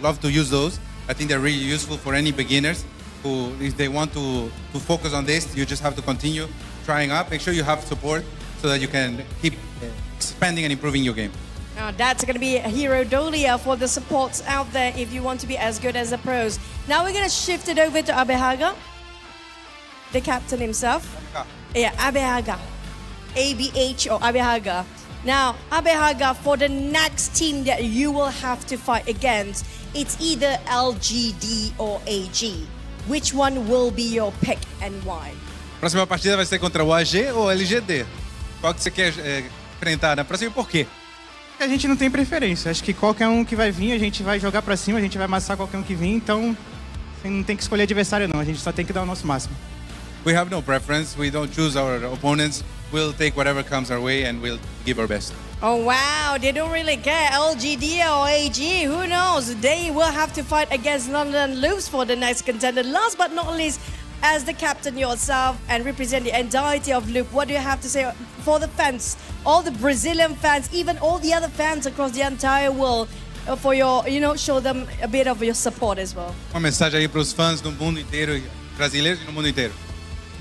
love to use those. I think they're really useful for any beginners who, if they want to focus on this, you just have to continue trying up. Make sure you have support so that you can keep expanding and improving your game. Now that's going to be a hero Dolha for the supports out there if you want to be as good as the pros. Now we're going to shift it over to Abehaga, the captain himself. Yeah, Abehaga. ABH or Abehaga. Now, Abehaga, for the next team that you will have to fight against, it's either LGD or AG. Which one will be your pick and why? Próxima partida vai ser contra o AG ou LGD? Qual que você quer enfrentar na próxima e por quê? A gente não tem preferência. Acho que qualquer um que vai vir, a gente vai jogar pra cima, a gente vai amassar qualquer um que vir. Então, não tem que escolher adversário não. A gente só tem que dar o nosso máximo. We have no preference. We don't choose our opponents. We'll take whatever comes our way and we'll give our best. Oh wow, they don't really care, LGD or AG, who knows? They will have to fight against London Loops for the next contender. Last but not least, as the captain yourself and represent the entirety of Loop, what do you have to say for the fans, all the Brazilian fans, even all the other fans across the entire world, for your, show them a bit of your support as well? Uma mensagem aí para os fãs do mundo inteiro, brasileiros e no mundo inteiro.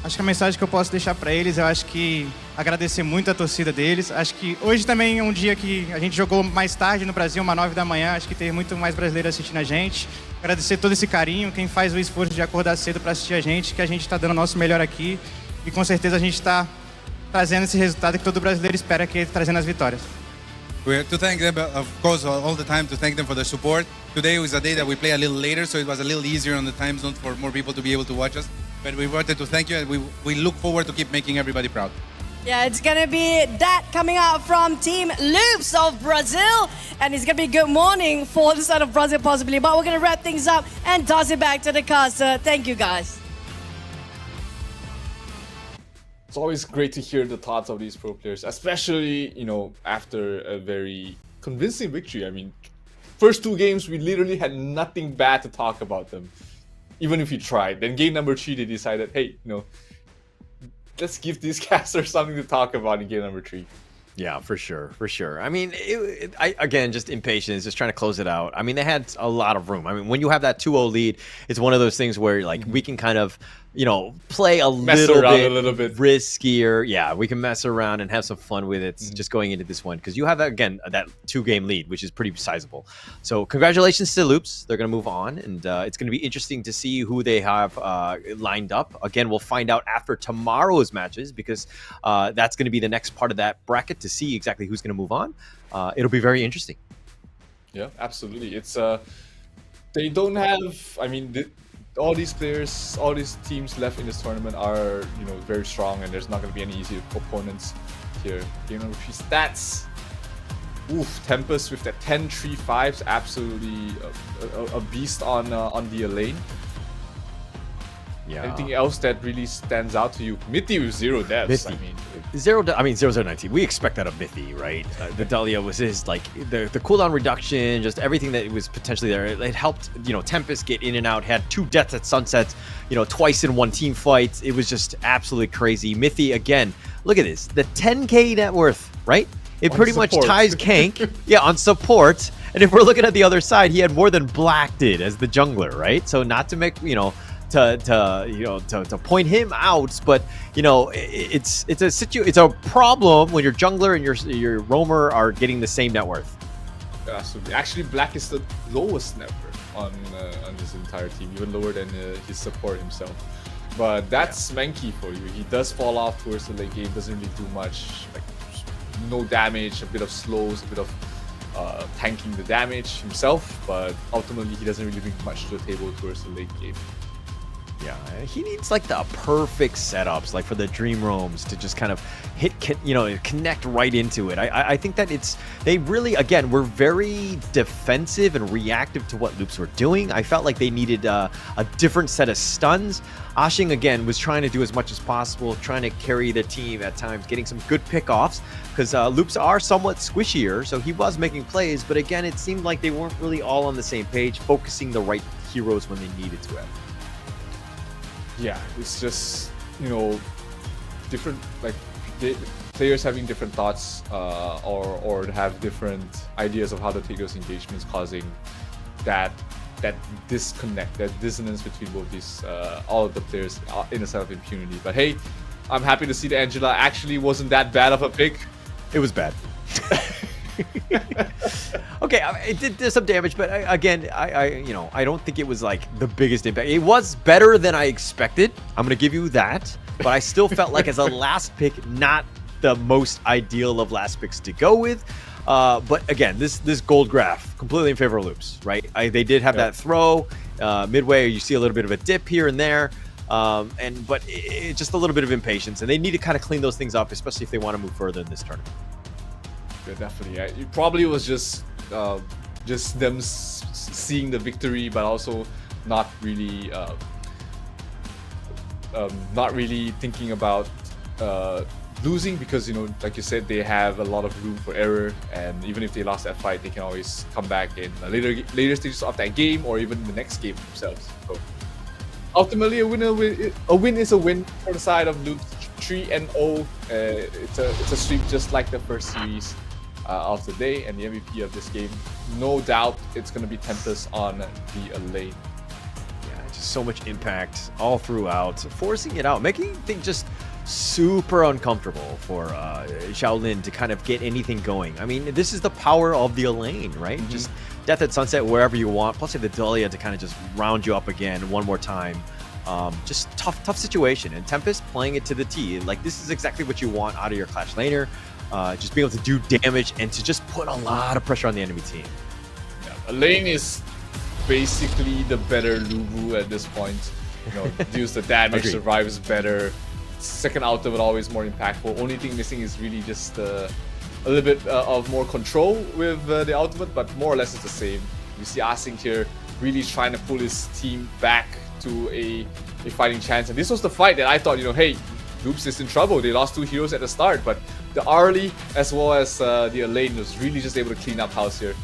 Acho que a mensagem que eu posso deixar para eles, eu acho que agradecer muito a torcida deles. Acho que hoje também é um dia que a gente jogou mais tarde no Brasil, uma 9 da manhã. Acho que teve muito mais brasileiro assistindo a gente. Agradecer todo esse carinho, quem faz o esforço de acordar cedo para assistir a gente, que a gente está dando o nosso melhor aqui. E com certeza a gente está trazendo esse resultado que todo brasileiro espera, que é trazendo as vitórias. We have to thank them, of course, all the time, to thank them for the support. Today was a day that we play a little later, so it was a little easier on the time zone for more people to be able to watch us. But we wanted to thank you, and we look forward to keep making everybody proud. Yeah, it's gonna be that coming out from Team Loops of Brazil, and it's gonna be good morning for the side of Brazil possibly. But we're gonna wrap things up and toss it back to the caster. Thank you, guys. It's always great to hear the thoughts of these pro players, especially, after a very convincing victory. I mean, first 2 games, we literally had nothing bad to talk about them, even if we tried. Then game number 3, they decided, hey, let's give these casters something to talk about in game number 3. Yeah, for sure, for sure. I mean, again, just impatience, just trying to close it out. I mean, they had a lot of room. I mean, when you have that 2-0 lead, it's one of those things where, like, we can kind of, play a little bit riskier. Yeah, we can mess around and have some fun with it just going into this one. Because you have, again, that 2-game lead, which is pretty sizable. So congratulations to Loops. They're going to move on. And it's going to be interesting to see who they have lined up. Again, we'll find out after tomorrow's matches, because that's going to be the next part of that bracket to see exactly who's going to move on. It'll be very interesting. Yeah, absolutely. It's they don't have, I mean, all these players, all these teams left in this tournament are, very strong, and there's not going to be any easy opponents here. Game number 3 stats. Oof, Tempest with that 10-3-5s, absolutely a beast on the lane. Yeah. Anything else that really stands out to you? Mithy with 0 deaths. Mithy. 0-0-19. We expect that of Mithy, right? The Dahlia was his, like, the cooldown reduction, just everything that was potentially there. It helped, Tempest get in and out, had 2 deaths at Sunset, twice in 1 team fight. It was just absolutely crazy. Mithy, again, look at this. The 10K net worth, right? It pretty much ties Kank, on support. And if we're looking at the other side, he had more than Black did as the jungler, right? So not to make, to point him out, but it's a problem when your jungler and your roamer are getting the same net worth. Absolutely. Actually, Black is the lowest net worth on this entire team, even lower than his support himself. But that's Mankey for you. He does fall off towards the late game, doesn't really do much, like no damage, a bit of slows, a bit of tanking the damage himself, but ultimately he doesn't really bring much to the table towards the late game. Yeah, he needs like the perfect setups, like for the Dream Roams to just kind of connect right into it. I think that they really, again, were very defensive and reactive to what Loops were doing. I felt like they needed a different set of stuns. Ashing, again, was trying to do as much as possible, trying to carry the team at times, getting some good pickoffs, because Loops are somewhat squishier, so he was making plays, but again, it seemed like they weren't really all on the same page, focusing the right heroes when they needed to have. Yeah, it's just, different, like, players having different thoughts or have different ideas of how to take those engagements, causing that disconnect, that dissonance between both these, all of the players in a set of impunity. But hey, I'm happy to see that Angela actually wasn't that bad of a pick. It was bad. Okay, it did some damage, but again, I don't think it was like the biggest impact. It was better than I expected. I'm gonna give you that, but I still felt like as a last pick, not the most ideal of last picks to go with. But again, this gold graph completely in favor of Loops, right? They did have that throw midway. You see a little bit of a dip here and there, but just a little bit of impatience, and they need to kind of clean those things up, especially if they want to move further in this tournament. Yeah, definitely. It probably was just them seeing the victory, but also not really thinking about losing, because, you know, like you said, they have a lot of room for error, and even if they lost that fight, they can always come back in later stages of that game or even the next game themselves. So ultimately, a win is a win for the side of Loops. 3-0. It's a sweep just like the first series of the day, and the MVP of this game, no doubt, it's going to be Tempest on the lane. Yeah, just so much impact all throughout, forcing it out, making things just super uncomfortable for XiaoLin to kind of get anything going. I mean, this is the power of the lane, right? Just Death at Sunset wherever you want, plus you have the Dahlia to kind of just round you up again one more time. Just tough situation, and Tempest playing it to the T. Like, this is exactly what you want out of your Clash laner. Just being able to do damage and to just put a lot of pressure on the enemy team. Yeah, lane is basically the better Lubu at this point. You know, deals the damage, survives better. Second ultimate always more impactful. Only thing missing is really just a little bit of more control with the ultimate, but more or less it's the same. You see Async here really trying to pull his team back to a fighting chance, and this was the fight that I thought, you know, hey, Loops is in trouble. They lost 2 heroes at the start, but the Arlie as well as the Elaine was really just able to clean up house here.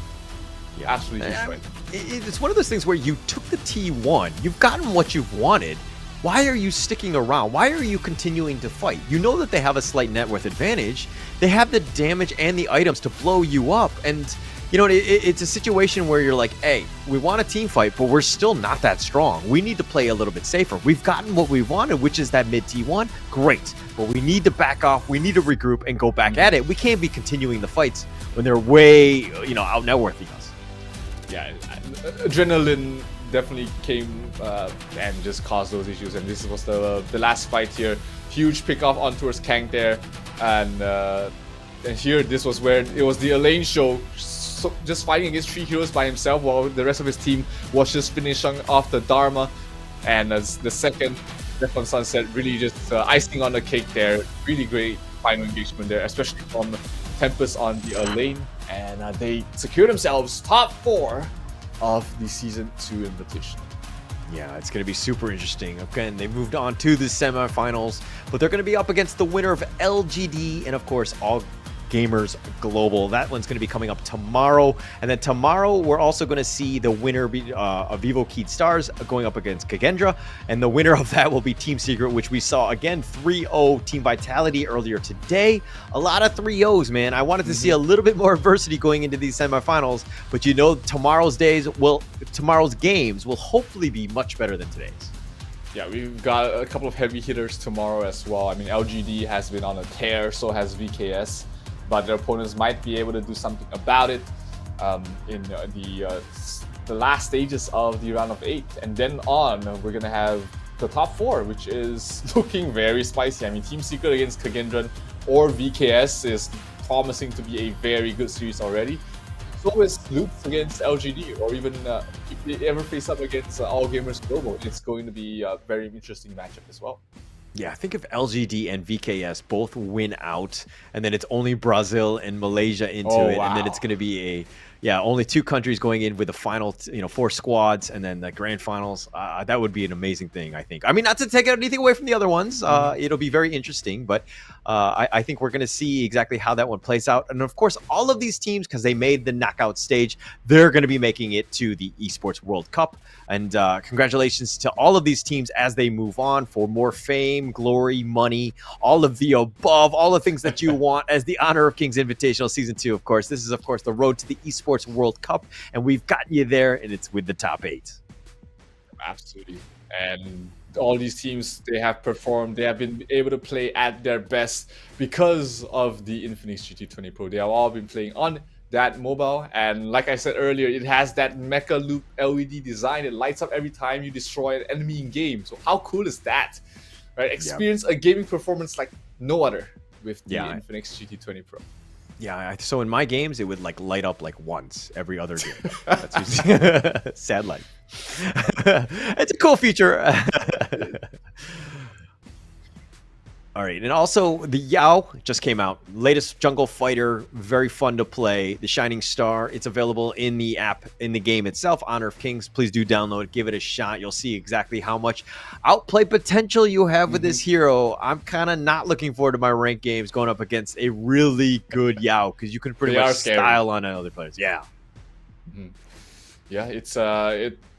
Yeah, absolutely destroyed. It's one of those things where you took the T1, you've gotten what you've wanted. Why are you sticking around? Why are you continuing to fight? You know that they have a slight net worth advantage. They have the damage and the items to blow you up, and you know, it's a situation where you're like, hey, we want a team fight, but we're still not that strong. We need to play a little bit safer. We've gotten what we wanted, which is that mid T1. Great. But we need to back off. We need to regroup and go back at it. We can't be continuing the fights when they're way, you know, out net worthing us. Yeah, adrenaline definitely came and just caused those issues. And this was the last fight here. Huge pick off on towards Kang there. And here, this was where it was the Elaine show. So just fighting against 3 heroes by himself while the rest of his team was just finishing off the Dharma. And as the second Death on Sunset, really just icing on the cake there. Really great final engagement there, especially from Tempest on the lane. And they secure themselves top 4 of the Season 2 Invitational. Yeah, it's going to be super interesting. Again, they moved on to the semifinals, but they're going to be up against the winner of LGD and, of course, All Gamers Global. That one's going to be coming up tomorrow. And then tomorrow, we're also going to see the winner of Vivo Keyed Stars going up against Kagendra. And the winner of that will be Team Secret, which we saw, again, 3-0 Team Vitality earlier today. A lot of 3-0s, man. I wanted to see a little bit more adversity going into these semifinals. But you know, tomorrow's games will hopefully be much better than today's. Yeah, we've got a couple of heavy hitters tomorrow as well. I mean, LGD has been on a tear, so has VKS. But their opponents might be able to do something about it in the last stages of the round of 8. And then on, we're going to have the top 4, which is looking very spicy. I mean, Team Secret against Kagendran or VKS is promising to be a very good series already. So is Loops against LGD, or even if they ever face up against All Gamers Global, it's going to be a very interesting matchup as well. Yeah, I think if LGD and VKS both win out, and then it's only Brazil and Malaysia into it, and then it's going to be only 2 countries going in with the final, 4 squads, and then the grand finals. That would be an amazing thing, I think. I mean, not to take anything away from the other ones. It'll be very interesting, but I think we're going to see exactly how that one plays out. And of course, all of these teams, because they made the knockout stage, they're going to be making it to the Esports World Cup. And congratulations to all of these teams as they move on for more fame, glory, money, all of the above, all the things that you want as the Honor of Kings Invitational Season 2, of course. This is, of course, the road to the Esports World Cup, and we've gotten you there, and it's with the top 8. Absolutely. And all these teams, they have performed, they have been able to play at their best because of the Infinix GT20 Pro. They have all been playing on that mobile, and like I said earlier, it has that mecha loop LED design. It lights up every time you destroy an enemy in game. So how cool is that? Right? Experience a gaming performance like no other with the Yeah. Infinix GT20 Pro. Yeah, so in my games, it would like light up like once every other game. That's usually sad life. It's a cool feature. All right, and also the Yao just came out. Latest jungle fighter, very fun to play. The Shining Star, it's available in the app, in the game itself, Honor of Kings. Please do download, give it a shot. You'll see exactly how much outplay potential you have with this hero. I'm kind of not looking forward to my ranked games going up against a really good Yao, because you can pretty They are much scary. style on other players. Yeah. Yeah,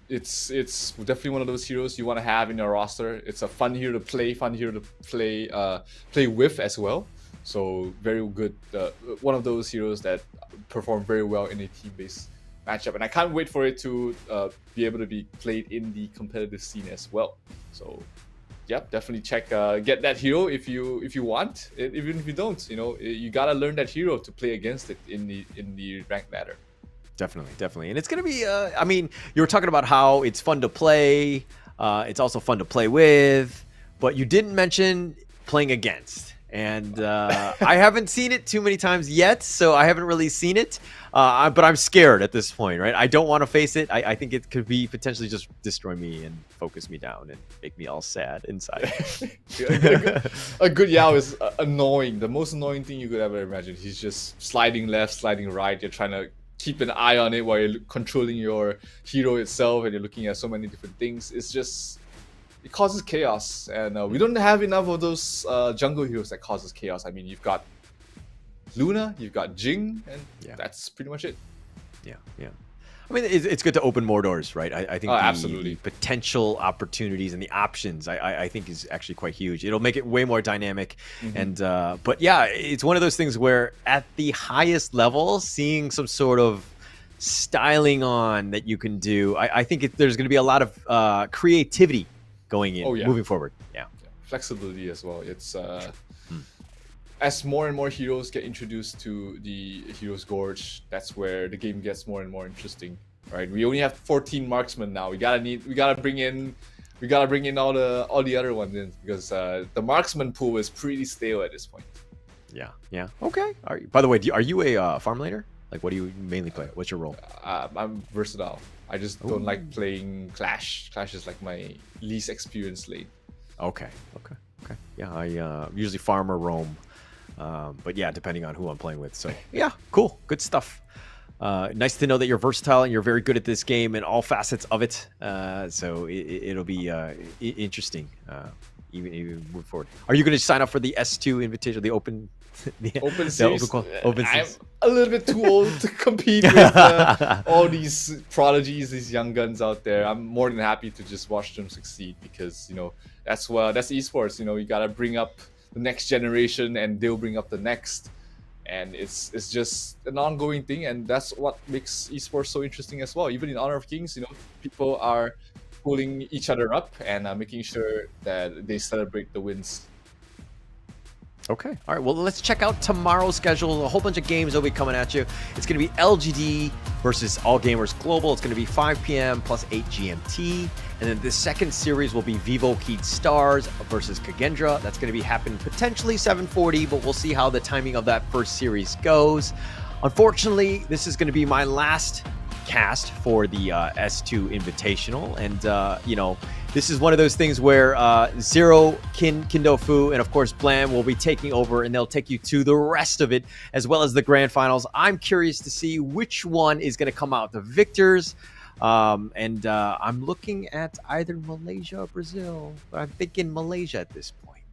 it's definitely one of those heroes you want to have in your roster. It's a fun hero to play, play with as well. So very good. One of those heroes that perform very well in a team-based matchup, and I can't wait for it to be able to be played in the competitive scene as well. So, yeah, definitely check, get that hero if you want. Even if you don't, you gotta learn that hero to play against it in the ranked ladder. Definitely. And it's going to be, I mean, you were talking about how it's fun to play. It's also fun to play with, but you didn't mention playing against. And I haven't seen it too many times yet, so I haven't really seen it. But I'm scared at this point, right? I don't want to face it. I think it could be potentially just destroy me and focus me down and make me all sad inside. A good Yao is annoying. The most annoying thing you could ever imagine. He's just sliding left, sliding right. You're trying to keep an eye on it while you're controlling your hero itself, and you're looking at so many different things. It's just, it causes chaos, and we don't have enough of those jungle heroes that causes chaos. I mean, you've got Luna, you've got Jing, and that's pretty much it. Yeah. I mean, it's good to open more doors, right? I think the absolutely. potential opportunities and the options, I think, is actually quite huge. It'll make it way more dynamic. And but yeah, it's one of those things where at the highest level, seeing some sort of styling on that you can do, I think there's going to be a lot of creativity going in moving forward. Yeah. Flexibility as well. It's as more and more heroes get introduced to the Hero's Gorge, that's where the game gets more and more interesting. Right? We only have 14 marksmen now. We gotta bring in all the other ones in, because the marksman pool is pretty stale at this point. Yeah. Okay. By the way, are you a farm laner? Like, what do you mainly play? What's your role? I'm versatile. I just don't like playing Clash. Clash is like my least experienced lane. Okay. Yeah, I usually farm or roam. But yeah, depending on who I'm playing with. So yeah, cool. Good stuff. Nice to know that you're versatile and you're very good at this game and all facets of it. So it'll be interesting. Even move forward. Are you going to sign up for the S2 Invitational, the open series? Open I'm series. a little bit too old to compete with all these prodigies, these young guns out there. I'm more than happy to just watch them succeed, because that's esports. You gotta bring up the next generation, and they'll bring up the next, and it's just an ongoing thing, and that's what makes esports so interesting as well. Even in Honor of Kings, people are pulling each other up and making sure that they celebrate the wins. Okay. All right. Well, let's check out tomorrow's schedule. A whole bunch of games will be coming at you. It's going to be LGD versus All Gamers Global. It's going to be 5 p.m. plus 8 GMT. And then the second series will be Vivo Keyed Stars versus Kagendra. That's going to be happening potentially 7:40, but we'll see how the timing of that first series goes. Unfortunately, this is going to be my last cast for the S2 Invitational, and this is one of those things where Xero, Kindofu, and of course Blam will be taking over, and they'll take you to the rest of it, as well as the grand finals. I'm curious to see which one is going to come out the victors, and I'm looking at either Malaysia or Brazil, but I'm thinking Malaysia at this point.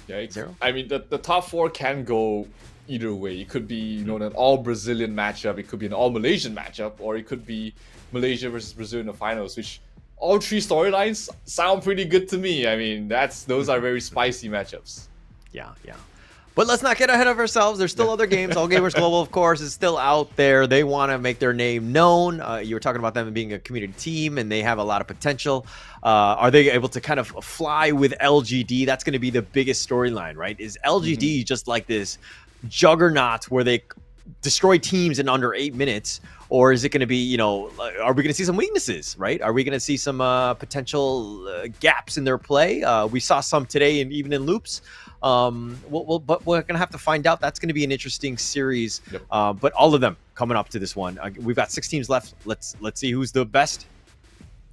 Yeah, Xero? I mean, the top four can go either way. It could be an all Brazilian matchup, it could be an all Malaysian matchup, or it could be Malaysia versus Brazil in the finals, which all three storylines sound pretty good to me. I mean, those are very spicy matchups. Yeah. But let's not get ahead of ourselves. There's still other games. All Gamers Global, of course, is still out there. They want to make their name known. You were talking about them being a community team, and they have a lot of potential. Are they able to kind of fly with LGD? That's going to be the biggest storyline, right? Is LGD just like this juggernaut where they destroy teams in under 8 minutes, or is it going to be, you know, are we going to see some weaknesses, right? Are we going to see some potential gaps in their play? We saw some today, and even in loops. But we're going to have to find out. That's going to be an interesting series. But all of them coming up to this one. We've got 6 teams left. Let's see who's the best.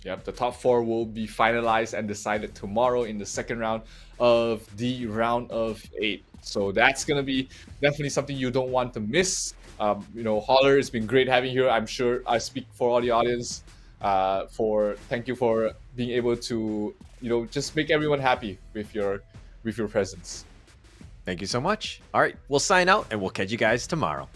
Yep, the top 4 will be finalized and decided tomorrow in the second round of the round of 8. So that's going to be definitely something you don't want to miss. You know, Holler, it's been great having you here. I'm sure I speak for all the audience. Thank you for being able to, you know, just make everyone happy with your presence. Thank you so much. All right, we'll sign out and we'll catch you guys tomorrow.